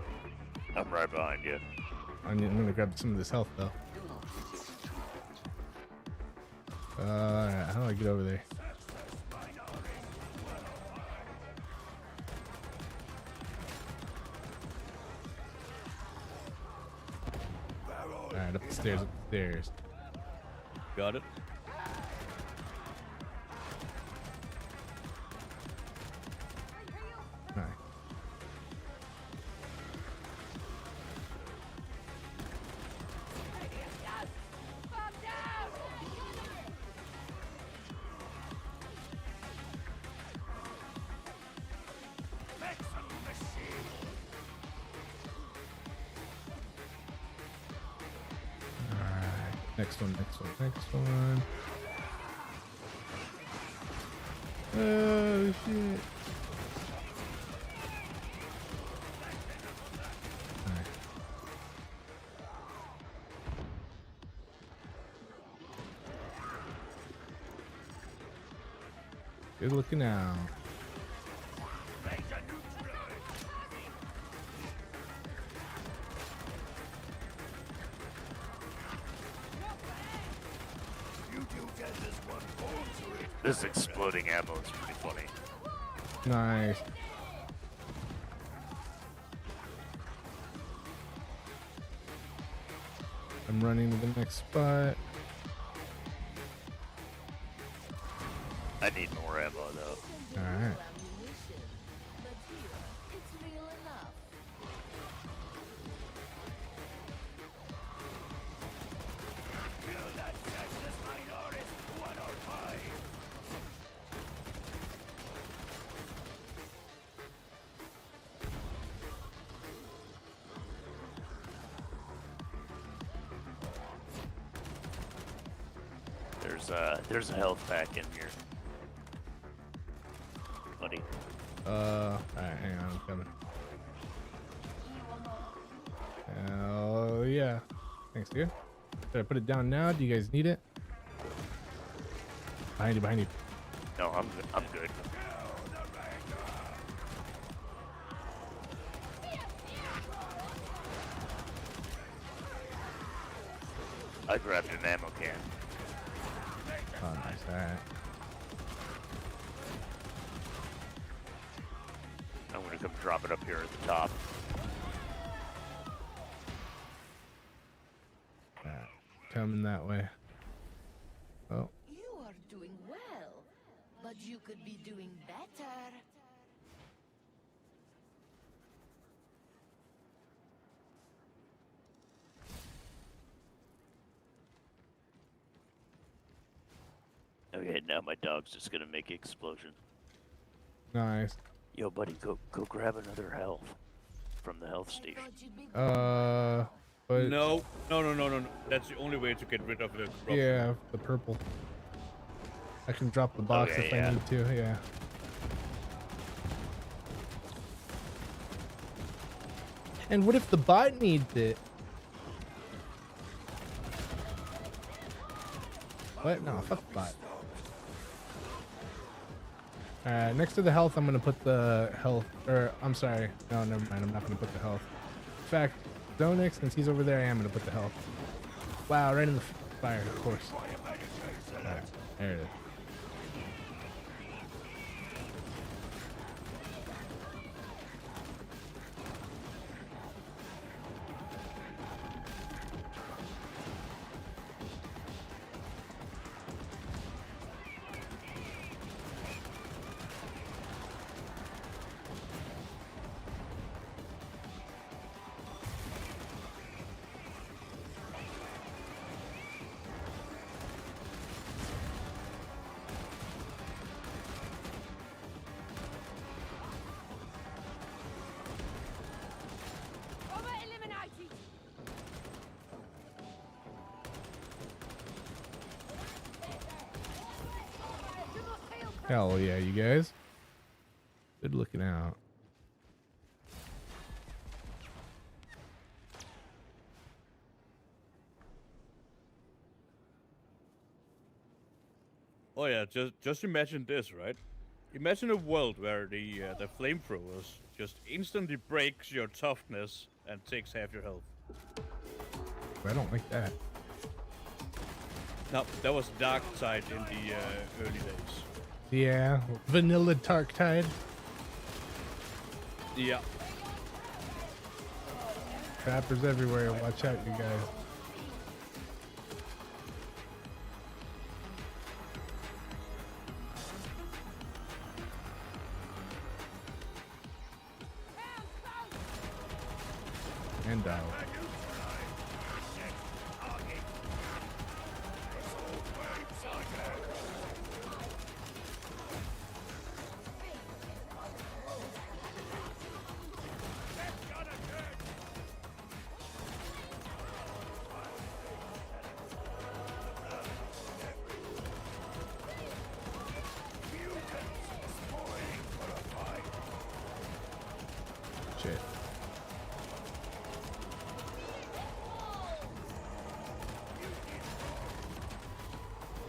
I'm right behind you. I'm gonna grab some of this health though. How do I get over there? Alright, up the stairs, up the stairs. Got it. Alright. Next one, next one, next one. Oh shit. Alright. Good looking out. This exploding ammo is pretty funny. Nice. I'm running to the next spot. I need more ammo though. Alright. There's a health pack in here, buddy. Alright, hang on, I'm coming. Hell yeah. Thanks, dude. Should I put it down now? Do you guys need it? Behind you, behind you. No, I'm good. I grabbed an ammo can. Oh, nice. Alright. I'm gonna come drop it up here at the top. Alright. Coming that way. Oh. You are doing well, but you could be doing better. Okay, now my dog's just gonna make an explosion. Nice. Yo, buddy, go grab another health from the health station. But No. That's the only way to get rid of the corruption. yeah, the purple. I can drop the box Okay, if yeah. I need to. Yeah. And what if the bot needs it? What? No, fuck the bot. Alright, next to the health, I'm gonna put the health, or I'm sorry. No, never mind. I'm not gonna put the health. In fact, Zonix, since he's over there, I am gonna put the health. Wow, right in the fire, of course. Alright, there it is. Hell yeah, you guys. Good looking out. Oh yeah, just imagine this, right? Imagine a world where the flamethrowers just instantly breaks your toughness and takes half your health. I don't like that. No, that was Darktide in the early days. Yeah, vanilla Darktide. Yeah. Trappers everywhere. Watch out, you guys. And die. Shit.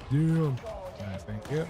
Damn. Nice, thank you.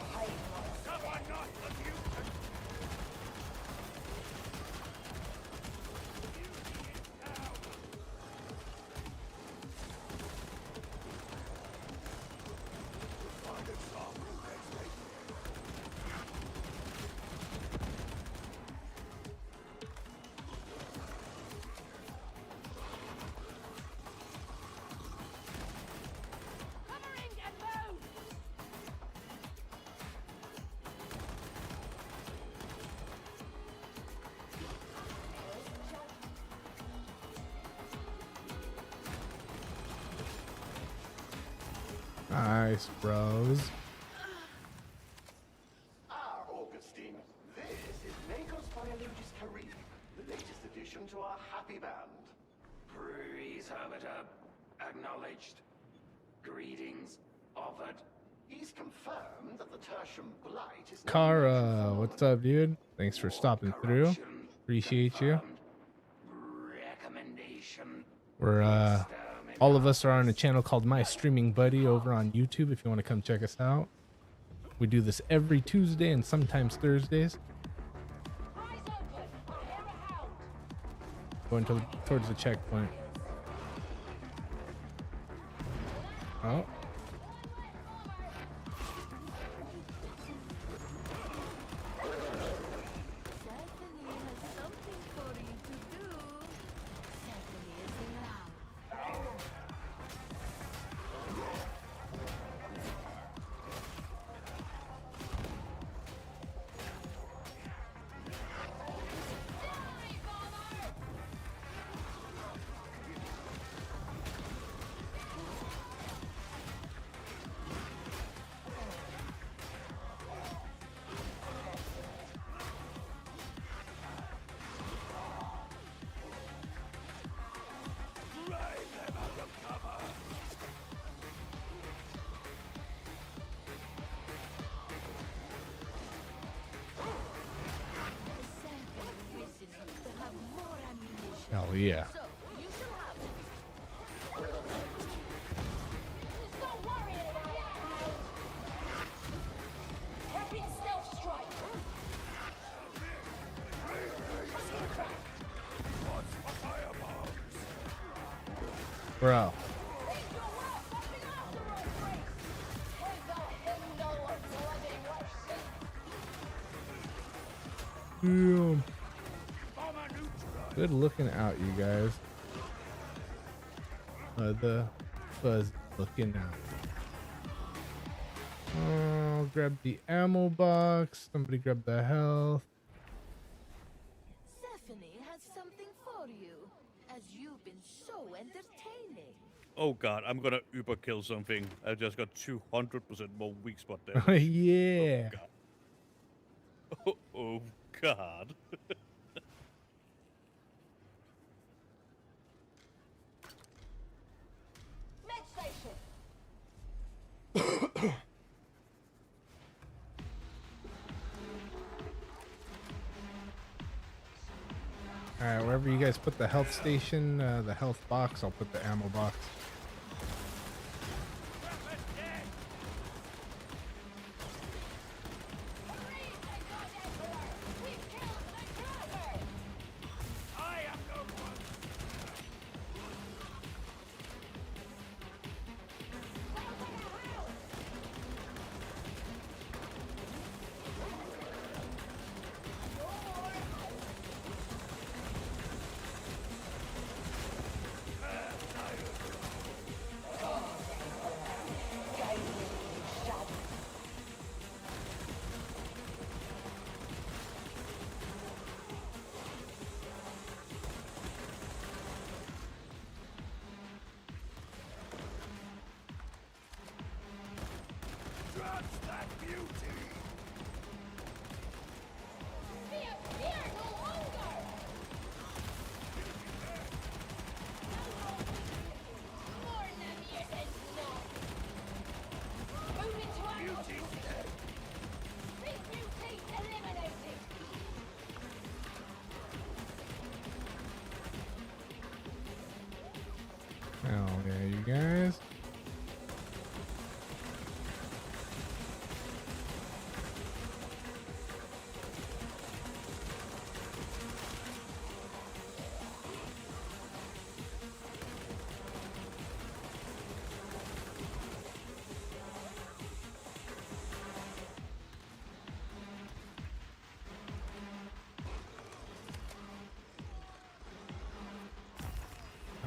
Nice, bros. Augustine, this is Magos Biologis Caribe, the latest addition to our happy band. Praise Hermita, acknowledged. Greetings, offered. He's confirmed that the tertium blight is Kara, what's up, dude? Thanks for stopping through. Appreciate you. We're all of us are on a channel called My Streaming Buddy over on YouTube if you want to come check us out. We do this every Tuesday and sometimes Thursdays. Going towards the checkpoint. Oh. yeah. Bro. Damn. Good looking out, you guys. The fuzz looking out. Oh, grab the ammo box. Somebody grab the health. Stephanie has something for you, as you've been so entertaining. Oh god, I'm gonna uber kill something. I just got 200% more weak spot damage. Yeah. Oh god. Med station. Alright, wherever you guys put the health station, the health box, I'll put the ammo box. Hell yeah, you guys.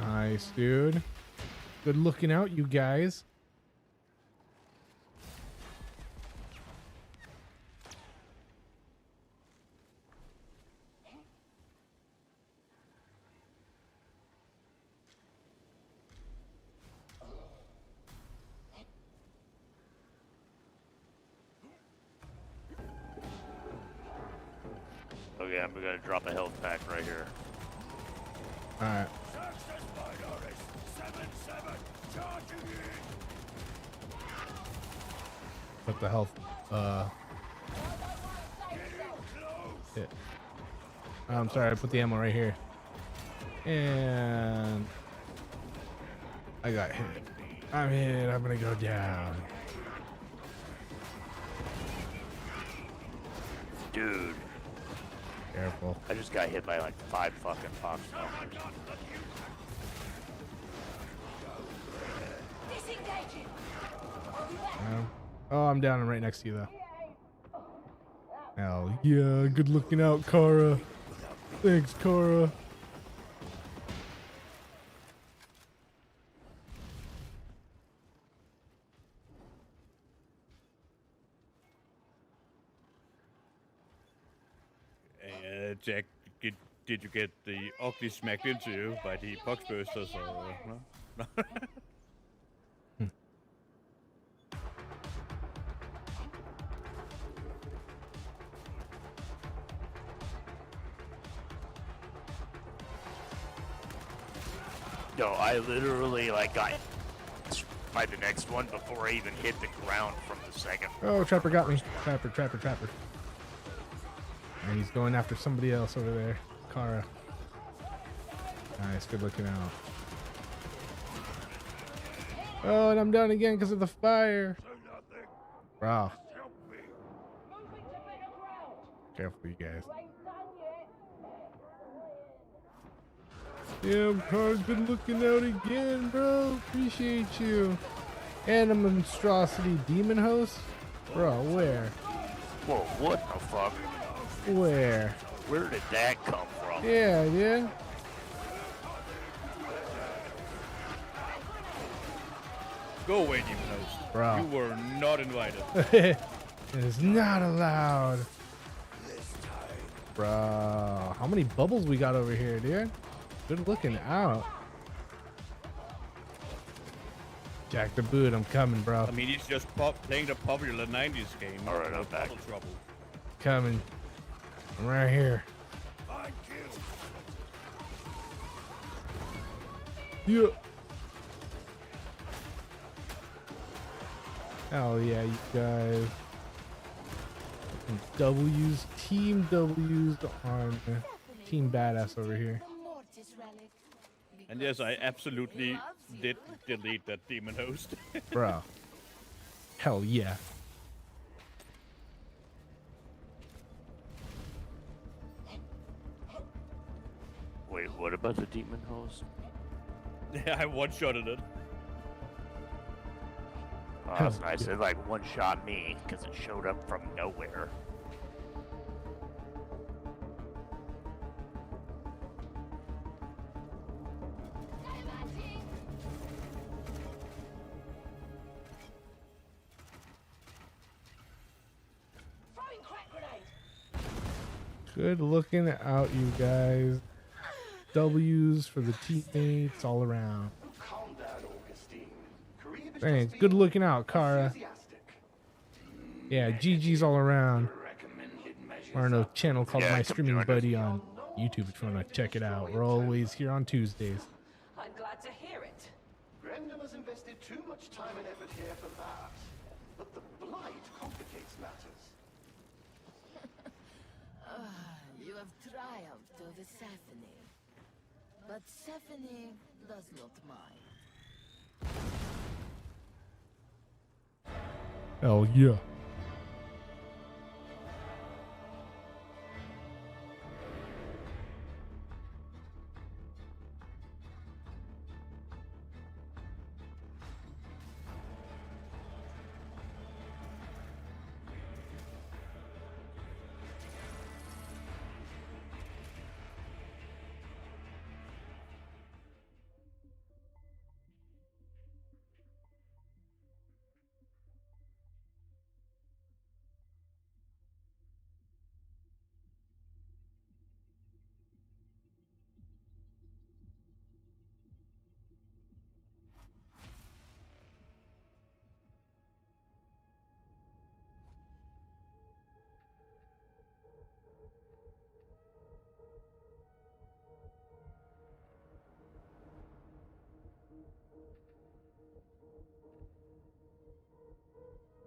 Nice, dude. Good looking out, you guys. Okay, I'm gonna drop a health pack right here. Alright. Put the health, hit. I'm sorry, I put the ammo right here. And I got hit. I'm hit, I'm gonna go down. Dude. Careful. I just got hit by like 5 fucking fox numbers. Disengaging. Oh, I'm down and right next to you though. Hell yeah, good looking out, Kara. Thanks, Kara. Jack, did you get the ugly smacked into you by the poxbursters or no? No, I literally like got by the next one before I even hit the ground from the second. Oh, Trapper got me. Trapper. And he's going after somebody else over there. Kara. Nice, good looking out. Oh, and I'm down again because of the fire. Wow. Careful, you guys. Damn, Car's been looking out again, bro. Appreciate you. And a monstrosity demon host? Bro, where? Whoa, what the fuck? Where? Where did that come from? Yeah, yeah. Go away, demon host. Bro. You were not invited. It is not allowed. Bro, how many bubbles we got over here, dude? Good looking out. Jack the boot, I'm coming, bro. I mean, he's just playing the popular 90s game. All right, I'm back. Trouble. Coming. I'm right here. Yeah. Hell yeah, you guys. W's, Team W's on Team Badass over here. And yes, I absolutely did delete that demon host. Bro. Hell yeah. Wait, what about the demon host? Yeah, I one-shotted it. Oh, that's nice. It like one-shot me because it showed up from nowhere. Good looking out, you guys. W's for the teammates all around. Thanks. Good looking out, Kara. Yeah, GG's all around. Or no channel called My Streaming Buddy on YouTube if you want to check it out. We're always here on Tuesdays. I'm glad to hear it. Brendan has invested too much time and effort here for that. But the blight complicates matters. You have triumphed over Stephanie. But Stephanie does not mind. Hell yeah.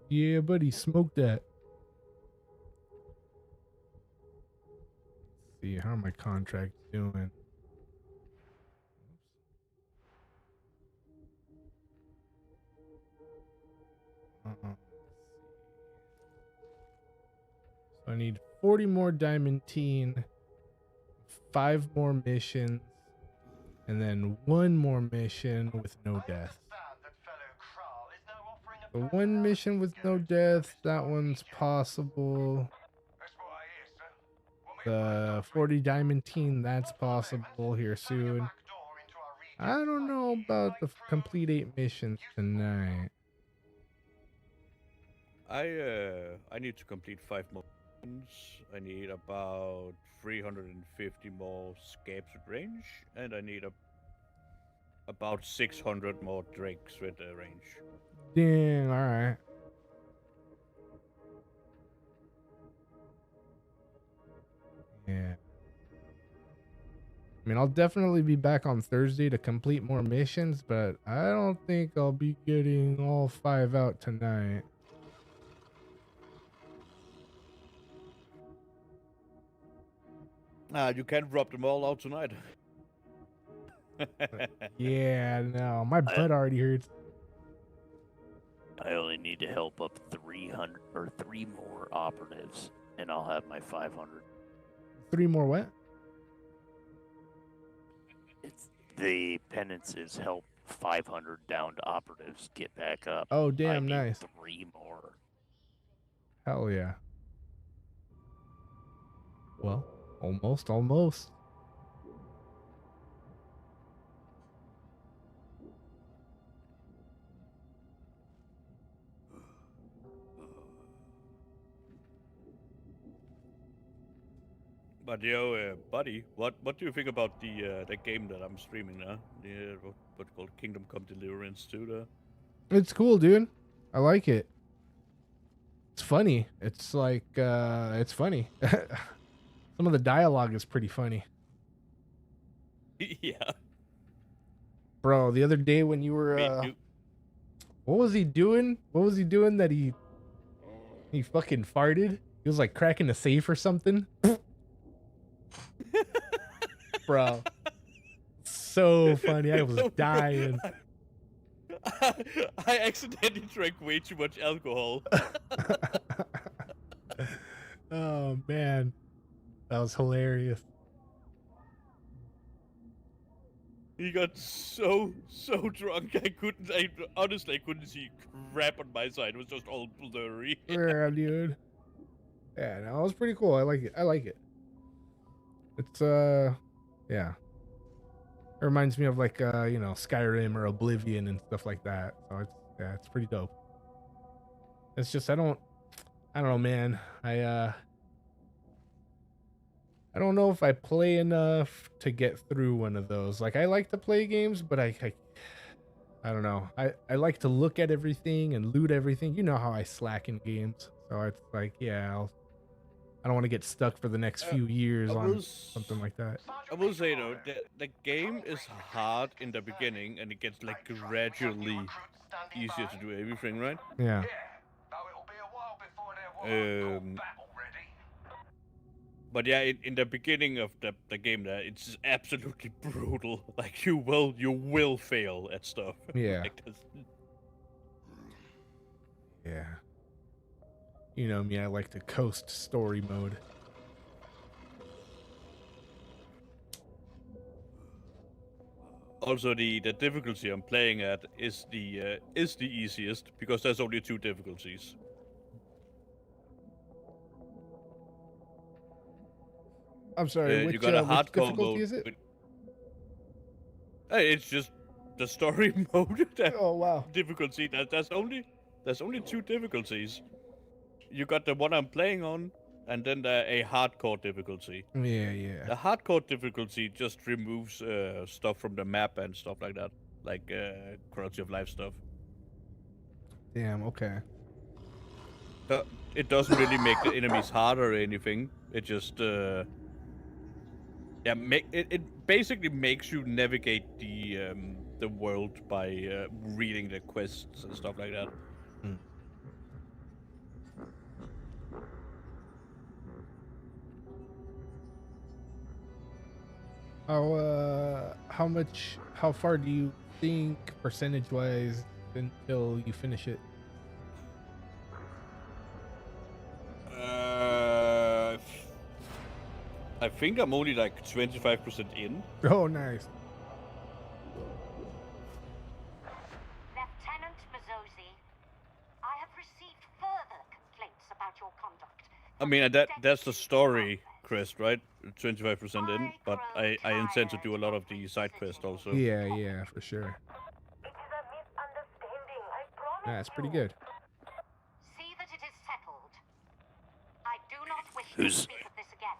Yeah, buddy, smoke that. Let's see, how are my contracts doing? So I need 40 more diamantine, 5 more missions, and then 1 more mission with no death. The 1 mission with no death, that one's possible. The 40 diamantine, that's possible here soon. I don't know about the complete 8 missions tonight. I need to complete 5 more missions. I need about 350 more scabs with range, and I need about 600 more drakes with range. Dang, alright. Yeah. I mean, I'll definitely be back on Thursday to complete more missions, but I don't think I'll be getting all 5 out tonight. You can drop them all out tonight. Yeah, no, my butt already hurts. I only need to help up 300 or 3 more operatives, and I'll have my 500. 3 more what? It's the penances help 500 downed operatives get back up. Oh, I damn, need nice. 3 more. Hell yeah. Well, almost. But yo, buddy, what do you think about the game that I'm streaming now? The what called Kingdom Come Deliverance 2 there? It's cool, dude. I like it. It's funny. It's like it's funny. Some of the dialogue is pretty funny. Yeah. Bro, the other day when you were what was he doing? What was he doing that he fucking farted? He was like cracking a safe or something. Bro. So funny. I was dying. I accidentally drank way too much alcohol. Oh man. That was hilarious. He got so drunk I honestly couldn't see crap on my side. It was just all blurry. Yeah, dude. Yeah, no, it was pretty cool. I like it. It's yeah. It reminds me of like you know, Skyrim or Oblivion and stuff like that. So it's pretty dope. It's just I don't know, man. I don't know if I play enough to get through one of those. Like I like to play games, but I don't know. I like to look at everything and loot everything. You know how I slack in games. So it's like, yeah, I don't want to get stuck for the next few years on something like that. I will say though, the game is hard in the beginning and it gets like gradually easier to do everything, right? Yeah. But yeah, in the beginning of the game there, it's absolutely brutal. Like you will fail at stuff. Yeah. Like Yeah. You know me, I like to coast story mode. Also, the difficulty I'm playing at is the easiest because there's only 2 difficulties. I'm sorry, which, you got a which hardcore difficulty mode. is it? It's just the story mode. Oh wow. Difficulty. There's only 2 difficulties. You got the one I'm playing on, and then a hardcore difficulty. Yeah. The hardcore difficulty just removes stuff from the map and stuff like that, like quality of life stuff. Damn. Okay. It doesn't really make the enemies harder or anything. It just it basically makes you navigate the world by reading the quests and stuff like that. How far do you think percentage-wise until you finish it? I think I'm only like 25% in. Oh, nice. Lieutenant Mazzosi, I have received further complaints about your conduct. I mean, that's the story quest, right? 25% in, but I intend to do a lot of the side quest also. Yeah, for sure. That's pretty good. See that it is settled. I do not wish to speak of this again.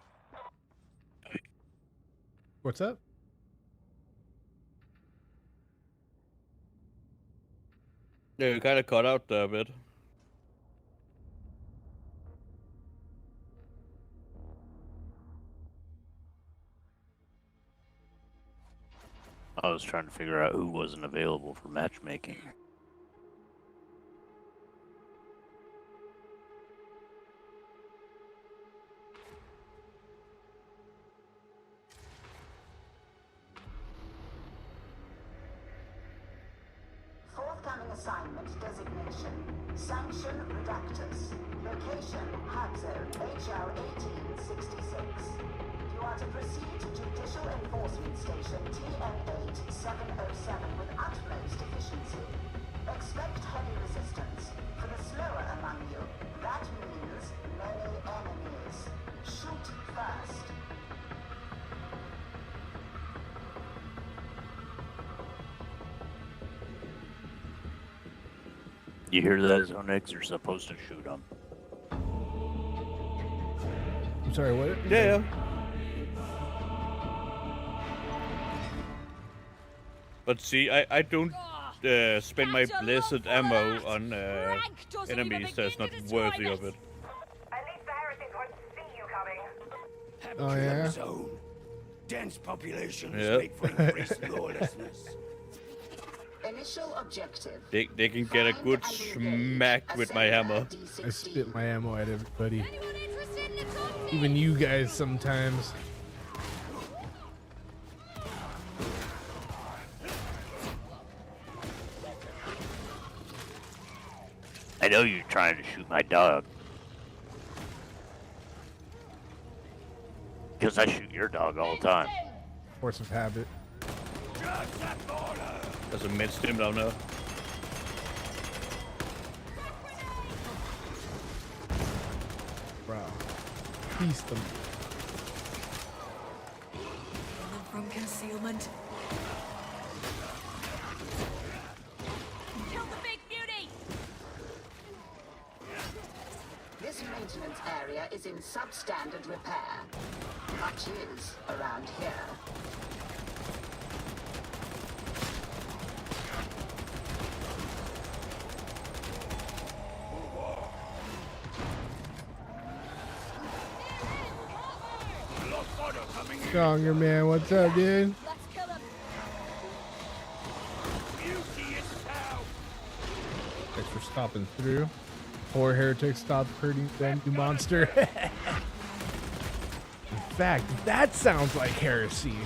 What's up? Yeah, you kind of cut out there a bit. I was trying to figure out who wasn't available for matchmaking. assignment designation. Sanction Redactus. Location Hub Zone HL 1866. You are to proceed to Judicial Enforcement Station TN8 707 with utmost efficiency. Expect heavy resistance. For the slower among you, that means many enemies. Shoot first. You hear that, Zone X? You're supposed to shoot them. I'm sorry, what? Yeah. But see, I don't spend my blessed ammo on enemies that's not worthy of it. Oh yeah. Zone. Dense populations Yep. make for increased lawlessness. Initial objective. They can get a good smack with my hammer. I spit my ammo at everybody. Even you guys sometimes. I know you're trying to shoot my dog. Because I shoot your dog all the time. Force of habit. There's a mid stim down there. Bro. Feast them. From concealment. Kill the big beauty! This maintenance area is in substandard repair. Much is around here. Stronger man, what's up, dude? Thanks for stopping through. Poor heretic, stop hurting them, you monster. In fact, that sounds like heresy.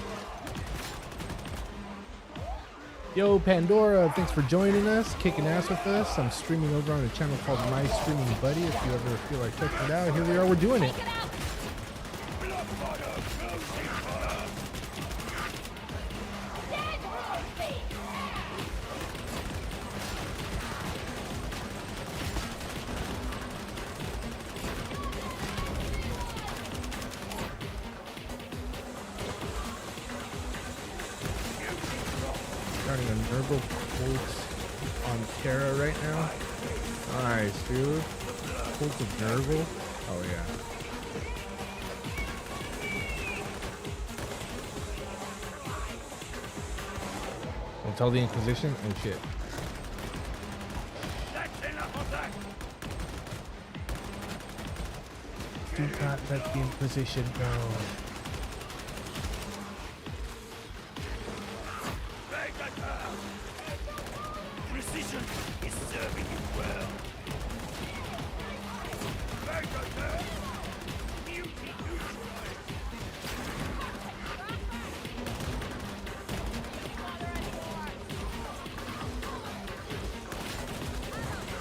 Yo, Pandora, thanks for joining us, kicking ass with us. I'm streaming over on a channel called My Streaming Buddy. If you ever feel like checking it out, here we are, we're doing it. Starting a Nurgle Colts on Terra right now. Nice, dude. Colts of Nurgle. Oh yeah. Don't tell the Inquisition. Oh shit. Do not let the Inquisition go. Precision is serving you well.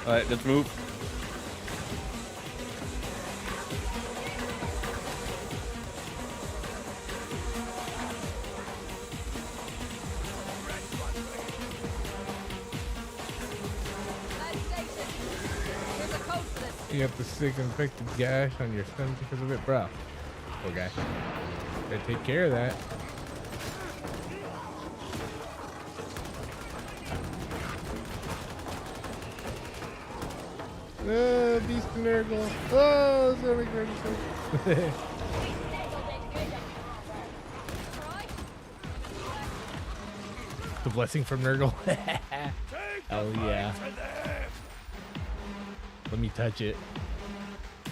Alright, let's move. You have the sick infected gash on your stomach because of it, bro. Poor guy. Gotta take care of that. Oh, Beast and Nurgle. Oh, so many Nurgle. The blessing from Nurgle. Oh yeah. Let me touch it.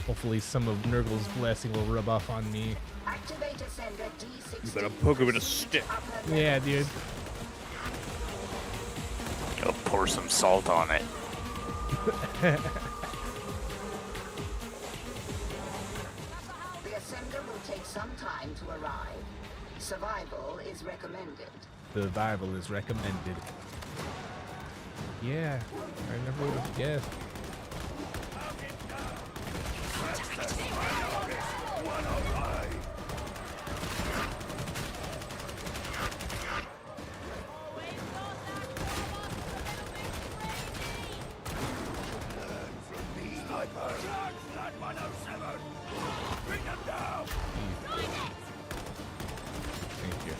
Hopefully some of Nurgle's blessing will rub off on me. You better poke it with a stick. Yeah, dude. Go pour some salt on it. The Ascender will take some time to arrive. Survival is recommended. Survival is recommended. Yeah, I never would have guessed.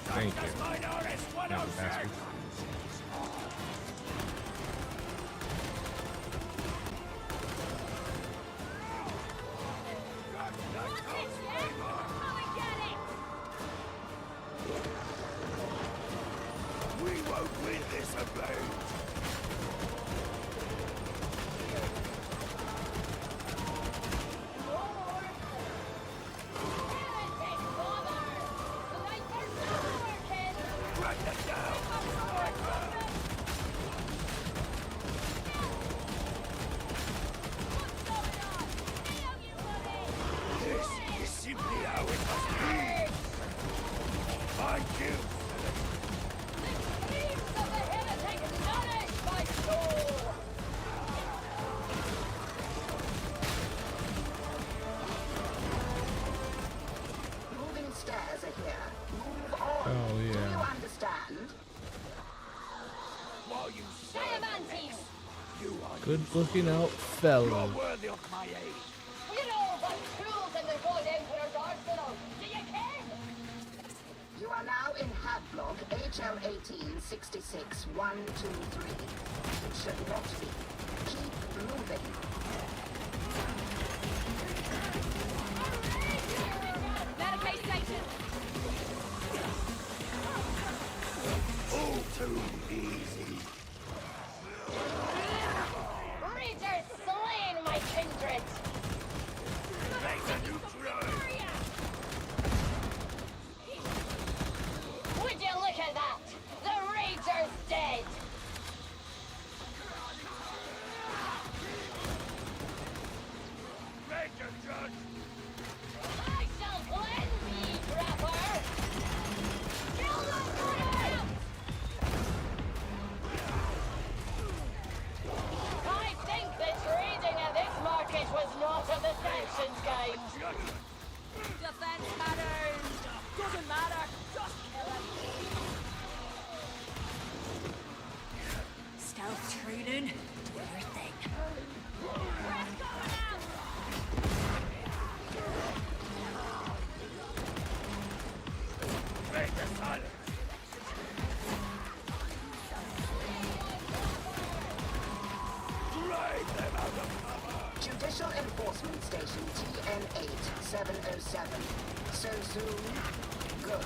Thank you. Now, bastard. We won't win this about. This is simply how it must be. Thank you. Moving stairs are here. Move on. Oh, Do you yeah. understand? While you Diamantes! Good looking out, fellow. worthy of my aid. We're all but tools in the God Emperor's arsenal. Do you ken? You are now in Hadblock HL 1866 123. It should not be. Keep moving. Barricade station. All too easy. Reader's slain, my kindred! Make a new try. Would you look at that? The Rager's dead! Ranger Judge. I shall cleanse ye, trapper! Kill the murder! I think the trading at this market was not of the sanctions kind. Defense matters. Doesn't matter. Just kill him. Stealth trading. Do your thing. Ranger silence. Drive them out of cover. Judicial Enforcement Station TN8 707. So soon? Good.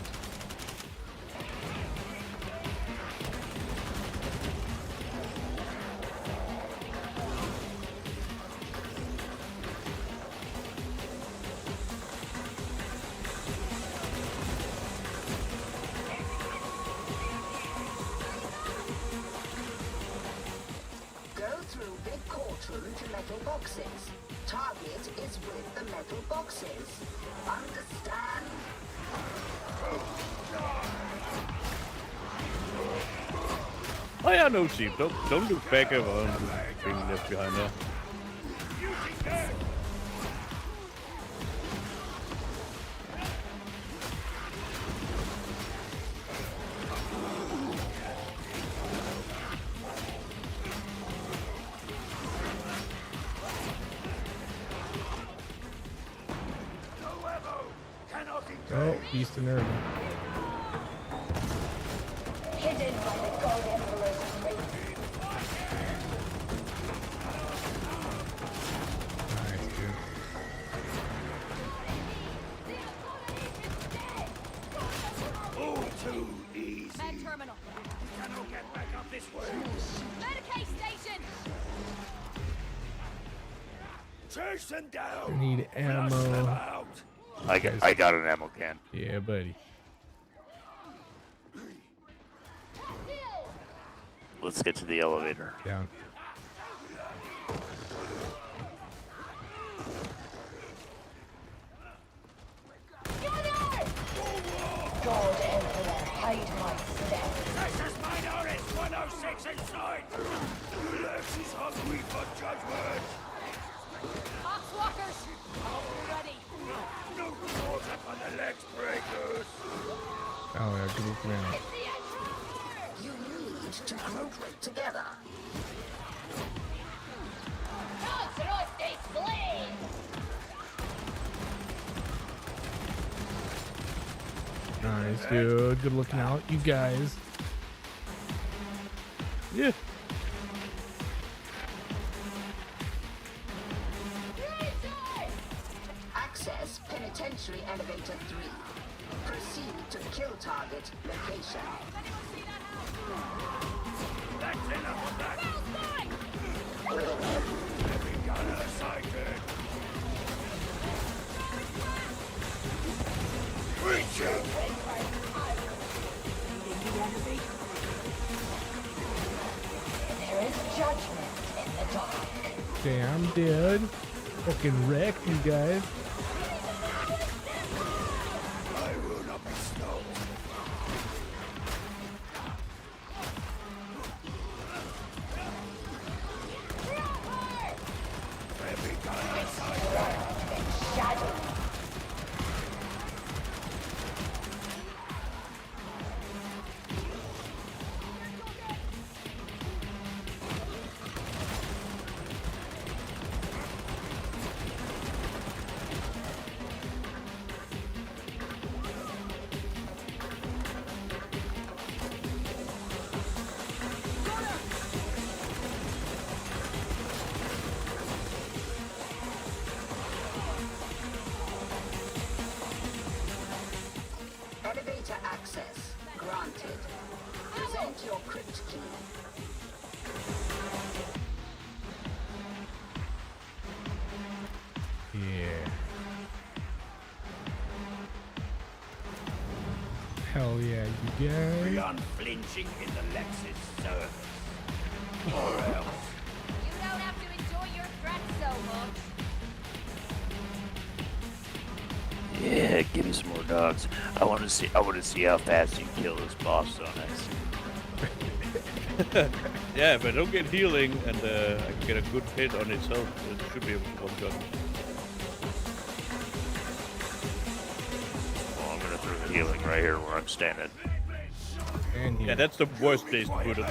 Go through big courtroom to metal boxes. Target is with the metal boxes. Understand? Oh yeah, no sheep. Don't look back ever on being left behind there. Oh, beast and early. Hidden by the God Emperor's ring. Nice, dude. All too easy. Med terminal. Cannot get back up this way. Barricade station. Chase them I down. need Flush them ammo. out. I got an ammo can. Yeah, buddy. Let's get to the elevator. Down. God Emperor, hide my steps. This is Minoris 106. Lex inside! Lex is hungry for judgment! Oxwalkers! All ready! No water for the Lex breakers! Oh yeah, good looking out. You need to group together. God's roasted flame! Nice, dude. Good looking out, you guys. Yeah. Access Penitentiary Elevator 3. Proceed to kill target location. That's enough of that! Heavy gunner sighted! Creature! There is judgment in the dark. Damn, dude. Fucking wrecked, you guys. I will not be stopped. Heavy gunner sighted! Shadow. Elevator access granted. Present your crypt key. Yeah. Hell yeah, you Be guys. unflinching in the Lex's service. Or else. You don't have to enjoy your threats so much. Yeah, give me some more dogs. I want to see how fast you kill this boss on X. Yeah, if I don't get healing and I can get a good hit on itself, it should be able to one shot. Well, I'm gonna throw the healing right here where I'm standing. And Yeah, that's the worst place to put it.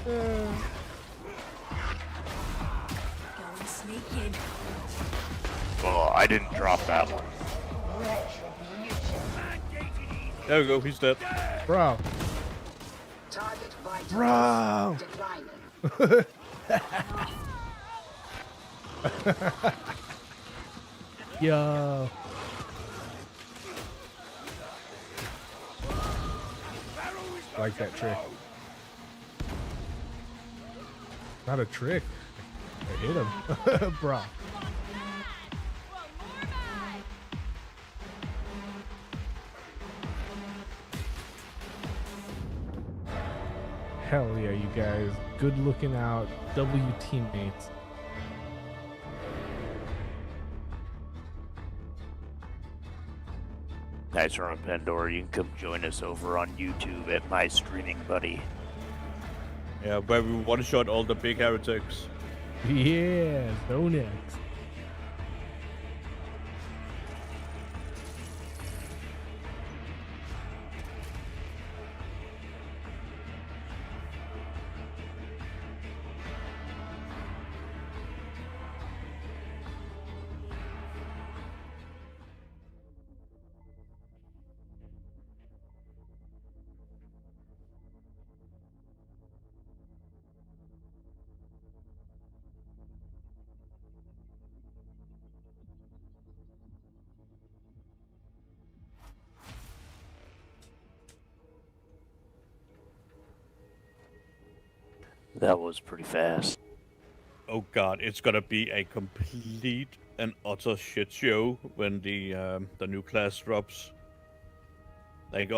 Going sneaking. Oh, I didn't drop that one. There we go, he's dead. Bro. Target vitals Bro. declining. Yo. I like that trick. Not a trick. I hit him. Bro. Hell yeah, you guys. Good looking out. W teammates. Nice run, Pandora. You can come join us over on YouTube at My Streaming Buddy. Yeah, where we one-shot all the big heretics. Yeah, so next. That was pretty fast. Oh god, it's gonna be a complete and utter shit show when the new class drops. Like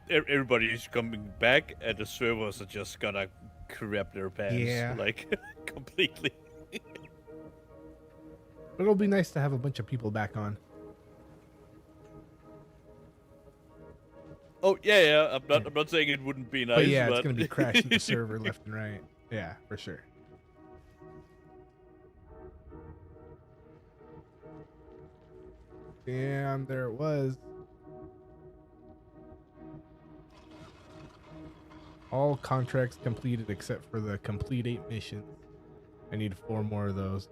everybody's coming back, and the servers are just gonna crap their pants. Yeah. Like completely. But it'll be nice to have a bunch of people back on. Oh yeah. I'm not saying it wouldn't be nice. But yeah, it's gonna be crashing the server left and right. Yeah, for sure. Damn, there it was. All contracts completed except for the complete 8 missions. I need 4 more of those.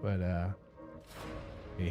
But yeah. The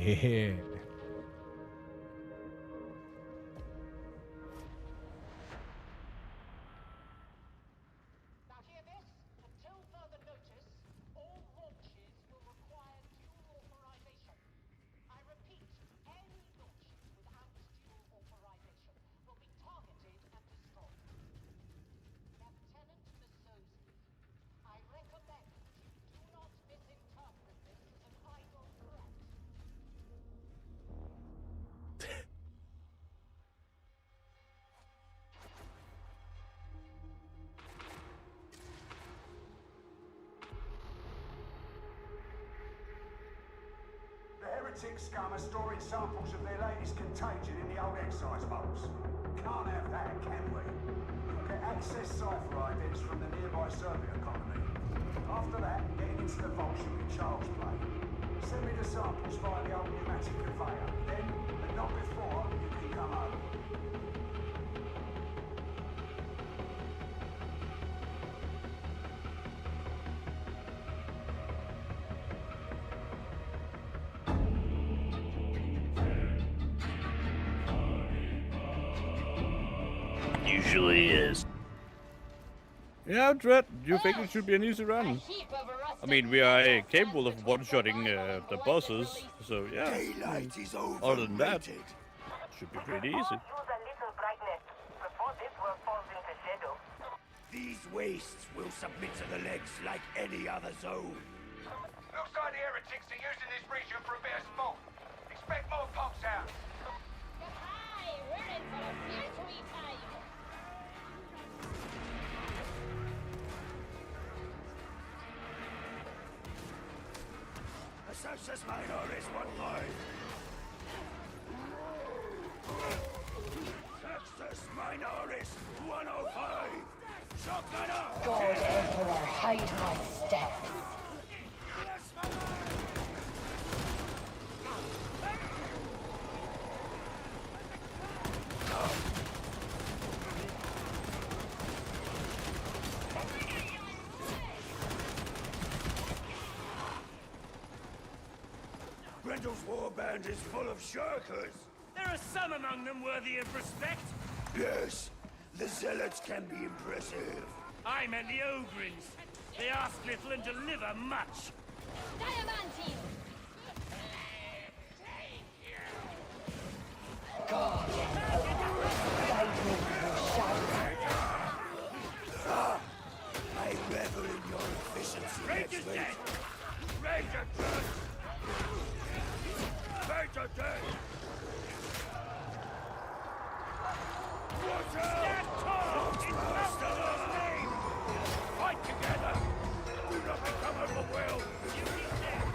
heretic scum are storing samples of their latest contagion in the old excise vaults. Can't have that, can we? Get access cipher idents from the nearby Soviet colony. After that, getting into the vault should be child's play. Send me the samples via the old pneumatic conveyor. Then, but not before, you can come home. Usually is. Yeah, Dread, you think it should be an easy run? I mean, we are capable of one-shotting the bosses, so yeah. Other than that, should be pretty easy. These wastes will submit to the legs like any other zone. Looks like the heretics are using this region for a bit of sport. Expect more pops out. Hi, we're in for a fierce wee time. Assassins Minoris 1-5. Sextus Minoris 105. Shotgunner! God Emperor, hide my steps. Grendel's warband is full of shirkers. There are some among them worthy of respect. Yes, the zealots can be impressive. I meant the Ogrins. They ask little and deliver much. Diamantine! God Emperor, guide me through shadows. I revel in your efficiency. Ranger's dead! Ranger dead! Ranger dead! Watch out! Stand tall! It's Master's name! Fight together! Do not become overwhelmed! You need death!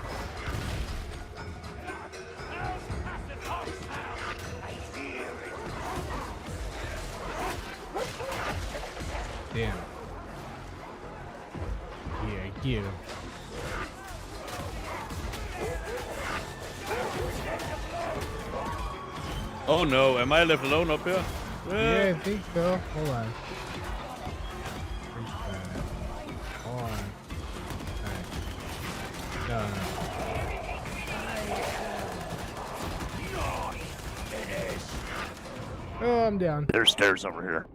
Hell's passive horse now! I fear it! Damn. Yeah, get him. Oh no, am I left alone up here? Yeah, I think so. Hold on. Hold on. Alright. No. Oh, I'm down. There's stairs over here.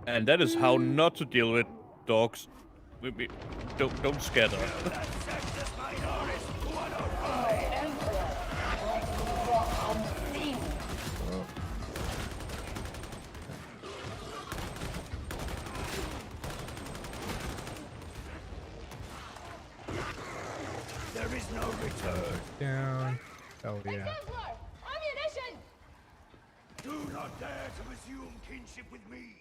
And that is how not to deal with dogs. Don't scatter. There is no return. Down. Oh yeah. Ammunition! Do not dare to resume kinship with me.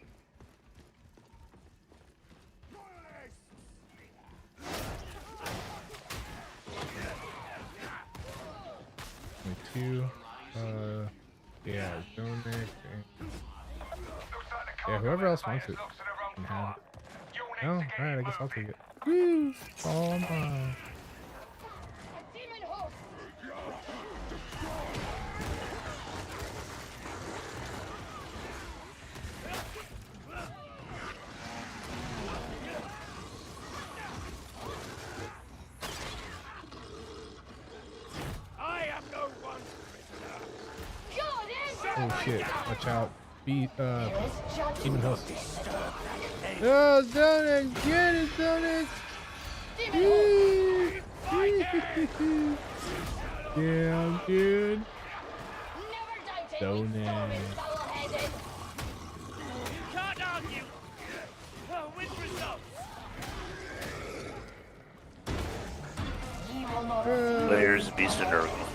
to, yeah, donate. Yeah, whoever else wants it can have it. No, alright, I guess I'll take it. Woo! All mine. I am no one's prisoner. Oh shit, watch out. Be, even host. Oh, Donut, get it, Donut! Yeah, dude. Donut. Can't argue. With results. There's Beast and Nurgle.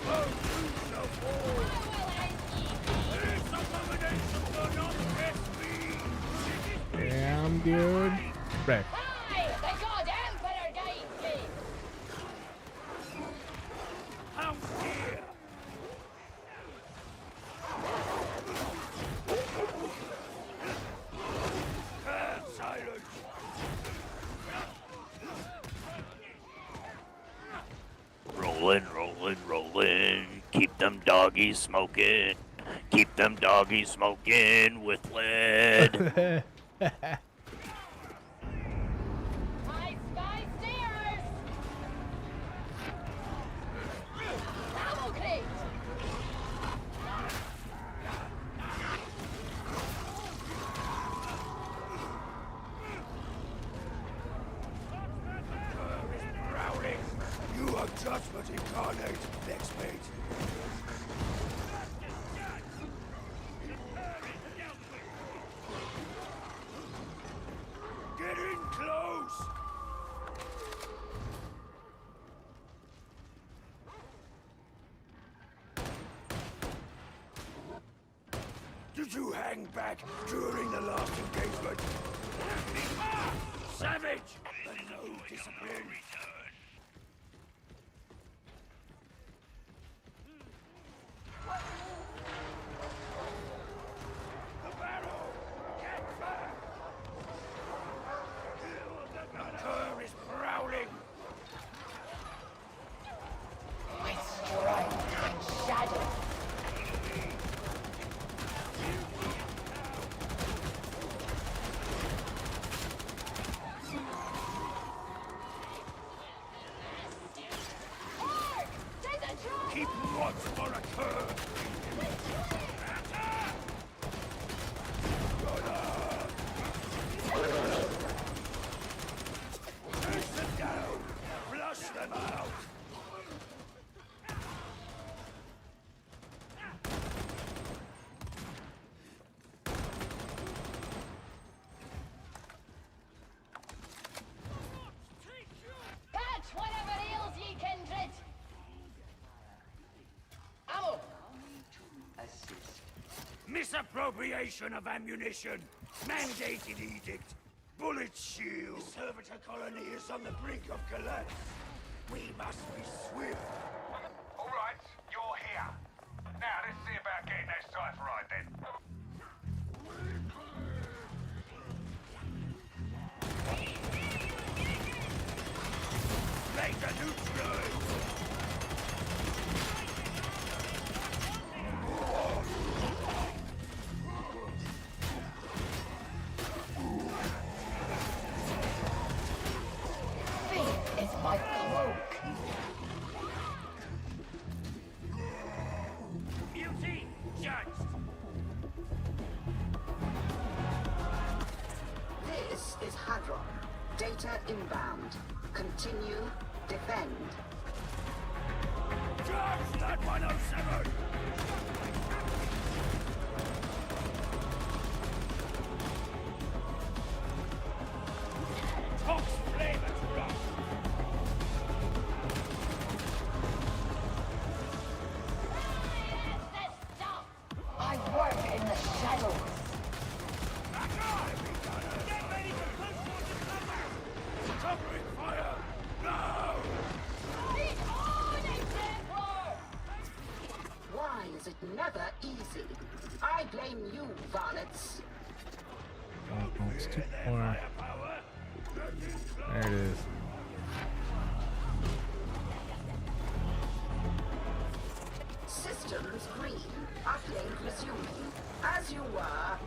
Damn, dude. Wreck. Rollin'. Keep them doggies smoking. Keep them doggies smoking with lead. You are judgment incarnate, next mate. Get in close! Did you hang back during the last engagement? Savage! But no discipline. Keep watch for a curve. Chase them down. Flush them out. Catch whatever ails ye, kindred. Ammo. Misappropriation of ammunition. Mandated edict. Bullet shield. The servitor colony is on the brink of collapse. We must be swift. All right, you're here. Now let's see about getting that cipher right then. Later neutralized. Fear is my cloak. Beauty judged. This is Hadron. Data inbound. Continue. Defend. Judge that 107! Tox flame at rock! I work in the shadows. Get ready to push towards the cover! Covering fire! Now! 2 more. There it is. Systems green. Uplink resuming. As you were.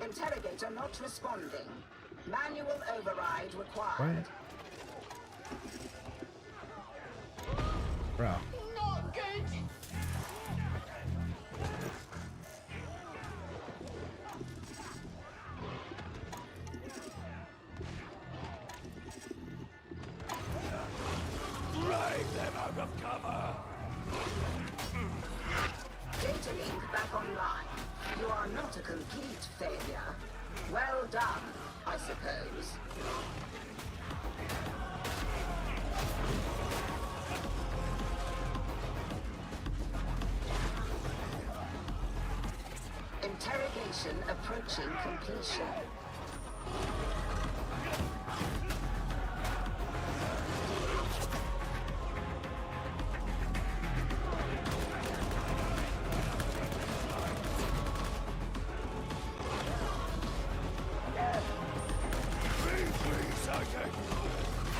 Interrogator not responding. Manual override required. Bro. Not good. Drive them out of cover! Data link back online. You are not a complete failure. Well done, I suppose. Interrogation approaching completion.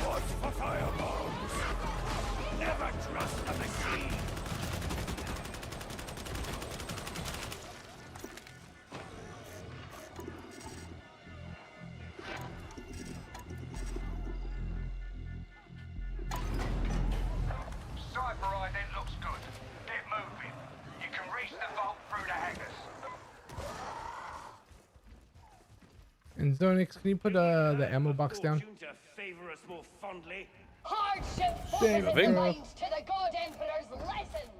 Watch for firebombs! Never trust a machine! Cypher ident looks good. Get moving. You can reach the vault through the hangars. And Zonix, can you put the ammo box down? To favor us more fondly. Hardship Same forces thing. the mind to the God Emperor's lessons.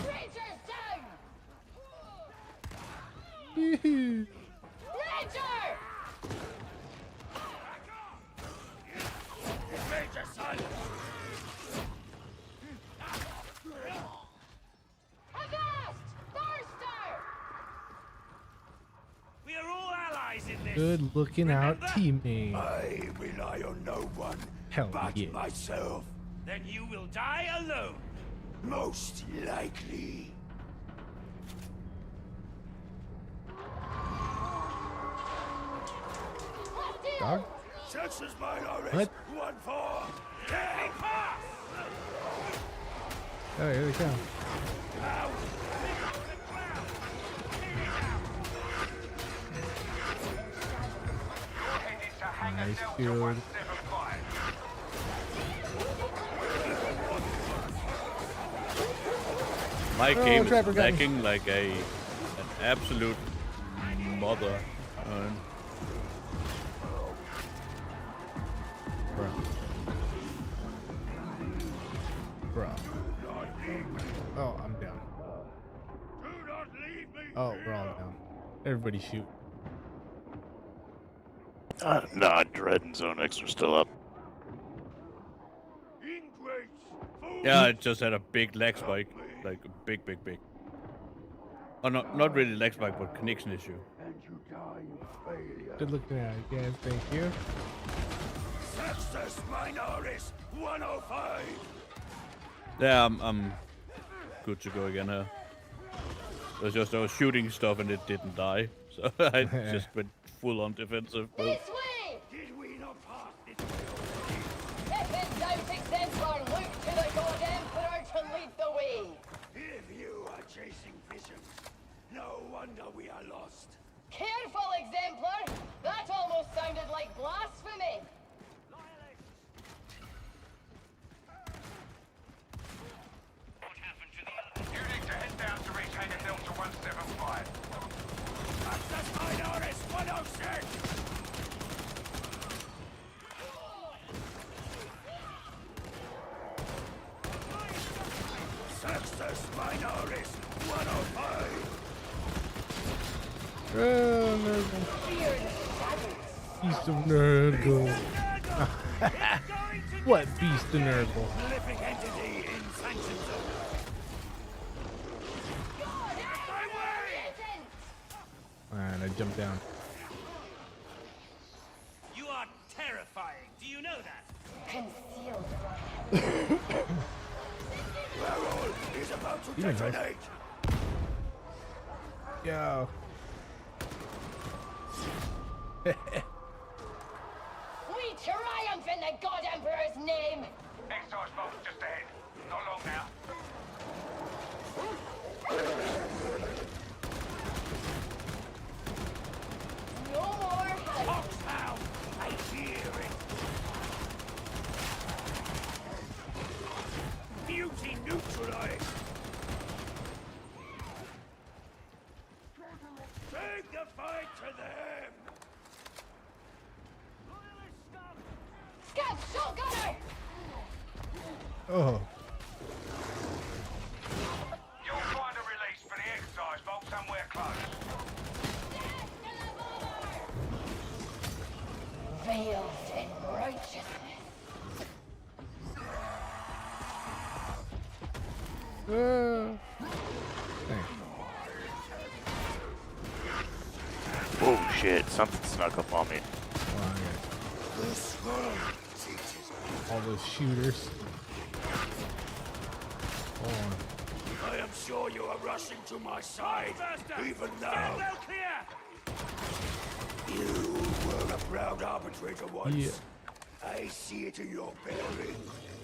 Rangers down! Ranger! Major silence! Avast! Thirster! We are all allies in this. Good looking out teammate. I rely on no one Hell but yeah. myself. Then you will die alone. Most likely. Dog? Sensors minorities. What? 1-4. Take pass. Oh, here they come. Nice, dude. My Oh, game is Trapper got me. lagging like an absolute mother. Bro. Oh, I'm down. Oh, we're all down. Everybody shoot. Nah, Dread and Zone X are still up. Yeah, I just had a big lag spike. Like, big. Oh, not really lag spike, but connection issue. Good looking at it, guys. Thank you. Sensors minorities. 105. Yeah, I'm good to go again here. It was just I was shooting stuff and it didn't die, so I just went full on defensive. But This way! Did we not pass this Weapons out, exemplar! Look to the God Emperor to lead the way! If you are chasing visions, no wonder we are lost. Careful, exemplar! That almost sounded like blasphemy! You need to head down to reach Hangar Delta 175. Access minorities. 106. Sextus minorities. 105. Oh, no. Beast of Nurgle. What Beast of Nurgle? Living entity in sanction zone. And I jumped down. You are terrifying. Do you know that? Concealed. Harold is about to Even detonate. Yo. We triumph in the God Emperor's name. Excise vault just ahead. Not long now. No more. Foxhound, I hear it. Beauty neutralized. Take the fight to them. Scout shotgunner. Oh. You'll find a release for the excise vault somewhere close. Veiled in righteousness. Oh shit, something snuck up on me. All those shooters. Hold on. I am sure you are rushing to my side, even now. You were a proud arbitrator once. Yeah. I see it in your bearing.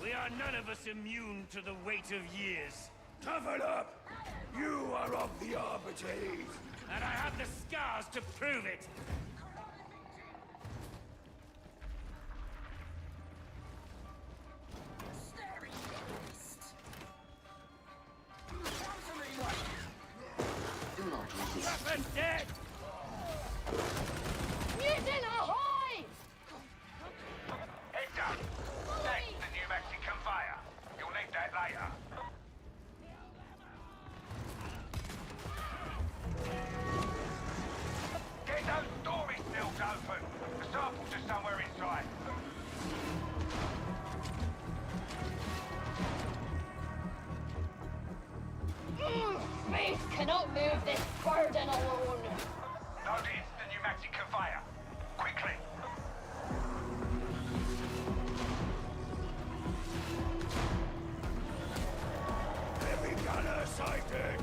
We are none of us immune to the weight of years. Toughen up! You are of the Arbitrage. And I have the scars to prove it. Weapon dead! Mutant ahoy! Heads up. That's the pneumatic conveyor. You'll need that later. Get those storage seals open. The samples are somewhere inside. Space cannot move this burden alone. Notice the pneumatic conveyor. Quickly. Heavy gunner sighted!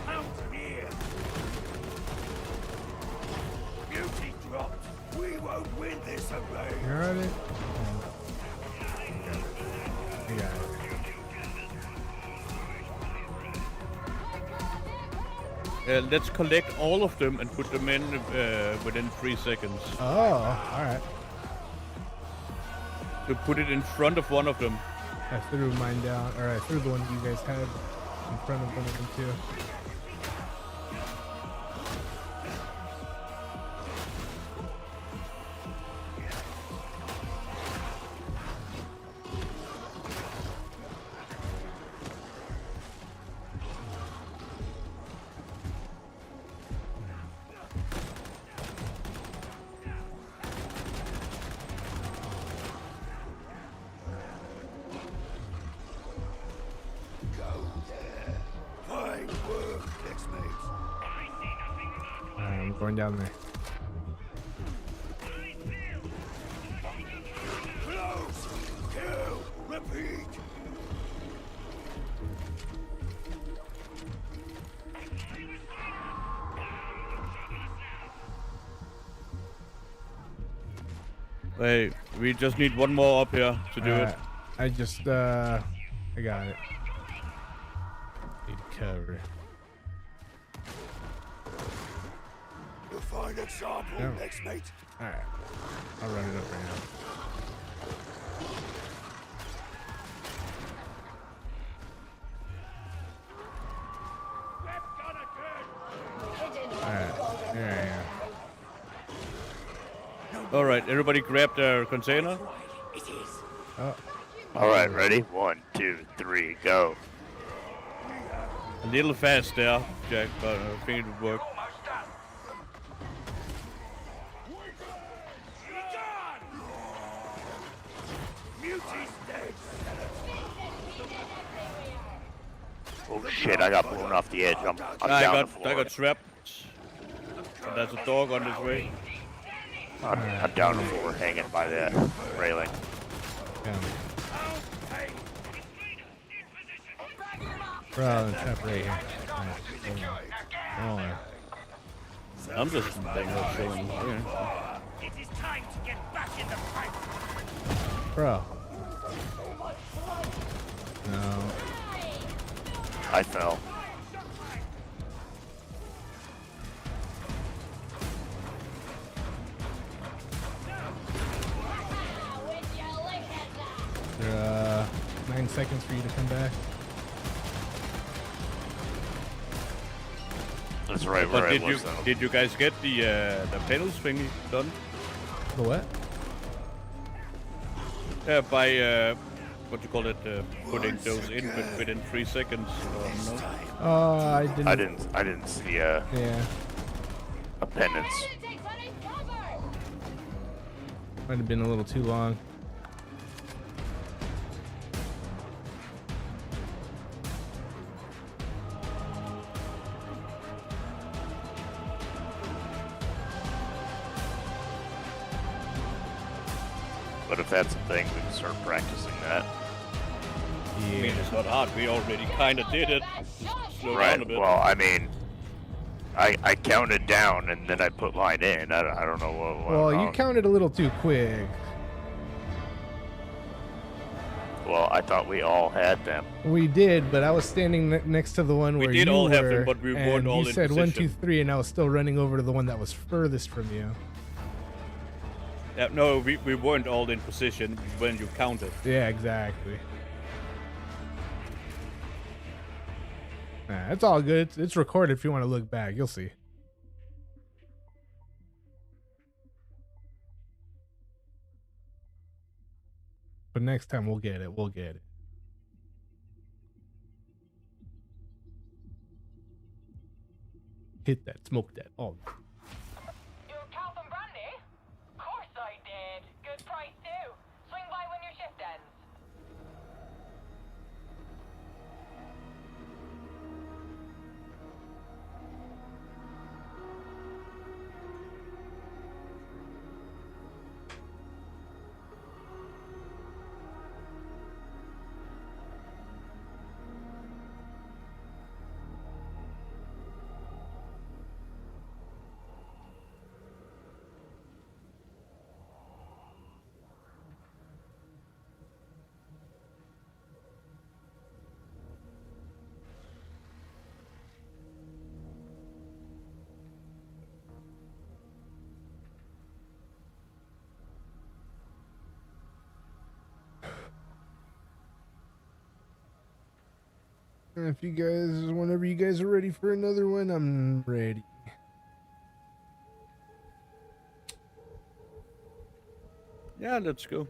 Mountaineer! Beauty dropped! We won't win this array! You got it? You got it. Let's collect all of them and put them in within 3 seconds. Oh, alright. To put it in front of one of them. I threw mine down, or I threw the one you guys had in front of one of them too. Fine work, ex-mates. I'm going down there. Close! Kill! Repeat! Hey, we just need one more up here to do it. I just, I got it. Need cover. You'll find example, Yeah. ex-mate. Alright. I'll run it up right now. Alright. Yeah. Alright, everybody grab their container. Oh. Alright, ready? 1, 2, 3, go. A little fast there, Jack, but I think it would work. Oh shit, I got blown off the edge. I'm down the floor. I got trapped. And there's a dog on his way. I'm down the floor, hanging by that railing. Bro, trap right here. Oh. I'm just chilling here. It is time to get back in the fight. Bro. No. I fell. There, 9 seconds for you to come back. That's right where I was, though. Did you guys get the panels thingy done? The what? Yeah, by what you call it, putting those in within 3 seconds. No? I didn't. I didn't see a penance. Might have been a little too long. But if that's a thing, we can start practicing that. Yeah. I mean, it's not hard. We already kind of did it. Just slow down a bit. Well, I mean, I counted down and then I put mine in. I don't know what Well, went you wrong. counted a little too quick. Well, I thought we all had them. We did, but I was standing next to the one where did you all were, have them, but we weren't and all you in said 1, 2, position. 3, and I was still running over to the one that was furthest from you. Yeah, no, we weren't all in position when you counted. Yeah, exactly. Nah, it's all good. It's recorded if you want to look back. You'll see. But next time we'll get it. We'll get it. Hit that. Smoke that. Oh. Your cap and brandy? Of course I did. Good price too. Swing by when your shift ends. If you guys, whenever you guys are ready for another one, I'm ready. Yeah, let's go.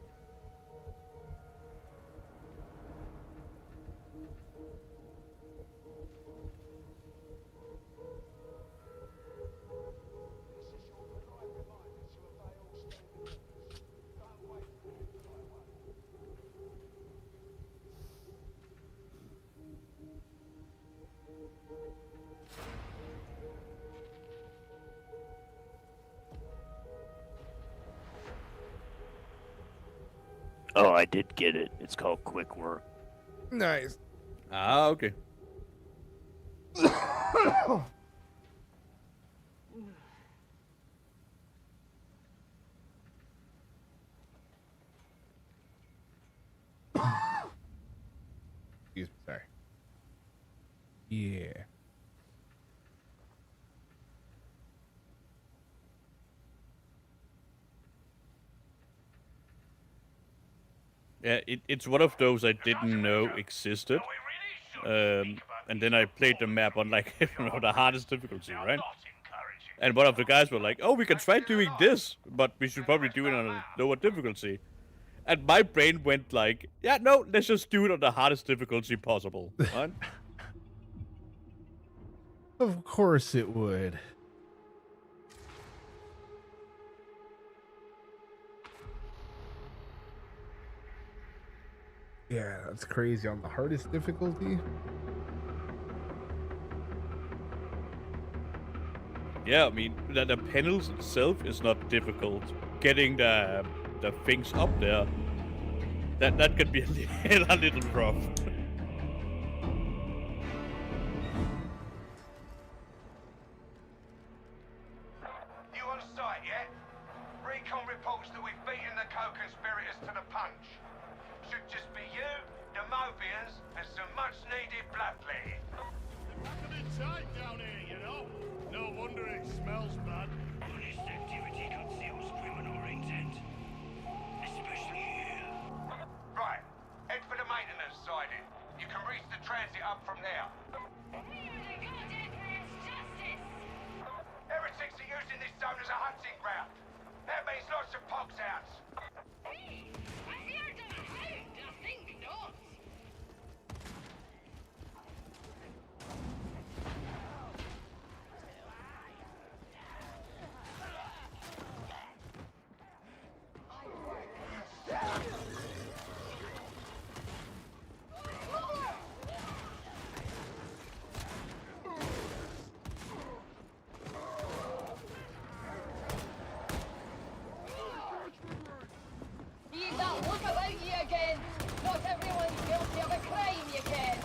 Oh, I did get it. It's called Quick Work. Nice. Ah, okay. Excuse me, sorry. Yeah. Yeah, it's one of those I didn't know existed. And then I played the map on like the hardest difficulty, right? And one of the guys were like, "Oh, we can try doing this, but we should probably do it on a lower difficulty." And my brain went like, "Yeah, no, let's just do it on the hardest difficulty possible." Right? Of course it would. Yeah, that's crazy. On the hardest difficulty? Yeah, I mean, the panels itself is not difficult. Getting the things up there, that could be a little rough. You on site yet? Recon reports that we've beaten the co-conspirators to the punch. Should just be you, the Mobians, and some much-needed bloodletting. It's tight down here, you know. No wonder it smells bad. Honest activity conceals criminal intent. Especially here. Right, head for the maintenance siding. You can reach the transit up from there. Heretics are using this zone as a hunting ground. That means lots of pox outs. Hey, I heard a hound, I think not. You that look about you again. Not everyone's guilty of a crime, you can.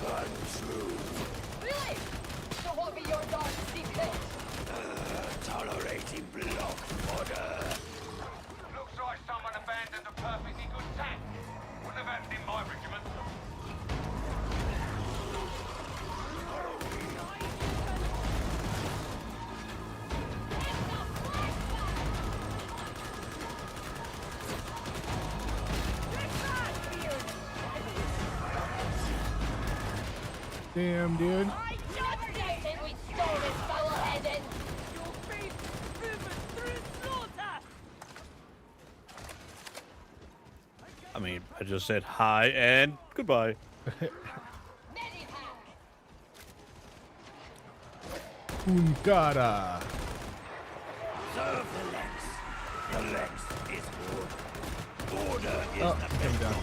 Untrue. Really? So what be your dark secret? Tolerating block order. Looks like someone abandoned a perfectly good tank. Wouldn't have happened in my regiment. Damn, dude. I just doubted we stole this foul heading. Your face driven through slaughter. I mean, I just said hi and goodbye. Unkara. Serve the Lex. The Lex is good. Order is Oh, the come best down.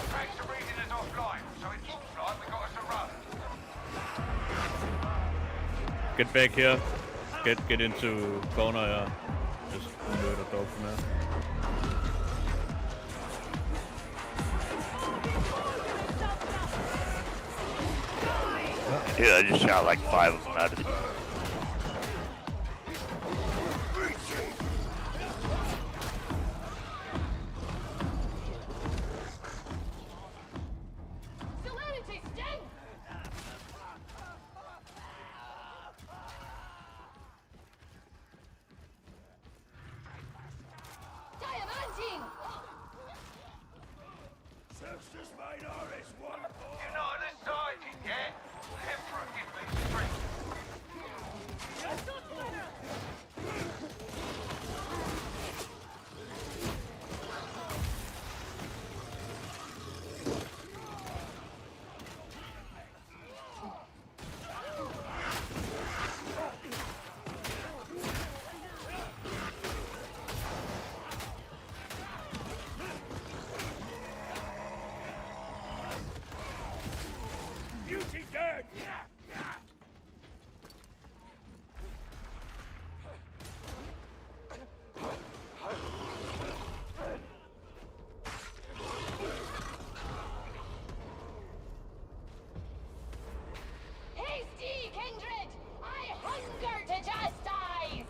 Thanks for reading us offline, so it looks like we got us a run. Get back here. Get into corner, yeah. Just murder dog from there. Yeah, I just shot like 5 of them out of the... Celerity sting! Diamantine! Sextus Minoris 1. You're not decided yet. Emperor give me strength. Beauty dead! Hasty, kindred! I hunger to chastise!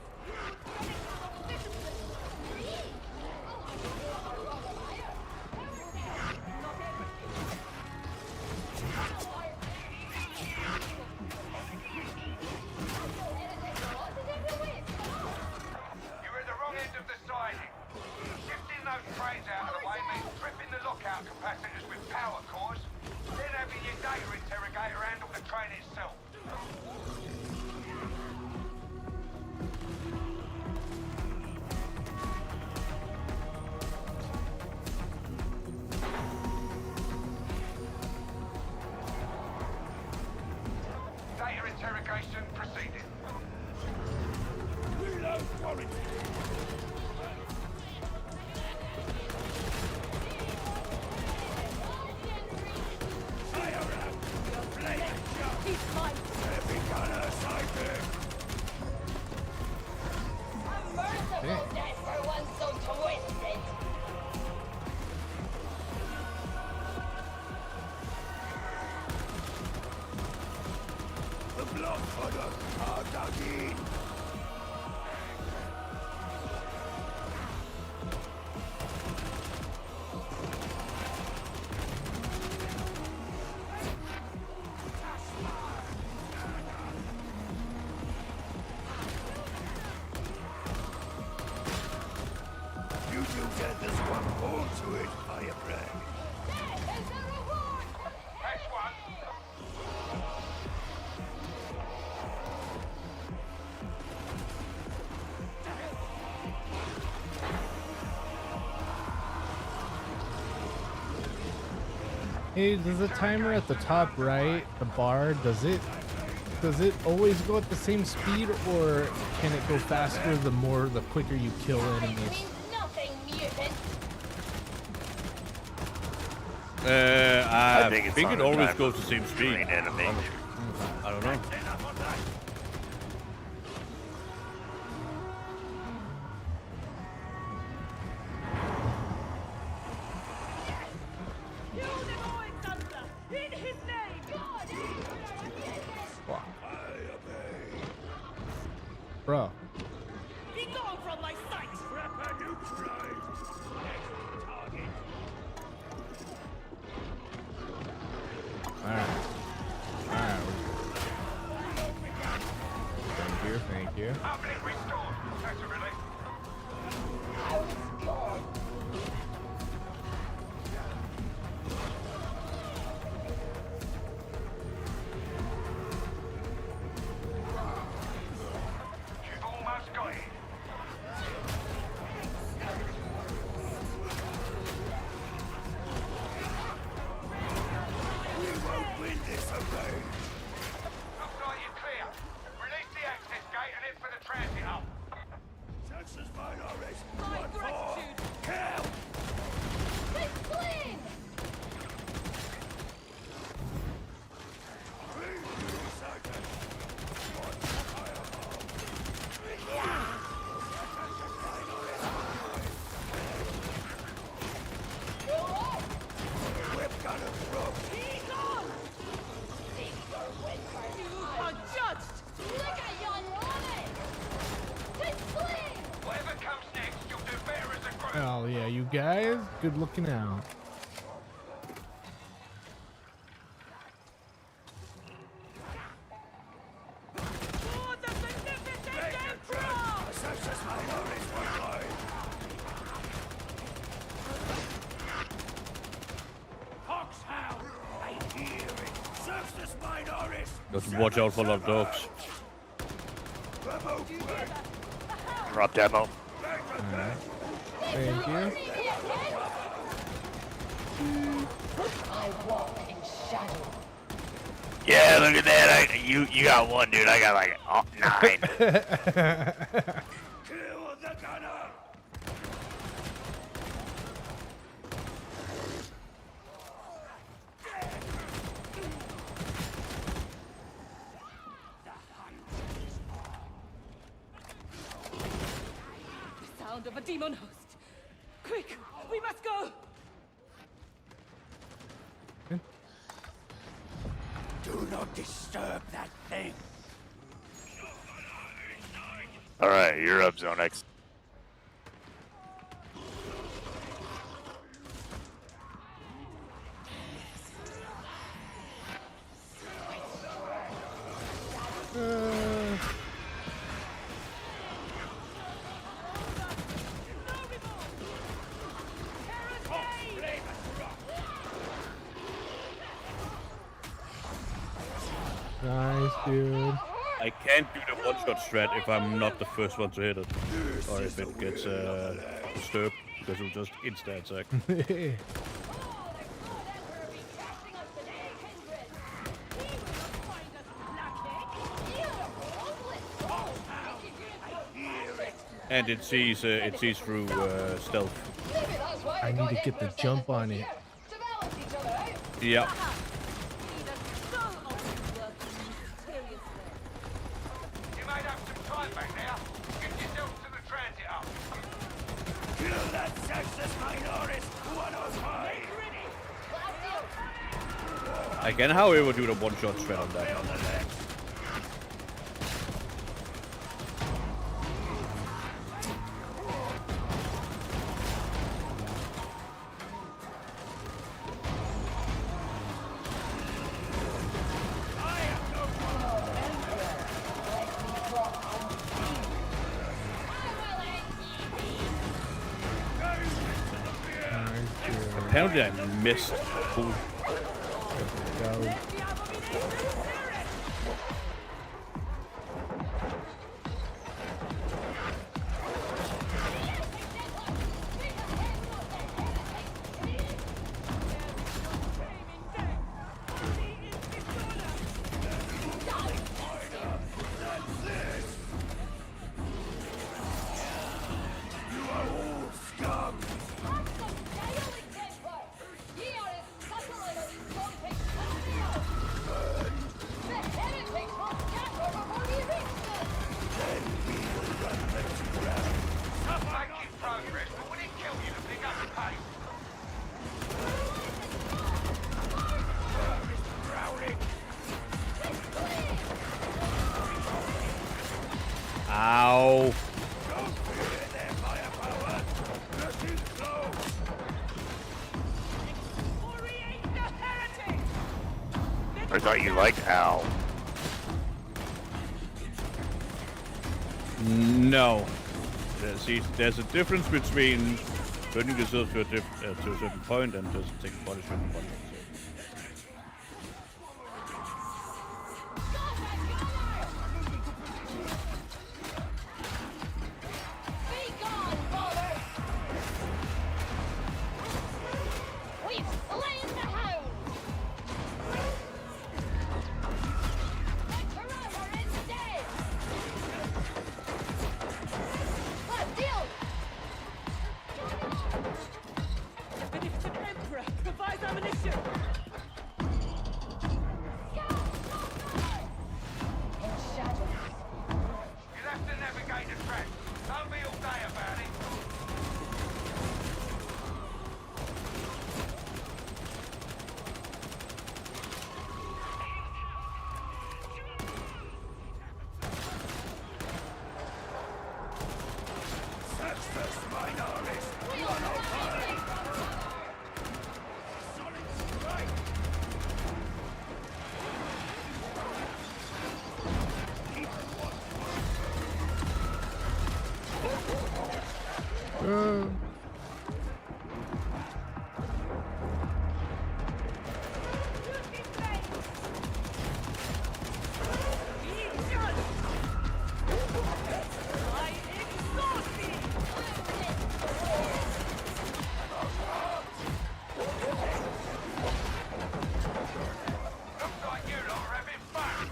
You're at the wrong end of the siding. Shifting those trains out of the way means tripping the lockout capacitors with power cores, then having your data interrogator handle the train itself. Hey, does the timer at the top right, the bar, does it always go at the same speed, or can it go faster the quicker you kill enemies? I think it always goes the same speed. I don't know. Bro. Be gone from my sight! Prepper neutralized! Next target. Alright. Thank you. Hell yeah, you guys, good looking out. Just watch out for the dogs. Drop demo. Alright. Thank you. Yeah, look at that. You got one, dude. I got like 9. Kill the gunner! The sound of a demon host. Quick, we must go. Do not disturb that thing. Alright, you're up, Zone X. Nice, dude. I can't do the one-shot strat if I'm not the first one to hit it, or if it gets disturbed, because it'll just insta-attack. And it sees through stealth. I need to get the jump on it. Yeah. Kill that sexist minorist 105! I can, however, do the one-shot strat on that. Apparently I missed. Cool. Ow. I thought you liked Al. No. There's a difference between burning yourself to a certain point and just taking punishment and punishment. We've slain the hound! The Corona is dead! Let's deal! The beneficent Emperor provides ammunition! You'll have to navigate the track. Don't be all day about it. Sextus Minoris 105! Solid strike! Looks like you lot are having fun.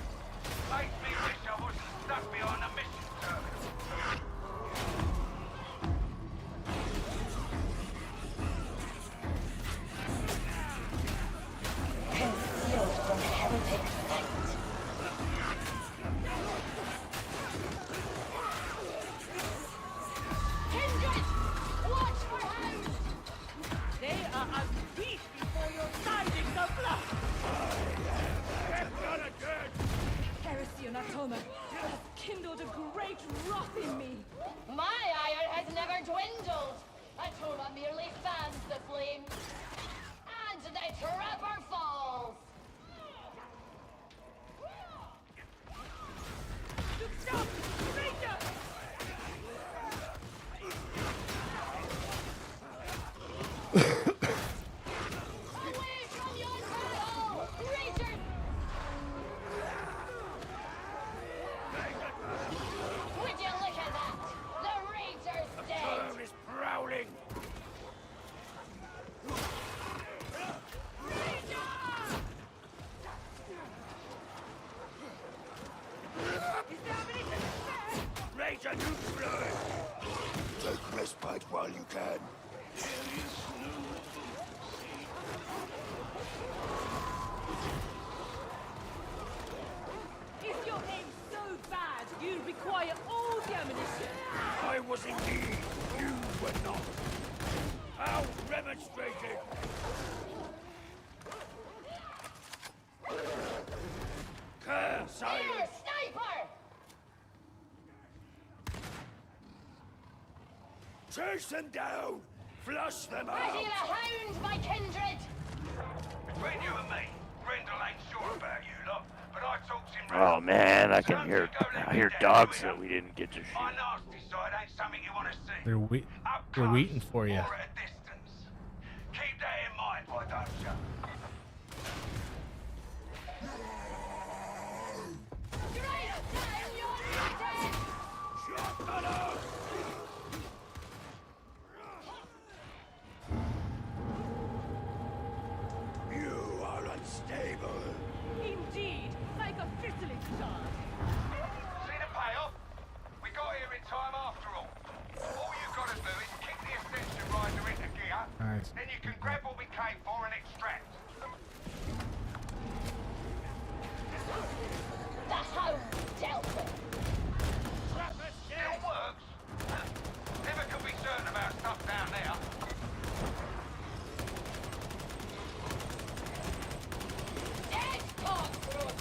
Makes me wish I wasn't stuck behind a mission terminal. Concealed from heretic sight. Kindred! Watch for hounds! They are as deep before your tidings of blood! Heresy on Atoma has kindled a great wrath in me. My ire has never dwindled. Atoma merely fans the flame. And the trapper falls. Stop! Ranger! Away from your battle! Ranger! Would you look at that? The Ranger's dead! Terror is prowling! Ranger neutralized! Take respite while you can. Is your aim so bad you require all the ammunition? I was in need. You were not. How remonstrated? Care, Here, silence! sniper! Chase them down! Flush them Ready out! the hound, my kindred! Between you and me, Grendel ain't sure about you lot, but I talked him Oh round. man, I can hear dogs that we didn't get to shoot. My nasty side ain't something you want to see. They're waiting for you. Or at a distance. Keep that in mind, why don't you? You are unstable! Indeed, like a thistling star. See the payoff? We got here in time after all. All you gotta do is kick the ascension rider into gear, Nice. then you can grab what we came for and extract. The hound dealt with. Still works. Never could be certain about stuff down there. Dead cockroach!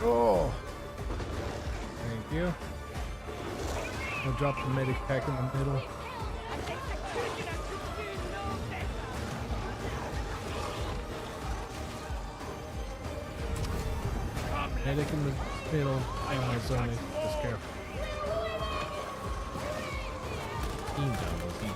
Oh. Thank you. I'll drop the medic pack in the middle. Medic in the middle. Zone. Just careful. He knows. He knows.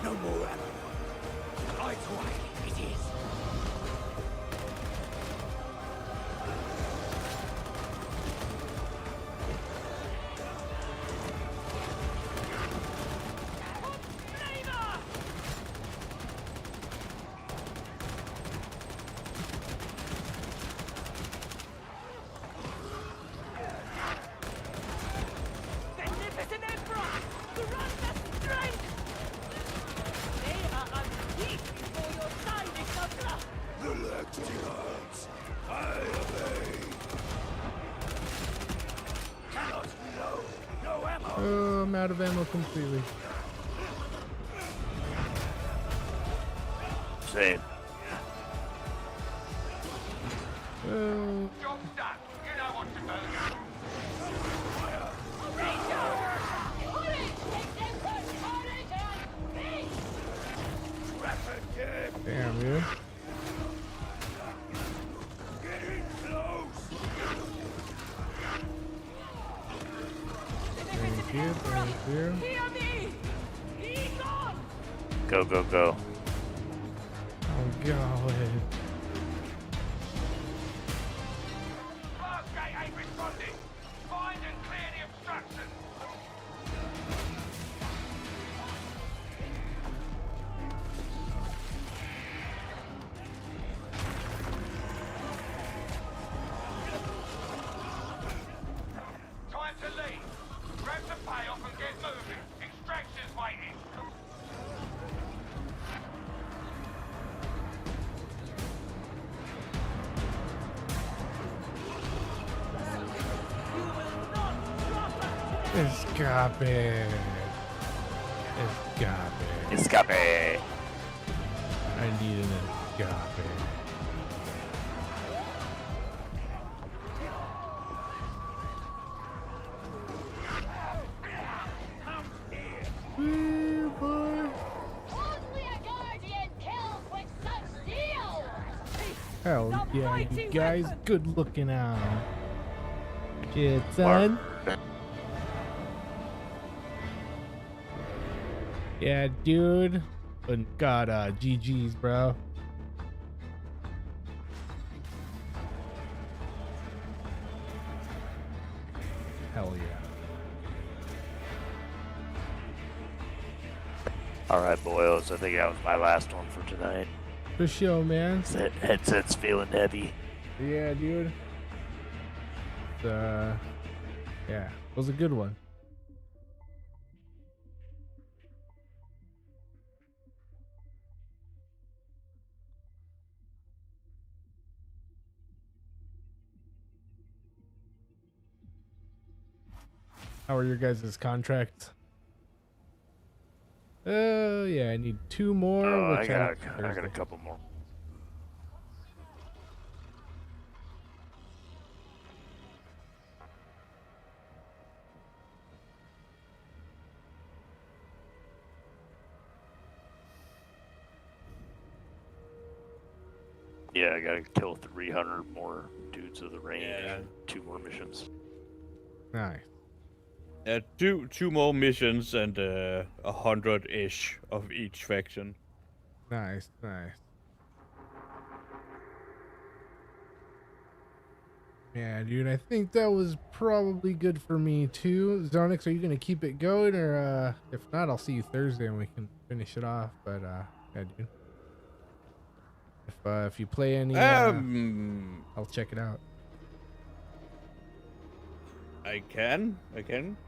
No more ammo. Eye to eye, it is. Magnificent Emperor! Grant us strength! They are unleashed before your time, Ignatra! The Lactians, I obey. Cannot reload. No ammo. Oh, I'm out of ammo completely. Same. Oh. Job's done. You know what to do. Damn, dude. Getting close. Thank you. Thank you. Hear me! Be gone! Go, go, go. Oh, God. Fast gate ain't responding. Find and clear the obstruction. Time to leave. Grab the payoff and get moving. Extraction's waiting. Escape. Escape. Escape. I need an escape. Only a guardian kills with such zeal! Hell yeah, you guys. Good looking out. Shit, son. Yeah, dude. But God, GG's, bro. Hell yeah. Alright, boyos. I think that was my last one for tonight. For sure, man. That headset's feeling heavy. Yeah, dude. Yeah, it was a good one. How are your guys' contracts? Oh, yeah, I need 2 more. Oh, I which got a couple more. Yeah, I gotta kill 300 more dudes of the range. Yeah. 2 more missions. Nice. Two more missions and 100-ish of each faction. Nice, nice. Yeah, dude, I think that was probably good for me too. Zonix, are you gonna keep it going, or if not, I'll see you Thursday and we can finish it off. But yeah, dude. If you play any, I'll check it out. I can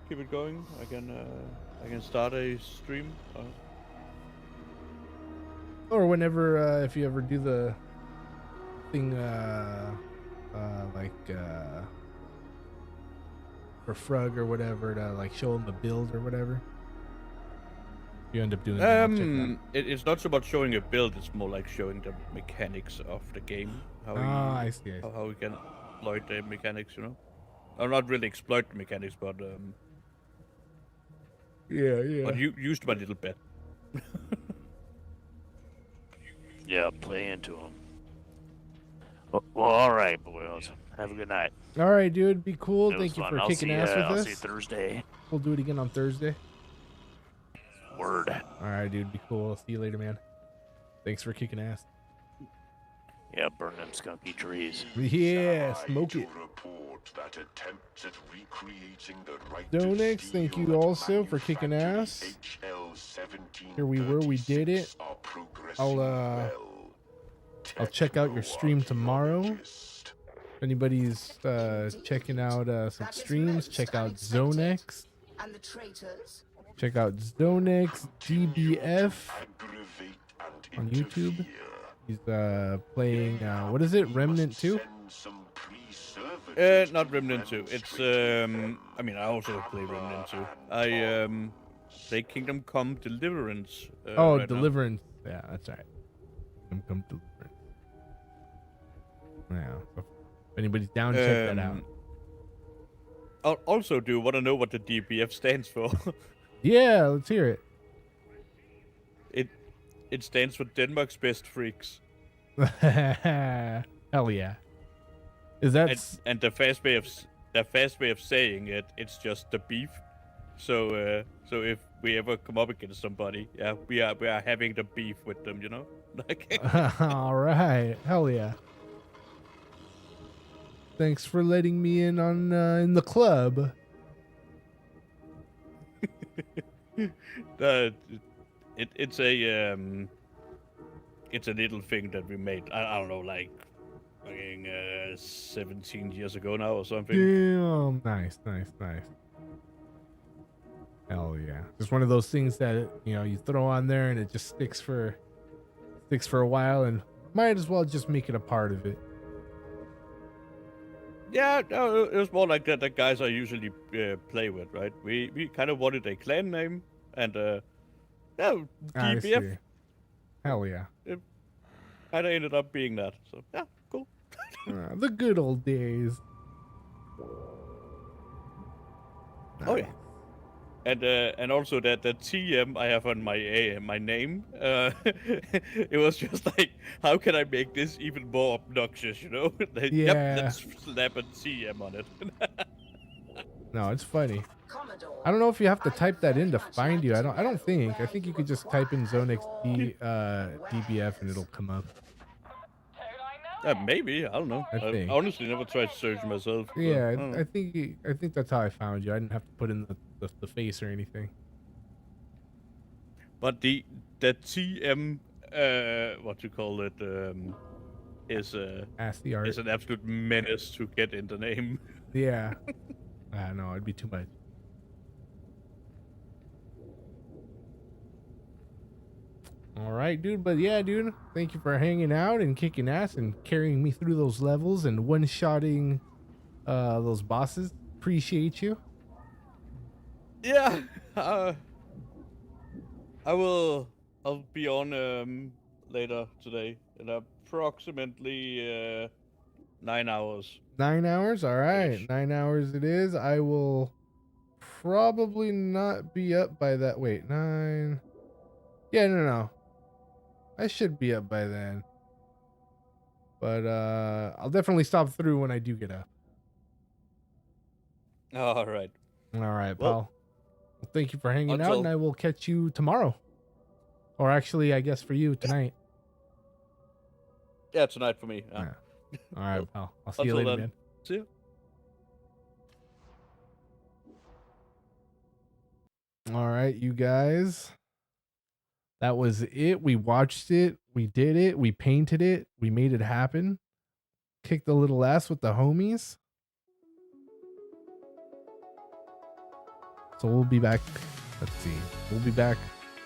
keep it going. I can start a stream. Or whenever, if you ever do the thing, for Frug or whatever, to like show them the build or whatever. You end up doing that. I'll check it out. It's not so much showing a build; it's more like showing the mechanics of the game. I see. How we can exploit the mechanics, you know. Or not really exploit the mechanics, but yeah. But you used them a little bit. Yeah, play into them. Well, all right, boys. Have a good night. All right, dude. Be cool. Thank you fun. for I'll kicking see ass with I'll us. see you Thursday. We'll do it again on Thursday. Word. All right, dude. Be cool. I'll see you later, man. Thanks for kicking ass. Yeah, burn them skunky trees. Yeah, smoke it. That attempts at recreating the right Donix, thank you also for kicking ass. Here we were, we did it. I'll check out your stream tomorrow. If anybody's checking out some streams, check out Zonex. Check out Zonex DBF on YouTube. He's playing what is it? Remnant 2? Not Remnant 2. It's I mean, I also play Remnant 2. I play Kingdom Come Deliverance. Right Deliverance. Now. Yeah, that's right. Kingdom Come Deliverance. Yeah. If anybody's down, check that out. Also, do you want to know what the DBF stands for? Yeah, let's hear it. It stands for Denmark's Best Freaks. Hell yeah. Is that and the fast way of saying it, it's just the beef. So if we ever come up against somebody, yeah, we are having the beef with them, you know. All right, hell yeah. Thanks for letting me in on in the club. It's a little thing that we made. I don't know, like 17 years ago now or something. Damn, nice. Hell yeah. Just one of those things that, you know, you throw on there and it just sticks for a while, and might as well just make it a part of it. Yeah, no, it was more like that. The guys I usually play with, right? We kind of wanted a clan name, and DBF. Hell yeah. It kind of ended up being that. So yeah, cool. The good old days. Oh yeah. And also that the TM I have on my name, it was just like, how can I make this even more obnoxious, you know? Like, Yeah. Yep, let's slap a TM on it. No, it's funny. I don't know if you have to type that in to find you. I don't think. I think you could just type in Zonex DBF and it'll come up. Maybe, I don't know. I honestly never tried to search myself. But, Yeah, don't know. I think that's how I found you. I didn't have to put in the face or anything. But the TM, what you call it, is Ask the art. is an absolute menace to get in the name. Yeah. No, it'd be too much. All right, dude. But yeah, dude, thank you for hanging out and kicking ass and carrying me through those levels and one-shotting those bosses. Appreciate you. Yeah, I'll be on later today in approximately 9 hours. 9 hours? All right. 9 hours it is. I will probably not be up by that. Wait, 9. Yeah, no. I should be up by then. But I'll definitely stop through when I do get up. All right. All right, pal. Well, Well, thank you for hanging out, until- and I will catch you tomorrow. Or actually, I guess for you, tonight. Yeah, tonight for me. Yeah. All right, pal. I'll see you Until later, then, man. see you. All right, you guys. That was it. We watched it. We did it. We painted it. We made it happen. Kicked a little ass with the homies. So we'll be back. Let's see. We'll be back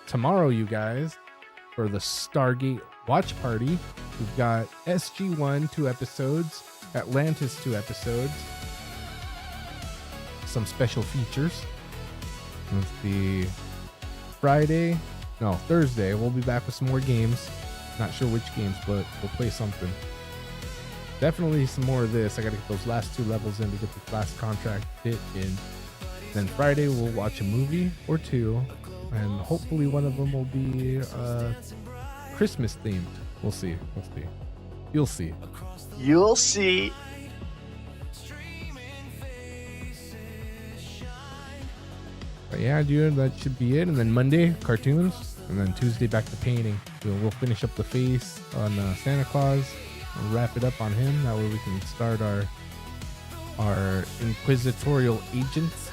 tomorrow, you guys, for the Stargate watch party. We've got SG1 2 episodes, Atlantis 2 episodes, some special features. Let's see. Thursday, we'll be back with some more games. Not sure which games, but we'll play something. Definitely some more of this. I gotta get those last 2 levels in to get the last contract hit in. Then Friday we'll watch a movie or 2, and hopefully one of them will be Christmas themed. We'll see. You'll see. You'll see. But yeah, dude, that should be it. And then Monday, cartoons. And then Tuesday, back to painting. We'll finish up the face on Santa Claus. We'll wrap it up on him. That way we can start our inquisitorial agents.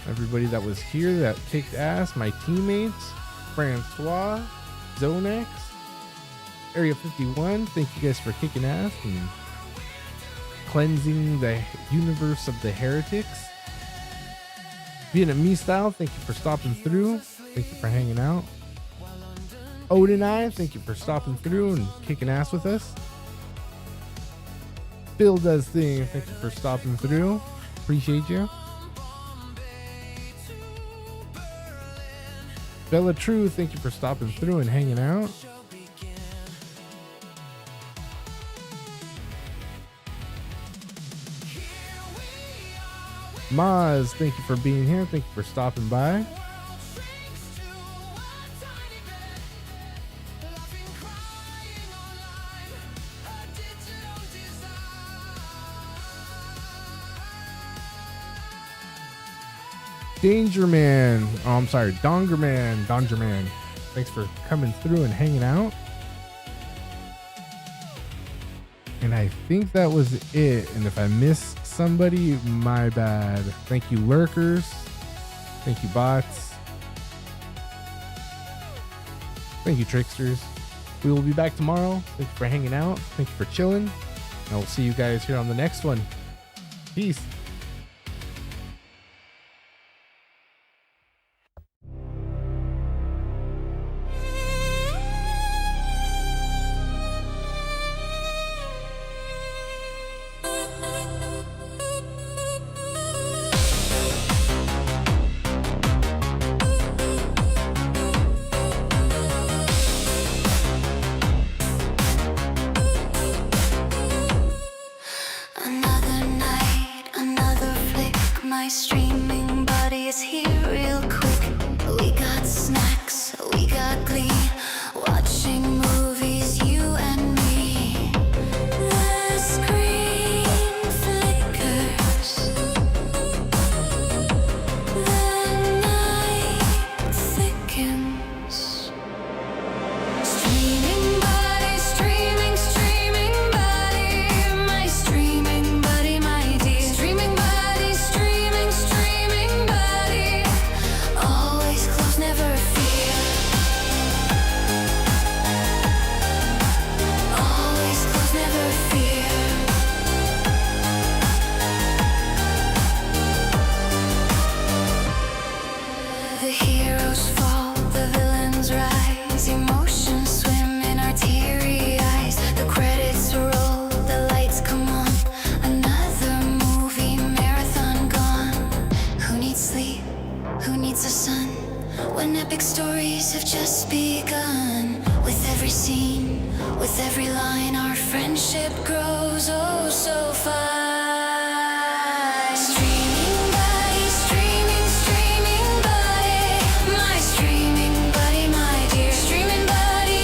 Everybody that was here that kicked ass. My teammates. Francois. Zonex. Area 51. Thank you guys for kicking ass and cleansing the universe of the heretics. Vietnamese style, thank you for stopping through. Thank you for hanging out. Odin I, thank you for stopping through and kicking ass with us. Bill Does Thing, thank you for stopping through. Appreciate you. Bella True, thank you for stopping through and hanging out. Maz, thank you for being here. Thank you for stopping by. Danger Man. Oh, I'm sorry. Donger Man. Thanks for coming through and hanging out. And I think that was it. And if I missed somebody, my bad. Thank you, lurkers. Thank you, bots. Thank you, tricksters. We will be back tomorrow. Thank you for hanging out. Thank you for chilling. And we'll see you guys here on the next one. Peace. My streaming body is here real quick. We got snacks, we got glee. Watching movies, you and me. The screen flickers. The night thickens. Streaming body, streaming body. My streaming body, my dear. Streaming body. Epic stories have just begun. With every scene, with every line, our friendship grows oh so fast.